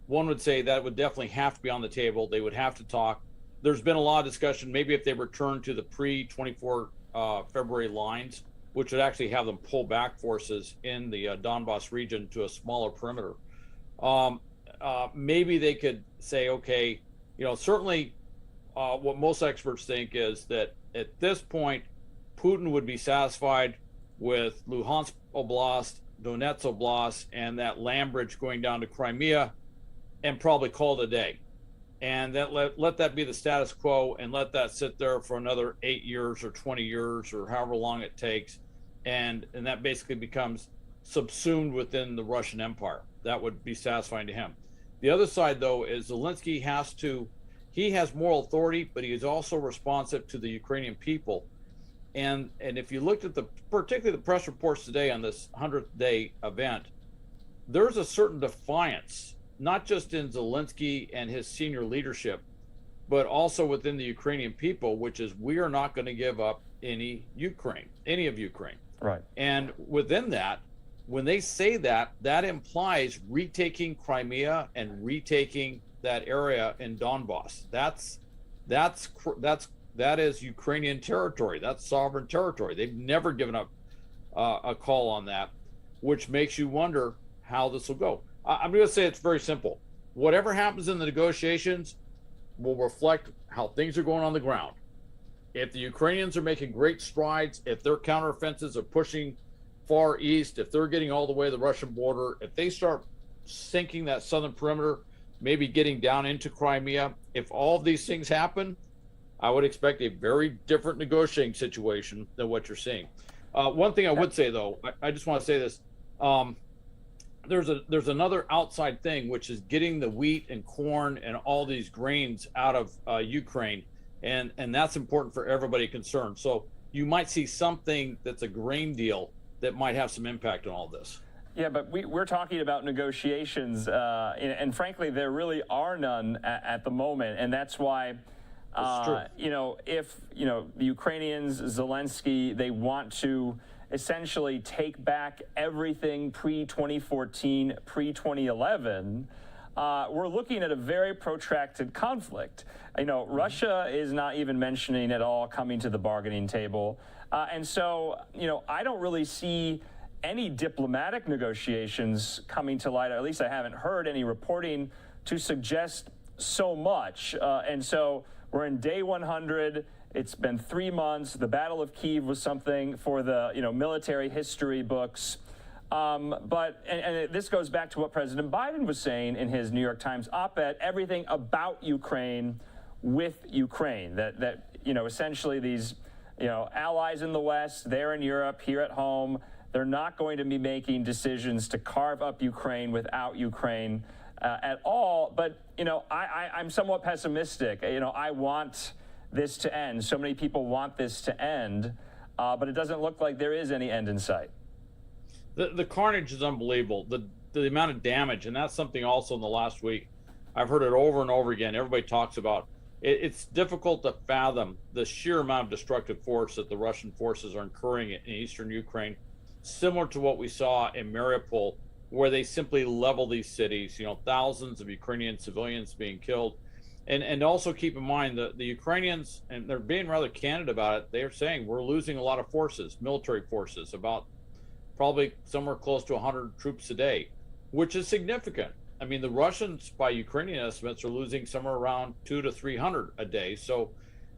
one would say that would definitely have to be on the table. They would have to talk. There's been a lot of discussion, maybe if they return to the pre-24 February lines, which would actually have them pull back forces in the Donbass region to a smaller perimeter. maybe they could say, okay, certainly what most experts think is that at this point, Putin would be satisfied with Luhansk Oblast, Donetsk Oblast, and that land bridge going down to Crimea, and probably call it a day. And that let that be the status quo, and let that sit there for another 8 years or 20 years or however long it takes. And that basically becomes subsumed within the Russian Empire. That would be satisfying to him. The other side, though, is Zelensky he has moral authority, but he is also responsive to the Ukrainian people. And if you looked at particularly the press reports today on this 100th day event, there's a certain defiance, not just in Zelensky and his senior leadership, but also within the Ukrainian people, which is, we are not going to give up any of Ukraine. Right. And within that, when they say that, that implies retaking Crimea and retaking that area in Donbass. That is Ukrainian territory. That's sovereign territory. They've never given up a call on that, which makes you wonder how this will go. I'm going to say it's very simple. Whatever happens in the negotiations will reflect how things are going on the ground. If the Ukrainians are making great strides, if their counteroffensives are pushing far east, if they're getting all the way to the Russian border, if they start sinking that southern perimeter, maybe getting down into Crimea, if all of these things happen, I would expect a very different negotiating situation than what you're seeing. One thing I would say, though, I just want to say this. There's another outside thing, which is getting the wheat and corn and all these grains out of Ukraine. And that's important for everybody concerned. So you might see something that's a grain deal that might have some impact on all this. Yeah, but we're talking about negotiations, and frankly, there really are none at the moment. And that's why, if the Ukrainians, Zelensky, they want to essentially take back everything pre-2014, pre-2011, we're looking at a very protracted conflict. Russia is not even mentioning at all coming to the bargaining table. And so, I don't really see any diplomatic negotiations coming to light. Or at least I haven't heard any reporting to suggest so much. And so we're in day 100. It's been 3 months. The Battle of Kyiv was something for the military history books. But this goes back to what President Biden was saying in his New York Times op-ed, everything about Ukraine with Ukraine, that essentially these allies in the West, they're in Europe, here at home, they're not going to be making decisions to carve up Ukraine without Ukraine at all. But I'm somewhat pessimistic. I want this to end. So many people want this to end, but it doesn't look like there is any end in sight. The carnage is unbelievable. The amount of damage, and that's something also in the last week, I've heard it over and over again. Everybody talks about it. It's difficult to fathom the sheer amount of destructive force that the Russian forces are incurring in eastern Ukraine, similar to what we saw in Mariupol, where they simply level these cities, thousands of Ukrainian civilians being killed. And also keep in mind that the Ukrainians, and they're being rather candid about it, they're saying we're losing a lot of forces, military forces, about probably somewhere close to 100 troops a day, which is significant. I mean, the Russians, by Ukrainian estimates, are losing somewhere around 200 to 300 a day. So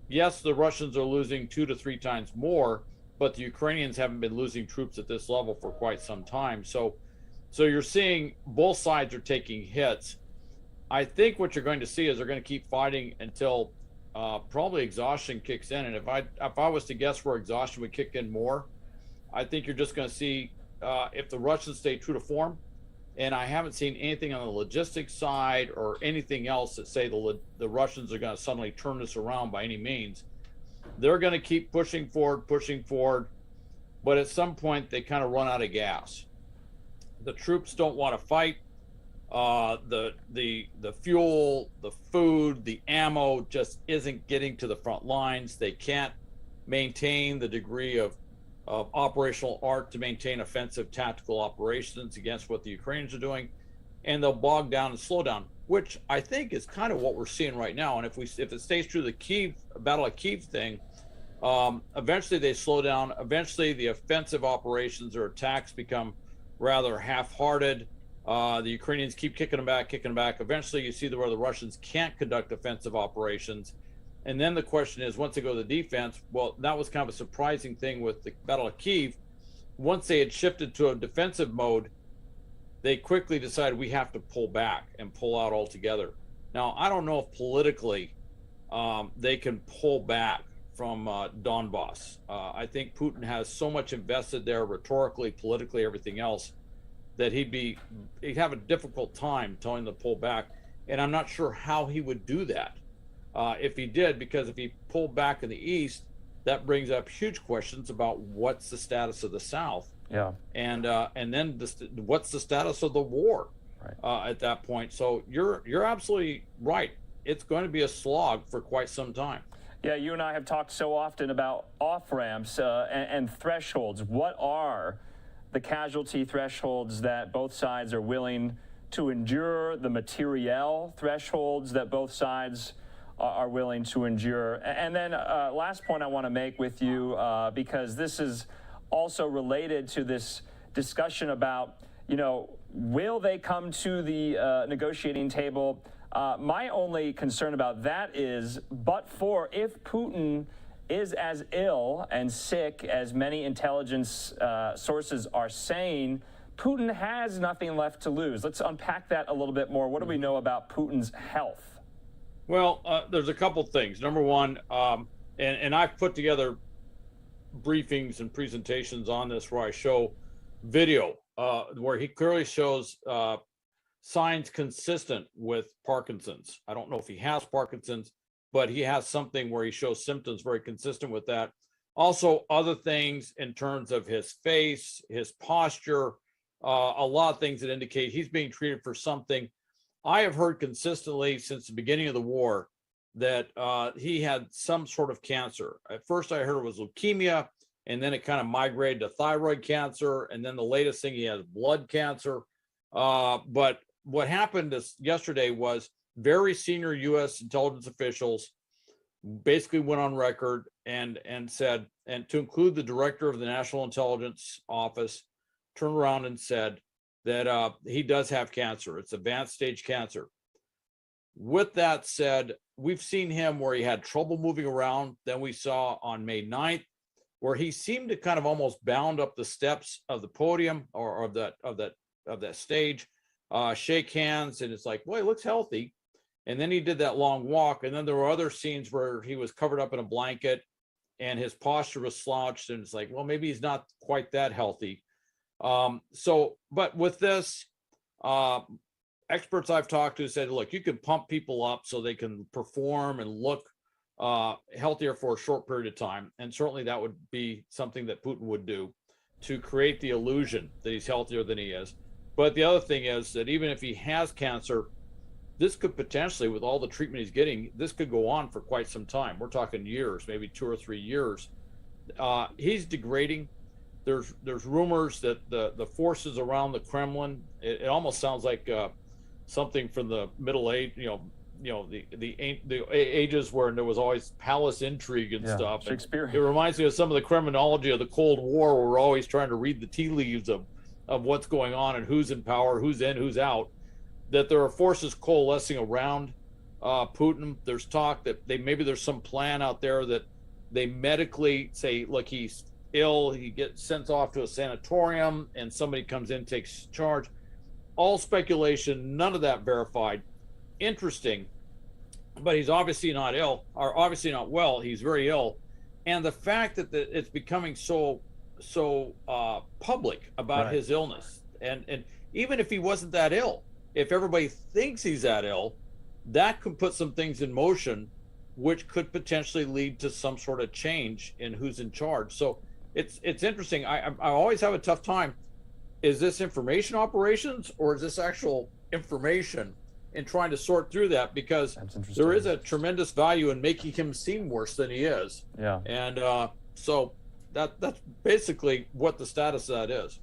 yes, the Russians are losing 2 to 3 times more, but the Ukrainians haven't been losing troops at this level for quite some time. So you're seeing both sides are taking hits. I think what you're going to see is they're going to keep fighting until probably exhaustion kicks in. And if I was to guess where exhaustion would kick in more, I think you're just going to see if the Russians stay true to form, and I haven't seen anything on the logistics side or anything else that say the Russians are going to suddenly turn this around by any means. They're going to keep pushing forward, but at some point they kind of run out of gas. The troops don't want to fight. The fuel, the food, the ammo just isn't getting to the front lines. They can't maintain the degree of operational art to maintain offensive tactical operations against what the Ukrainians are doing, and they'll bog down and slow down, which I think is kind of what we're seeing right now. And if it stays true to the Battle of Kyiv thing, eventually they slow down. Eventually the offensive operations or attacks become rather half-hearted, The Ukrainians keep kicking them back. Eventually, you see where the Russians can't conduct offensive operations. And then the question is, once they go to the defense, well, that was kind of a surprising thing with the Battle of Kyiv. Once they had shifted to a defensive mode, they quickly decided we have to pull back and pull out altogether. Now, I don't know if politically they can pull back from Donbass. I think Putin has so much invested there rhetorically, politically, everything else, that he'd have a difficult time telling them to pull back. And I'm not sure how he would do that if he did, because if he pulled back in the east, that brings up huge questions about what's the status of the South. Yeah. And then what's the status of the war at that point? So you're absolutely right. It's going to be a slog for quite some time. Yeah, you and I have talked so often about off-ramps and thresholds. What are the casualty thresholds that both sides are willing to endure, the materiel thresholds that both sides are willing to endure? And then last point I want to make with you, because this is also related to this discussion about, will they come to the negotiating table? My only concern about that is, but for if Putin is as ill and sick as many intelligence sources are saying, Putin has nothing left to lose. Let's unpack that a little bit more. What do we know about Putin's health? Well, there's a couple things. Number one, and I've put together briefings and presentations on this where I show video where he clearly shows signs consistent with Parkinson's. I don't know if he has Parkinson's, but he has something where he shows symptoms very consistent with that. Also, other things in terms of his face, his posture, a lot of things that indicate he's being treated for something. I have heard consistently since the beginning of the war that he had some sort of cancer. At first, I heard it was leukemia, and then it kind of migrated to thyroid cancer, and then the latest thing, he has blood cancer. But what happened yesterday was very senior U.S. intelligence officials basically went on record and said, and to include the director of the National Intelligence Office, turned around and said that he does have cancer. It's advanced stage cancer. With that said, we've seen him where he had trouble moving around. Then we saw on May 9th where he seemed to kind of almost bound up the steps of the podium or of that stage, shake hands, and it's like, well, he looks healthy. And then he did that long walk. And then there were other scenes where he was covered up in a blanket and his posture was slouched. And it's like, well, maybe he's not quite that healthy. But with this, experts I've talked to said, look, you can pump people up so they can perform and look healthier for a short period of time. And certainly that would be something that Putin would do to create the illusion that he's healthier than he is. But the other thing is that even if he has cancer, this could potentially, with all the treatment he's getting, this could go on for quite some time. We're talking years, maybe 2 or 3 years. He's degrading. There's rumors that the forces around the Kremlin, it almost sounds like something from the Middle Age, the ages where there was always palace intrigue and stuff. Shakespeare. And it reminds me of some of the criminology of the Cold War, where we're always trying to read the tea leaves of what's going on and who's in power, who's in, who's out. That there are forces coalescing around Putin. There's talk that maybe there's some plan out there that they medically say, look, he's ill, he gets sent off to a sanatorium, and somebody comes in, takes charge. All speculation, none of that verified. Interesting, but he's obviously not ill, or obviously not well. He's very ill, and the fact that it's becoming so public about his illness, and even if he wasn't that ill, if everybody thinks he's that ill, that could put some things in motion, which could potentially lead to some sort of change in who's in charge. So it's interesting. I always have a tough time. Is this information operations or is this actual information? In trying to sort through that, because there is a tremendous value in making him seem worse than he is. Yeah. And so that's basically what the status of that is.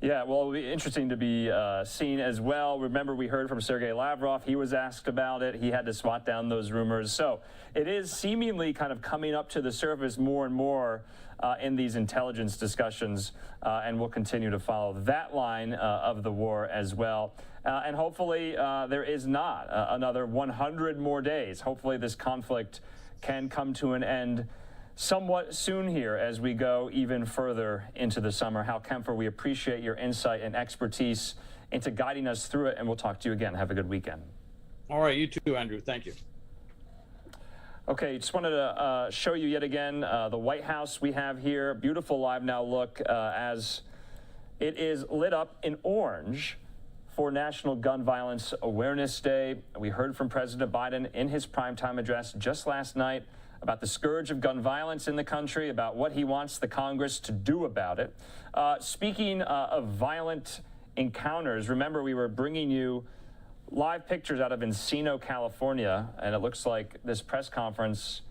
Yeah, well, it'll be interesting to be seen as well. Remember, we heard from Sergei Lavrov. He was asked about it. He had to swat down those rumors. So it is seemingly kind of coming up to the surface more and more in these intelligence discussions, and we'll continue to follow that line of the war as well. And hopefully there is not another 100 more days. Hopefully this conflict can come to an end somewhat soon here as we go even further into the summer. Hal Kempfer, we appreciate your insight and expertise into guiding us through it, and we'll talk to you again. Have a good weekend. All right, you too, Andrew. Thank you. Okay, just wanted to show you yet again the White House we have here. Beautiful LiveNOW look as it is lit up in orange for National Gun Violence Awareness Day. We heard from President Biden in his primetime address just last night about the scourge of gun violence in the country, about what he wants the Congress to do about it. Speaking of violent encounters, remember we were bringing you live pictures out of Encino, California, and it looks like this press conference,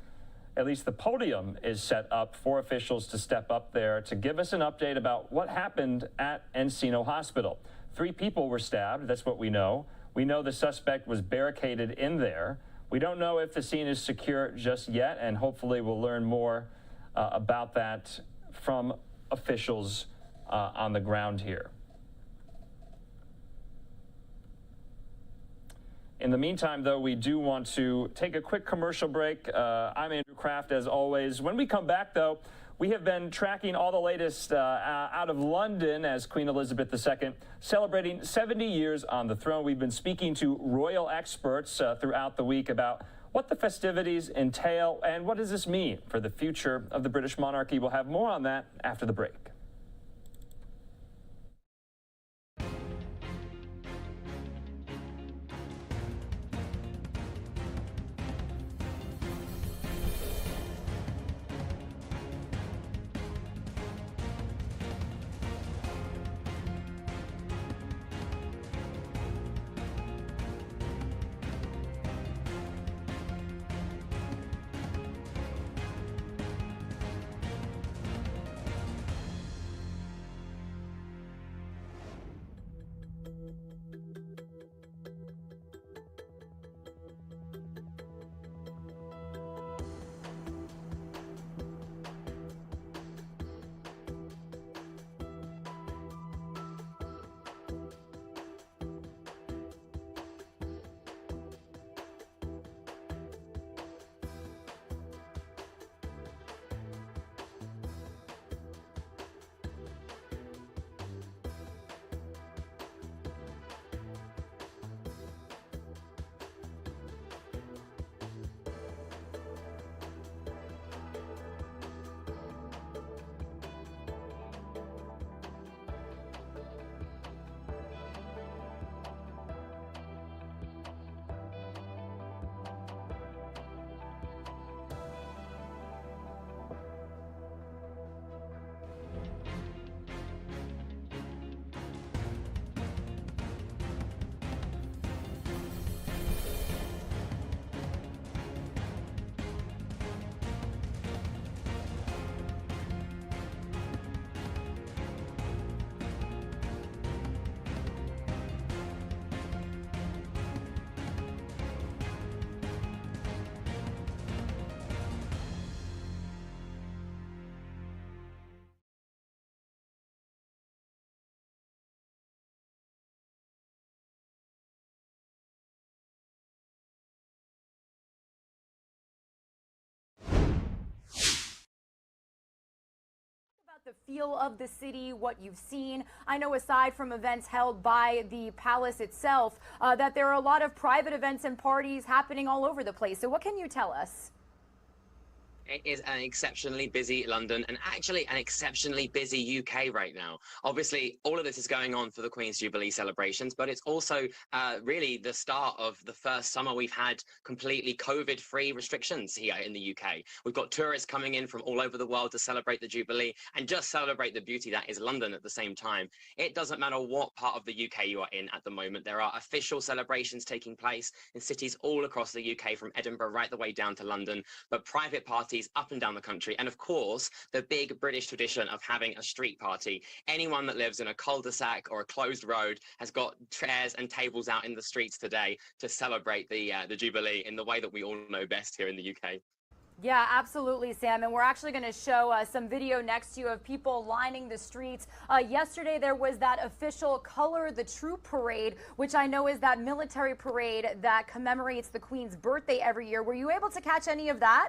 at least the podium is set up for officials to step up there to give us an update about what happened at Encino Hospital. 3 people were stabbed, that's what we know. We know the suspect was barricaded in there. We don't know if the scene is secure just yet, and hopefully we'll learn more about that from officials on the ground here. In the meantime, though, we do want to take a quick commercial break. I'm Andrew Kraft, as always. When we come back, though, we have been tracking all the latest out of London as Queen Elizabeth II celebrating 70 years on the throne. We've been speaking to royal experts throughout the week about what the festivities entail and what does this mean for the future of the British monarchy. We'll have more on that after the break. The feel of the city, what you've seen. I know aside from events held by the palace itself, that there are a lot of private events and parties happening all over the place. So what can you tell us? It is an exceptionally busy London and actually an exceptionally busy UK right now. Obviously, all of this is going on for the Queen's Jubilee celebrations, but it's also really the start of the first summer we've had completely COVID-free restrictions here in the UK. We've got tourists coming in from all over the world to celebrate the Jubilee and just celebrate the beauty that is London at the same time. It doesn't matter what part of the UK you are in at the moment. There are official celebrations taking place in cities all across the UK, from Edinburgh right the way down to London, but private parties festivities up and down the country. And of course, the big British tradition of having a street party. Anyone that lives in a cul-de-sac or a closed road has got chairs and tables out in the streets today to celebrate the Jubilee in the way that we all know best here in the UK. Yeah, absolutely, Sam. And we're actually going to show some video next to you of people lining the streets. Yesterday, there was that official Color the Troop parade, which I know is that military parade that commemorates the Queen's birthday every year. Were you able to catch any of that?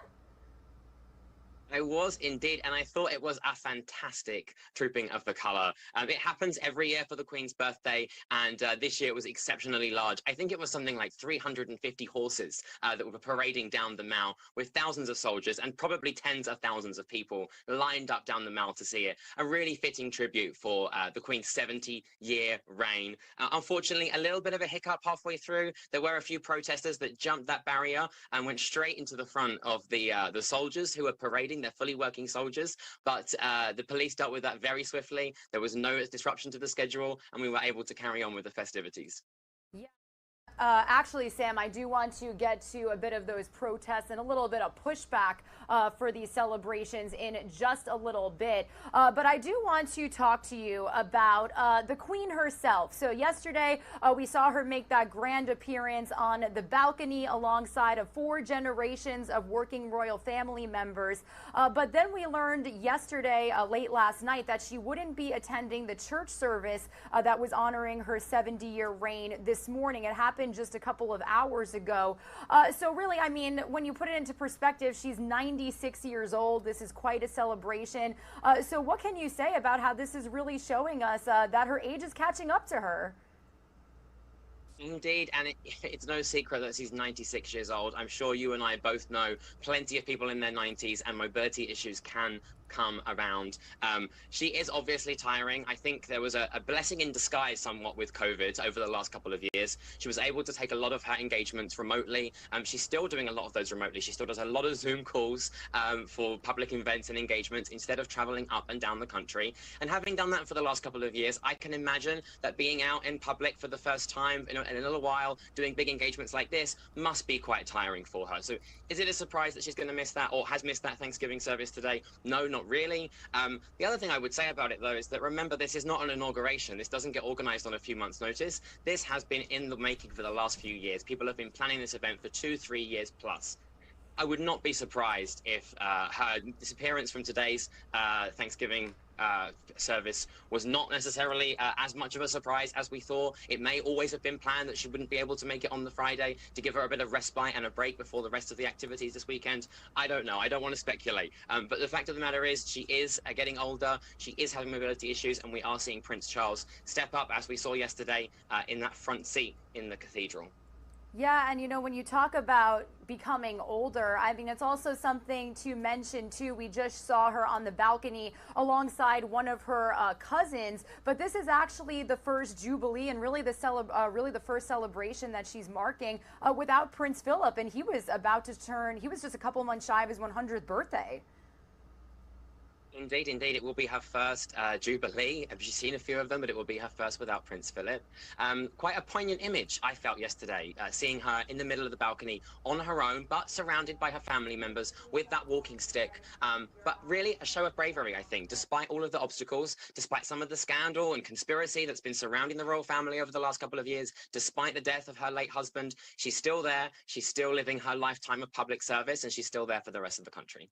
I was indeed, and I thought it was a fantastic trooping of the colour. It happens every year for the Queen's birthday, and this year it was exceptionally large. I think it was something like 350 horses that were parading down the Mall with thousands of soldiers and probably tens of thousands of people lined up down the Mall to see it. A really fitting tribute for the Queen's 70-year reign. Unfortunately, a little bit of a hiccup halfway through. There were a few protesters that jumped that barrier and went straight into the front of the soldiers who were parading. They're fully working soldiers, but the police dealt with that very swiftly. There was no disruption to the schedule, and we were able to carry on with the festivities. Yeah. Actually, Sam, I do want to get to a bit of those protests and a little bit of pushback for these celebrations in just a little bit. But I do want to talk to you about the Queen herself. So yesterday, we saw her make that grand appearance on the balcony alongside of 4 generations of working royal family members. But then we learned yesterday, late last night, that she wouldn't be attending the church service that was honoring her 70-year reign this morning. It happened just a couple of hours ago. So really, I mean, when you put it into perspective, she's 96 years old. This is quite a celebration. So what can you say about how this is really showing us that her age is catching up to her? Indeed, and it's no secret that she's 96 years old. I'm sure you and I both know plenty of people in their 90s, and mobility issues can come around. She is obviously tiring. I think there was a blessing in disguise somewhat with COVID over the last couple of years. She was able to take a lot of her engagements remotely. She's still doing a lot of those remotely. She still does a lot of Zoom calls for public events and engagements instead of traveling up and down the country. And having done that for the last couple of years, I can imagine that being out in public for the first time in a little while, doing big engagements like this, must be quite tiring for her. So is it a surprise that she's going to miss that, or has missed that Thanksgiving service today? No, not really. The other thing I would say about it, though, is that remember, this is not an inauguration. This doesn't get organized on a few months' notice. This has been in the making for the last few years. People have been planning this event for 2-3 years plus. I would not be surprised if her disappearance from today's Thanksgiving service was not necessarily as much of a surprise as we thought. It may always have been planned that she wouldn't be able to make it on the Friday to give her a bit of respite and a break before the rest of the activities this weekend. I don't know. I don't want to speculate. But the fact of the matter is she is getting older. She is having mobility issues, and we are seeing Prince Charles step up, as we saw yesterday, in that front seat in the cathedral. Yeah, and you know, when you talk about becoming older, I mean, it's also something to mention too. We just saw her on the balcony alongside one of her cousins, but this is actually the first Jubilee and really the first celebration that she's marking without Prince Philip, and he was just a couple months shy of his 100th birthday. Indeed, indeed. It will be her first Jubilee. She's seen a few of them, but it will be her first without Prince Philip. Quite a poignant image, I felt yesterday, seeing her in the middle of the balcony on her own, but surrounded by her family members with that walking stick. But really a show of bravery, I think, despite all of the obstacles, despite some of the scandal and conspiracy that's been surrounding the royal family over the last couple of years, despite the death of her late husband, she's still there. She's still living her lifetime of public service, and she's still there for the rest of the country.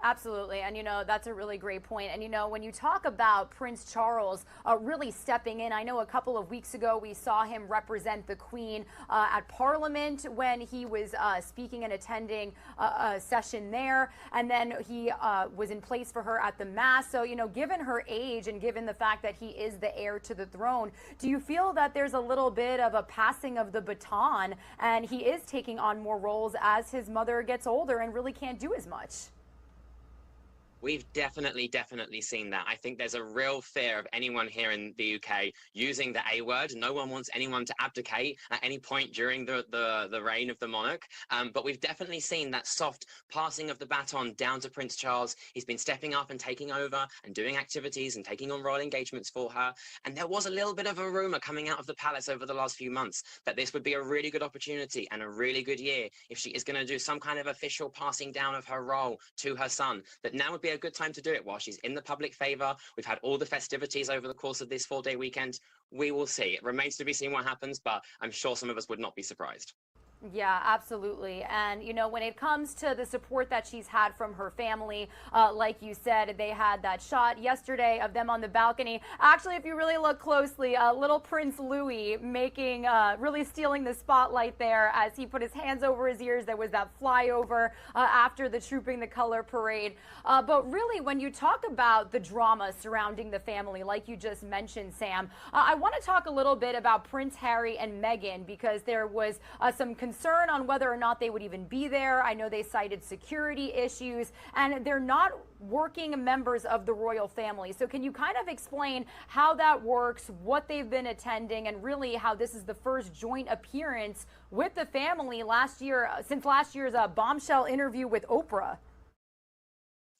Absolutely, and you know, that's a really great point. And you know, when you talk about Prince Charles really stepping in, I know a couple of weeks ago we saw him represent the Queen at Parliament when he was speaking and attending a session there, and then he was in place for her at the Mass. So, you know, given her age and given the fact that he is the heir to the throne, do you feel that there's a little bit of a passing of the baton and he is taking on more roles as his mother gets older and really can't do as much? We've definitely seen that. I think there's a real fear of anyone here in the UK using the A word. No one wants anyone to abdicate at any point during the reign of the monarch. But we've definitely seen that soft passing of the baton down to Prince Charles. He's been stepping up and taking over and doing activities and taking on royal engagements for her. And there was a little bit of a rumor coming out of the palace over the last few months that this would be a really good opportunity and a really good year if she is going to do some kind of official passing down of her role to her son, that now would be a good time to do it while she's in the public favor. We've had all the festivities over the course of this 4-day weekend. We will see. It remains to be seen what happens, but I'm sure some of us would not be surprised. Yeah, absolutely. And, you know, when it comes to the support that she's had from her family, like you said, they had that shot yesterday of them on the balcony. Actually, if you really look closely, little Prince Louis making, really stealing the spotlight there as he put his hands over his ears. There was that flyover after the Trooping the Color parade. But really, when you talk about the drama surrounding the family, like you just mentioned, Sam, I want to talk a little bit about Prince Harry and Meghan, because there was some concern on whether or not they would even be there. I know they cited security issues, and they're not working members of the royal family. So can you kind of explain how that works, what they've been attending, and really how this is the first joint appearance with the family since last year's bombshell interview with Oprah?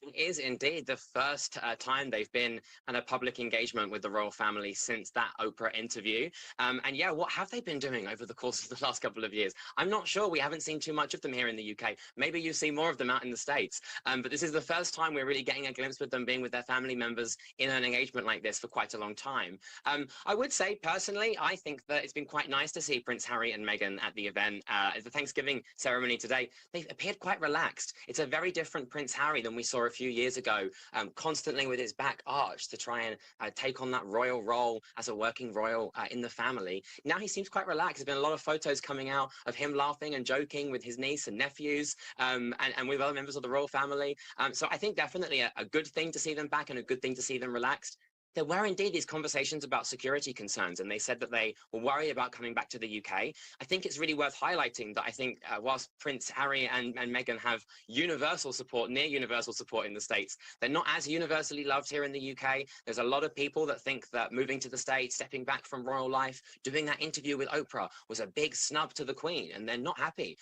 It is indeed the first time they've been in a public engagement with the royal family since that Oprah interview. And yeah, what have they been doing over the course of the last couple of years? I'm not sure. We haven't seen too much of them here in the UK. Maybe you see more of them out in the States. But this is the first time we're really getting a glimpse with them being with their family members in an engagement like this for quite a long time. I would say, personally, I think that it's been quite nice to see Prince Harry and Meghan at the event. At the Thanksgiving ceremony today, they've appeared quite relaxed. It's a very different Prince Harry than we saw a few years ago, constantly with his back arched to try and take on that royal role as a working royal in the family. Now he seems quite relaxed. There's been a lot of photos coming out of him laughing and joking with his niece and nephews, and with other members of the royal family. So I think definitely a good thing to see them back and a good thing to see them relaxed. There were indeed these conversations about security concerns, and they said that they were worried about coming back to the UK. I think it's really worth highlighting that I think whilst Prince Harry and Meghan have universal support, near universal support in the States, they're not as universally loved here in the UK. There's a lot of people that think that moving to the States, stepping back from royal life, doing that interview with Oprah was a big snub to the Queen, and they're not happy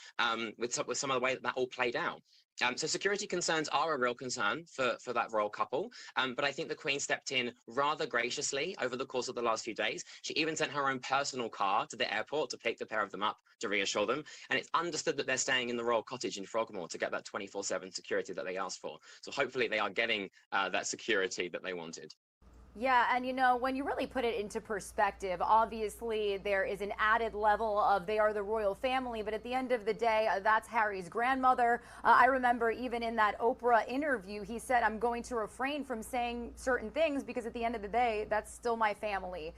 with some of the way that all played out. So security concerns are a real concern for that royal couple, but I think the Queen stepped in rather graciously over the course of the last few days. She even sent her own personal car to the airport to pick the pair of them up to reassure them, and it's understood that they're staying in the royal cottage in Frogmore to get that 24/7 security that they asked for. So hopefully they are getting that security that they wanted. Yeah, and you know, when you really put it into perspective, obviously there is an added level of they are the royal family, but at the end of the day, that's Harry's grandmother. I remember even in that Oprah interview, he said, I'm going to refrain from saying certain things because at the end of the day, that's still my family.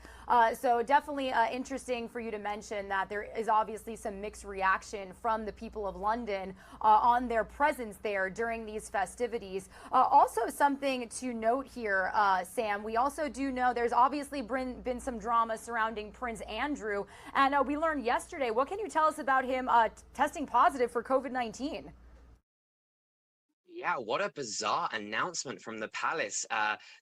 So definitely interesting for you to mention that there is obviously some mixed reaction from the people of London on their presence there during these festivities. Also something to note here, Sam, we also do know there's obviously been some drama surrounding Prince Andrew, and we learned yesterday. What can you tell us about him testing positive for COVID-19? Yeah, what a bizarre announcement from the palace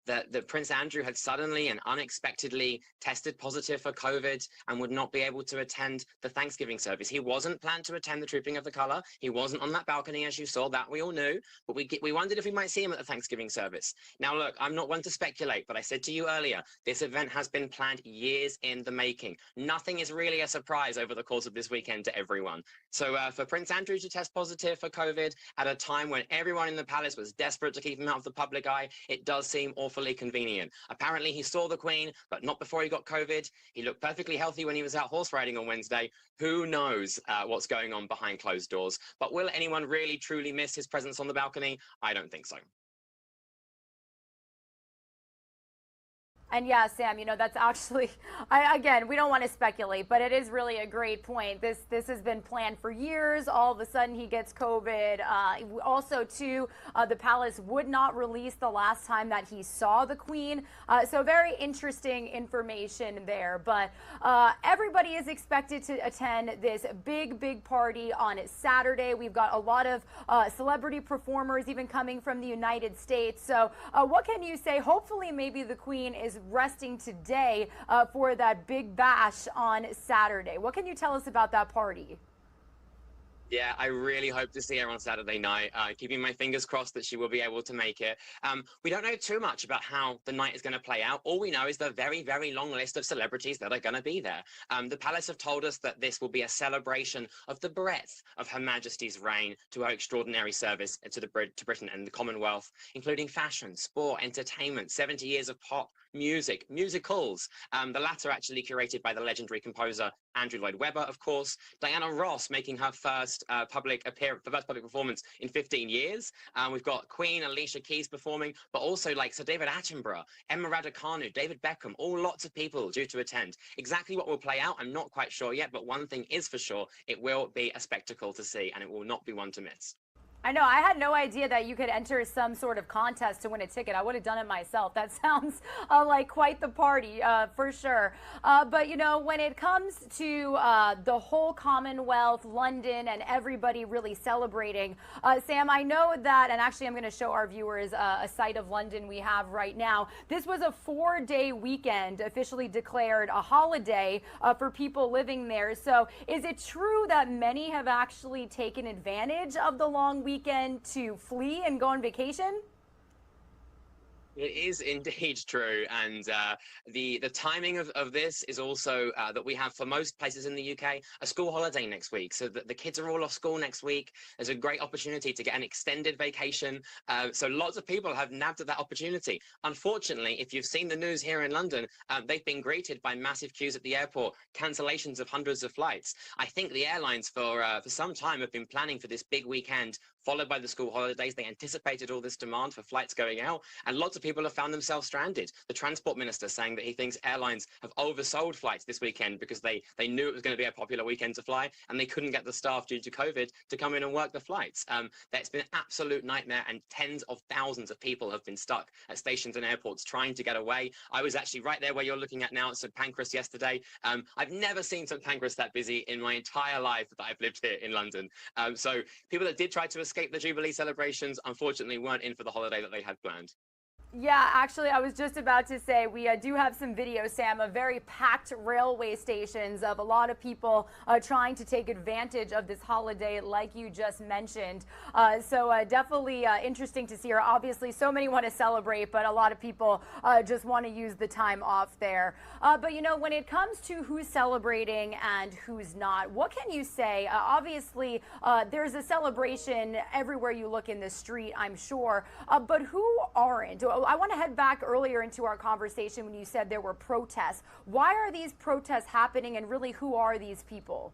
that Prince Andrew had suddenly and unexpectedly tested positive for COVID and would not be able to attend the Thanksgiving service. He wasn't planned to attend the Trooping of the Colour. He wasn't on that balcony, as you saw. That we all knew, but we wondered if we might see him at the Thanksgiving service. Now, look, I'm not one to speculate, but I said to you earlier, this event has been planned years in the making. Nothing is really a surprise over the course of this weekend to everyone. So for Prince Andrew to test positive for COVID at a time when everyone in the palace was desperate to keep him out of the public eye, it does seem awfully convenient. Apparently he saw the Queen, but not before he got COVID. He looked perfectly healthy when he was out horse riding on Wednesday. Who knows what's going on behind closed doors? But will anyone really truly miss his presence on the balcony? I don't think so. And yeah, Sam, you know, that's actually, again, we don't want to speculate, but it is really a great point. This has been planned for years. All of a sudden he gets COVID. Also, too, the palace would not release the last time that he saw the Queen. So very interesting information there. But everybody is expected to attend this big party on Saturday. We've got a lot of celebrity performers even coming from the United States. So what can you say? Hopefully, maybe the Queen is resting today for that big bash on Saturday. What can you tell us about that party? Yeah, I really hope to see her on Saturday night. Keeping my fingers crossed that she will be able to make it. We don't know too much about how the night is going to play out. All we know is the very long list of celebrities that are going to be there. The palace have told us that this will be a celebration of the breadth of Her Majesty's reign to her extraordinary service to Britain and the Commonwealth, including fashion, sport, entertainment, 70 years of pop, music, musicals. The latter actually curated by the legendary composer Andrew Lloyd Webber, of course. Diana Ross making her first public performance in 15 years. We've got Queen Alicia Keys performing, but also like Sir David Attenborough, Emma Raducanu, David Beckham, all lots of people due to attend. Exactly what will play out, I'm not quite sure yet, but one thing is for sure, it will be a spectacle to see, and it will not be one to miss. I know, I had no idea that you could enter some sort of contest to win a ticket. I would have done it myself. That sounds like quite the party, for sure. But, you know, when it comes to the whole Commonwealth, London, and everybody really celebrating, Sam, I know that, and actually I'm going to show our viewers a site of London we have right now. This was a 4-day weekend, officially declared a holiday for people living there. So is it true that many have actually taken advantage of the long weekend to flee and go on vacation? It is indeed true, and the timing of this is also that we have, for most places in the UK, a school holiday next week. So the kids are all off school next week. There's a great opportunity to get an extended vacation. So lots of people have nabbed at that opportunity. Unfortunately, if you've seen the news here in London, they've been greeted by massive queues at the airport, cancellations of hundreds of flights. I think the airlines for some time have been planning for this big weekend, followed by the school holidays. They anticipated all this demand for flights going out, and lots of people have found themselves stranded. The transport minister saying that he thinks airlines have oversold flights this weekend because they knew it was going to be a popular weekend to fly, and they couldn't get the staff due to COVID to come in and work the flights. That's been an absolute nightmare, and tens of thousands of people have been stuck at stations and airports trying to get away. I was actually right there where you're looking at now at St Pancras yesterday. I've never seen St Pancras that busy in my entire life that I've lived here in London. So people that did try to escape the Jubilee celebrations, unfortunately, weren't in for the holiday that they had planned. Yeah, actually, I was just about to say we do have some video, Sam, of very packed railway stations of a lot of people trying to take advantage of this holiday, like you just mentioned. So definitely interesting to see her. Obviously, so many want to celebrate, but a lot of people just want to use the time off there. But, you know, when it comes to who's celebrating and who's not, what can you say? Obviously, there's a celebration everywhere you look in the street, I'm sure, but who aren't? I want to head back earlier into our conversation when you said there were protests. Why are these protests happening, and really who are these people?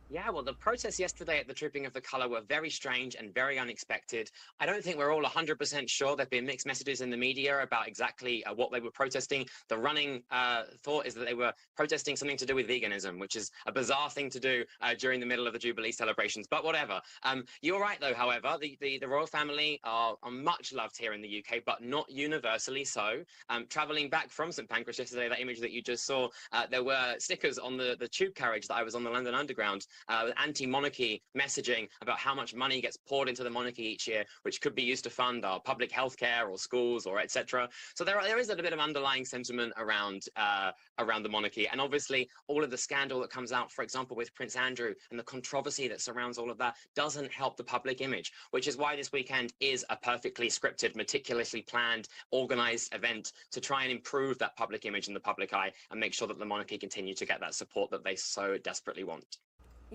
Yeah, well, the protests yesterday at the Trooping of the Colour were very strange and very unexpected. I don't think we're all 100% sure. There have been mixed messages in the media about exactly what they were protesting. The running thought is that they were protesting something to do with veganism, which is a bizarre thing to do during the middle of the Jubilee celebrations, but whatever. You're right, though, however, the royal family are much loved here in the UK, but not universally so. Travelling back from St Pancras yesterday, that image that you just saw, there were stickers on the tube carriage that I was on the London Underground, anti-monarchy messaging about how much money gets poured into the monarchy each year, which could be used to fund our public healthcare or schools or etc. So there is a bit of underlying sentiment around the monarchy, and obviously all of the scandal that comes out, for example, with Prince Andrew and the controversy that surrounds all of that doesn't help the public image, which is why this weekend is a perfectly scripted, meticulously planned, organized event to try and improve that public image in the public eye and make sure that the monarchy continue to get that support that they so desperately want.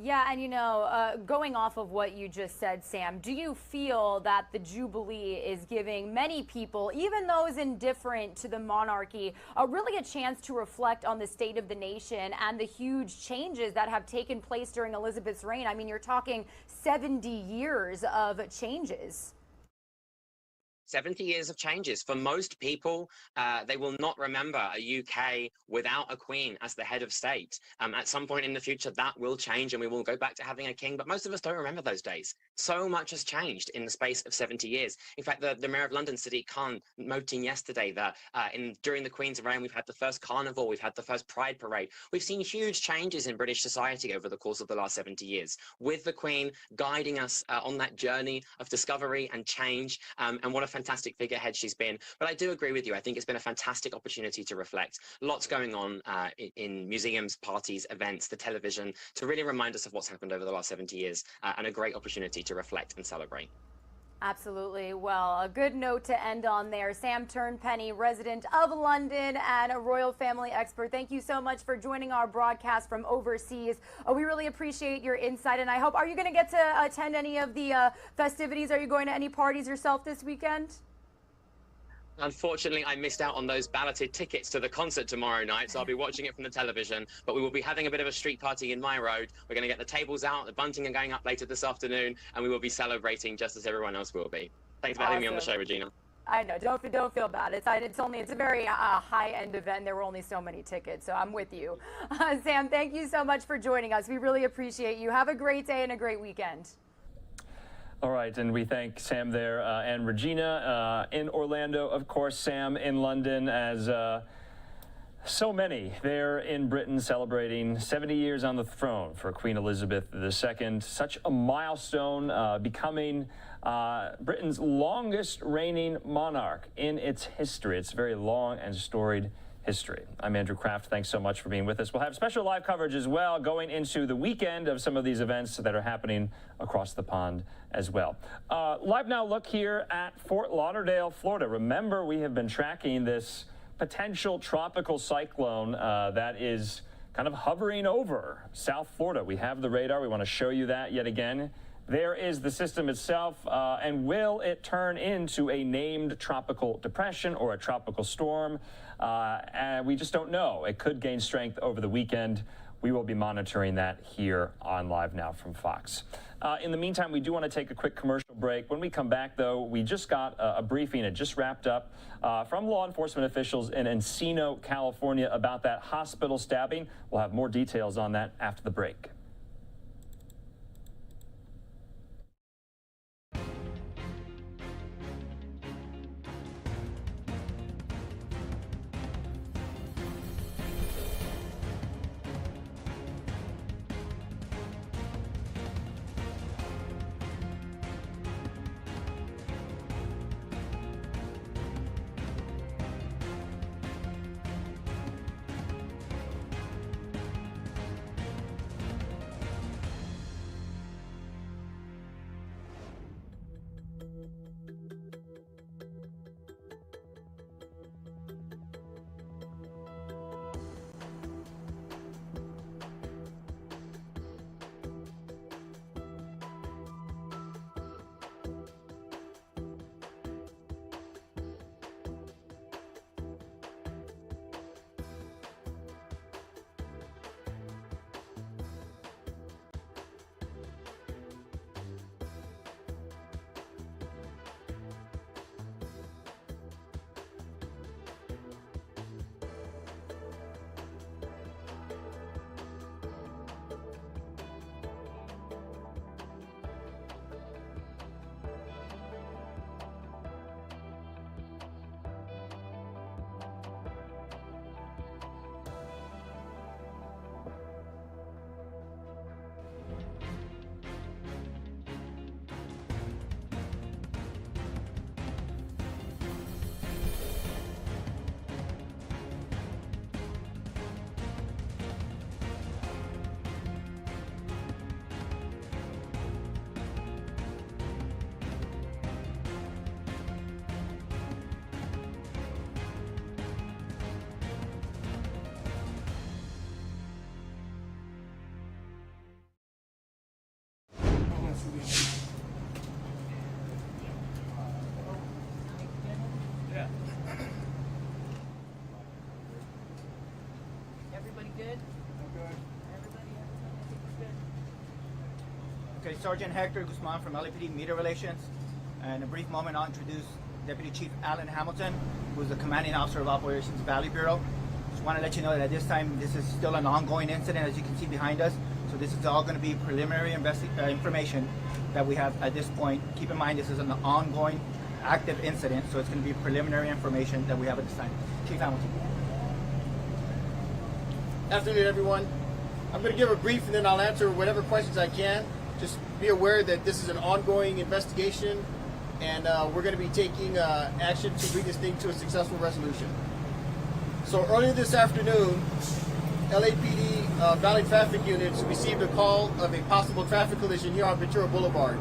Yeah, and you know, going off of what you just said, Sam, do you feel that the Jubilee is giving many people, even those indifferent to the monarchy, really a chance to reflect on the state of the nation and the huge changes that have taken place during Elizabeth's reign? I mean, you're talking 70 years of changes. 70 years of changes. For most people, they will not remember a UK without a queen as the head of state. At some point in the future, that will change and we will go back to having a king, but most of us don't remember those days. So much has changed in the space of 70 years. In fact, the Mayor of London, Sadiq Khan, noting yesterday that during the Queen's reign, we've had the first carnival, we've had the first Pride Parade. We've seen huge changes in British society over the course of the last 70 years, with the Queen guiding us on that journey of discovery and change, and what a fantastic figurehead she's been. But I do agree with you. I think it's been a fantastic opportunity to reflect. Lots going on in museums, parties, events, the television, to really remind us of what's happened over the last 70 years, and a great opportunity to reflect and celebrate. Absolutely. Well, a good note to end on there. Sam Turnpenny, resident of London and a royal family expert, thank you so much for joining our broadcast from overseas. We really appreciate your insight, and I hope, are you going to get to attend any of the festivities? Are you going to any parties yourself this weekend? Unfortunately, I missed out on those balloted tickets to the concert tomorrow night, so I'll be watching it from the television. But we will be having a bit of a street party in my road. We're going to get the tables out, the bunting are going up later this afternoon, and we will be celebrating just as everyone else will be. Thanks for having me on the show, Regina. I know, don't feel bad. It's a very high-end event. There were only so many tickets, so I'm with you. Sam, thank you so much for joining us. We really appreciate you. Have a great day and a great weekend. All right, and we thank Sam there and Regina in Orlando, of course, Sam in London, as so many there in Britain celebrating 70 years on the throne for Queen Elizabeth II. Such a milestone, becoming Britain's longest reigning monarch in its history. It's a very long and storied history. I'm Andrew Kraft. Thanks so much for being with us. We'll have special live coverage as well going into the weekend of some of these events that are happening across the pond as well. Live now look here at Fort Lauderdale, Florida. Remember, we have been tracking this potential tropical cyclone that is kind of hovering over South Florida. We have the radar. We want to show you that yet again. There is the system itself, and will it turn into a named tropical depression or a tropical storm? And we just don't know. It could gain strength over the weekend. We will be monitoring that here on Live Now from Fox. In the meantime, we do want to take a quick commercial break. When we come back, though, we just got a briefing. It just wrapped up from law enforcement officials in Encino, California, about that hospital stabbing. We'll have more details on that after the break. Everybody good? Okay, Sergeant Hector Guzman from LAPD Media Relations. And in a brief moment, I'll introduce Deputy Chief Alan Hamilton, who's the commanding officer of Operations Valley Bureau. Just want to let you know that at this time, this is still an ongoing incident, as you can see behind us. So this is all going to be preliminary information that we have at this point. Keep in mind, this is an ongoing, active incident, so it's going to be preliminary information that we have at this time. Chief Hamilton. Afternoon, everyone. I'm going to give a brief and then I'll answer whatever questions I can. Just be aware that this is an ongoing investigation and we're going to be taking action to bring this thing to a successful resolution. So earlier this afternoon, LAPD Valley Traffic Units received a call of a possible traffic collision here on Ventura Boulevard.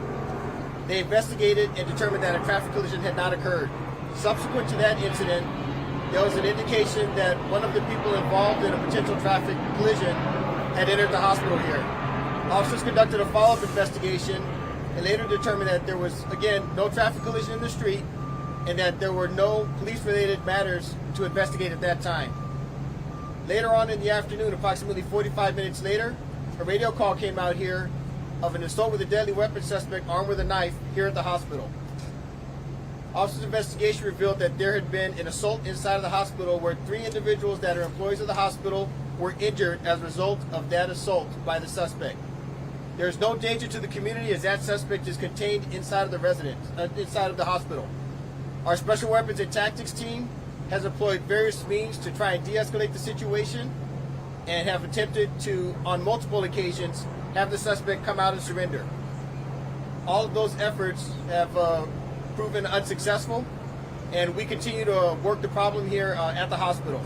They investigated and determined that a traffic collision had not occurred. Subsequent to that incident, there was an indication that one of the people involved in a potential traffic collision had entered the hospital here. Officers conducted a follow-up investigation and later determined that there was, again, no traffic collision in the street and that there were no police-related matters to investigate at that time. Later on in the afternoon, approximately 45 minutes later, a radio call came out here of an assault with a deadly weapon suspect armed with a knife here at the hospital. Officers' investigation revealed that there had been an assault inside of the hospital where 3 individuals that are employees of the hospital were injured as a result of that assault by the suspect. There is no danger to the community as that suspect is contained inside of the residence, inside of the hospital. Our Special Weapons and Tactics team has employed various means to try and de-escalate the situation and have attempted to, on multiple occasions, have the suspect come out and surrender. All of those efforts have proven unsuccessful, and we continue to work the problem here at the hospital.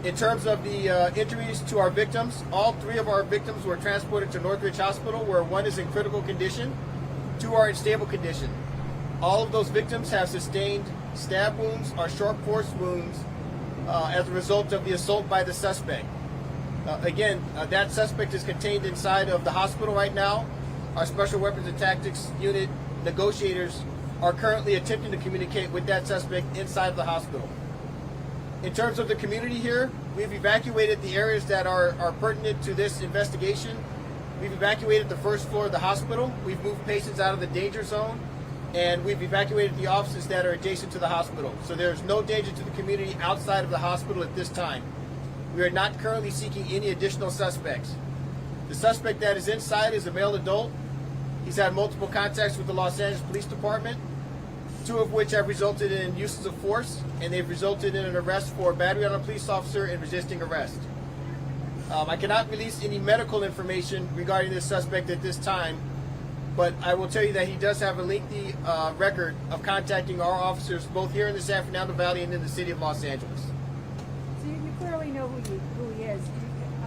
In terms of the injuries to our victims, all 3 of our victims were transported to Northridge Hospital, where 1 is in critical condition, 2 are in stable condition. All of those victims have sustained stab wounds or sharp force wounds as a result of the assault by the suspect. Again, that suspect is contained inside of the hospital right now. Our Special Weapons and Tactics Unit negotiators are currently attempting to communicate with that suspect inside of the hospital. In terms of the community here, we've evacuated the areas that are pertinent to this investigation. We've evacuated the first floor of the hospital. We've moved patients out of the danger zone, and we've evacuated the offices that are adjacent to the hospital. So there's no danger to the community outside of the hospital at this time. We are not currently seeking any additional suspects. The suspect that is inside is a male adult. He's had multiple contacts with the Los Angeles Police Department, 2 of which have resulted in uses of force, and they've resulted in an arrest for battery on a police officer and resisting arrest. I cannot release any medical information regarding this suspect at this time, but I will tell you that he does have a lengthy record of contacting our officers both here in the San Fernando Valley and in the city of Los Angeles. So you clearly know who he is.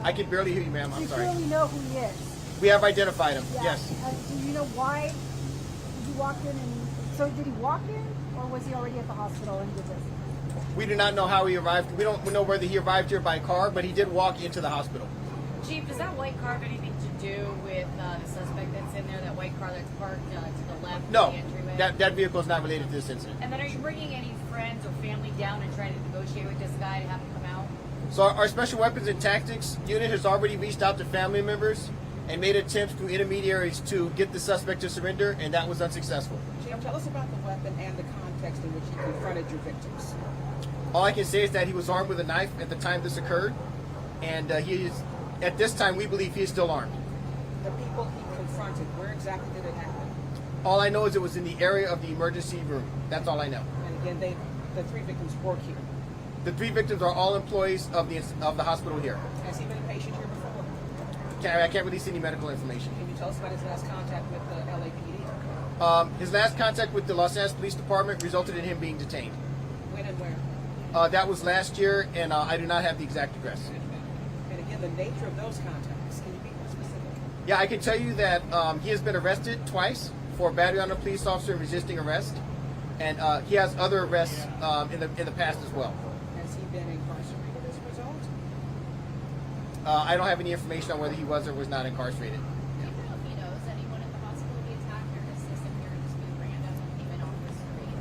I can barely hear you, ma'am. I'm sorry. You clearly know who he is. We have identified him, Yeah. yes. Do you know why he walked in and... So did he walk in, or was he already at the hospital and did this? We do not know how he arrived. We don't know whether he arrived here by car, but he did walk into the hospital. Chief, does that white car have anything to do with the suspect that's in there, that white car that's parked to the left No, of the entryway? that vehicle is not related to this incident. And then are you bringing any friends or family down and trying to negotiate with this guy to have him come out? So our Special Weapons and Tactics unit has already reached out to family members and made attempts through intermediaries to get the suspect to surrender, and that was unsuccessful. Chief, tell us about the weapon and the context in which you confronted your victims. All I can say is that he was armed with a knife at the time this occurred, and he is, at this time, we believe he is still armed. The people he confronted, where exactly did it happen? All I know is it was in the area of the emergency room. That's all I know. And again, the 3 victims work here. The 3 victims are all employees of the hospital here. Has he been a patient here before? I can't release any medical information. Can you tell us about his last contact with the LAPD? His last contact with the Los Angeles Police Department resulted in him being detained. When and where? That was last year, and I do not have the exact address. And again, the nature of those contacts, can you be more specific? Yeah, I can tell you that he has been arrested twice for battery on a police officer and resisting arrest, and he has other arrests in the past as well. Has he been incarcerated as a result? I don't have any information on whether he was or was not incarcerated. Do you know if he knows anyone at the hospital he attacked, or does this appear to just be random and came in off the street?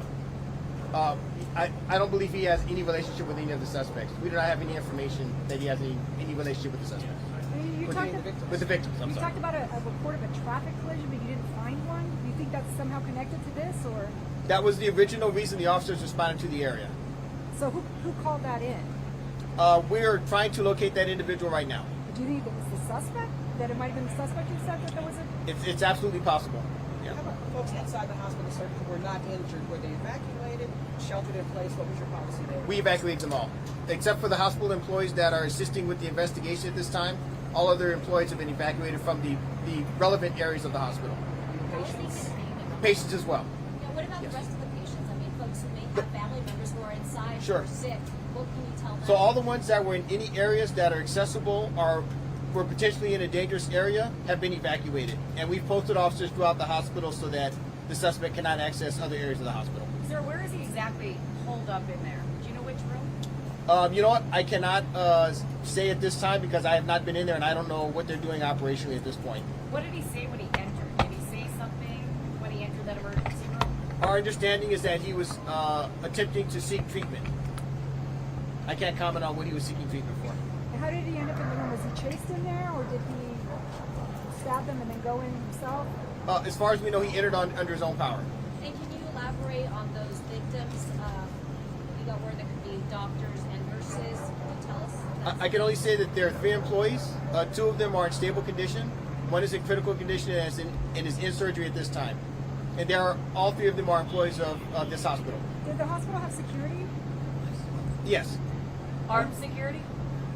I don't believe he has any relationship with any of the suspects. We do not have any information that he has any relationship with the suspects. With the victims, I'm you sorry. talked about a report of a traffic collision, but you didn't find one. Do you think that's somehow connected to this, or? That was the original reason the officers responded to the area. So who called that in? We are trying to locate that individual right now. Do you think it was the suspect? That it might have been the suspect who said that there was a... It's absolutely possible. How about folks inside the hospital, sir, who were not injured? Were they evacuated, sheltered in place? What was your policy there? We evacuated them all. Except for the hospital employees that are assisting with the investigation at this time, all other employees have been evacuated from the relevant areas of the hospital. Patients? Patients as well. Now, what about the rest of the patients? I mean, folks who may have family members who are inside who Sure. are sick. What can you tell them? So all the ones that were in any areas that are accessible or were potentially in a dangerous area have been evacuated. And we've posted officers throughout the hospital so that the suspect cannot access other areas of the hospital. Sir, where is he exactly holed up in there? Do you know which room? You know what? I cannot say at this time because I have not been in there and I don't know what they're doing operationally at this point. What did he say when he entered? Did he say something when he entered that emergency room? Our understanding is that he was attempting to seek treatment. I can't comment on what he was seeking treatment for. And how did he end up in the room? Was he chased in there, or did he stab them and then go in himself? As far as we know, he entered under his own power. And can you elaborate on those victims? We got word there could be doctors and nurses. Can you tell us? I can only say that there are 3 employees. 2 of them are in stable condition. 1 is in critical condition and is in surgery at this time. And all 3 of them are employees of this hospital. Did the hospital have security? Yes. Armed security?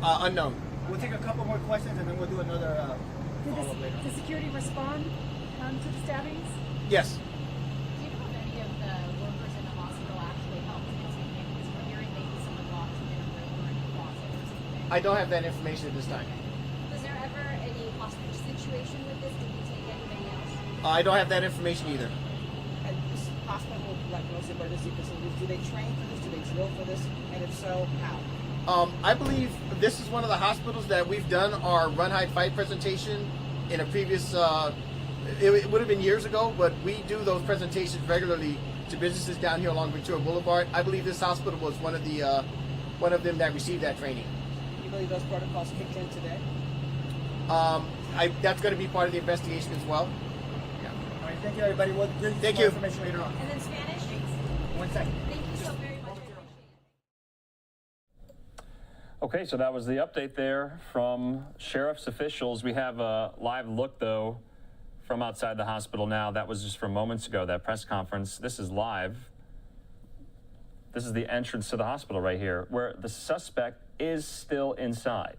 Unknown. We'll take a couple more questions and then we'll do another follow-up later. Did security respond to the stabbings? Yes. Do you know if any of the workers in the hospital actually helped in this case? Because we're hearing maybe someone locked in a room or in a closet or something. I don't have that information at this time. Was there ever any hostage situation with this? Did you take anything else? I don't have that information either. And this hospital, like most emergency facilities, do they train for this? Do they drill for this? And if so, how? I believe this is one of the hospitals that we've done our Run, Hide, Fight presentation in a previous, it would have been years ago, but we do those presentations regularly to businesses down here along Ventura Boulevard. I believe this hospital was one of them that received that training. You believe those protocols kicked in today? That's going to be part of the investigation as well. Yeah. All right, thank you, everybody. We'll bring Thank more you. information later on. And then Spanish? 1 second. Thank you so very much. Okay, so that was the update there from sheriff's officials. We have a live look, though, from outside the hospital now. That was just from moments ago, that press conference. This is live. This is the entrance to the hospital right here, where the suspect is still inside.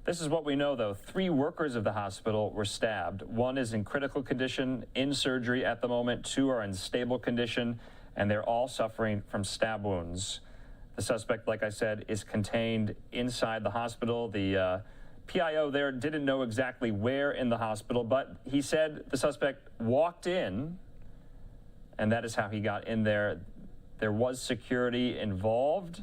This is what we know, though. 3 workers of the hospital were stabbed. 1 is in critical condition, in surgery at the moment. 2 are in stable condition, and they're all suffering from stab wounds. The suspect, like I said, is contained inside the hospital. The PIO there didn't know exactly where in the hospital, but he said the suspect walked in, and that is how he got in there. There was security involved.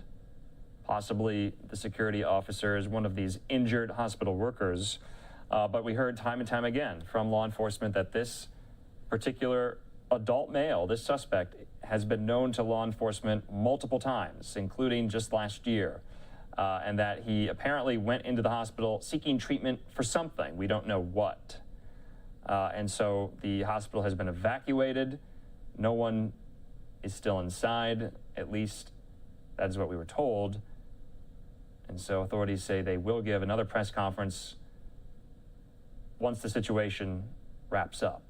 Possibly the security officer is one of these injured hospital workers. But we heard time and time again from law enforcement that this particular adult male, this suspect, has been known to law enforcement multiple times, including just last year, and that he apparently went into the hospital seeking treatment for something. We don't know what. And so the hospital has been evacuated. No one is still inside, at least that's what we were told. And so authorities say they will give another press conference once the situation wraps up.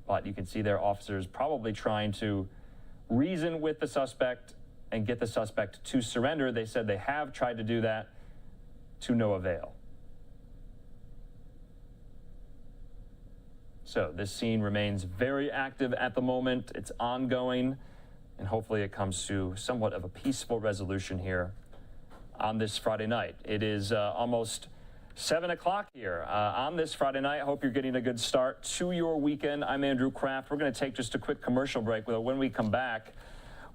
But you can see their officers probably trying to reason with the suspect and get the suspect to surrender. They said they have tried to do that to no avail. So this scene remains very active at the moment. It's ongoing, and hopefully it comes to somewhat of a peaceful resolution here on this Friday night. It is almost 7 o'clock here on this Friday night. I hope you're getting a good start to your weekend. I'm Andrew Kraft. We're going to take just a quick commercial break. When we come back,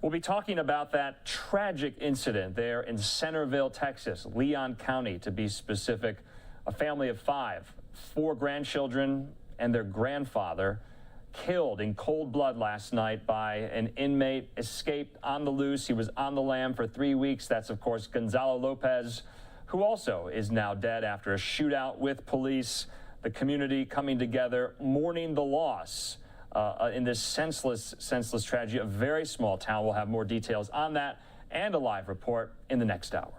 we'll be talking about that tragic incident there in Centerville, Texas, Leon County to be specific. A family of 5, 4 grandchildren and their grandfather killed in cold blood last night by an inmate, escaped on the loose. He was on the lam for 3 weeks. That's, of course, Gonzalo Lopez, who also is now dead after a shootout with police. The community coming together, mourning the loss in this senseless tragedy, a very small town. We'll have more details on that and a live report in the next hour.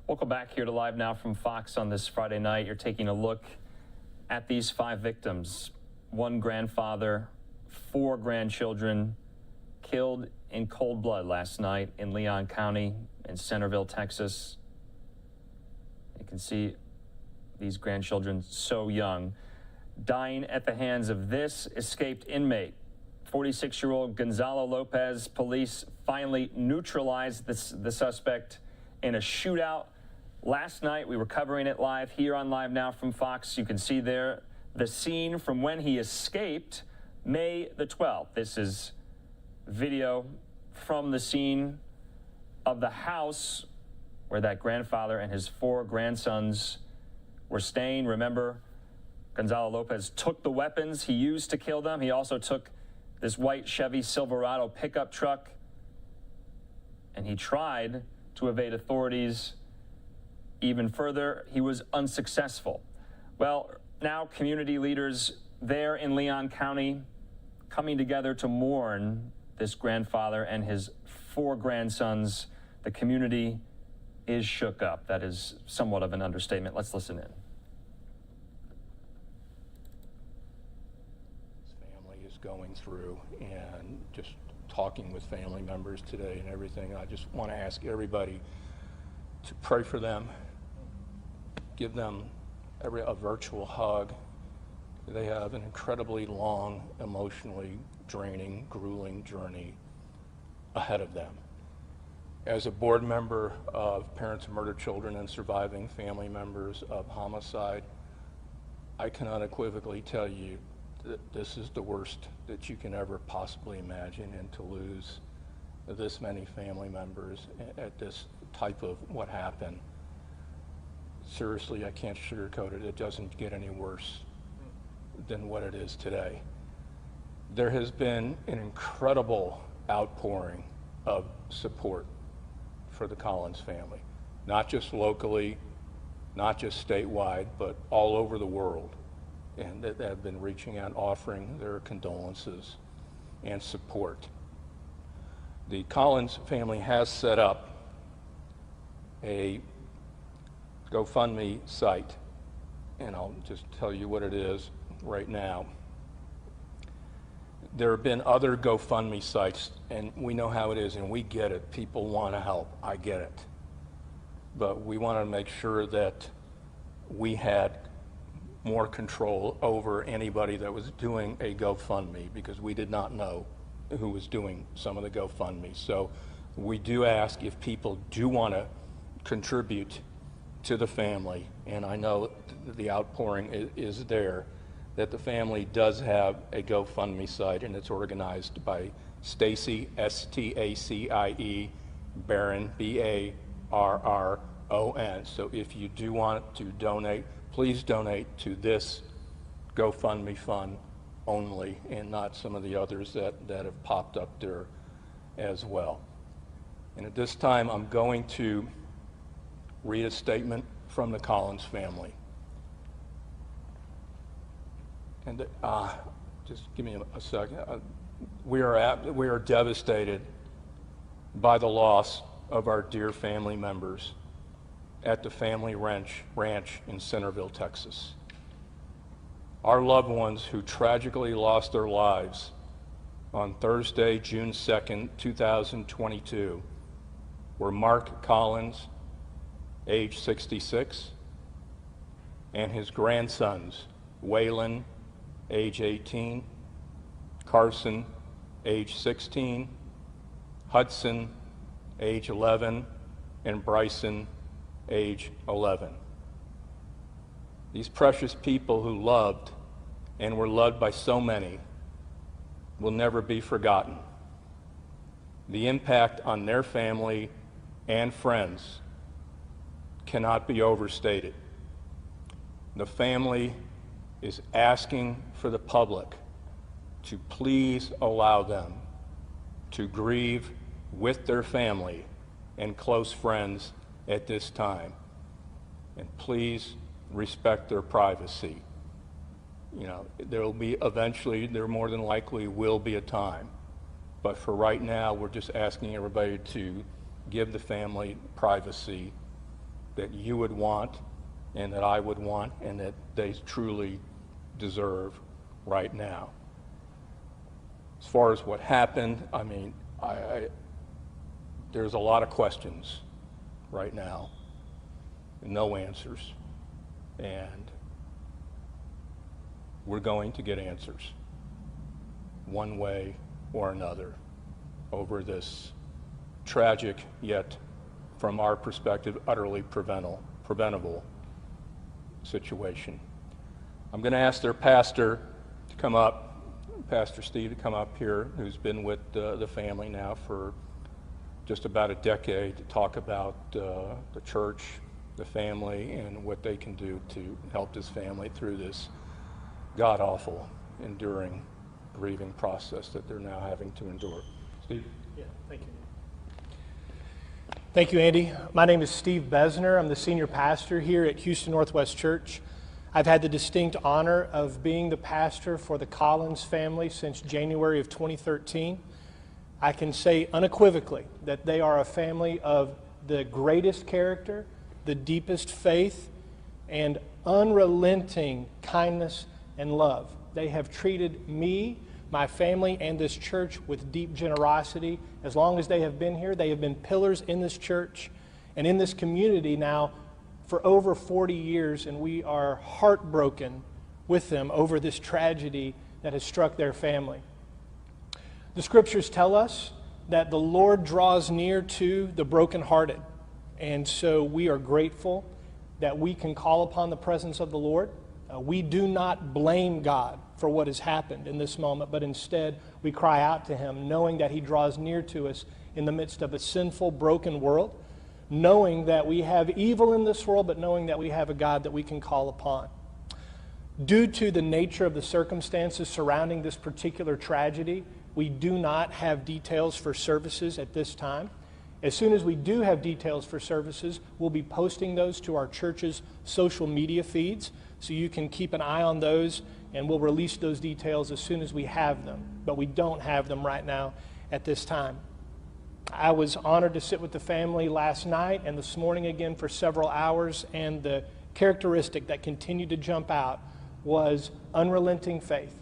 Welcome back here to Live Now from Fox on this Friday night. You're taking a look at these 5 victims. 1 grandfather, 4 grandchildren killed in cold blood last night in Leon County in Centerville, Texas. You can see these grandchildren so young, dying at the hands of this escaped inmate. 46-year-old Gonzalo Lopez. Police finally neutralized the suspect in a shootout last night. We were covering it live here on Live Now from Fox. You can see there the scene from when he escaped May the 12th. This is video from the scene of the house where that grandfather and his 4 grandsons were staying. Remember, Gonzalo Lopez took the weapons he used to kill them. He also took this white Chevy Silverado pickup truck, and he tried to evade authorities even further. He was unsuccessful. Well, now community leaders there in Leon County coming together to mourn this grandfather and his 4 grandsons. The community is shook up. That is somewhat of an understatement. Let's listen in. His family is going through, and just talking with family members today and everything, I just want to ask everybody to pray for them, give them a virtual hug. They have an incredibly long, emotionally draining, grueling journey ahead of them. As a board member of Parents of Murdered Children and surviving family members of homicide, I can unequivocally tell you that this is the worst that you can ever possibly imagine, and to lose this many family members at this type of what happened. Seriously, I can't sugarcoat it. It doesn't get any worse than what it is today. There has been an incredible outpouring of support for the Collins family, not just locally, not just statewide, but all over the world. And that have been reaching out, offering their condolences and support. The Collins family has set up a GoFundMe site, and I'll just tell you what it is right now. There have been other GoFundMe sites, and we know how it is, and we get it. People want to help. I get it. But we want to make sure that we had more control over anybody that was doing a GoFundMe, because we did not know who was doing some of the GoFundMe. So we do ask if people do want to contribute to the family, and I know the outpouring is there, that the family does have a GoFundMe site, and it's organized by Stacie, S-T-A-C-I-E, Barron, B-A-R-R-O-N. So if you do want to donate, please donate to this GoFundMe fund only, and not some of the others that have popped up there as well. And at this time, I'm going to read a statement from the Collins family. And just give me a second. We are devastated by the loss of our dear family members at the family ranch in Centerville, Texas. Our loved ones who tragically lost their lives on Thursday, June 2nd, 2022, were Mark Collins, age 66, and his grandsons, Waylon, age 18, Carson, age 16, Hudson, age 11, and Bryson, age 11. These precious people who loved and were loved by so many will never be forgotten. The impact on their family and friends cannot be overstated. The family is asking for the public to please allow them to grieve with their family and close friends at this time. And please respect their privacy. You know, there will be eventually, there more than likely will be a time. But for right now, we're just asking everybody to give the family privacy that you would want and that I would want and that they truly deserve right now. As far as what happened, I mean, there's a lot of questions right now, and no answers, and we're going to get answers one way or another over this tragic, yet from our perspective, utterly preventable situation. I'm going to ask their pastor to come up, Pastor Steve, to come up here, who's been with the family now for just about a decade, to talk about the church, the family, and what they can do to help this family through this god-awful, enduring, grieving process that they're now having to endure. Steve? Yeah, thank you. Thank you, Andy. My name is Steve Besner. I'm the senior pastor here at Houston Northwest Church. I've had the distinct honor of being the pastor for the Collins family since January of 2013. I can say unequivocally that they are a family of the greatest character, the deepest faith, and unrelenting kindness and love. They have treated me, my family, and this church with deep generosity. As long as they have been here, they have been pillars in this church and in this community now for over 40 years, and we are heartbroken with them over this tragedy that has struck their family. The scriptures tell us that the Lord draws near to the brokenhearted, and so we are grateful that we can call upon the presence of the Lord. We do not blame God for what has happened in this moment, but instead we cry out to Him, knowing that He draws near to us in the midst of a sinful, broken world, knowing that we have evil in this world, but knowing that we have a God that we can call upon. Due to the nature of the circumstances surrounding this particular tragedy, we do not have details for services at this time. As soon as we do have details for services, we'll be posting those to our church's social media feeds, so you can keep an eye on those, and we'll release those details as soon as we have them. But we don't have them right now at this time. I was honored to sit with the family last night and this morning again for several hours, and the characteristic that continued to jump out was unrelenting faith.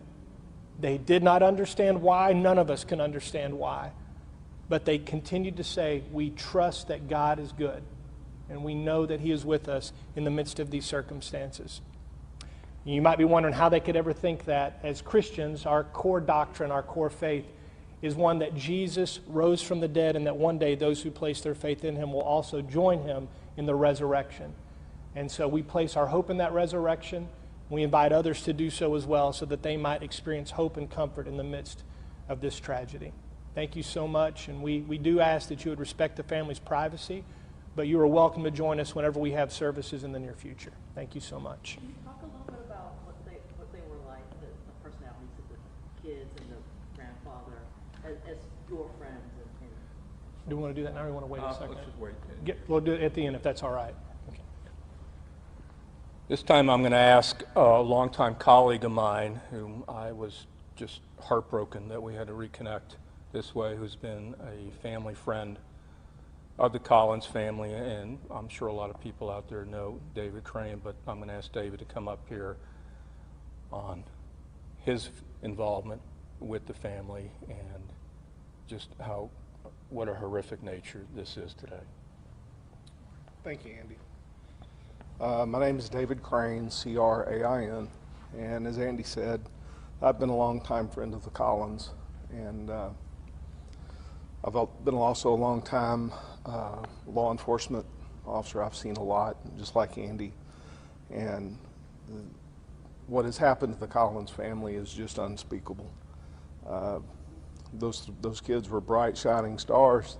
They did not understand why. None of us can understand why. But they continued to say, we trust that God is good, and we know that He is with us in the midst of these circumstances. You might be wondering how they could ever think that. As Christians, our core doctrine, our core faith is one that Jesus rose from the dead, and that one day those who place their faith in Him will also join Him in the resurrection. And so we place our hope in that resurrection. We invite others to do so as well, so that they might experience hope and comfort in the midst of this tragedy. Thank you so much, and we do ask that you would respect the family's privacy, but you are welcome to join us whenever we have services in the near future. Thank you so much. Can you talk a little bit about what they were like, the personalities of the kids and the grandfather, as your friends? Do we want to do that now, or do we want to wait a second? Let's just wait. We'll do it at the end if that's all right. Okay. This time I'm going to ask a longtime colleague of mine, whom I was just heartbroken that we had to reconnect this way, who's been a family friend of the Collins family, and I'm sure a lot of people out there know David Crane, but I'm going to ask David to come up here on his involvement with the family and just what a horrific nature this is today. Thank you, Andy. My name is David Crane, C-R-A-I-N, and as Andy said, I've been a longtime friend of the Collins, and I've been also a long-time law enforcement officer. I've seen a lot, just like Andy, and what has happened to the Collins family is just unspeakable. Those kids were bright, shining stars.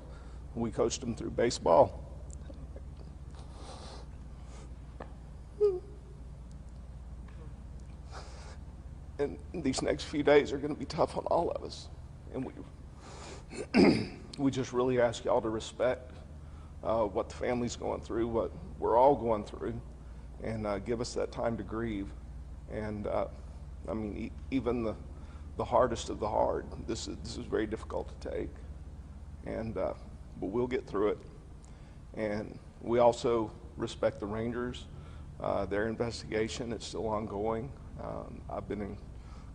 We coached them through baseball. And these next few days are going to be tough on all of us. And we just really ask y'all to respect what the family's going through, what we're all going through, and give us that time to grieve. And I mean, even the hardest of the hard, this is very difficult to take. And but we'll get through it. And we also respect the Rangers. Their investigation is still ongoing. I've been in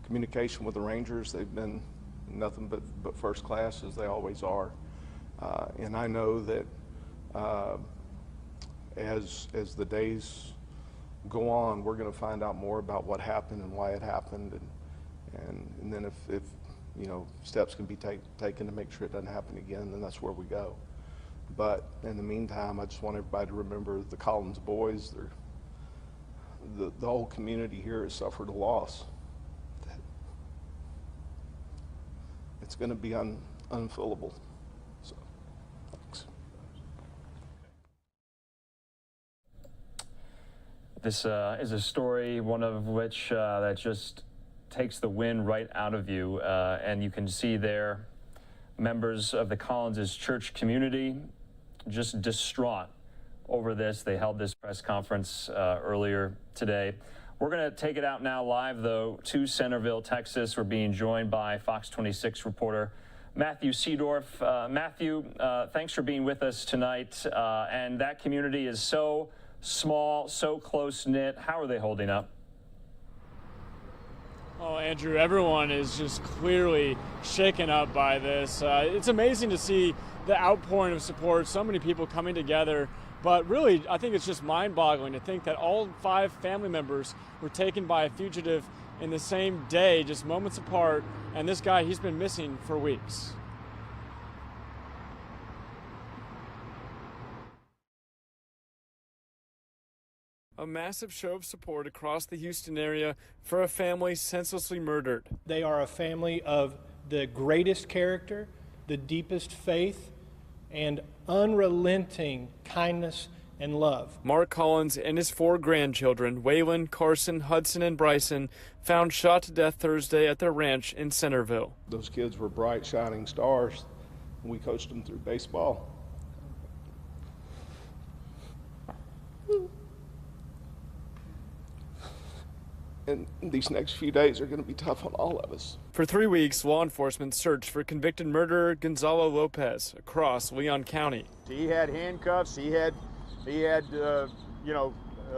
communication with the Rangers. They've been nothing but first class, as they always are. And I know that as the days go on, we're going to find out more about what happened and why it happened, and then if you know, steps can be taken to make sure it doesn't happen again, then that's where we go. But in the meantime, I just want everybody to remember the Collins boys. The whole community here has suffered a loss. It's going to be unfillable. So, thanks. This is a story, one of which that just takes the wind right out of you, and you can see there members of the Collins' church community just distraught over this. They held this press conference earlier today. We're going to take it out now live, though, to Centerville, Texas. We're being joined by Fox 26 reporter Matthew Seedorf. Matthew, thanks for being with us tonight. And that community is so small, so close-knit. How are they holding up? Oh, Andrew, everyone is just clearly shaken up by this. It's amazing to see the outpouring of support, so many people coming together. But really, I think it's just mind-boggling to think that all 5 family members were taken by a fugitive in the same day, just moments apart, and this guy, he's been missing for weeks. A massive show of support across the Houston area for a family senselessly murdered. They are a family of the greatest character, the deepest faith, and unrelenting kindness and love. Mark Collins and his 4 grandchildren, Waylon, Carson, Hudson, and Bryson, found shot to death Thursday at their ranch in Centerville. Those kids were bright, shining stars, and we coached them through baseball. And these next few days are going to be tough on all of us. For 3 weeks, law enforcement searched for convicted murderer Gonzalo Lopez across Leon County. He had handcuffs. He had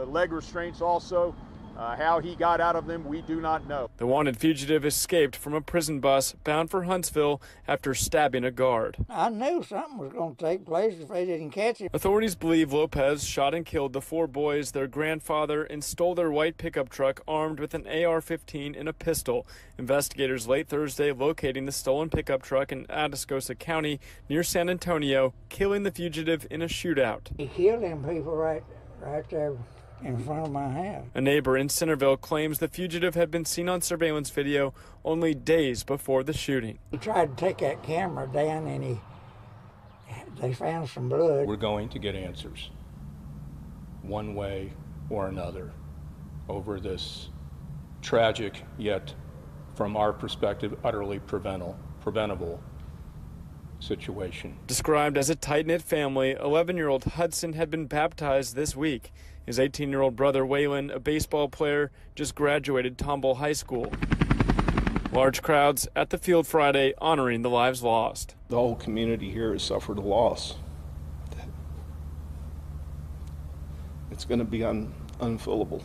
leg restraints also. How he got out of them, we do not know. The wanted fugitive escaped from a prison bus bound for Huntsville after stabbing a guard. I knew something was going to take place if they didn't catch him. Authorities believe Lopez shot and killed the 4 boys, their grandfather, and stole their white pickup truck armed with an AR-15 and a pistol. Investigators late Thursday locating the stolen pickup truck in Atascosa County near San Antonio, killing the fugitive in a shootout. He killed them people right there in front of my house. A neighbor in Centerville claims the fugitive had been seen on surveillance video only days before the shooting. He tried to take that camera down and they found some blood. We're going to get answers, one way or another, over this tragic, yet from our perspective, utterly preventable situation. Described as a tight-knit family, 11-year-old Hudson had been baptized this week. His 18-year-old brother Waylon, a baseball player, just graduated Tomball High School. Large crowds at the field Friday honoring the lives lost. The whole community here has suffered a loss. It's going to be unfillable.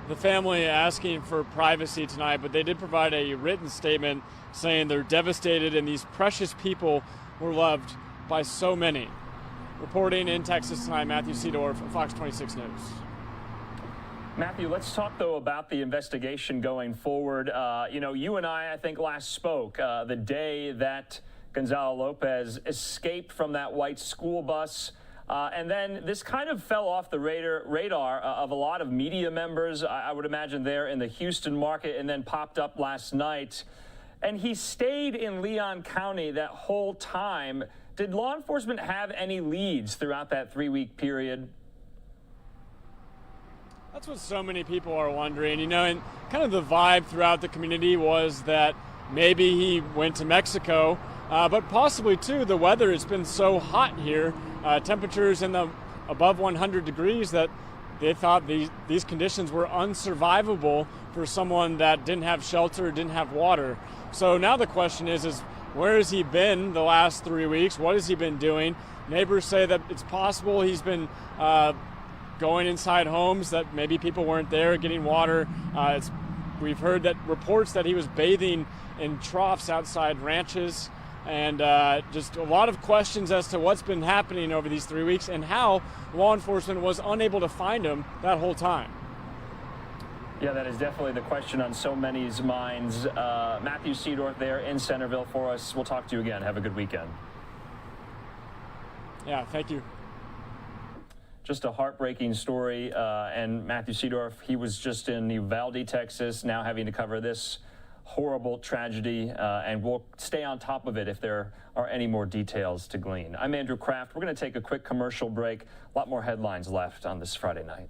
The family asking for privacy tonight, but they did provide a written statement saying they're devastated and these precious people were loved by so many. Reporting in Texas tonight, Matthew Seedorf, Fox 26 News. Matthew, let's talk, though, about the investigation going forward. You and I think, last spoke the day that Gonzalo Lopez escaped from that white school bus. And then this kind of fell off the radar of a lot of media members, I would imagine, there in the Houston market, and then popped up last night. And he stayed in Leon County that whole time. Did law enforcement have any leads throughout that 3-week period? That's what so many people are wondering, and kind of the vibe throughout the community was that maybe he went to Mexico, but possibly too, the weather has been so hot here, temperatures in the above 100 degrees, that they thought these conditions were unsurvivable for someone that didn't have shelter, didn't have water. So now the question is where has he been the last 3 weeks? What has he been doing? Neighbors say that it's possible he's been going inside homes that maybe people weren't there getting water. We've heard that reports that he was bathing in troughs outside ranches, and just a lot of questions as to what's been happening over these 3 weeks and how law enforcement was unable to find him that whole time. Yeah, that is definitely the question on so many's minds. Matthew Seedorf there in Centerville for us. We'll talk to you again. Have a good weekend. Yeah, thank you. Just a heartbreaking story. And Matthew Seedorf, he was just in Uvalde, Texas, now having to cover this horrible tragedy. And we'll stay on top of it if there are any more details to glean. I'm Andrew Kraft. We're going to take a quick commercial break. A lot more headlines left on this Friday night.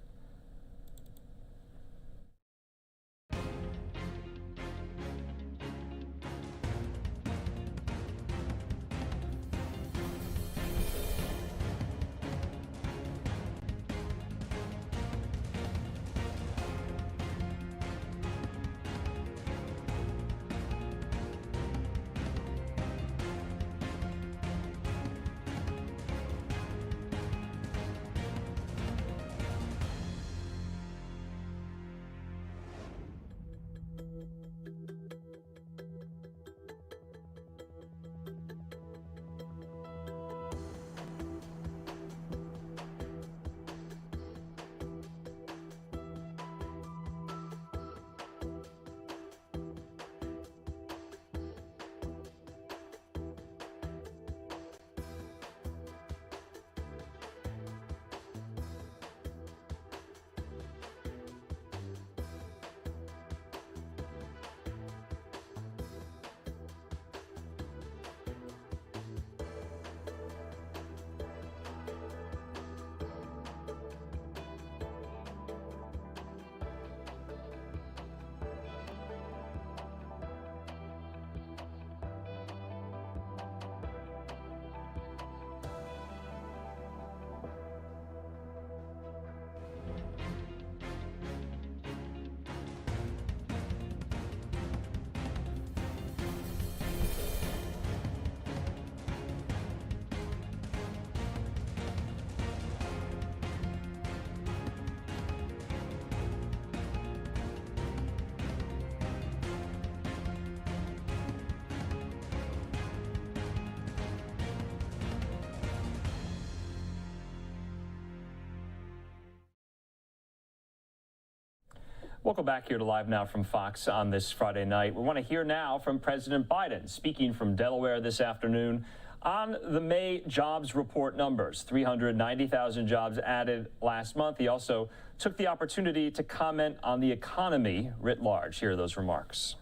Welcome back here to Live Now from Fox on this Friday night. We want to hear now from President Biden, speaking from Delaware this afternoon on the May jobs report numbers. 390,000 jobs added last month. He also took the opportunity to comment on the economy writ large. Here are those remarks.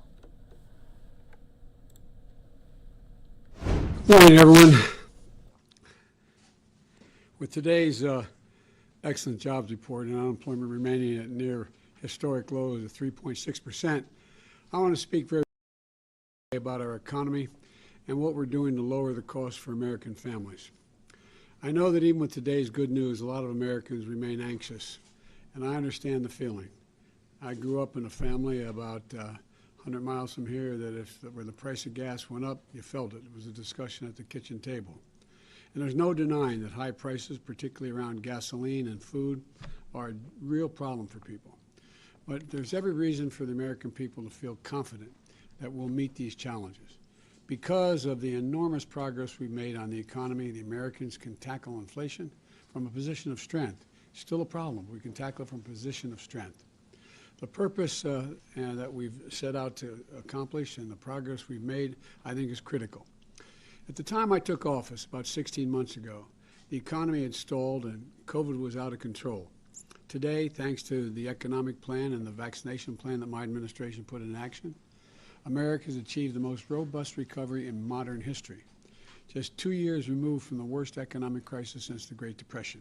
Good morning, everyone. With today's excellent jobs report and unemployment remaining at near historic lows of 3.6%, I want to speak very about our economy and what we're doing to lower the cost for American families. I know that even with today's good news, a lot of Americans remain anxious, and I understand the feeling. I grew up in a family about 100 miles from here where the price of gas went up, you felt it. It was a discussion at the kitchen table. And there's no denying that high prices, particularly around gasoline and food, are a real problem for people. But there's every reason for the American people to feel confident that we'll meet these challenges. Because of the enormous progress we've made on the economy, the Americans can tackle inflation from a position of strength. Still a problem. We can tackle it from a position of strength. The purpose that we've set out to accomplish and the progress we've made, I think, is critical. At the time I took office, about 16 months ago, the economy had stalled and COVID was out of control. Today, thanks to the economic plan and the vaccination plan that my administration put in action, America has achieved the most robust recovery in modern history, just 2 years removed from the worst economic crisis since the Great Depression.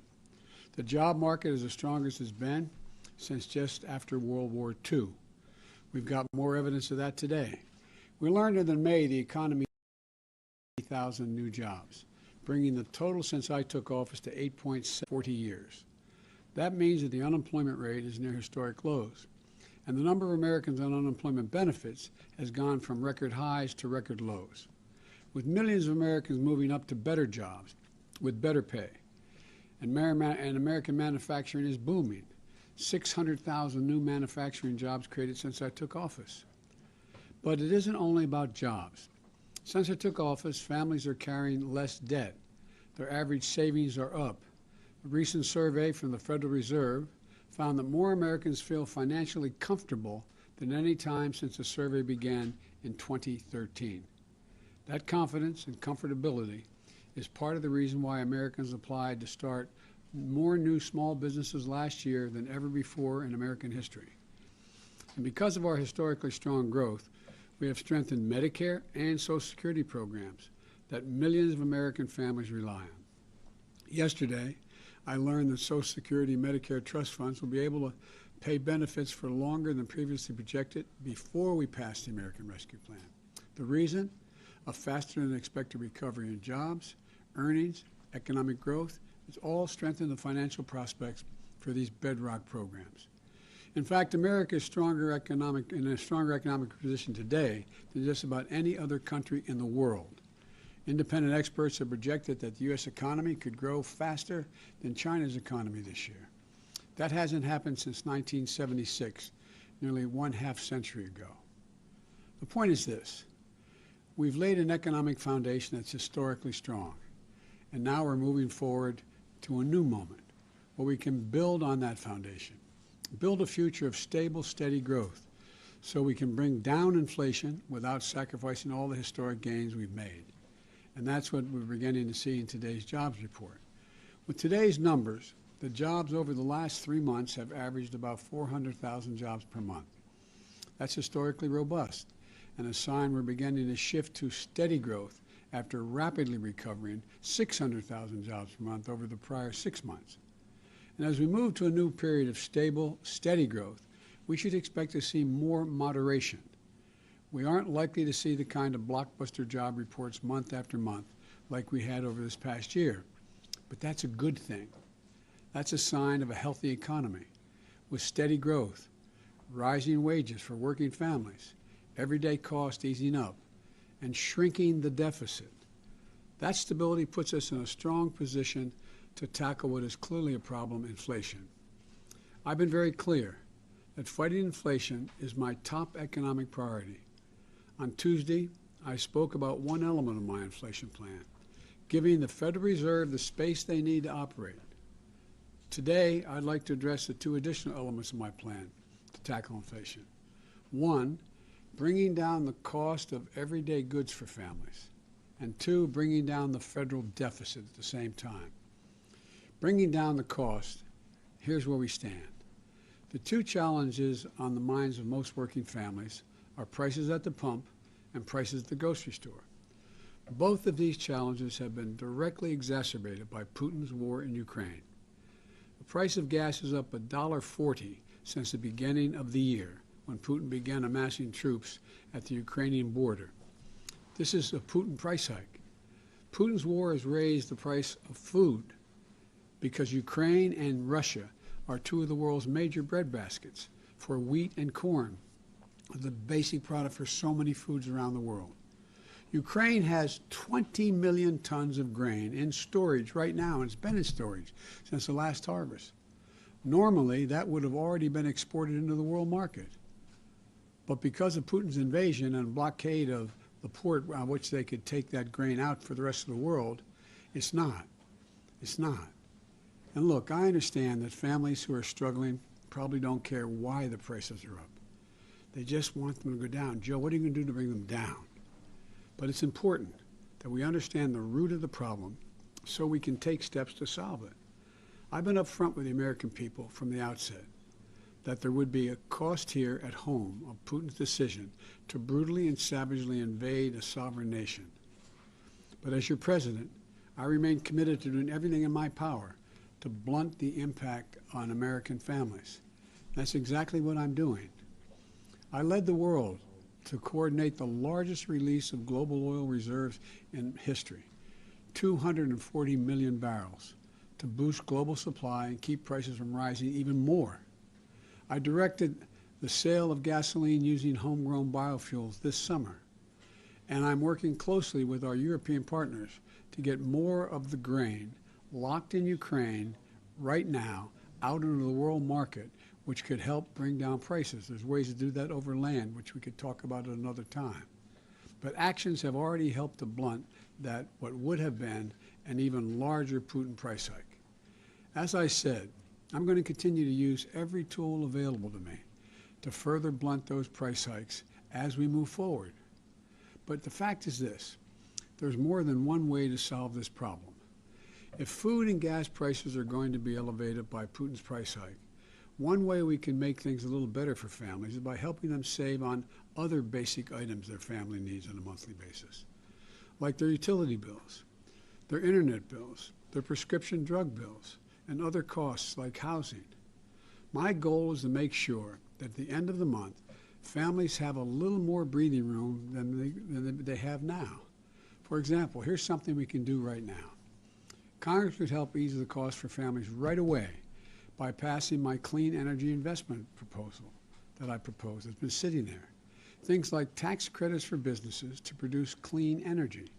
The job market is the strongest it's been since just after World War II. We've got more evidence of that today. We learned that in May the economy 80,000 new jobs, bringing the total since I took office to 8.40 years. That means that the unemployment rate is near historic lows, and the number of Americans on unemployment benefits has gone from record highs to record lows, with millions of Americans moving up to better jobs with better pay. And American manufacturing is booming. 600,000 new manufacturing jobs created since I took office. But it isn't only about jobs. Since I took office, families are carrying less debt. Their average savings are up. A recent survey from the Federal Reserve found that more Americans feel financially comfortable than any time since the survey began in 2013. That confidence and comfortability is part of the reason why Americans applied to start more new small businesses last year than ever before in American history. And because of our historically strong growth, we have strengthened Medicare and Social Security programs that millions of American families rely on. Yesterday, I learned that Social Security and Medicare trust funds will be able to pay benefits for longer than previously projected before we pass the American Rescue Plan. The reason? A faster than expected recovery in jobs, earnings, economic growth, it's all strengthened the financial prospects for these bedrock programs. In fact, America is in a stronger economic position today than just about any other country in the world. Independent experts have projected that the U.S. economy could grow faster than China's economy this year. That hasn't happened since 1976, nearly one half century ago. The point is this: we've laid an economic foundation that's historically strong, and now we're moving forward to a new moment where we can build on that foundation, build a future of stable, steady growth, so we can bring down inflation without sacrificing all the historic gains we've made. And that's what we're beginning to see in today's jobs report. With today's numbers, the jobs over the last 3 months have averaged about 400,000 jobs per month. That's historically robust and a sign we're beginning to shift to steady growth after rapidly recovering 600,000 jobs per month over the prior 6 months. And as we move to a new period of stable, steady growth, we should expect to see more moderation. We aren't likely to see the kind of blockbuster job reports month after month like we had over this past year. But that's a good thing. That's a sign of a healthy economy with steady growth, rising wages for working families, everyday costs easing up, and shrinking the deficit. That stability puts us in a strong position to tackle what is clearly a problem, inflation. I've been very clear that fighting inflation is my top economic priority. On Tuesday, I spoke about one element of my inflation plan, giving the Federal Reserve the space they need to operate. Today, I'd like to address the two additional elements of my plan, to tackle inflation. One, bringing down the cost of everyday goods for families. And two, bringing down the federal deficit at the same time. Bringing down the cost, here's where we stand. The two challenges on the minds of most working families are prices at the pump and prices at the grocery store. Both of these challenges have been directly exacerbated by Putin's war in Ukraine. The price of gas is up $1.40 since the beginning of the year, when Putin began amassing troops at the Ukrainian border. This is a Putin price hike. Putin's war has raised the price of food because Ukraine and Russia are two of the world's major breadbaskets for wheat and corn, the basic product for so many foods around the world. Ukraine has 20 million tons of grain in storage right now, and it's been in storage since the last harvest. Normally, that would have already been exported into the world market. But because of Putin's invasion and blockade of the port on which they could take that grain out for the rest of the world, it's not. It's not. And look, I understand that families who are struggling probably don't care why the prices are up. They just want them to go down. Joe, what are you going to do to bring them down? But it's important that we understand the root of the problem so we can take steps to solve it. I've been up front with the American people from the outset that there would be a cost here at home of Putin's decision to brutally and savagely invade a sovereign nation. But as your president, I remain committed to doing everything in my power to blunt the impact on American families. That's exactly what I'm doing. I led the world to coordinate the largest release of global oil reserves in history, 240 million barrels, to boost global supply and keep prices from rising even more. I directed the sale of gasoline using homegrown biofuels this summer, and I'm working closely with our European partners to get more of the grain locked in Ukraine right now out into the world market, which could help bring down prices. There's ways to do that over land, which we could talk about at another time. But actions have already helped to blunt that what would have been an even larger Putin price hike. As I said, I'm going to continue to use every tool available to me to further blunt those price hikes as we move forward. But the fact is this, there's more than one way to solve this problem. If food and gas prices are going to be elevated by Putin's price hike, one way we can make things a little better for families is by helping them save on other basic items their family needs on a monthly basis, like their utility bills, their internet bills, their prescription drug bills, and other costs like housing. My goal is to make sure that at the end of the month, families have a little more breathing room than they have now. For example, here's something we can do right now. Congress could help ease the cost for families right away by passing my clean energy investment proposal that I proposed. It's been sitting there. Things like tax credits for businesses to produce clean energy.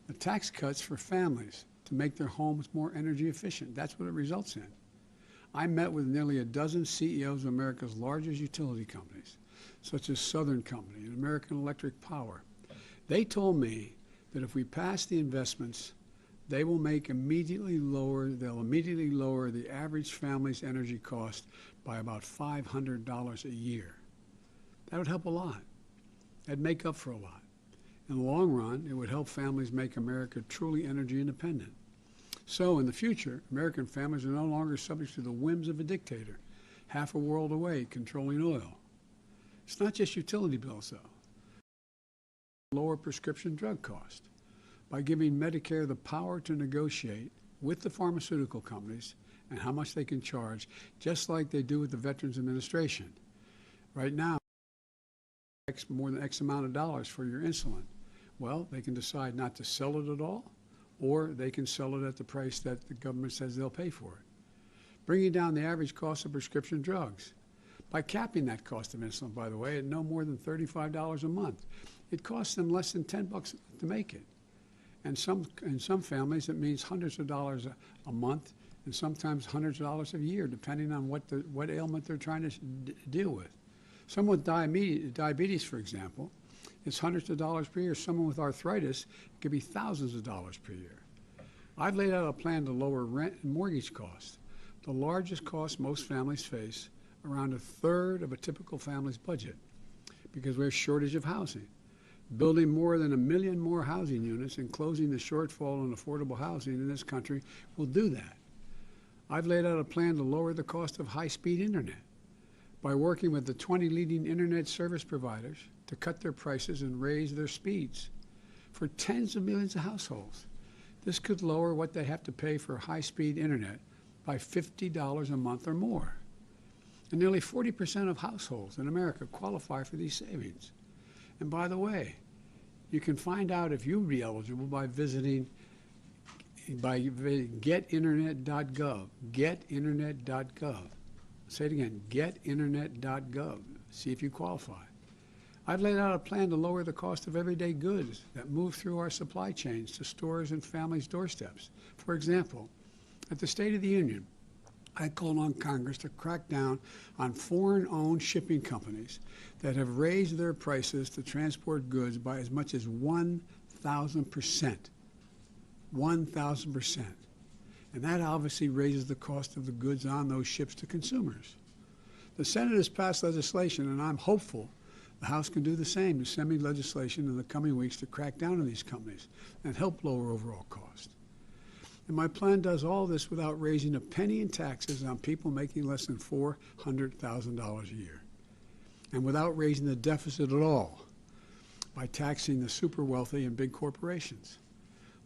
The tax cuts for families to make their homes more energy efficient. That's what it results in. I met with nearly a dozen CEOs of America's largest utility companies, such as Southern Company and American Electric Power. They told me that if we pass the investments, they'll immediately lower the average family's energy cost by about $500 a year. That would help a lot. That'd make up for a lot. In the long run, it would help families make America truly energy independent. So in the future, American families are no longer subject to the whims of a dictator, half a world away controlling oil. It's not just utility bills, though. Lower prescription drug cost by giving Medicare the power to negotiate with the pharmaceutical companies and how much they can charge, just like they do with the Veterans Administration. Right now, more than X amount of dollars for your insulin. Well, they can decide not to sell it at all, or they can sell it at the price that the government says they'll pay for it. Bringing down the average cost of prescription drugs by capping that cost of insulin, by the way, at no more than $35 a month. It costs them less than $10 to make it. And in some families, it means hundreds of dollars a month, and sometimes hundreds of dollars a year, depending on what ailment they're trying to deal with. Someone with diabetes, for example, it's hundreds of dollars per year. Someone with arthritis, it could be thousands of dollars per year. I've laid out a plan to lower rent and mortgage costs, the largest costs most families face around a third of a typical family's budget because we have a shortage of housing. Building more than 1 million more housing units and closing the shortfall in affordable housing in this country will do that. I've laid out a plan to lower the cost of high-speed internet by working with the 20 leading internet service providers to cut their prices and raise their speeds for tens of millions of households. This could lower what they have to pay for high-speed internet by $50 a month or more. And nearly 40% of households in America qualify for these savings. And by the way, you can find out if you'd be eligible by visiting getinternet.gov. Getinternet.gov. Say it again, getinternet.gov. See if you qualify. I've laid out a plan to lower the cost of everyday goods that move through our supply chains to stores and families' doorsteps. For example, at the State of the Union, I called on Congress to crack down on foreign-owned shipping companies that have raised their prices to transport goods by as much as 1,000%. 1,000%. And that obviously raises the cost of the goods on those ships to consumers. The Senate has passed legislation, and I'm hopeful the House can do the same to send me legislation in the coming weeks to crack down on these companies and help lower overall cost. And my plan does all this without raising a penny in taxes on people making less than $400,000 a year, and without raising the deficit at all by taxing the super wealthy and big corporations,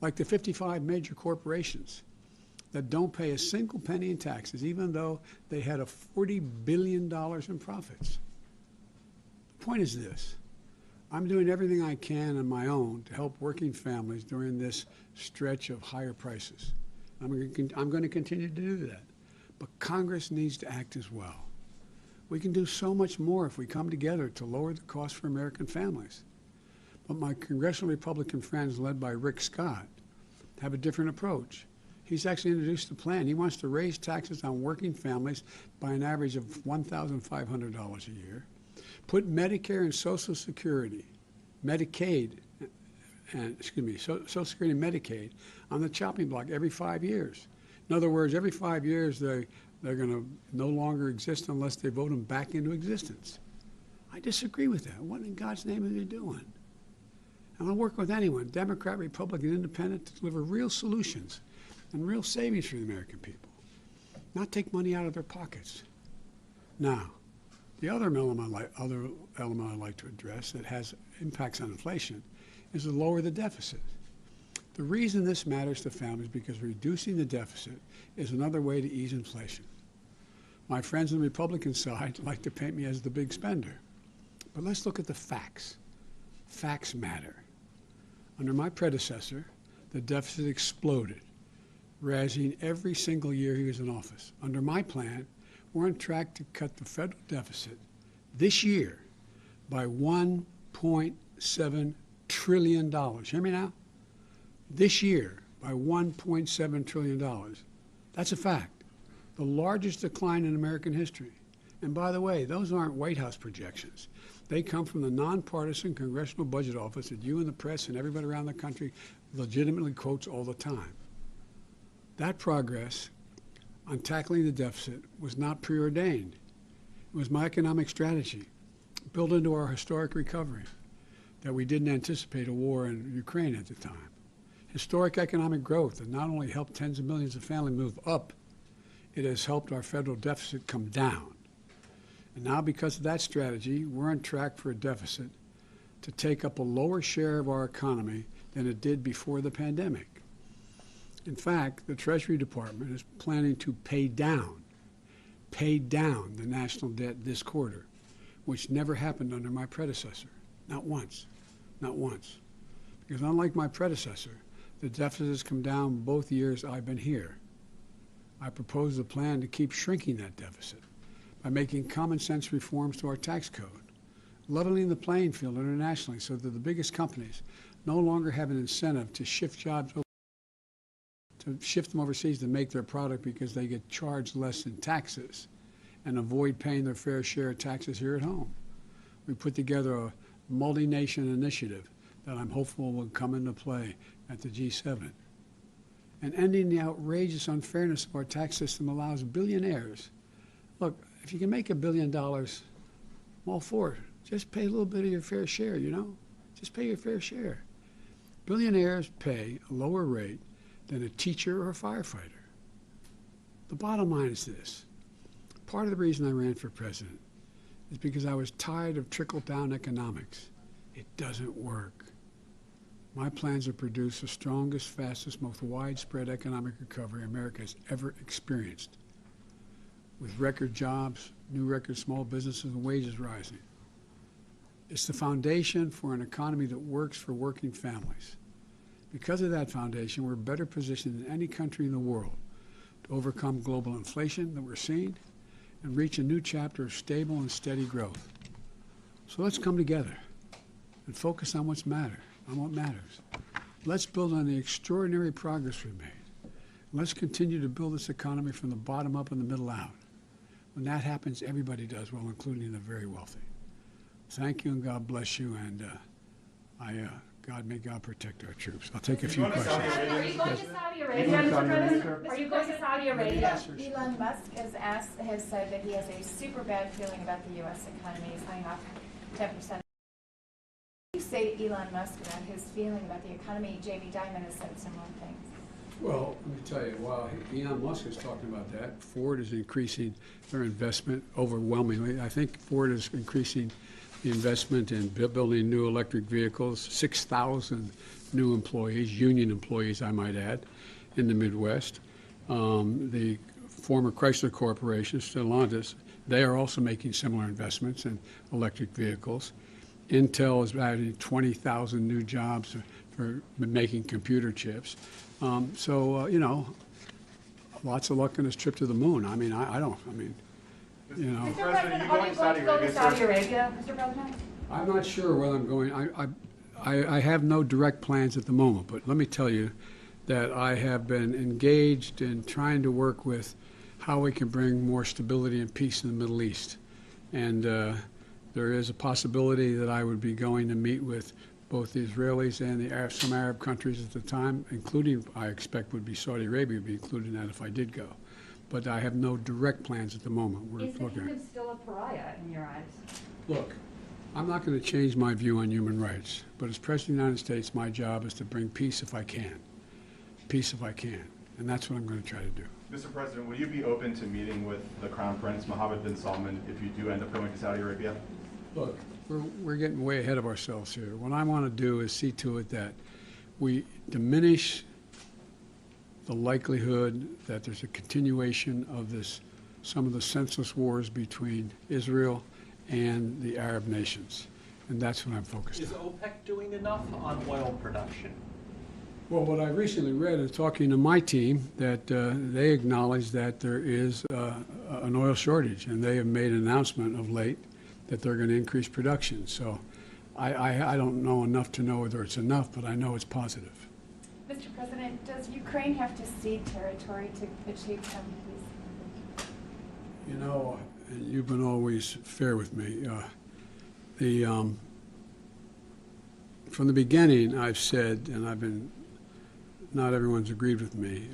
like the 55 major corporations that don't pay a single penny in taxes, even though they had a $40 billion in profits. The point is this: I'm doing everything I can on my own to help working families during this stretch of higher prices. I'm going to continue to do that. But Congress needs to act as well. We can do so much more if we come together to lower the cost for American families. But my congressional Republican friends, led by Rick Scott, have a different approach. He's actually introduced a plan. He wants to raise taxes on working families by an average of $1,500 a year, put Medicare and Social Security, Social Security and Medicaid on the chopping block every 5 years. In other words, every 5 years they're going to no longer exist unless they vote them back into existence. I disagree with that. What in God's name are they doing? And I'll work with anyone, Democrat, Republican, Independent, to deliver real solutions and real savings for the American people, not take money out of their pockets. Now, the other element I'd like to address that has impacts on inflation is to lower the deficit. The reason this matters to families is because reducing the deficit is another way to ease inflation. My friends on the Republican side like to paint me as the big spender. But let's look at the facts. Facts matter. Under my predecessor, the deficit exploded, rising every single year he was in office. Under my plan, we're on track to cut the federal deficit this year by $1.7 trillion. Hear me now? This year by $1.7 trillion. That's a fact. The largest decline in American history. And by the way, those aren't White House projections. They come from the nonpartisan Congressional Budget Office that you and the press and everybody around the country legitimately quotes all the time. That progress on tackling the deficit was not preordained. It was my economic strategy, built into our historic recovery, that we didn't anticipate a war in Ukraine at the time. Historic economic growth that not only helped tens of millions of families move up, it has helped our federal deficit come down. And now, because of that strategy, we're on track for a deficit to take up a lower share of our economy than it did before the pandemic. In fact, the Treasury Department is planning to pay down the national debt this quarter, which never happened under my predecessor. Not once. Not once. Because unlike my predecessor, the deficit has come down both years I've been here. I propose a plan to keep shrinking that deficit by making common sense reforms to our tax code, leveling the playing field internationally so that the biggest companies no longer have an incentive to shift them overseas to make their product because they get charged less in taxes and avoid paying their fair share of taxes here at home. We put together a multi-nation initiative that I'm hopeful will come into play at the G7. And ending the outrageous unfairness of our tax system allows billionaires. Look, If you can make $1 billion, I'm all for it. Just pay a little bit of your fair share, you know? Just pay your fair share. Billionaires pay a lower rate than a teacher or a firefighter. The bottom line is this. Part of the reason I ran for president is because I was tired of trickle-down economics. It doesn't work. My plans are to produce the strongest, fastest, most widespread economic recovery America has ever experienced, with record jobs, new record small businesses, and wages rising. It's the foundation for an economy that works for working families. Because of that foundation, we're better positioned than any country in the world to overcome global inflation that we're seeing and reach a new chapter of stable and steady growth. So let's come together and focus on what matters. Let's build on the extraordinary progress we've made. Let's continue to build this economy from the bottom up and the middle out. When that happens, everybody does well, including the very wealthy. Thank you, and God bless you, and may God protect our troops. I'll take a few questions. Are you going to Saudi Arabia, Mr. President? Are you going to Saudi Arabia? Elon Musk has said that he has a super bad feeling about the U.S. economy. He's laying off 10%. What do you say to Elon Musk about his feeling about the economy? Jamie Dimon has said similar things. Well, let me tell you, while Elon Musk is talking about that, Ford is increasing their investment overwhelmingly. I think Ford is increasing the investment in building new electric vehicles, 6,000 new employees, union employees, I might add, in the Midwest. The former Chrysler Corporation, Stellantis, they are also making similar investments in electric vehicles. Intel is adding 20,000 new jobs for making computer chips. You know, lots of luck on this trip to the moon. I mean, you know. Mr. President, are you going to go to Saudi Arabia, Mr. President? I'm not sure whether I'm going. I have no direct plans at the moment, but let me tell you that I have been engaged in trying to work with how we can bring more stability and peace in the Middle East. And there is a possibility that I would be going to meet with both the Israelis and some Arab countries at the time, including, I expect, would be Saudi Arabia would be included in that if I did go. But I have no direct plans at the moment. Is the kingdom still a pariah in your eyes? Look, I'm not going to change my view on human rights, but as President of the United States, my job is to bring peace if I can. Peace if I can. And that's what I'm going to try to do. Mr. President, will you be open to meeting with the Crown Prince Mohammed bin Salman if you do end up going to Saudi Arabia? Look, we're getting way ahead of ourselves here. What I want to do is see to it that we diminish the likelihood that there's a continuation of some of the senseless wars between Israel and the Arab nations. And that's what I'm focused on. Is OPEC doing enough on oil production? Well, what I recently read is talking to my team that they acknowledge that there is an oil shortage, and they have made an announcement of late that they're going to increase production. So I don't know enough to know whether it's enough, but I know it's positive. Mr. President, does Ukraine have to cede territory to achieve some peace? You know, you've been always fair with me. From the beginning, I've said, and not everyone's agreed with me,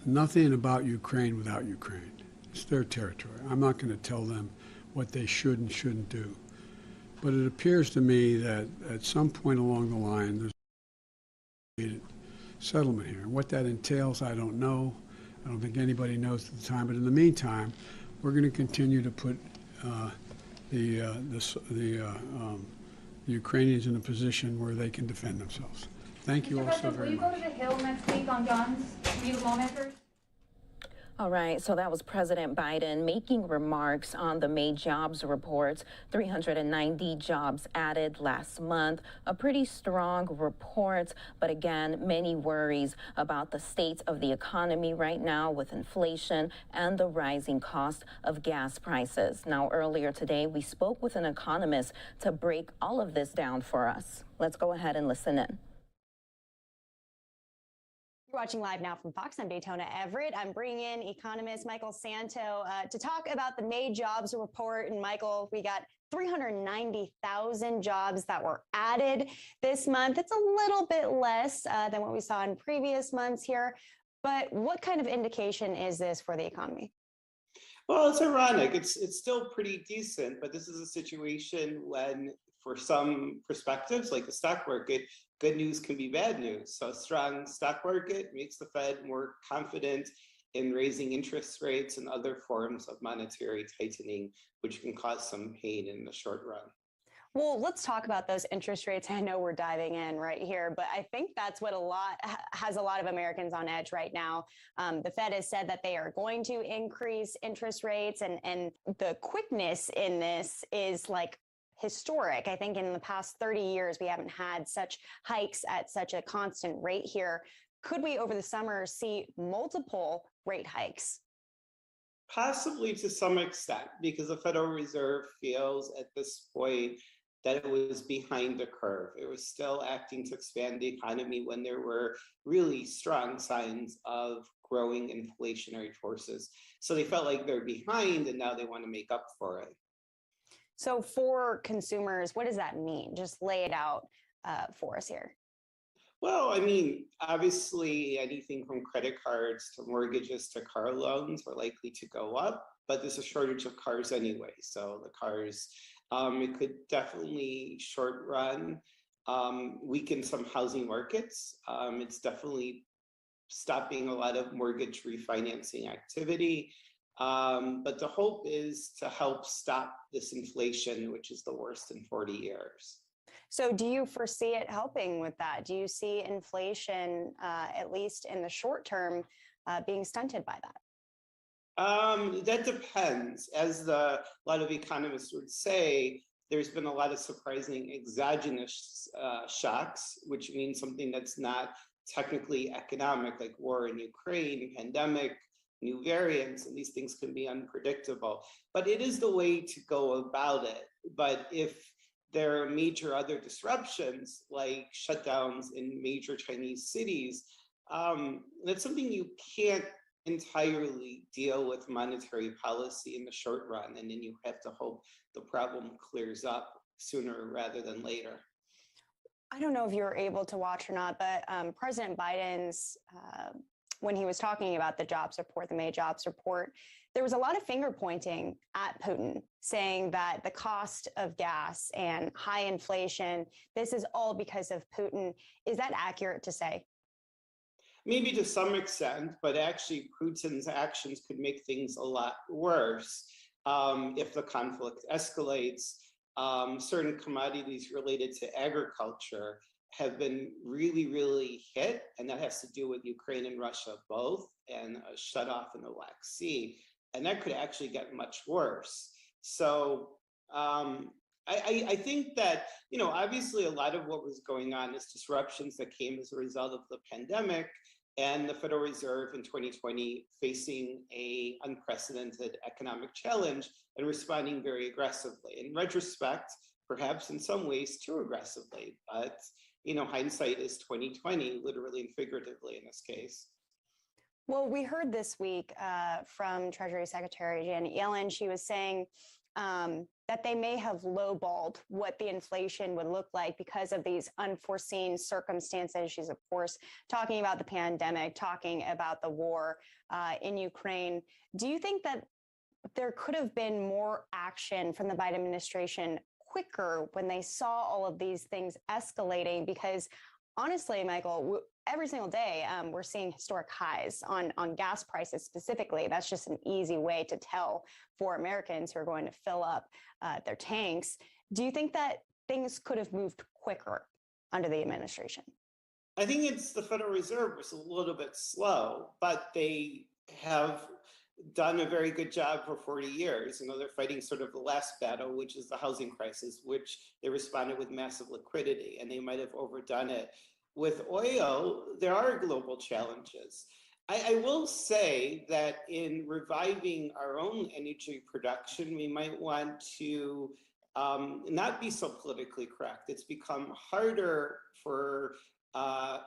nothing about Ukraine without Ukraine. It's their territory. I'm not going to tell them what they should and shouldn't do. But it appears to me that at some point along the line, there's a settlement here. And what that entails, I don't know. I don't think anybody knows at the time. But in the meantime, we're going to continue to put the Ukrainians in a position where they can defend themselves. Thank you all so very much. Will you go to the Hill next week on guns? Will you lawmakers? All right, so that was President Biden making remarks on the May jobs reports. 390 jobs added last month, a pretty strong report. But again, many worries about the state of the economy right now with inflation and the rising cost of gas prices. Now, earlier today, we spoke with an economist to break all of this down for us. Let's go ahead and listen in. You're watching Live Now from Fox. I'm Daytona Everett. I'm bringing in economist Michael Santo to talk about the May jobs report. And Michael, we got 390,000 jobs that were added this month. It's a little bit less than what we saw in previous months here. But what kind of indication is this for the economy? Well, it's ironic. It's still pretty decent, but this is a situation when, for some perspectives, like the stock market, good news can be bad news. So a strong stock market makes the Fed more confident in raising interest rates and other forms of monetary tightening, which can cause some pain in the short run. Well, let's talk about those interest rates. I know we're diving in right here, but I think that's what has a lot of Americans on edge right now. The Fed has said that they are going to increase interest rates, and the quickness in this is like historic. I think in the past 30 years, we haven't had such hikes at such a constant rate here. Could we over the summer see multiple rate hikes? Possibly to some extent, because the Federal Reserve feels at this point that it was behind the curve. It was still acting to expand the economy when there were really strong signs of growing inflationary forces. So they felt like they're behind and now they want to make up for it. So for consumers, what does that mean? Just lay it out for us here. Well, I mean, obviously anything from credit cards to mortgages to car loans are likely to go up, but there's a shortage of cars anyway. So the cars, it could definitely short run weaken some housing markets. It's definitely stopping a lot of mortgage refinancing activity. But the hope is to help stop this inflation, which is the worst in 40 years. So do you foresee it helping with that? Do you see inflation, at least in the short term, being stunted by that? That depends. As a lot of economists would say, there's been a lot of surprising exogenous shocks, which means something that's not technically economic, like war in Ukraine, pandemic, new variants, and these things can be unpredictable. But it is the way to go about it. But if there are major other disruptions, like shutdowns in major Chinese cities, that's something you can't entirely deal with monetary policy in the short run, and then you have to hope the problem clears up sooner rather than later. I don't know if you were able to watch or not, but President Biden's, when he was talking about the jobs report, the May jobs report, there was a lot of finger pointing at Putin, saying that the cost of gas and high inflation, this is all because of Putin. Is that accurate to say? Maybe to some extent, but actually Putin's actions could make things a lot worse if the conflict escalates. Certain commodities related to agriculture have been really, really hit, and that has to do with Ukraine and Russia both, and a shut off in the Black Sea. And that could actually get much worse. So I think that, you know, obviously a lot of what was going on is disruptions that came as a result of the pandemic and the Federal Reserve in 2020 facing an unprecedented economic challenge and responding very aggressively. In retrospect, perhaps in some ways too aggressively, but you know, hindsight is 2020, literally and figuratively in this case. Well, we heard this week from Treasury Secretary Janet Yellen. She was saying that they may have lowballed what the inflation would look like because of these unforeseen circumstances. She's, of course, talking about the pandemic, talking about the war in Ukraine. Do you think that there could have been more action from the Biden administration quicker when they saw all of these things escalating? Because honestly, Michael, every single day we're seeing historic highs on gas prices specifically. That's just an easy way to tell for Americans who are going to fill up their tanks. Do you think that things could have moved quicker under the administration? I think it's the Federal Reserve was a little bit slow, but they have done a very good job for 40 years. You know, they're fighting sort of the last battle, which is the housing crisis, which they responded with massive liquidity, and they might have overdone it. With oil, there are global challenges. I will say that in reviving our own energy production, we might want to not be so politically correct. It's become harder for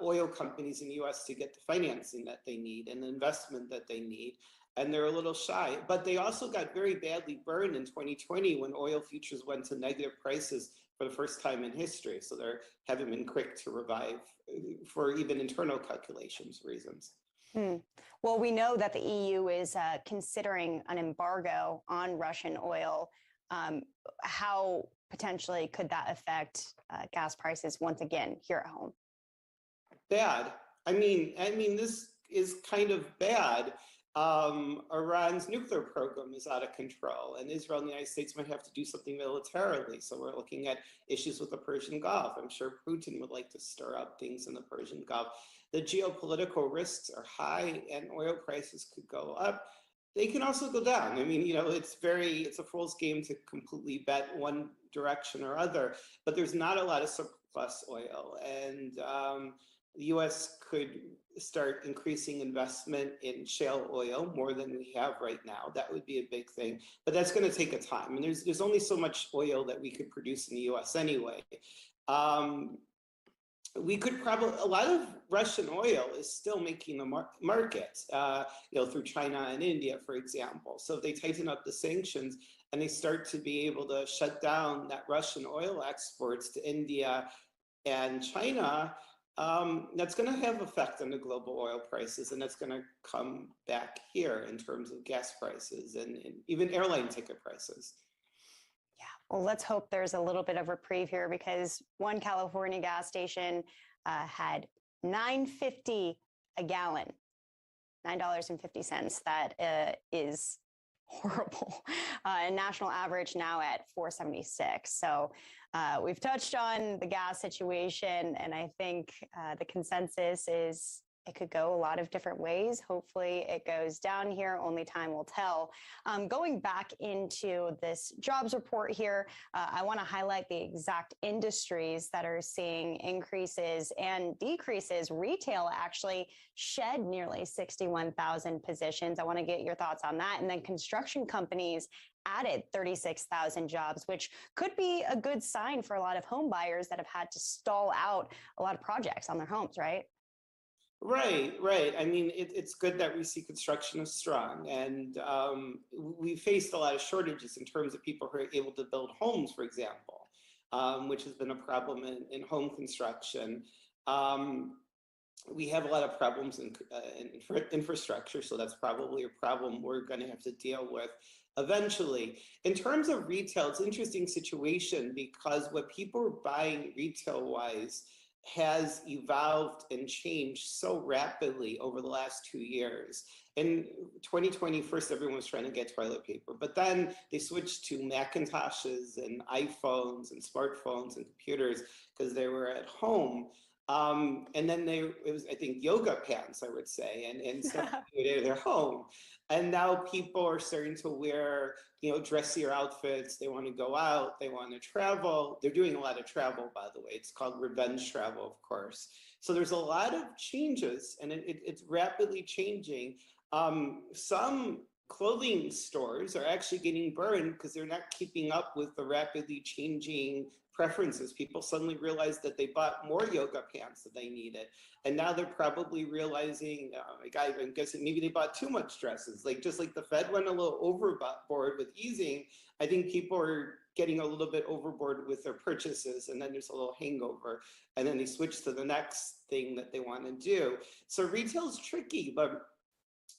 oil companies in the US to get the financing that they need and the investment that they need. And they're a little shy, but they also got very badly burned in 2020 when oil futures went to negative prices for the first time in history. So they haven't been quick to revive for even internal calculations reasons. Well, we know that the EU is considering an embargo on Russian oil. How potentially could that affect gas prices once again here at home? Bad. I mean, this is kind of bad. Iran's nuclear program is out of control, and Israel and the United States might have to do something militarily. So we're looking at issues with the Persian Gulf. I'm sure Putin would like to stir up things in the Persian Gulf. The geopolitical risks are high, and oil prices could go up. They can also go down. I mean, it's a fool's game to completely bet one direction or other, but there's not a lot of surplus oil. And the U.S. could start increasing investment in shale oil more than we have right now. That would be a big thing, but that's going to take a time. And there's only so much oil that we could produce in the U.S. anyway. We could probably, a lot of Russian oil is still making the market, through China and India, for example. So if they tighten up the sanctions and they start to be able to shut down that Russian oil exports to India and China, that's going to have effect on the global oil prices, and that's going to come back here in terms of gas prices and even airline ticket prices. Well, let's hope there's a little bit of reprieve here, because one California gas station had $9.50 a gallon, $9.50. That is horrible. And national average now at $4.76. So we've touched on the gas situation, and I think the consensus is it could go a lot of different ways. Hopefully it goes down here. Only time will tell. Going back into this jobs report here, I want to highlight the exact industries that are seeing increases and decreases. Retail actually shed nearly 61,000 positions. I want to get your thoughts on that. And then construction companies added 36,000 jobs, which could be a good sign for a lot of home buyers that have had to stall out a lot of projects on their homes, right? Right. I mean, it's good that we see construction is strong, and we faced a lot of shortages in terms of people who are able to build homes, for example, which has been a problem in home construction. We have a lot of problems in infrastructure, so that's probably a problem we're going to have to deal with eventually. In terms of retail, it's an interesting situation because what people are buying retail-wise has evolved and changed so rapidly over the last 2 years. In 2020, first everyone was trying to get toilet paper, but then they switched to Macintoshes and iPhones and smartphones and computers because they were at home. And then it was, I think, yoga pants, I would say, and stuff at their home. And now people are starting to wear, dressier outfits. They want to go out. They want to travel. They're doing a lot of travel, by the way. It's called revenge travel, of course. So there's a lot of changes, and it's rapidly changing. Some clothing stores are actually getting burned because they're not keeping up with the rapidly changing preferences. People suddenly realized that they bought more yoga pants than they needed. And now they're probably realizing, I'm guessing maybe they bought too much dresses. Just like the Fed went a little overboard with easing, I think people are getting a little bit overboard with their purchases, and then there's a little hangover, and then they switch to the next thing that they want to do. So retail's tricky, but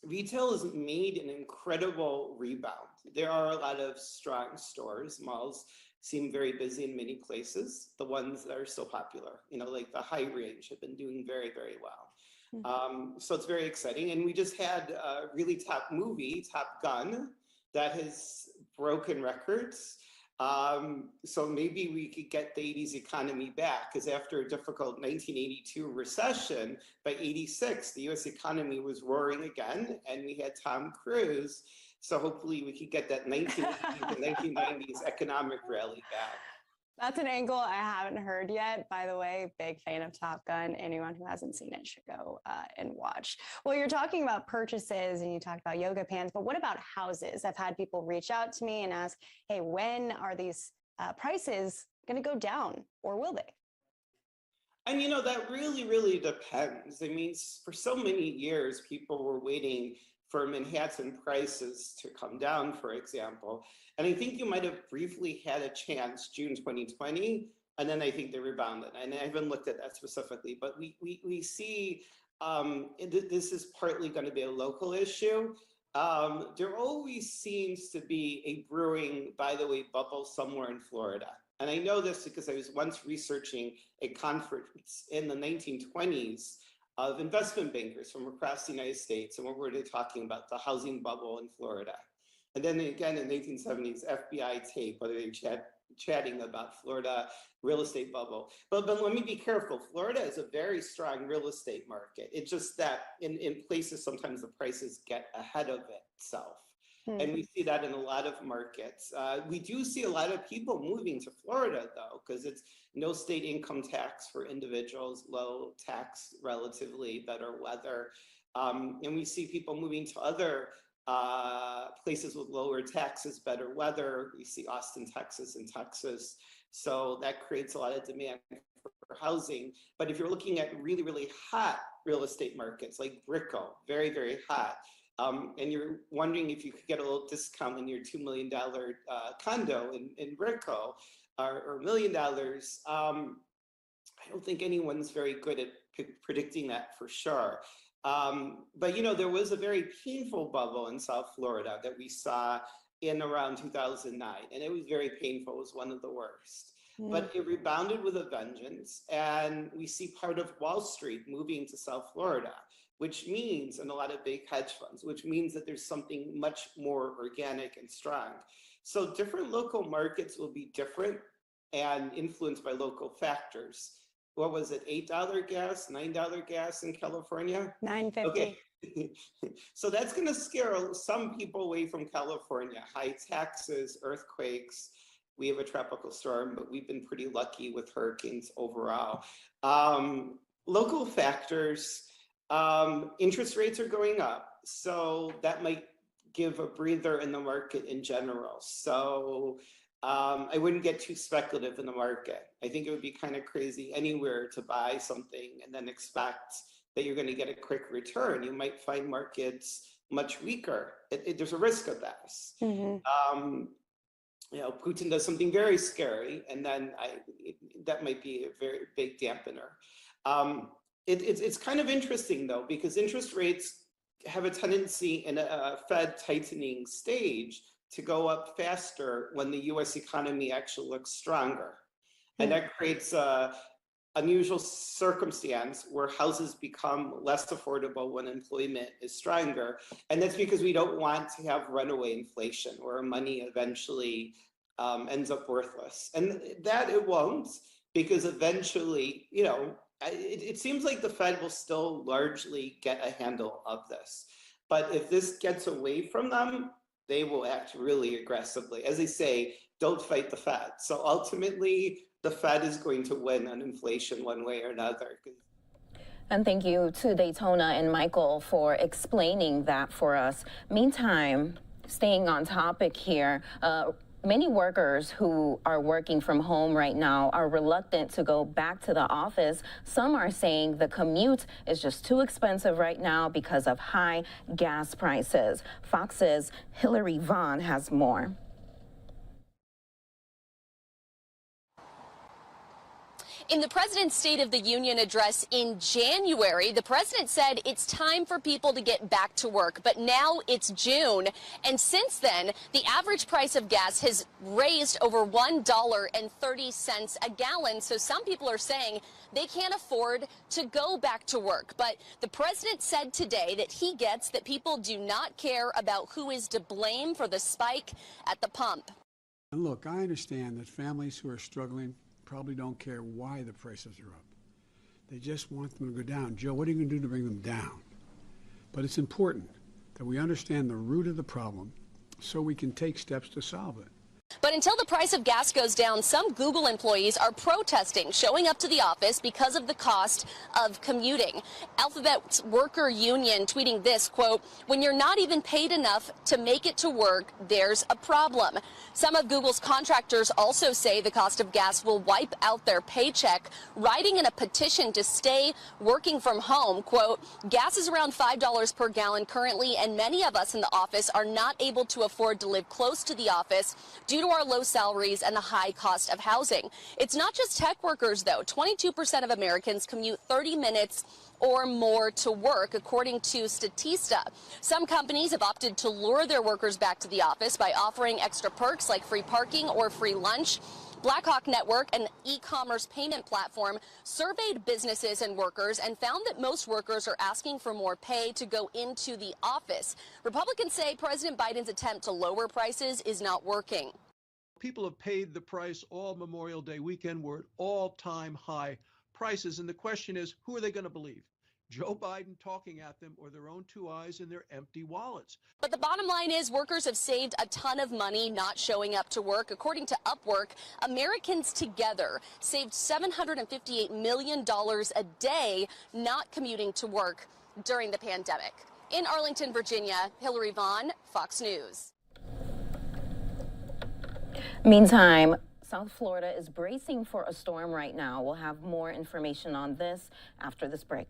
retail has made an incredible rebound. There are a lot of strong stores. Malls seem very busy in many places. The ones that are still popular, like the high range, have been doing very, very well. So it's very exciting. And we just had a really top movie, Top Gun, that has broken records. So maybe we could get the 80s economy back, because after a difficult 1982 recession, by 86, the US economy was roaring again, and we had Tom Cruise. So hopefully we could get that 1980s and 1990s economic rally back. That's an angle I haven't heard yet. By the way, big fan of Top Gun. Anyone who hasn't seen it should go and watch. Well, you're talking about purchases and you talked about yoga pants, but what about houses? I've had people reach out to me and ask, hey, when are these prices going to go down, or will they? And that really, really depends. I mean, for so many years, people were waiting for Manhattan prices to come down, for example. And I think you might have briefly had a chance June 2020, and then I think they rebounded. And I haven't looked at that specifically, but we see this is partly going to be a local issue. There always seems to be a brewing, by the way, bubble somewhere in Florida. And I know this because I was once researching a conference in the 1920s of investment bankers from across the United States. And we were talking about the housing bubble in Florida. And then again in the 1870s, FBI tape, whether they chatting about Florida real estate bubble. But let me be careful. Florida is a very strong real estate market. It's just that in places, sometimes the prices get ahead of itself. And we see that in a lot of markets. We do see a lot of people moving to Florida though, because it's no state income tax for individuals, low tax, relatively better weather. And we see people moving to other places with lower taxes, better weather. We see Austin, Texas and Texas. So that creates a lot of demand for housing. But if you're looking at really, really hot real estate markets like Brickell, very, very hot, and you're wondering if you could get a little discount in your $2 million condo in Brickell or $1 million, I don't think anyone's very good at predicting that for sure. But you know, there was a very painful bubble in South Florida that we saw in around 2009, and it was very painful. It was one of the worst. But it rebounded with a vengeance, and we see part of Wall Street moving to South Florida, which means, and a lot of big hedge funds, which means that there's something much more organic and strong. So different local markets will be different and influenced by local factors. What was it, $8 gas, $9 gas in California? $9.50. Okay. So that's going to scare some people away from California. High taxes, earthquakes. We have a tropical storm, but we've been pretty lucky with hurricanes overall. Local factors, interest rates are going up. So that might give a breather in the market in general. So I wouldn't get too speculative in the market. I think it would be kind of crazy anywhere to buy something and then expect that you're going to get a quick return. You might find markets much weaker. There's a risk of this. You know, Putin does something very scary, and then that might be a very big dampener. It's kind of interesting though, because interest rates have a tendency in a Fed tightening stage to go up faster when the US economy actually looks stronger. And that creates a unusual circumstance where houses become less affordable when employment is stronger. And that's because we don't want to have runaway inflation where money eventually ends up worthless. And that it won't, because eventually, you know, it seems like the Fed will still largely get a handle of this. But if this gets away from them, they will act really aggressively. As they say, don't fight the Fed. So ultimately, the Fed is going to win on inflation one way or another. And thank you to Daytona and Michael for explaining that for us. Meantime, staying on topic here, many workers who are working from home right now are reluctant to go back to the office. Some are saying the commute is just too expensive right now because of high gas prices. Fox's Hillary Vaughn has more. In the president's State of the Union address in January, the president said it's time for people to get back to work. But now it's June. And since then, the average price of gas has raised over $1.30 a gallon. So some people are saying they can't afford to go back to work. But the president said today that he gets that people do not care about who is to blame for the spike at the pump. And look, I understand that families who are struggling probably don't care why the prices are up. They just want them to go down. Joe, what are you going to do to bring them down? But it's important that we understand the root of the problem so we can take steps to solve it. But until the price of gas goes down, some Google employees are protesting, showing up to the office because of the cost of commuting. Alphabet's worker union tweeting this, quote, "When you're not even paid enough to make it to work, there's a problem." Some of Google's contractors also say the cost of gas will wipe out their paycheck, writing in a petition to stay working from home, quote, "Gas is around $5 per gallon currently, and many of us in the office are not able to afford to live close to the office due to to our low salaries and the high cost of housing. It's not just tech workers, though. 22% of Americans commute 30 minutes or more to work, according to Statista. Some companies have opted to lure their workers back to the office by offering extra perks like free parking or free lunch. Blackhawk Network, an e-commerce payment platform, surveyed businesses and workers and found that most workers are asking for more pay to go into the office. Republicans say President Biden's attempt to lower prices is not working. People have paid the price all Memorial Day weekend. We're at all-time high prices. And the question is, who are they going to believe? Joe Biden talking at them or their own two eyes and their empty wallets? But the bottom line is workers have saved a ton of money not showing up to work. According to Upwork, Americans together saved $758 million a day not commuting to work during the pandemic. In Arlington, Virginia, Hillary Vaughn, Fox News. Meantime, South Florida is bracing for a storm right now. We'll have more information on this after this break.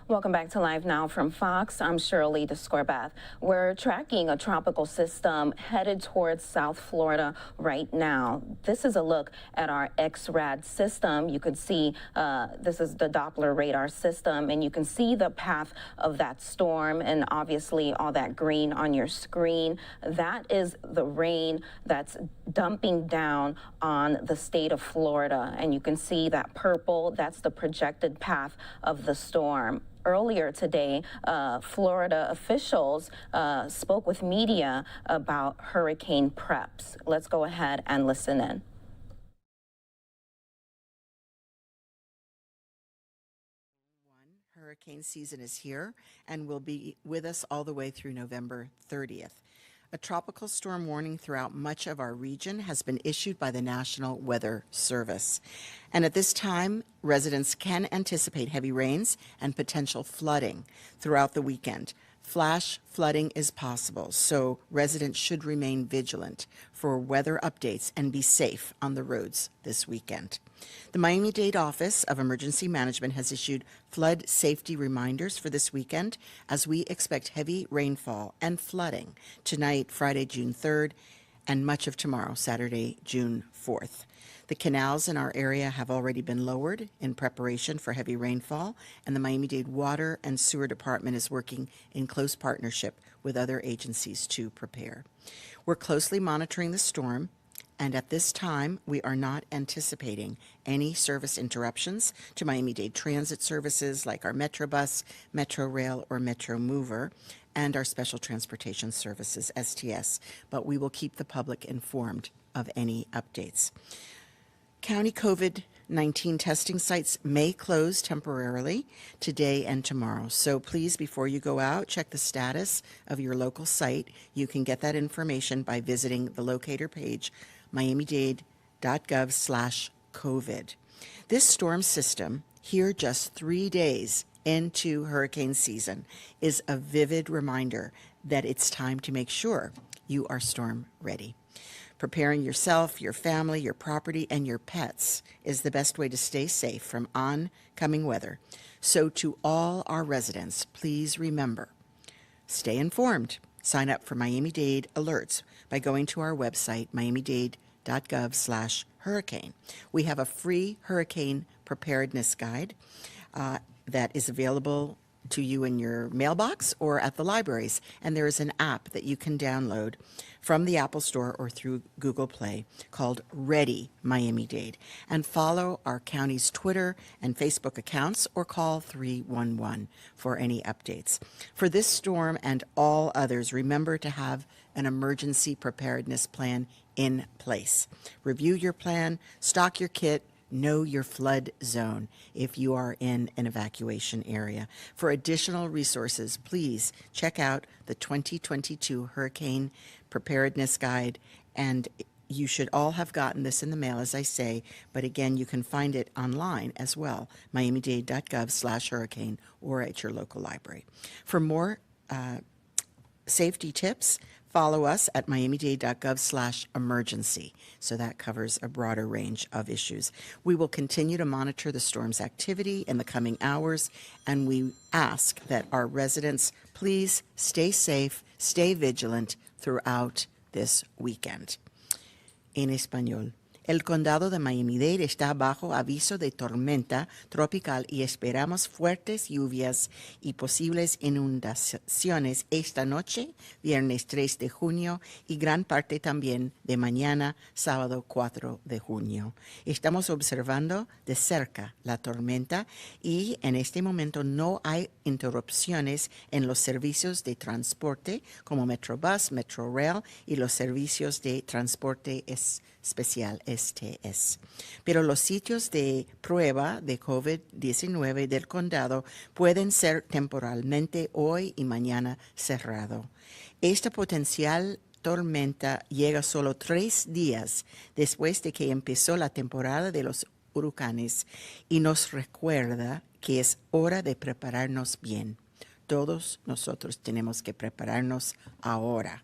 Welcome back to Live Now from Fox. I'm Shirley DeScorbath. We're tracking a tropical system headed towards South Florida right now. This is a look at our XRAD system. You can see this is the Doppler radar system, and you can see the path of that storm, and obviously all that green on your screen. That is the rain that's dumping down on the state of Florida, and you can see that purple, that's the projected path of the storm. Earlier today, Florida officials spoke with media about hurricane preps. Let's go ahead and listen in. Hurricane season is here and will be with us all the way through November 30th. A tropical storm warning throughout much of our region has been issued by the National Weather Service. And at this time, residents can anticipate heavy rains and potential flooding throughout the weekend. Flash flooding is possible, so residents should remain vigilant for weather updates and be safe on the roads this weekend. The Miami-Dade Office of Emergency Management has issued flood safety reminders for this weekend as we expect heavy rainfall and flooding tonight, Friday, June 3rd, and much of tomorrow, Saturday, June 4th. The canals in our area have already been lowered in preparation for heavy rainfall, and the Miami-Dade Water and Sewer Department is working in close partnership with other agencies to prepare. We're closely monitoring the storm, and at this time, we are not anticipating any service interruptions to Miami-Dade transit services like our Metrobus, Metro Rail, or Metro Mover, and our Special Transportation Services, STS, but we will keep the public informed of any updates. County COVID-19 testing sites may close temporarily today and tomorrow. So please, before you go out, check the status of your local site. You can get that information by visiting the locator page, miami-dade.gov/COVID. This storm system, here just 3 days into hurricane season, is a vivid reminder that it's time to make sure you are storm ready. Preparing yourself, your family, your property, and your pets is the best way to stay safe from oncoming weather. So to all our residents, please remember, stay informed. Sign up for Miami-Dade alerts by going to our website, miami-dade.gov/hurricane. We have a free hurricane preparedness guide that is available to you in your mailbox or at the libraries. And there is an app that you can download from the Apple Store or through Google Play called Ready Miami-Dade. And follow our county's Twitter and Facebook accounts or call 311 for any updates. For this storm and all others, remember to have an emergency preparedness plan in place. Review your plan, stock your kit, know your flood zone if you are in an evacuation area. For additional resources, please check out the 2022 Hurricane Preparedness Guide, and you should all have gotten this in the mail, as I say, but again, you can find it online as well, miami-dade.gov/hurricane or at your local library. For more safety tips, follow us at miami-dade.gov/emergency. So that covers a broader range of issues. We will continue to monitor the storm's activity in the coming hours, and we ask that our residents please stay safe, stay vigilant throughout this weekend. En español. El condado de Miami-Dade está bajo aviso de tormenta tropical y esperamos fuertes lluvias y posibles inundaciones esta noche, viernes 3 de junio, y gran parte también de mañana, sábado 4 de junio. Estamos observando de cerca la tormenta y en este momento no hay interrupciones en los servicios de transporte como Metrobús, Metrorail y los servicios de transporte especial STS. Pero los sitios de prueba de COVID-19 del condado pueden ser temporalmente hoy y mañana cerrado. Esta potencial tormenta llega solo 3 días después de que empezó la temporada de los huracanes y nos recuerda que es hora de prepararnos bien. Todos nosotros tenemos que prepararnos ahora.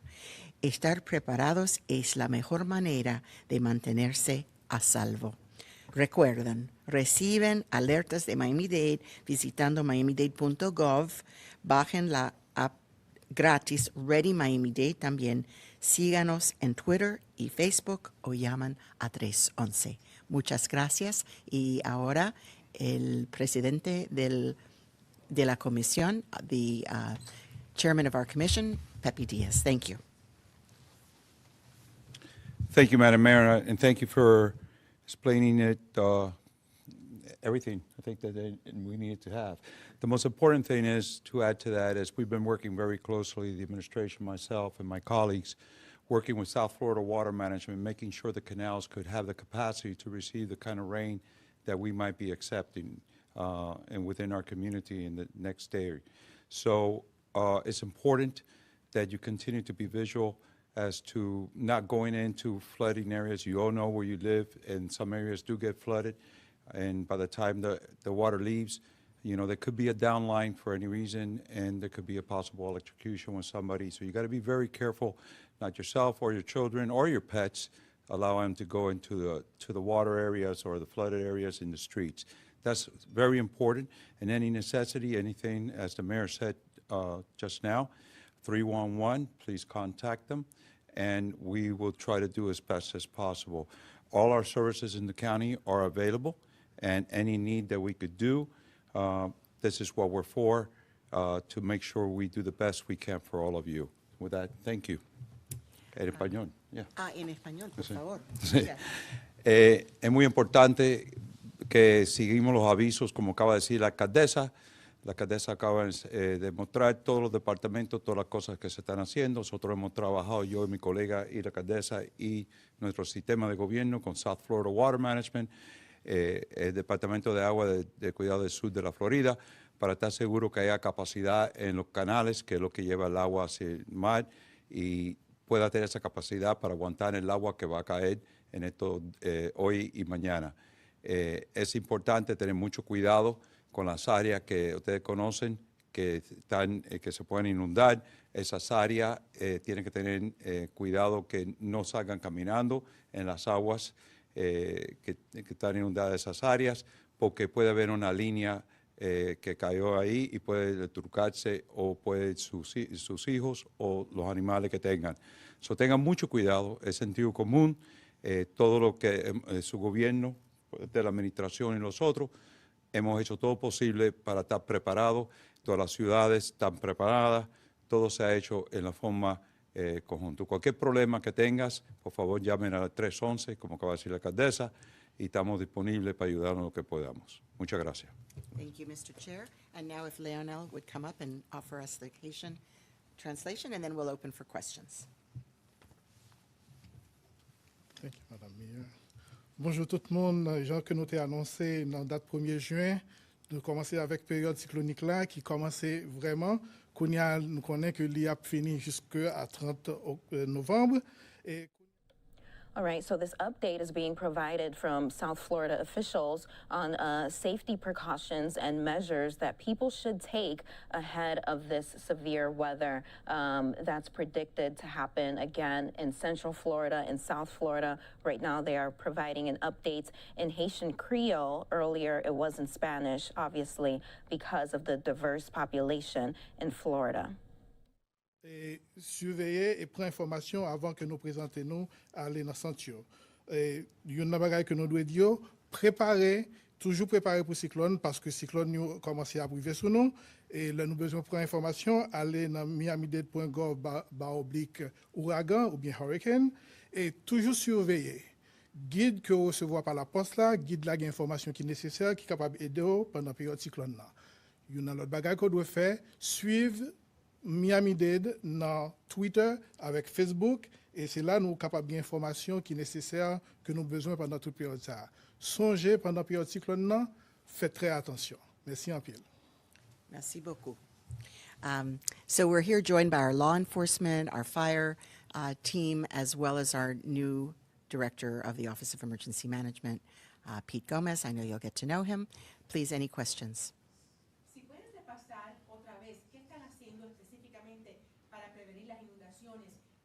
Estar preparados es la mejor manera de mantenerse a salvo. Recuerden, reciben alertas de Miami-Dade visitando miamidade.gov. Bajen la app gratis Ready Miami-Dade también. Síganos en Twitter y Facebook o llaman a 311. Muchas gracias. Y ahora el presidente de la comisión, the chairman of our commission, Pepe Diaz. Thank you. Thank you, Madam Mayor, and thank you for explaining it, everything I think that we needed to have. The most important thing is to add to that is we've been working very closely, the administration, myself, and my colleagues, working with South Florida Water Management, making sure the canals could have the capacity to receive the kind of rain that we might be accepting and within our community in the next day. So it's important that you continue to be visual as to not going into flooding areas. You all know where you live, and some areas do get flooded. And by the time the water leaves, you know, there could be a downline for any reason, and there could be a possible electrocution with somebody. So you got to be very careful, not yourself or your children or your pets, allow them to go into the water areas or the flooded areas in the streets. That's very important. And any necessity, anything, as the mayor said just now, 311, please contact them, and we will try to do as best as possible. All our services in the county are available, and any need that we could do, this is what we're for, to make sure we do the best we can for all of you. With that, thank you. En español, yeah. En español, por favor. Sí. Es muy importante que seguimos los avisos, como acaba de decir la alcaldesa. La alcaldesa acaba de mostrar todos los departamentos, todas las cosas que se están haciendo. Nosotros hemos trabajado, yo y mi colega y la alcaldesa y nuestro sistema de gobierno con South Florida Water Management, el Departamento de Agua de Cuidado del Sur de la Florida, para estar seguro que haya capacidad en los canales, que es lo que lleva el agua hacia el mar, y pueda tener esa capacidad para aguantar el agua que va a caer en esto hoy y mañana. Es importante tener mucho cuidado con las áreas que ustedes conocen, que se pueden inundar. Esas áreas tienen que tener cuidado que no salgan caminando en las aguas que están inundadas esas áreas, porque puede haber una línea que cayó ahí y puede trucarse, o puede sus hijos o los animales que tengan. Tengan mucho cuidado, es sentido común, todo lo que su gobierno, de la administración y nosotros, hemos hecho todo posible para estar preparados. Todas las ciudades están preparadas, todo se ha hecho en la forma conjunta. Cualquier problema que tengas, por favor llamen al 311, como acaba de decir la alcaldesa, y estamos disponibles para ayudarnos en lo que podamos. Muchas gracias. Thank you, Mr. Chair. And now if Leonel would come up and offer us the Haitian translation, and then we'll open for questions. Thank you, Madame Mayor. Bonjour tout le monde. Jean que nous t'ai annoncé dans la date 1er juin, nous commençons avec la période cyclonique là qui commençait vraiment. Nous connaissons que l'IA fini jusqu'à 30 novembre. Et All right, so this update is being provided from South Florida officials on safety precautions and measures that people should take ahead of this severe weather that's predicted to happen again in Central Florida and South Florida. Right now, they are providing an update in Haitian Creole. Earlier, it was in Spanish, obviously, because of the diverse population in Florida. Et surveiller et prendre information avant que nous présentions à aller dans le centre. Il y a une chose que nous devons dire, préparer, toujours préparer pour le cyclone, parce que le cyclone commence à arriver sur nous. Et là, nous avons besoin de prendre information, aller dans miamidade.gov/ouragan ou bien hurricane, et toujours surveiller. Guide que vous recevez par la poste là, guide là, l'information qui est nécessaire, qui est capable d'aider pendant la période cyclone là. Il y a une autre chose qu'on doit faire, suivre Miami-Dade dans Twitter, avec Facebook, et c'est là nous sommes capables d'informations qui sont nécessaires, que nous avons besoin pendant toute période. Songez pendant la période cyclone, faites très attention. Merci en pile. Merci beaucoup. So we're here joined by our law enforcement, our fire team, as well as our new director of the Office of Emergency Management, Pete Gomez. I know you'll get to know him. Please, any questions?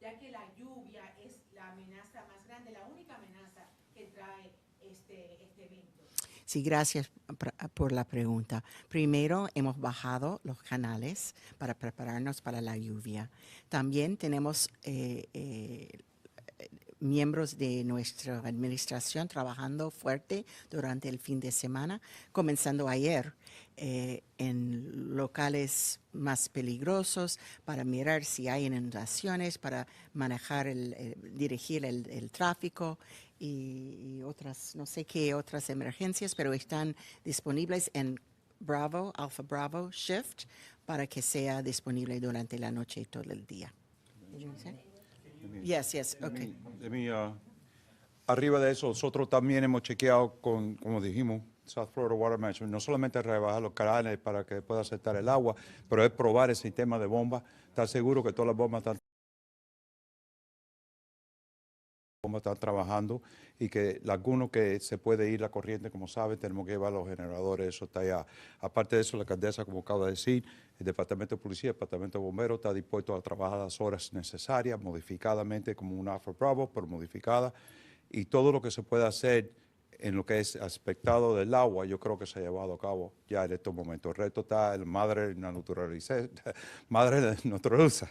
Ya que la lluvia es la amenaza más grande, la única amenaza que trae este evento. Sí, gracias por la pregunta. Primero, hemos bajado los canales para prepararnos para la lluvia. También tenemos miembros de nuestra administración trabajando fuerte durante el fin de semana, comenzando ayer en locales más peligrosos para mirar si hay inundaciones, para manejar, dirigir el tráfico y otras, no sé qué otras emergencias, pero están disponibles en Bravo, Alpha Bravo Shift, para que sea disponible durante la noche y todo el día. Yes, okay. Arriba de eso, nosotros también hemos chequeado con, como dijimos, South Florida Water Management, no solamente rebajar los canales para que pueda aceptar el agua, pero es probar el sistema de bombas, estar seguro que todas las bombas están trabajando y que alguno que se puede ir la corriente, como saben, tenemos que llevar los generadores, eso está allá. Aparte de eso, la alcaldesa, como acaba de decir, el Departamento de Policía, el Departamento de Bomberos está dispuesto a trabajar las horas necesarias, modificadamente como un Alpha Bravo, pero modificada, y todo lo que se pueda hacer en lo que es aspectado del agua, yo creo que se ha llevado a cabo ya en estos momentos. El resto está el madre naturaleza,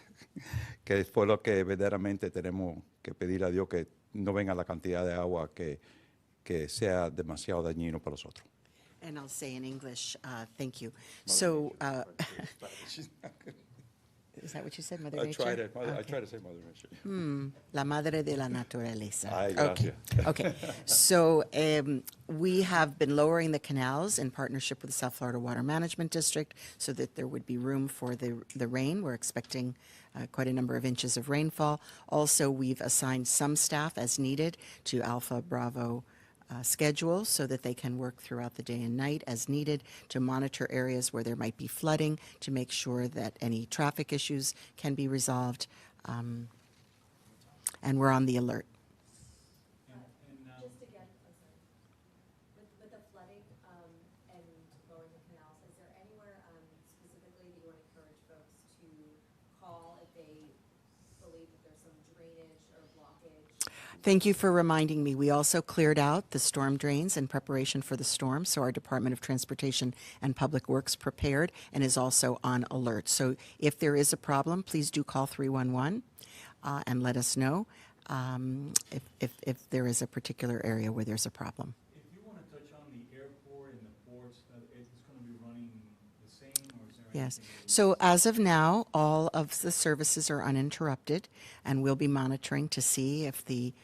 que fue lo que verdaderamente tenemos que pedir a Dios, que no venga la cantidad de agua que sea demasiado dañino para nosotros. And I'll say in English, thank you. So, Is that what you said, Mother I Nature? tried it. I Okay. tried to say Mother Nature. La madre de la naturaleza. Ay, Okay. gracias. Okay. So we have been lowering the canals in partnership with the South Florida Water Management District so that there would be room for the rain. We're expecting quite a number of inches of rainfall. Also, we've assigned some staff as needed to Alpha Bravo schedule so that they can work throughout the day and night as needed to monitor areas where there might be flooding, to make sure that any traffic issues can be resolved. And we're on the alert. Just again, I'm sorry. With the flooding and lowering the canals, is there anywhere specifically that you want to encourage folks to call if they believe that there's some drainage or blockage? Thank you for reminding me. We also cleared out the storm drains in preparation for the storm, so our Department of Transportation and Public Works prepared and is also on alert. So if there is a problem, please do call 311 and let us know if there is a particular area where there's a problem. If you want to touch on the airport and the ports, it's going to be running the same, or is there Yes. anything? So as of now, all of the services are uninterrupted, and we'll be monitoring to see if the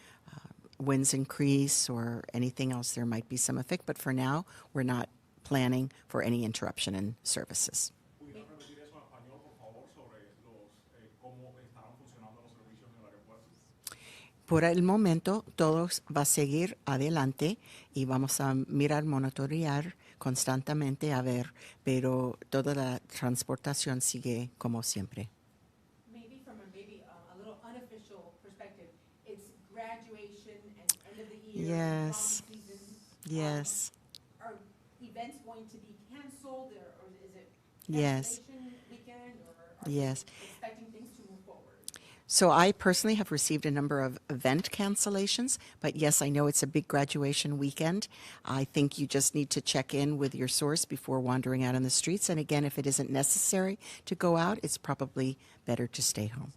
winds increase or anything else. There might be some effect, but for now, we're not planning for any interruption in services. Por el momento, todo va a seguir adelante y vamos a mirar, monitorear constantemente a ver, pero toda la transportación sigue como siempre. Maybe from a little unofficial perspective, it's graduation and end of the year. Yes. Prom season. Yes. Are events going to be canceled, or is it Yes. cancellation weekend, or are Yes. you expecting things to move forward? So I personally have received a number of event cancellations, but yes, I know it's a big graduation weekend. I think you just need to check in with your source before wandering out on the streets. And again, if it isn't necessary to go out, it's probably better to stay home.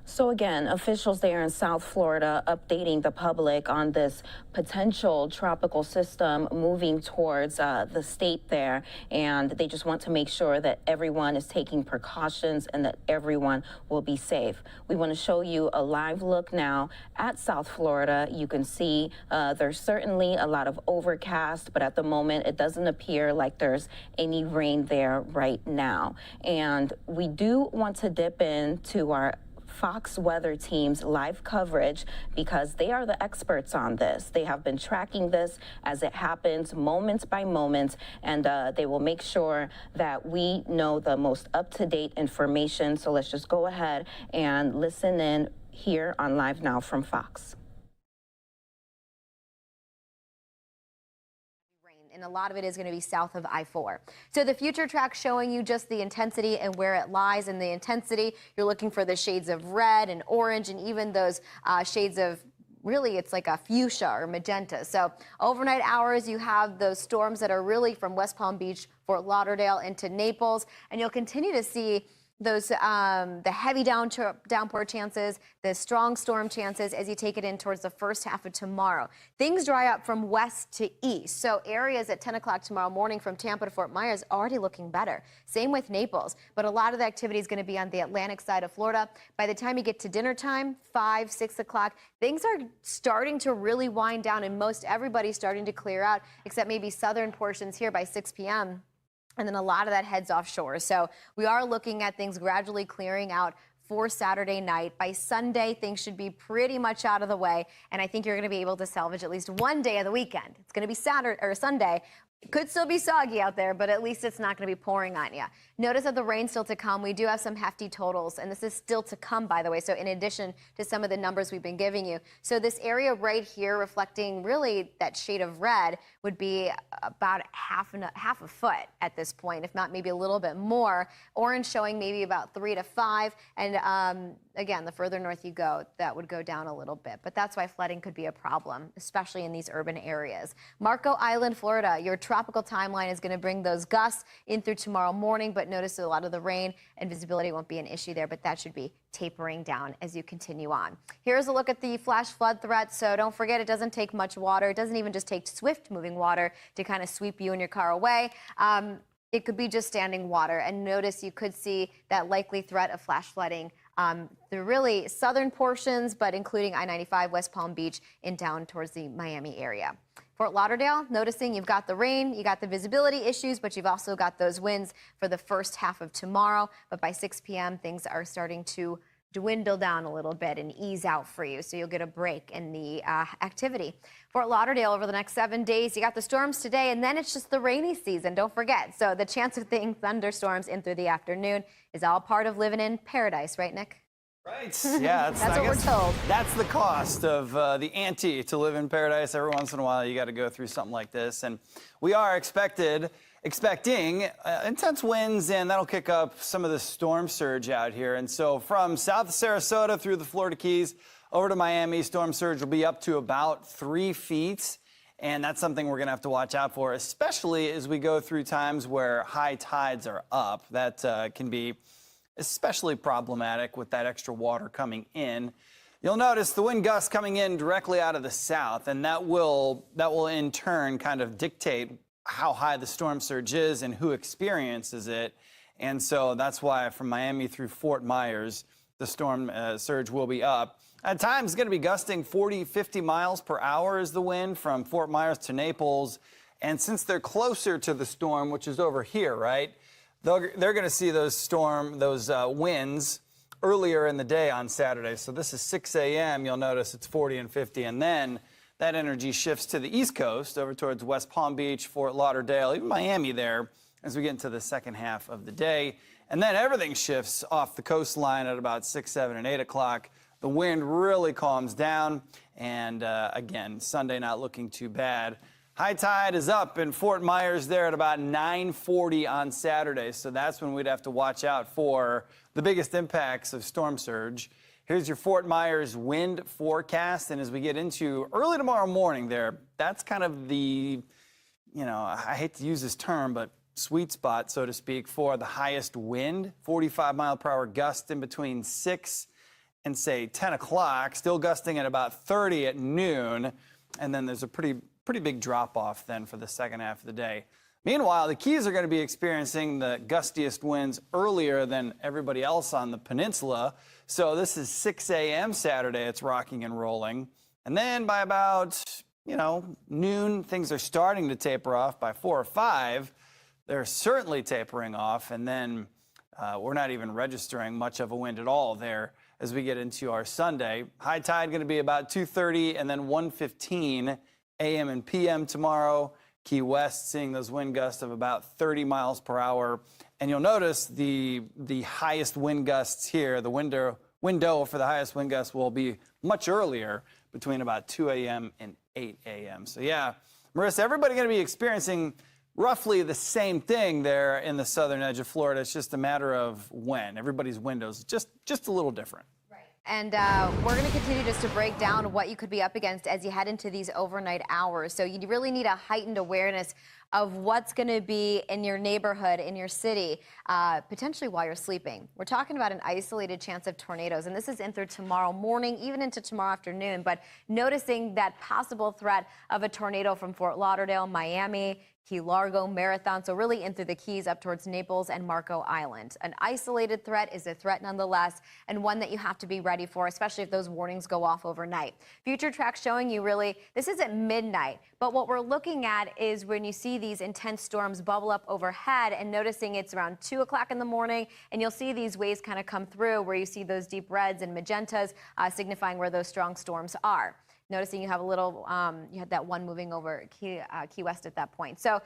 So again, officials there in South Florida updating the public on this potential tropical system moving towards the state there, and they just want to make sure that everyone is taking precautions and that everyone will be safe. We want to show you a live look now at South Florida. You can see there's certainly a lot of overcast, but at the moment it doesn't appear like there's any rain there right now. And we do want to dip into our Fox weather team's live coverage because they are the experts on this. They have been tracking this as it happens moment by moment, and they will make sure that we know the most up-to-date information. So let's just go ahead and listen in here on Live Now from Fox. And a lot of it is going to be south of I-4. So the future track showing you just the intensity and where it lies. In the intensity, you're looking for the shades of red and orange and even those shades of, really, it's like a fuchsia or magenta. So overnight hours, you have those storms that are really from West Palm Beach, Fort Lauderdale into Naples. And you'll continue to see those the heavy downpour chances, the strong storm chances as you take it in towards the first half of tomorrow. Things dry up from west to east. So areas at 10 o'clock tomorrow morning from Tampa to Fort Myers already looking better. Same with Naples. But a lot of the activity is going to be on the Atlantic side of Florida. By the time you get to dinner time, 5, 6 o'clock, things are starting to really wind down and most everybody's starting to clear out, except maybe southern portions here by 6 p.m. And then a lot of that heads offshore. So we are looking at things gradually clearing out for Saturday night. By Sunday, things should be pretty much out of the way. And I think you're going to be able to salvage at least one day of the weekend. It's going to be Saturday or Sunday. It could still be soggy out there, but at least it's not going to be pouring on you. Notice that the rain's still to come. We do have some hefty totals, and this is still to come, by the way. So in addition to some of the numbers we've been giving you. So this area right here reflecting really that shade of red would be about half a foot at this point, if not maybe a little bit more. Orange showing maybe about 3 to 5. And again, the further north you go, that would go down a little bit. But that's why flooding could be a problem, especially in these urban areas. Marco Island, Florida, your tropical timeline is going to bring those gusts in through tomorrow morning, but notice a lot of the rain and visibility won't be an issue there, but that should be tapering down as you continue on. Here's a look at the flash flood threat. So don't forget, it doesn't take much water. It doesn't even just take swift moving water to kind of sweep you and your car away. it could be just standing water. And notice you could see that likely threat of flash flooding the really southern portions, but including I-95, West Palm Beach, and down towards the Miami area. Fort Lauderdale, noticing you've got the rain, you got the visibility issues, but you've also got those winds for the first half of tomorrow. But by 6 p.m., things are starting to dwindle down a little bit and ease out for you, so you'll get a break in the activity. Fort Lauderdale over the next 7 days, you got the storms today, and then it's just the rainy season, don't forget. So the chance of thunderstorms in through the afternoon is all part of living in paradise, right, Nick? Right. Yeah, that's what we're told. That's the cost of the ante to live in paradise. Every once in a while, you got to go through something like this, and we are expecting intense winds, and that'll kick up some of the storm surge out here. And so from south of Sarasota through the Florida Keys over to Miami, storm surge will be up to about 3 feet. And that's something we're going to have to watch out for, especially as we go through times where high tides are up. That can be especially problematic with that extra water coming in. You'll notice the wind gusts coming in directly out of the south, and that will in turn kind of dictate how high the storm surge is and who experiences it. And so that's why from Miami through Fort Myers, the storm surge will be up. At times, it's going to be gusting 40, 50 miles per hour is the wind from Fort Myers to Naples. And since they're closer to the storm, which is over here, right, they're going to see those winds earlier in the day on Saturday. So this is 6 a.m. You'll notice it's 40 and 50. And then that energy shifts to the East Coast over towards West Palm Beach, Fort Lauderdale, even Miami there as we get into the second half of the day. And then everything shifts off the coastline at about 6, 7, and 8 o'clock. The wind really calms down. And again, Sunday not looking too bad. High tide is up in Fort Myers there at about 9:40 on Saturday. So that's when we'd have to watch out for the biggest impacts of storm surge. Here's your Fort Myers wind forecast. And as we get into early tomorrow morning there, that's kind of the, I hate to use this term, but sweet spot, so to speak, for the highest wind. 45-mile-per-hour gust in between 6 and, say, 10 o'clock, still gusting at about 30 at noon. And then there's a pretty big drop-off then for the second half of the day. Meanwhile, the Keys are going to be experiencing the gustiest winds earlier than everybody else on the peninsula. So this is 6 a.m. Saturday. It's rocking and rolling. And then by about, noon, things are starting to taper off. By 4 or 5, they're certainly tapering off. And then we're not even registering much of a wind at all there as we get into our Sunday. High tide going to be about 2:30 and then 1:15 a.m. and p.m. tomorrow. Key West seeing those wind gusts of about 30 miles per hour. And you'll notice the highest wind gusts here, the window for the highest wind gusts will be much earlier, between about 2 a.m. and 8 a.m. So yeah, Marissa, everybody going to be experiencing roughly the same thing there in the southern edge of Florida. It's just a matter of when. Everybody's windows just a little different. And we're going to continue just to break down what you could be up against as you head into these overnight hours. So you really need a heightened awareness of what's going to be in your neighborhood, in your city, potentially while you're sleeping. We're talking about an isolated chance of tornadoes, and this is in through tomorrow morning, even into tomorrow afternoon. But noticing that possible threat of a tornado from Fort Lauderdale, Miami, Key Largo, Marathon, so really in through the Keys up towards Naples and Marco Island. An isolated threat is a threat nonetheless, and one that you have to be ready for, especially if those warnings go off overnight. Future tracks showing you really, this is at midnight, but what we're looking at is when you see these intense storms bubble up overhead and noticing it's around 2 o'clock in the morning, and you'll see these waves kind of come through where you see those deep reds and magentas signifying where those strong storms are. Noticing you have a little, you had that one moving over Key West at that point. So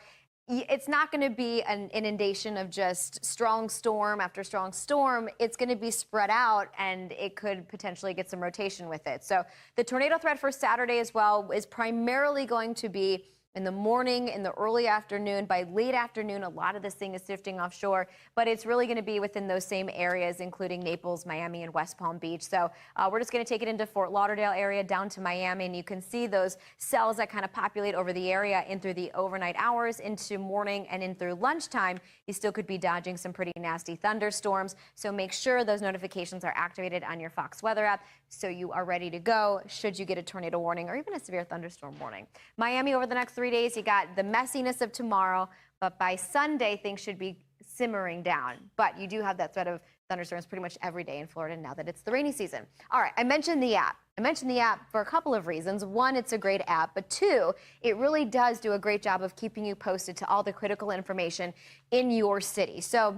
it's not going to be an inundation of just strong storm after strong storm. It's going to be spread out, and it could potentially get some rotation with it. So the tornado threat for Saturday as well is primarily going to be in the morning, in the early afternoon. By late afternoon, a lot of this thing is shifting offshore, but it's really going to be within those same areas, including Naples, Miami, and West Palm Beach. So we're just going to take it into Fort Lauderdale area down to Miami, and you can see those cells that kind of populate over the area in through the overnight hours, into morning, and in through lunchtime. You still could be dodging some pretty nasty thunderstorms. So make sure those notifications are activated on your Fox Weather app so you are ready to go should you get a tornado warning or even a severe thunderstorm warning. Miami over the next 3 3 days, you got the messiness of tomorrow, but by Sunday, things should be simmering down. But you do have that threat of thunderstorms pretty much every day in Florida now that it's the rainy season. All right, I mentioned the app. I mentioned the app for a couple of reasons. One, it's a great app, but two, it really does do a great job of keeping you posted to all the critical information in your city. So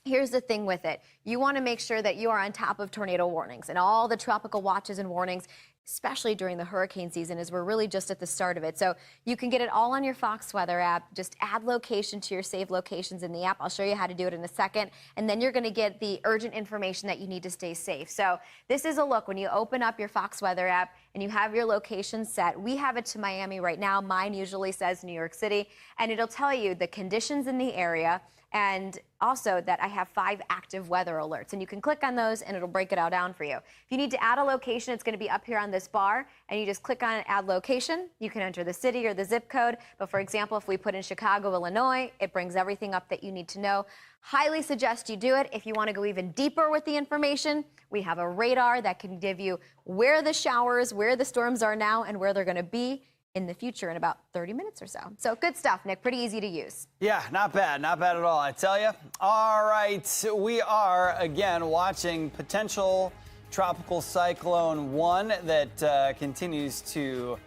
here's the thing with it. You want to make sure that you are on top of tornado warnings and all the tropical watches and warnings, especially during the hurricane season, as we're really just at the start of it. So you can get it all on your Fox Weather app. Just add location to your saved locations in the app. I'll show you how to do it in a second. And then you're going to get the urgent information that you need to stay safe. So this is a look when you open up your Fox Weather app and you have your location set. We have it to Miami right now. Mine usually says New York City. And it'll tell you the conditions in the area, and also that I have 5 active weather alerts. And you can click on those and it'll break it all down for you. If you need to add a location, it's going to be up here on this bar, and you just click on add location. You can enter the city or the zip code. But for example, if we put in Chicago, Illinois, it brings everything up that you need to know. Highly suggest you do it. If you want to go even deeper with the information, we have a radar that can give you where the showers, where the storms are now, and where they're going to be in the future in about 30 minutes or so. So good stuff, Nick. Pretty easy to use. Yeah, not bad at all, I tell you. All right, we are again watching potential tropical cyclone 1 that continues to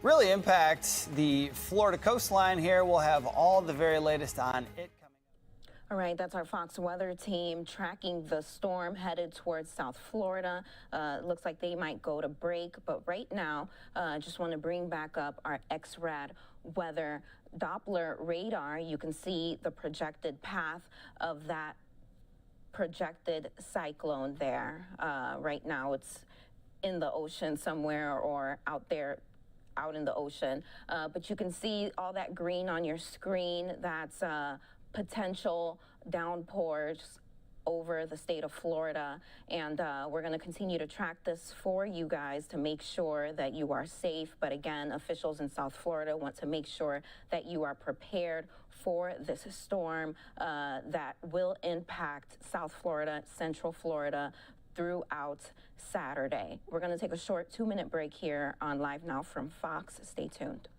really impact the Florida coastline here. We'll have all the very latest on it. All right, that's our Fox weather team tracking the storm headed towards South Florida. Looks like they might go to break, but right now, just want to bring back up our XRAD weather Doppler radar. You can see the projected path of that projected cyclone there. Right now, it's in the ocean somewhere or out there, out in the ocean. But you can see all that green on your screen. That's potential downpours over the state of Florida, and we're going to continue to track this for you guys to make sure that you are safe. But again, officials in South Florida want to make sure that you are prepared for this storm that will impact South Florida, Central Florida throughout Saturday. We're going to take a short 2-minute break here on Live Now from Fox. Stay tuned.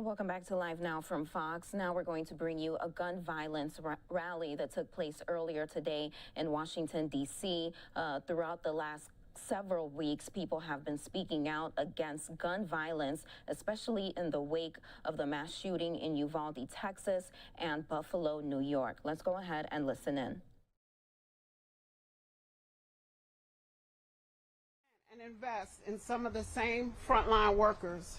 Welcome back to Live Now from Fox. Now we're going to bring you a gun violence rally that took place earlier today in Washington, D.C. Throughout the last several weeks, people have been speaking out against gun violence, especially in the wake of the mass shooting in Uvalde, Texas, and Buffalo, New York. Let's go ahead and listen in. And invest in some of the same frontline workers.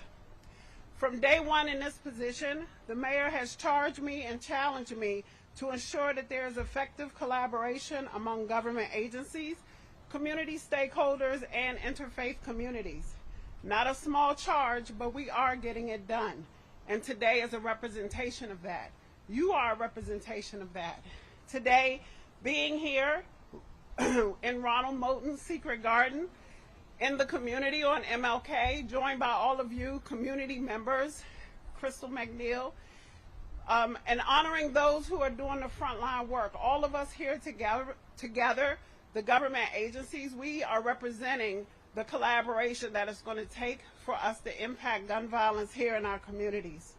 From day one in this position, the mayor has charged me and challenged me to ensure that there is effective collaboration among government agencies, community stakeholders, and interfaith communities. Not a small charge, but we are getting it done. And today is a representation of that. You are a representation of that. Today, being here in Ronald Moulton's Secret Garden, in the community on MLK, joined by all of you community members, Crystal McNeil, and honoring those who are doing the frontline work. All of us here together, the government agencies, we are representing the collaboration that it's going to take for us to impact gun violence here in our communities.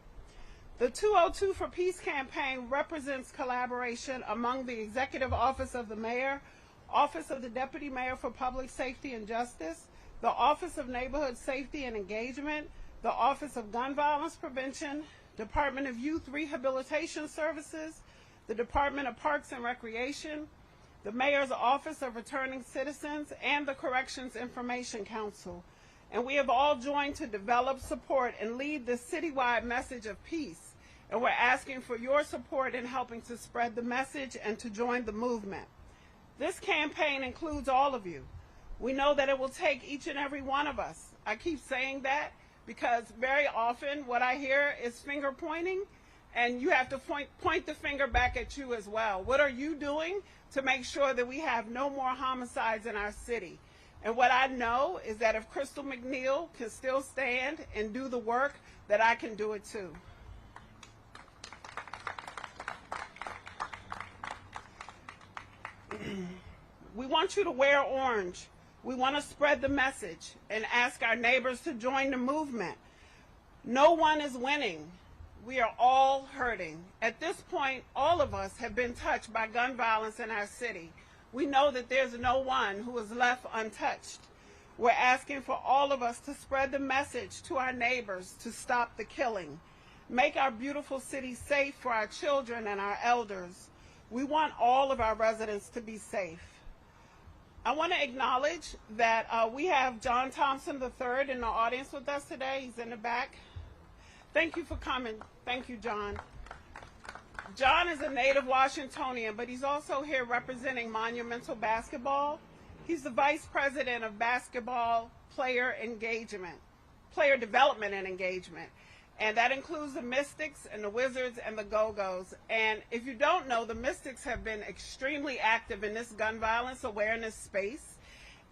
The 202 for Peace campaign represents collaboration among the Executive Office of the Mayor, Office of the Deputy Mayor for Public Safety and Justice, the Office of Neighborhood Safety and Engagement, the Office of Gun Violence Prevention, Department of Youth Rehabilitation Services, the Department of Parks and Recreation, the Mayor's Office of Returning Citizens, and the Corrections Information Council. And we have all joined to develop, support, and lead this citywide message of peace. And we're asking for your support in helping to spread the message and to join the movement. This campaign includes all of you. We know that it will take each and every one of us. I keep saying that because very often what I hear is finger pointing, and you have to point the finger back at you as well. What are you doing to make sure that we have no more homicides in our city? And what I know is that if Crystal McNeil can still stand and do the work, that I can do it too. We want you to wear orange. We want to spread the message and ask our neighbors to join the movement. No one is winning. We are all hurting. At this point, all of us have been touched by gun violence in our city. We know that there's no one who is left untouched. We're asking for all of us to spread the message to our neighbors to stop the killing. Make our beautiful city safe for our children and our elders. We want all of our residents to be safe. I want to acknowledge that we have John Thompson III in the audience with us today. He's in the back. Thank you for coming. Thank you, John. John is a native Washingtonian, but he's also here representing Monumental Basketball. He's the Vice President of Basketball Player Development and Engagement. And that includes the Mystics and the Wizards and the Go-Go's. And if you don't know, the Mystics have been extremely active in this gun violence awareness space.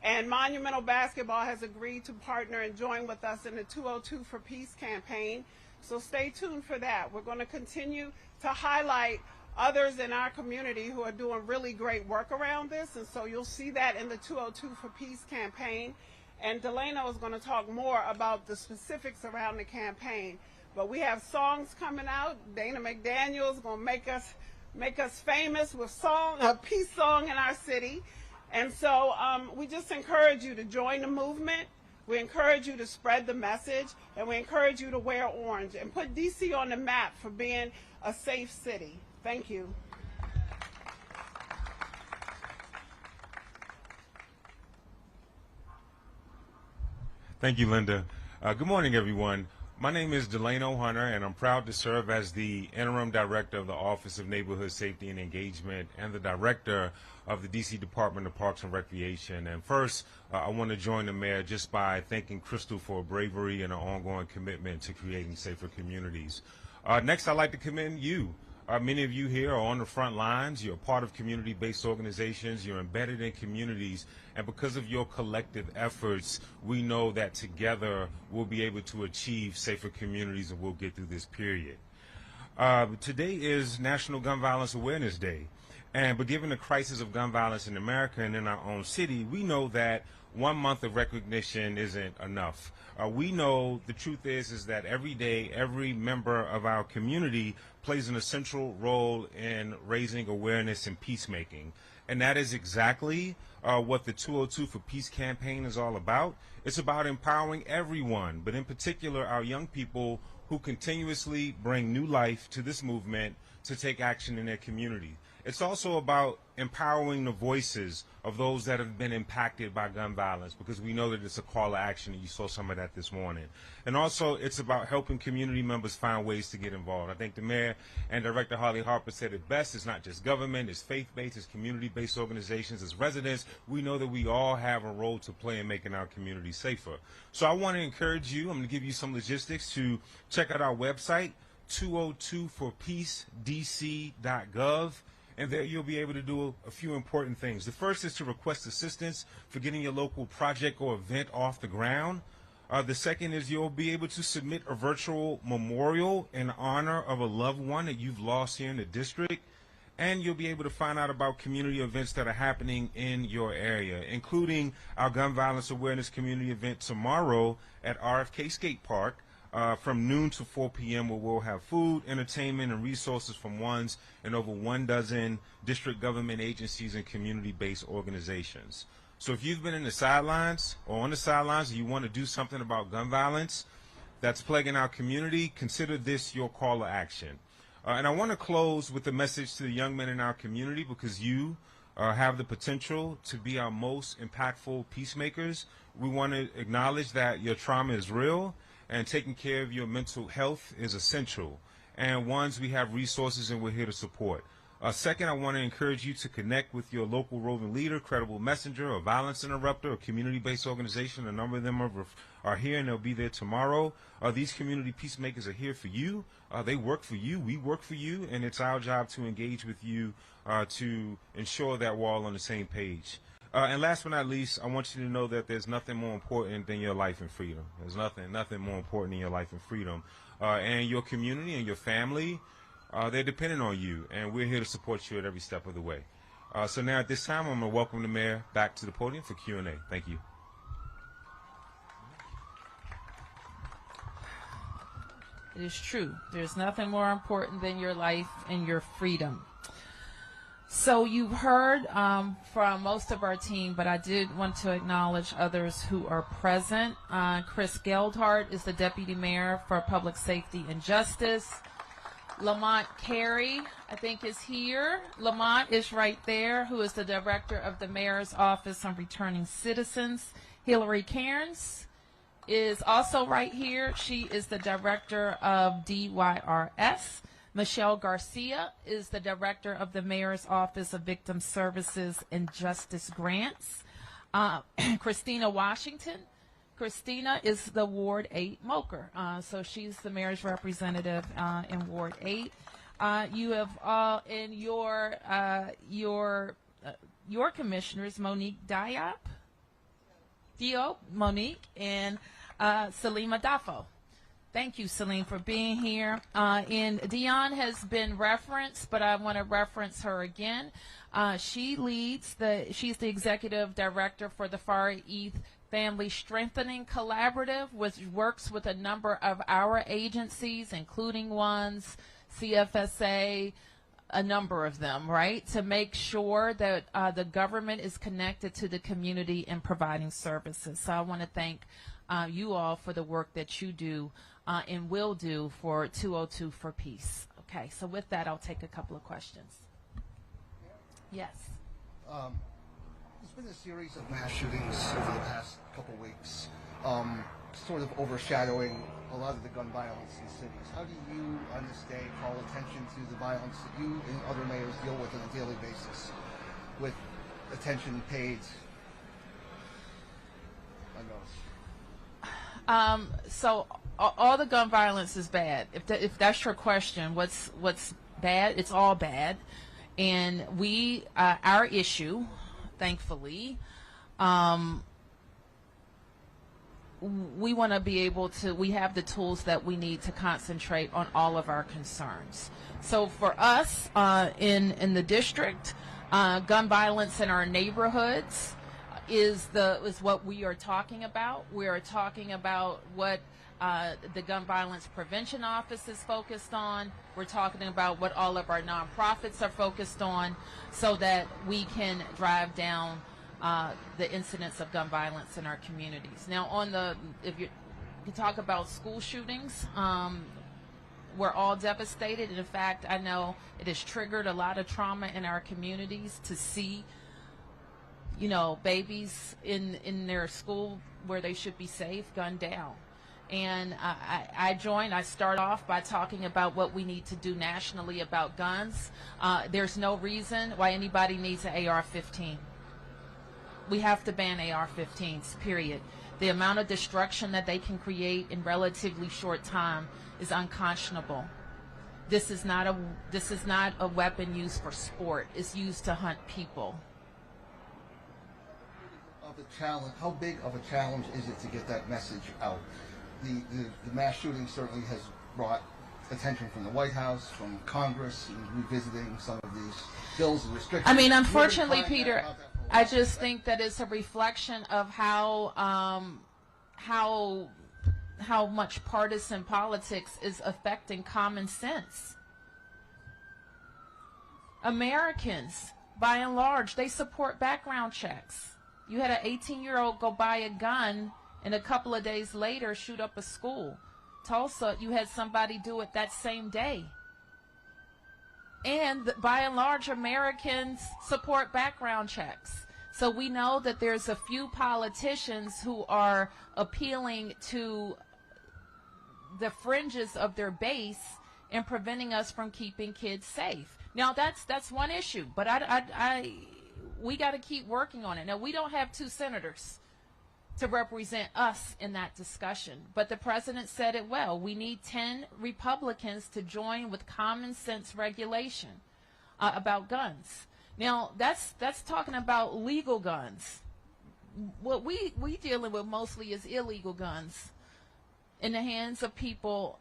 And Monumental Basketball has agreed to partner and join with us in the 202 for Peace campaign. So stay tuned for that. We're going to continue to highlight others in our community who are doing really great work around this. And so you'll see that in the 202 for Peace campaign. And Delano is going to talk more about the specifics around the campaign. But we have songs coming out. Dana McDaniel is going to make us famous with a peace song in our city. And so we just encourage you to join the movement. We encourage you to spread the message, and we encourage you to wear orange and put DC on the map for being a safe city. Thank you. Thank you, Linda. Good morning, everyone. My name is Delano Hunter, and I'm proud to serve as the Interim Director of the Office of Neighborhood Safety and Engagement and the Director of the D.C. Department of Parks and Recreation. And first, I want to join the Mayor just by thanking Crystal for her bravery and her ongoing commitment to creating safer communities. Next, I'd like to commend you. Many of you here are on the front lines. You're part of community-based organizations. You're embedded in communities. And because of your collective efforts, we know that together we'll be able to achieve safer communities and we'll get through this period. Today is National Gun Violence Awareness Day. But given the crisis of gun violence in America and in our own city, we know that 1 month of recognition isn't enough. We know the truth is that every day, every member of our community plays an essential role in raising awareness and peacemaking. And that is exactly what the 202 for Peace campaign is all about. It's about empowering everyone, but in particular our young people who continuously bring new life to this movement to take action in their community. It's also about empowering the voices of those that have been impacted by gun violence, because we know that it's a call to action, and you saw some of that this morning. And also, it's about helping community members find ways to get involved. I think the mayor and Director Harley Harper said it best. It's not just government, it's faith-based, it's community-based organizations, it's residents. We know that we all have a role to play in making our community safer. So I want to encourage you, I'm going to give you some logistics to check out our website, 202forpeacedc.gov. And there you'll be able to do a few important things. The first is to request assistance for getting your local project or event off the ground. The second is you'll be able to submit a virtual memorial in honor of a loved one that you've lost here in the district. And you'll be able to find out about community events that are happening in your area, including our gun violence awareness community event tomorrow at RFK Skate Park. From noon to 4 p.m. where we'll have food, entertainment, and resources from ones and over 12 district government agencies and community-based organizations. So if you've been in the sidelines or on the sidelines and you want to do something about gun violence that's plaguing our community, consider this your call to action. And I want to close with a message to the young men in our community, because you have the potential to be our most impactful peacemakers. We want to acknowledge that your trauma is real, and taking care of your mental health is essential. And ones, we have resources and we're here to support. Second, I want to encourage you to connect with your local roving leader, credible messenger, or violence interrupter, or community-based organization. A number of them are here, and they'll be there tomorrow. These community peacemakers are here for you. They work for you. We work for you, and it's our job to engage with you to ensure that we're all on the same page. And last but not least, I want you to know that there's nothing more important than your life and freedom. There's nothing more important than your life and freedom. And your community and your family, they're dependent on you, and we're here to support you at every step of the way. So now at this time, I'm going to welcome the mayor back to the podium for Q&A. Thank you. It is true. There's nothing more important than your life and your freedom. So you've heard from most of our team, but I did want to acknowledge others who are present. Chris Geldhart is the Deputy Mayor for Public Safety and Justice. Lamont Carey, I think, is here. Lamont is right there, who is the Director of the Mayor's Office on Returning Citizens. Hillary Cairns is also right here. She is the Director of DYRS. Michelle Garcia is the Director of the Mayor's Office of Victim Services and Justice Grants. Christina Washington. Christina is the Ward 8 Moker. So she's the mayor's representative in Ward 8. You have all in your commissioners, Monique Diop, Monique, and Salima Dafo. Thank you, Celine, for being here. And Dion has been referenced, but I want to reference her again. She's the executive director for the Far East Family Strengthening Collaborative, which works with a number of our agencies, including ones, CFSA, a number of them, right, to make sure that the government is connected to the community and providing services. So I want to thank you all for the work that you do and will do for 202 for Peace. Okay, so with that, I'll take a couple of questions. Yes. There's been a series of mass shootings over the past couple weeks, sort of overshadowing a lot of the gun violence in cities. How do you, on this day, call attention to the violence that you and other mayors deal with on a daily basis, with attention paid on those? So all the gun violence is bad. If that's your question, what's bad? It's all bad, and our issue, thankfully, we want to be able to. We have the tools that we need to concentrate on all of our concerns. So for us in the district, gun violence in our neighborhoods is what we are talking about. We are talking about what the Gun Violence Prevention Office is focused on. We're talking about what all of our nonprofits are focused on, so that we can drive down the incidence of gun violence in our communities. Now, if you talk about school shootings, we're all devastated. In fact, I know it has triggered a lot of trauma in our communities to see, you know, babies in their school where they should be safe gunned down. And I start off by talking about what we need to do nationally about guns. There's no reason why anybody needs an AR-15. We have to ban AR-15s, period. The amount of destruction that they can create in relatively short time is unconscionable. This is not a weapon used for sport. It's used to hunt people. The challenge, how big of a challenge is it to get that message out? The mass shooting certainly has brought attention from the White House, from Congress, and revisiting some of these bills and restrictions. I mean, unfortunately, Peter, I just think that it's a reflection of how much partisan politics is affecting common sense. Americans, by and large, they support background checks. You had an 18-year-old go buy a gun and a couple of days later shoot up a school. Tulsa, you had somebody do it that same day. And by and large, Americans support background checks. So we know that there's a few politicians who are appealing to the fringes of their base and preventing us from keeping kids safe. Now, that's one issue, but we got to keep working on it. Now, we don't have 2 senators to represent us in that discussion, but the president said it well. We need 10 Republicans to join with common sense regulation about guns. Now, that's talking about legal guns. What we dealing with mostly is illegal guns in the hands of people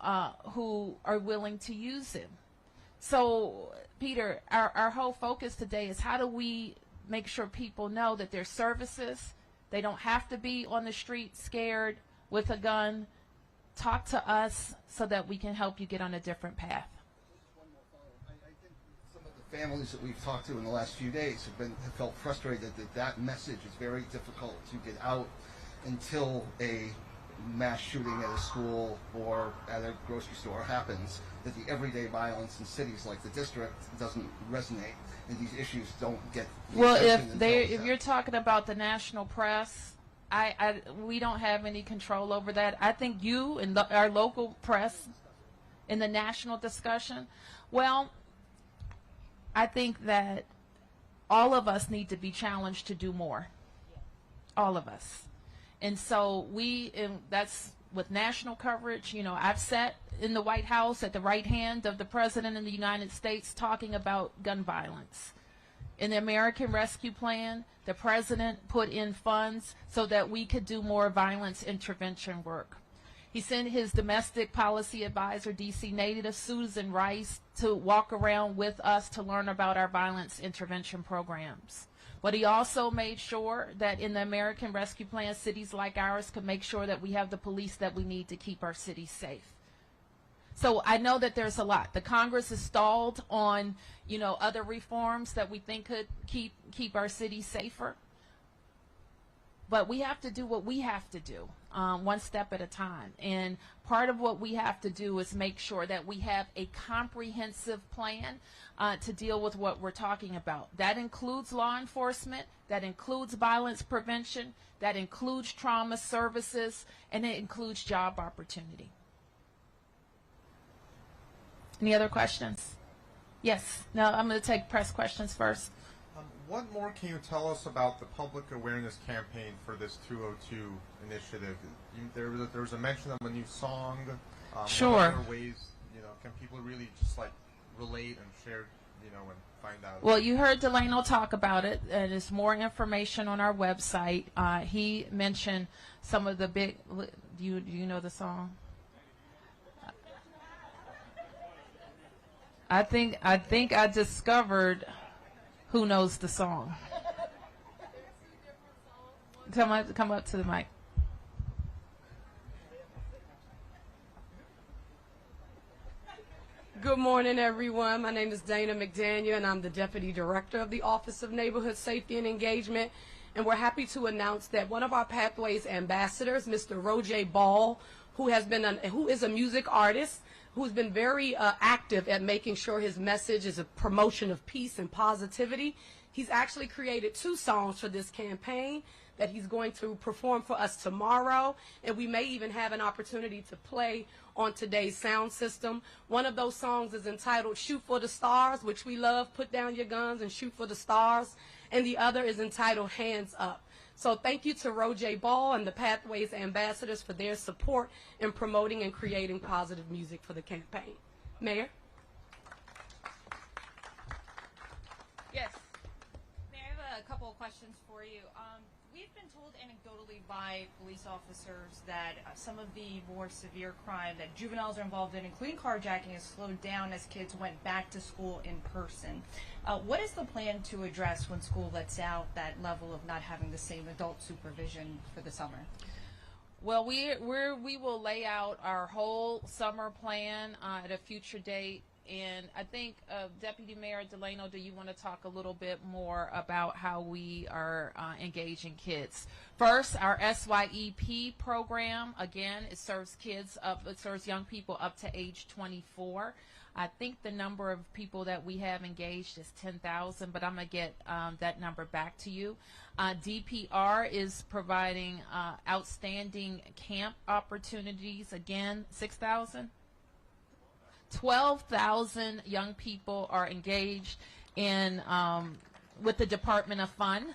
who are willing to use them. So, Peter, our whole focus today is how do we make sure people know that there's services. They don't have to be on the street scared with a gun. Talk to us so that we can help you get on a different path. I think some of the families that we've talked to in the last few days have felt frustrated that message is very difficult to get out until a mass shooting at a school or at a grocery store happens, that the everyday violence in cities like the district doesn't resonate and these issues don't get well, if you're talking about the national press, we don't have any control over that. I think you and our local press in the national discussion, well, I think that all of us need to be challenged to do more. All of us. And so that's with national coverage. You know, I've sat in the White House at the right hand of the President of the United States talking about gun violence. In the American Rescue Plan, the President put in funds so that we could do more violence intervention work. He sent his domestic policy advisor, D.C. native Susan Rice, to walk around with us to learn about our violence intervention programs. But he also made sure that in the American Rescue Plan, cities like ours could make sure that we have the police that we need to keep our cities safe. So I know that there's a lot. The Congress is stalled on, you know, other reforms that we think could keep our cities safer. But we have to do what we have to do, one step at a time. And part of what we have to do is make sure that we have a comprehensive plan to deal with what we're talking about. That includes law enforcement, that includes violence prevention, that includes trauma services, and it includes job opportunity. Any other questions? Yes. No, I'm going to take press questions first. What more can you tell us about the public awareness campaign for this 202 initiative? There was a mention of a new song. Sure. What other ways, you know, can people really just like relate and share, you know, and find out? Well, you heard Delano talk about it, and there's more information on our website. He mentioned some of the big. Do you know the song? I think I discovered who knows the song. Come up to the mic. Good morning, everyone. My name is Dana McDaniel, and I'm the Deputy Director of the Office of Neighborhood Safety and Engagement. And we're happy to announce that one of our Pathways ambassadors, Mr. Roger Ball, who is a music artist, who's been very active at making sure his message is a promotion of peace and positivity. He's actually created 2 songs for this campaign that he's going to perform for us tomorrow, and we may even have an opportunity to play on today's sound system. One of those songs is entitled Shoot for the Stars, which we love, put down your guns and shoot for the stars, and the other is entitled Hands Up. So thank you to Roger Ball and the Pathways Ambassadors for their support in promoting and creating positive music for the campaign. Mayor? Yes. Mayor, I have a couple of questions for you. We've been told anecdotally by police officers that some of the more severe crime that juveniles are involved in, including carjacking, has slowed down as kids went back to school in person. What is the plan to address when school lets out that level of not having the same adult supervision for the summer? Well, we will lay out our whole summer plan at a future date. And I think, Deputy Mayor Delano, do you want to talk a little bit more about how we are engaging kids? First, our SYEP program, again, it serves young people up to age 24. I think the number of people that we have engaged is 10,000, but I'm going to get that number back to you. DPR is providing outstanding camp opportunities, again, 6,000. 12,000 young people are engaged in with the Department of Fun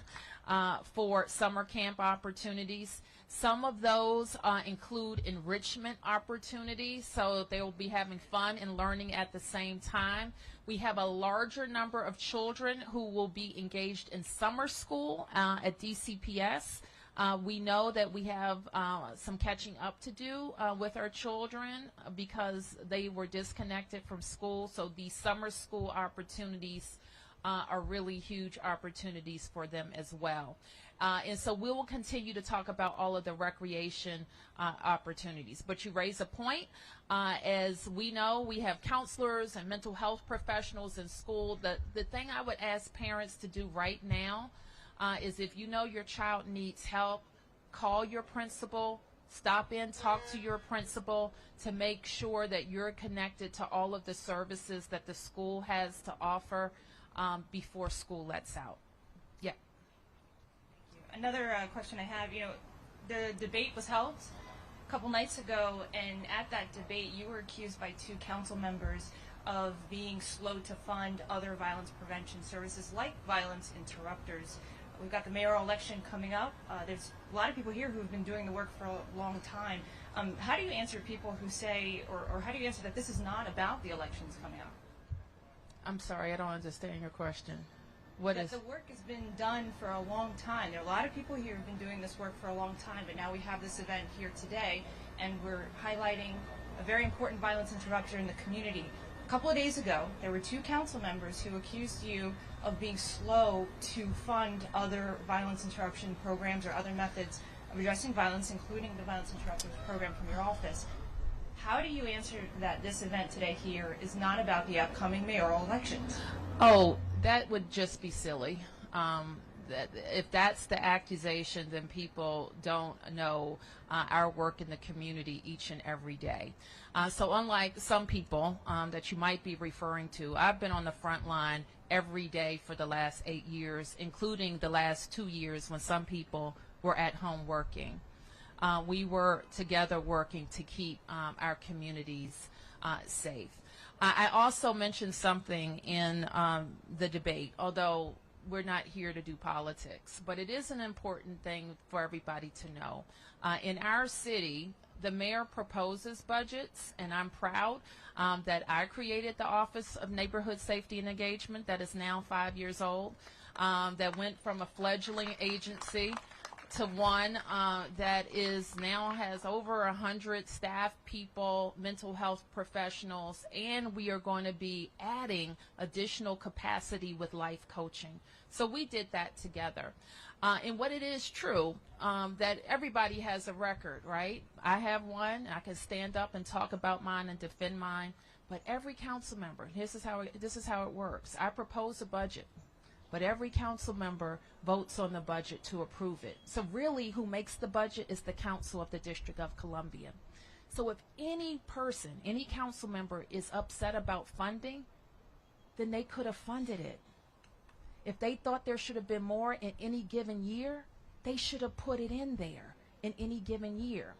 for summer camp opportunities. Some of those include enrichment opportunities, so they will be having fun and learning at the same time. We have a larger number of children who will be engaged in summer school at DCPS. We know that we have some catching up to do with our children because they were disconnected from school. So these summer school opportunities are really huge opportunities for them as well. And so we will continue to talk about all of the recreation opportunities. But you raise a point. As we know, we have counselors and mental health professionals in school. The thing I would ask parents to do right now is if you know your child needs help, call your principal, stop in, talk to your principal to make sure that you're connected to all of the services that the school has to offer before school lets out. Yeah. Another question I have, the debate was held a couple nights ago, and at that debate you were accused by 2 council members of being slow to fund other violence prevention services like violence interrupters. We've got the mayoral election coming up. There's a lot of people here who have been doing the work for a long time. How do you answer people who say, or how do you answer that this is not about the elections coming up? I'm sorry, I don't understand your question. The work has been done for a long time. There are a lot of people here who have been doing this work for a long time, but now we have this event here today, and we're highlighting a very important violence interrupter in the community. A couple of days ago, there were 2 council members who accused you of being slow to fund other violence interruption programs or other methods of addressing violence, including the violence interruption program from your office. How do you answer that this event today here is not about the upcoming mayoral elections? Oh, that would just be silly. If that's the accusation, then people don't know our work in the community each and every day. So unlike some people that you might be referring to, I've been on the front line every day for the last 8 years, including the last 2 years when some people were at home working. We were together working to keep our communities safe. I also mentioned something in the debate, although we're not here to do politics, but it is an important thing for everybody to know. In our city, the mayor proposes budgets, and I'm proud that I created the Office of Neighborhood Safety and Engagement that is now 5 years old, that went from a fledgling agency to one that is now has over 100 staff people, mental health professionals, and we are going to be adding additional capacity with life coaching. So we did that together. And what it is true, that everybody has a record, right? I have one. I can stand up and talk about mine and defend mine. But every council member, this is how it works. I propose a budget, but every council member votes on the budget to approve it. So really, who makes the budget is the Council of the District of Columbia. So if any person, any council member is upset about funding, then they could have funded it. If they thought there should have been more in any given year, they should have put it in there in any given year.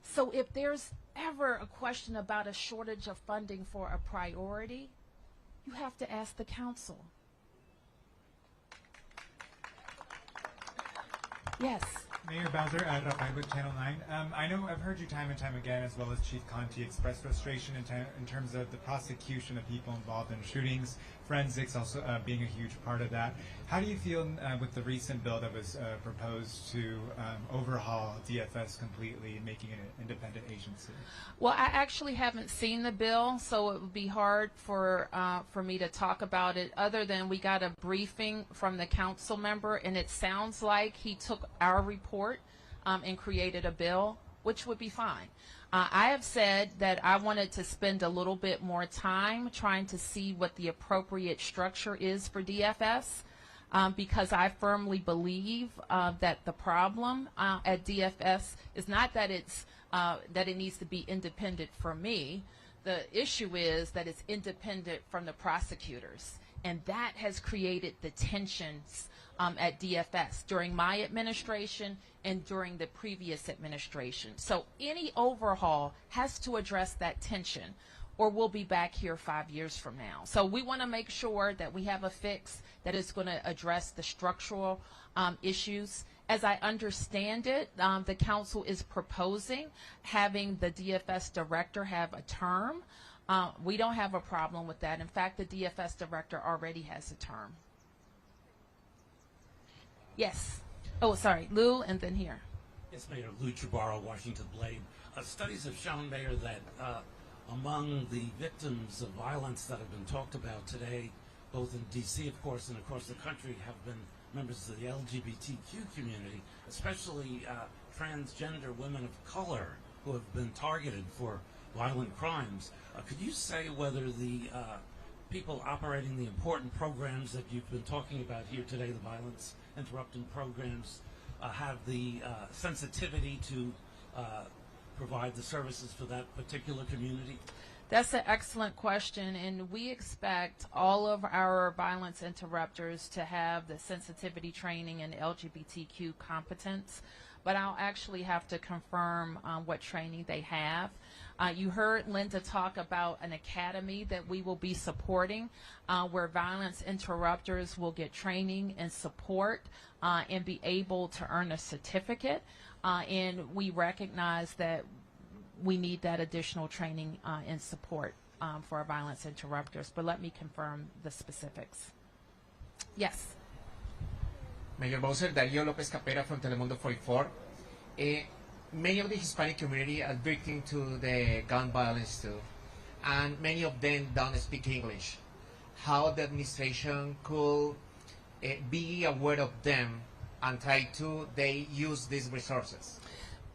So if there's ever a question about a shortage of funding for a priority, you have to ask the council. Yes. Mayor Bowser, Rafael with Channel 9. I know I've heard you time and time again, as well as Chief Conti, express frustration in terms of the prosecution of people involved in shootings, forensics also being a huge part of that. How do you feel with the recent bill that was proposed to overhaul DFS completely and making it an independent agency? Well, I actually haven't seen the bill, so it would be hard for me to talk about it, other than we got a briefing from the council member, and it sounds like he took our report and created a bill, which would be fine. I have said that I wanted to spend a little bit more time trying to see what the appropriate structure is for DFS, because I firmly believe that the problem at DFS is not that that it needs to be independent from me. The issue is that it's independent from the prosecutors, and that has created the tensions at DFS during my administration and during the previous administration. So any overhaul has to address that tension, or we'll be back here 5 years from now. So we want to make sure that we have a fix that is going to address the structural issues. As I understand it, the council is proposing having the DFS director have a term. We don't have a problem with that. In fact, the DFS director already has a term. Yes. Oh, sorry, Lou, and then here. Yes, Mayor. Lou Chabaro, Washington Blade. Studies have shown, Mayor, that among the victims of violence that have been talked about today, both in D.C., of course, and across the country, have been members of the LGBTQ community, especially transgender women of color who have been targeted for violent crimes. Could you say whether the people operating the important programs that you've been talking about here today, the violence interrupting programs, have the sensitivity to provide the services for that particular community? That's an excellent question, and we expect all of our violence interrupters to have the sensitivity training and LGBTQ competence, but I'll actually have to confirm what training they have. You heard Linda talk about an academy that we will be supporting, where violence interrupters will get training and support and be able to earn a certificate, and we recognize that we need that additional training and support for our violence interrupters, but let me confirm the specifics. Yes. Mayor Bowser, Darío Lopez Capera from Telemundo 44. Many of the Hispanic community are victim to the gun violence too, and many of them don't speak English. How the administration could be aware of them and try to use these resources?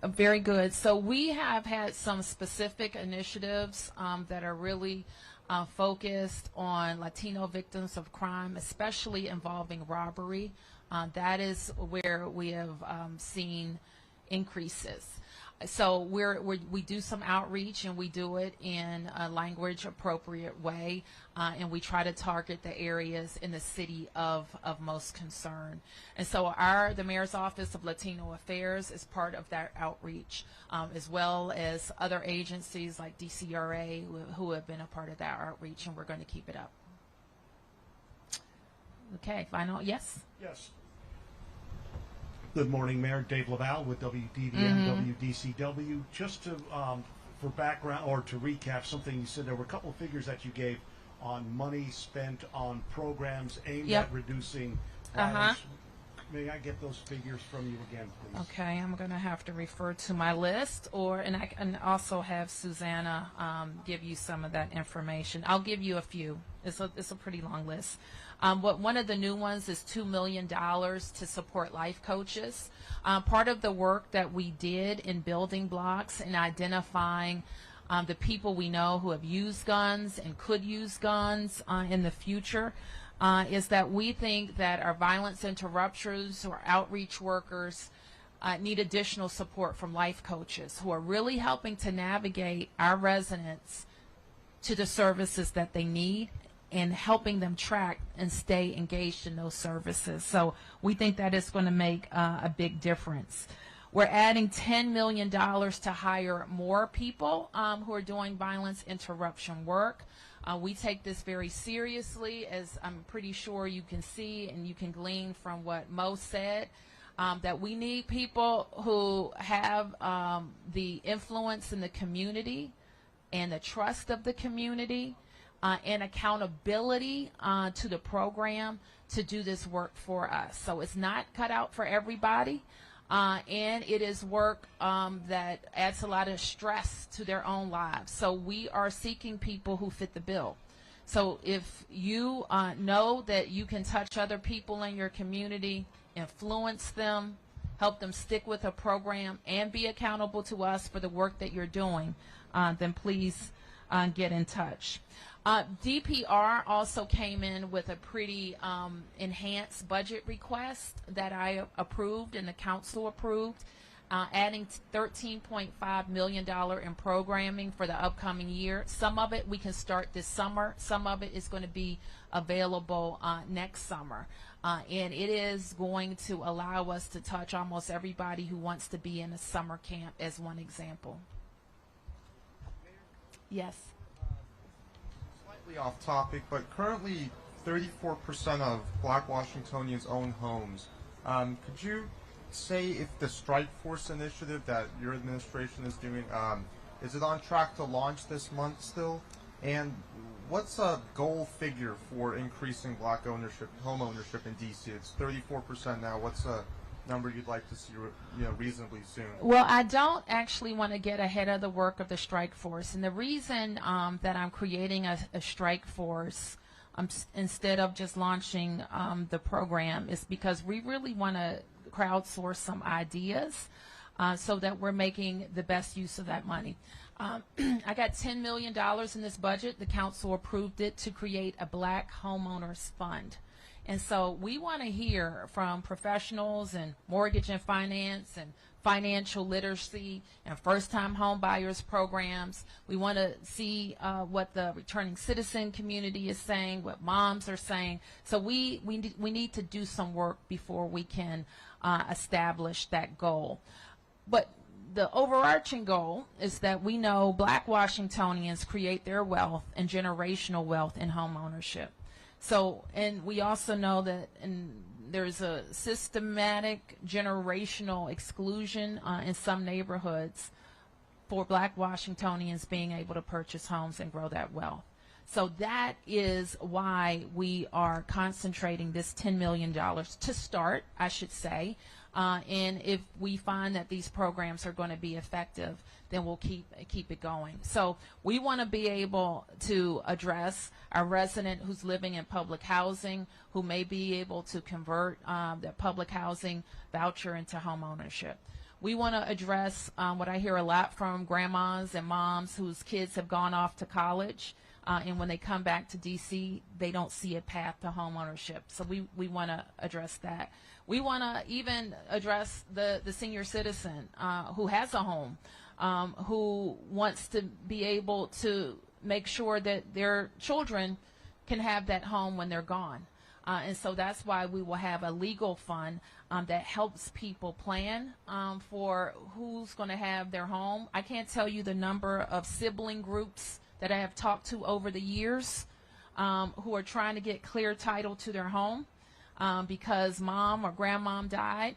Very good. So we have had some specific initiatives that are really focused on Latino victims of crime, especially involving robbery. That is where we have seen increases. So we do some outreach, and we do it in a language appropriate way, and we try to target the areas in the city of most concern. And so the Mayor's Office of Latino Affairs is part of that outreach, as well as other agencies like DCRA who have been a part of that outreach, and we're going to keep it up. Okay, final, yes? Yes. Good morning, Mayor. Dave Laval with WDVM, WDCW. Just to, for background, or to recap something you said, there were a couple of figures that you gave on money spent on programs aimed at reducing violence. May I get those figures from you again, please? Okay, I'm going to have to refer to my list, and I can also have Susanna give you some of that information. I'll give you a few. It's a pretty long list. One of the new ones is $2 million to support life coaches. Part of the work that we did in building blocks and identifying the people we know who have used guns and could use guns in the future is that we think that our violence interrupters or outreach workers need additional support from life coaches who are really helping to navigate our residents to the services that they need and helping them track and stay engaged in those services. So we think that is going to make a big difference. We're adding $10 million to hire more people who are doing violence interruption work. We take this very seriously, as I'm pretty sure you can see and you can glean from what Mo said, that we need people who have the influence in the community and the trust of the community and accountability to the program to do this work for us. So it's not cut out for everybody. And it is work that adds a lot of stress to their own lives. So we are seeking people who fit the bill. So if you know that you can touch other people in your community, influence them, help them stick with a program, and be accountable to us for the work that you're doing, then please get in touch. DPR also came in with a pretty enhanced budget request that I approved and the council approved, adding $13.5 million in programming for the upcoming year. Some of it we can start this summer. Some of it is going to be available next summer. And it is going to allow us to touch almost everybody who wants to be in a summer camp, as one example. Yes. Slightly off topic, but currently 34% of Black Washingtonians own homes. Could you say if the Strike Force initiative that your administration is doing, is it on track to launch this month still? And what's a goal figure for increasing Black ownership, home ownership in DC? It's 34% now. What's a number you'd like to see, reasonably soon? Well, I don't actually want to get ahead of the work of the Strike Force, and the reason that I'm creating a Strike Force instead of just launching the program is because we really want to crowdsource some ideas so that we're making the best use of that money. I got $10 million in this budget. The council approved it to create a Black Homeowners Fund. And so we want to hear from professionals in mortgage and finance and financial literacy and first-time home buyers programs. We want to see what the returning citizen community is saying, what moms are saying. So we need to do some work before we can establish that goal. But the overarching goal is that we know Black Washingtonians create their wealth and generational wealth in home ownership. So, and we also know that there's a systematic generational exclusion in some neighborhoods for Black Washingtonians being able to purchase homes and grow that wealth. So that is why we are concentrating this $10 million to start, I should say. And if we find that these programs are going to be effective, then we'll keep it going. So we want to be able to address our resident who's living in public housing, who may be able to convert their public housing voucher into home ownership. We want to address what I hear a lot from grandmas and moms whose kids have gone off to college, and when they come back to D.C., they don't see a path to home ownership. So we want to address that. We want to even address the senior citizen who has a home, who wants to be able to make sure that their children can have that home when they're gone. And so that's why we will have a legal fund that helps people plan for who's going to have their home. I can't tell you the number of sibling groups that I have talked to over the years who are trying to get clear title to their home because mom or grandmom died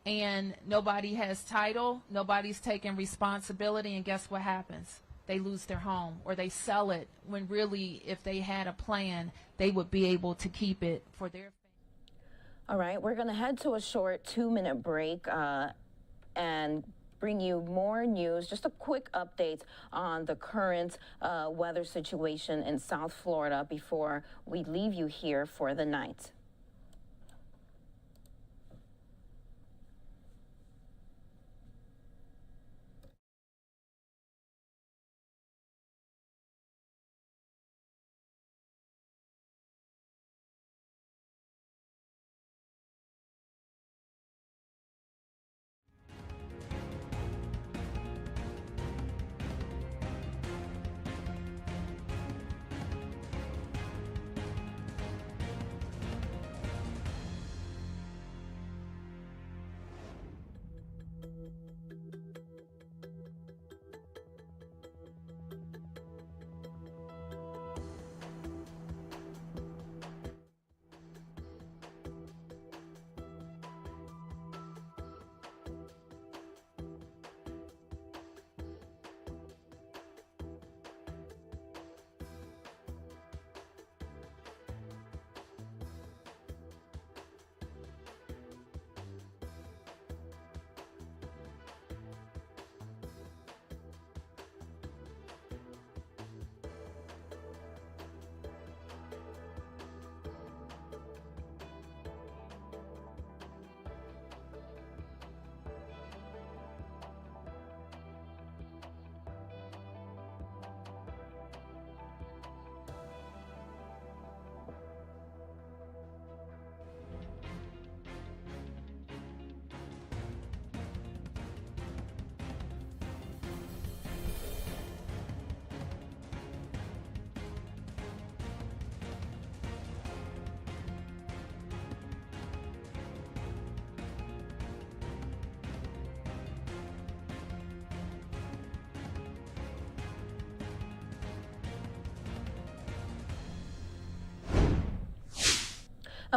and nobody has title, nobody's taking responsibility, and guess what happens? They lose their home or they sell it when really if they had a plan, they would be able to keep it for their family. All right, we're going to head to a short 2-minute break and bring you more news, just a quick update on the current weather situation in South Florida before we leave you here for the night.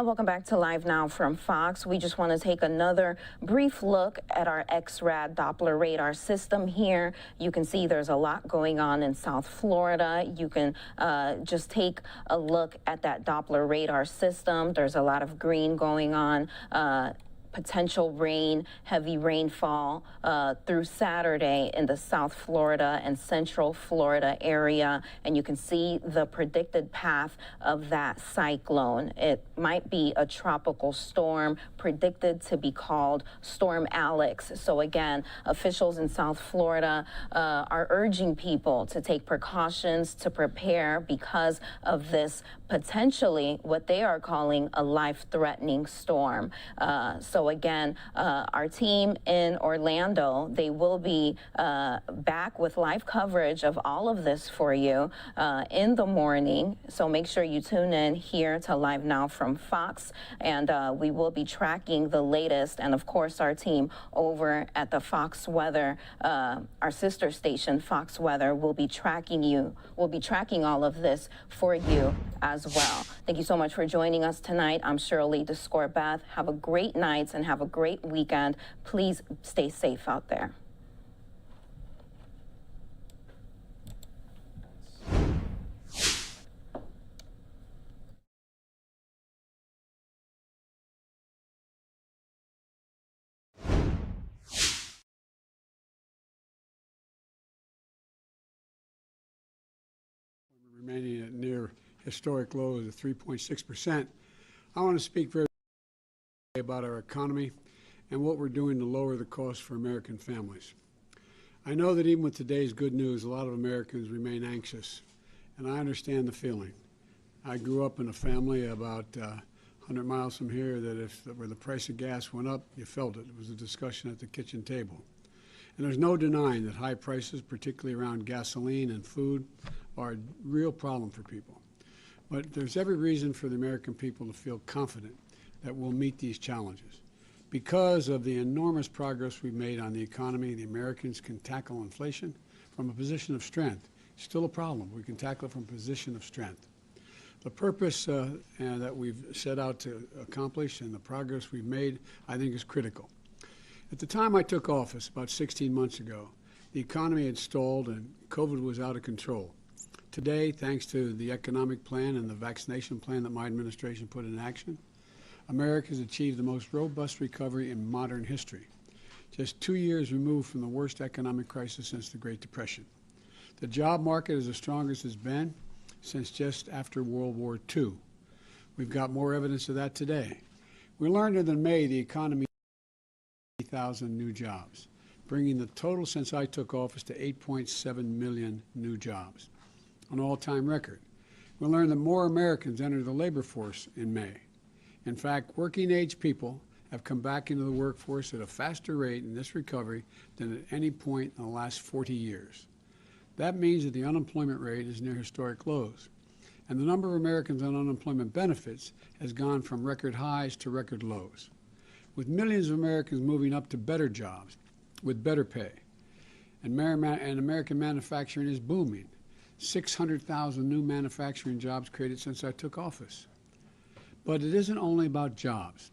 Welcome back to Live Now from Fox. We just want to take another brief look at our X-RAD Doppler radar system here. You can see there's a lot going on in South Florida. You can just take a look at that Doppler radar system. There's a lot of green going on. Potential rain, heavy rainfall through Saturday in the South Florida and Central Florida area. And you can see the predicted path of that cyclone. It might be a tropical storm predicted to be called Storm Alex. So again, officials in South Florida are urging people to take precautions to prepare because of this potentially what they are calling a life-threatening storm. So again, our team in Orlando, they will be back with live coverage of all of this for you in the morning. So make sure you tune in here to Live Now from Fox, and we will be tracking the latest. And of course, our team over at the Fox Weather, our sister station, Fox Weather, will be tracking all of this for you as well. Thank you so much for joining us tonight. I'm Shirley Descorbeth. Have a great night and have a great weekend. Please stay safe out there. Remaining at near historic lows of 3.6%. I want to speak very about our economy and what we're doing to lower the cost for American families. I know that even with today's good news, a lot of Americans remain anxious, and I understand the feeling. I grew up in a family about 100 miles from here where the price of gas went up, you felt it. It was a discussion at the kitchen table. And there's no denying that high prices, particularly around gasoline and food, are a real problem for people. But there's every reason for the American people to feel confident that we'll meet these challenges. Because of the enormous progress we've made on the economy, the Americans can tackle inflation from a position of strength. It's still a problem. We can tackle it from a position of strength. The purpose that we've set out to accomplish and the progress we've made, I think, is critical. At the time I took office, about 16 months ago, the economy had stalled and COVID was out of control. Today, thanks to the economic plan and the vaccination plan that my administration put in action, America has achieved the most robust recovery in modern history, just 2 years removed from the worst economic crisis since the Great Depression. The job market is the strongest it's been since just after World War II. We've got more evidence of that today. We learned that in May the economy 80,000 new jobs, bringing the total since I took office to 8.7 million new jobs, an all-time record. We learned that more Americans entered the labor force in May. In fact, working-age people have come back into the workforce at a faster rate in this recovery than at any point in the last 40 years. That means that the unemployment rate is near historic lows, and the number of Americans on unemployment benefits has gone from record highs to record lows, with millions of Americans moving up to better jobs with better pay. And American manufacturing is booming. 600,000 new manufacturing jobs created since I took office. But it isn't only about jobs.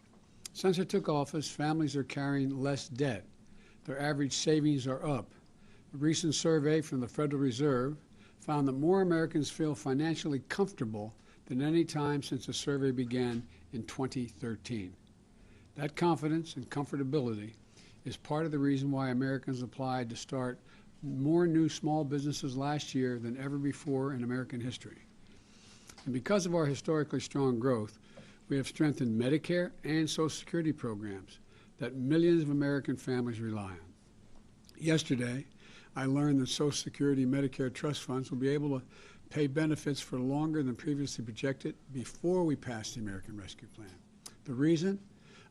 Since I took office, families are carrying less debt. Their average savings are up. A recent survey from the Federal Reserve found that more Americans feel financially comfortable than any time since the survey began in 2013. That confidence and comfortability is part of the reason why Americans applied to start more new small businesses last year than ever before in American history. And because of our historically strong growth, we have strengthened Medicare and Social Security programs that millions of American families rely on. Yesterday, I learned that Social Security and Medicare trust funds will be able to pay benefits for longer than previously projected before we pass the American Rescue Plan. The reason?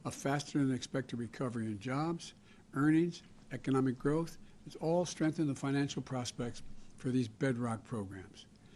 A faster than expected recovery in jobs, earnings, economic growth. It's all strengthened the financial prospects for these bedrock programs.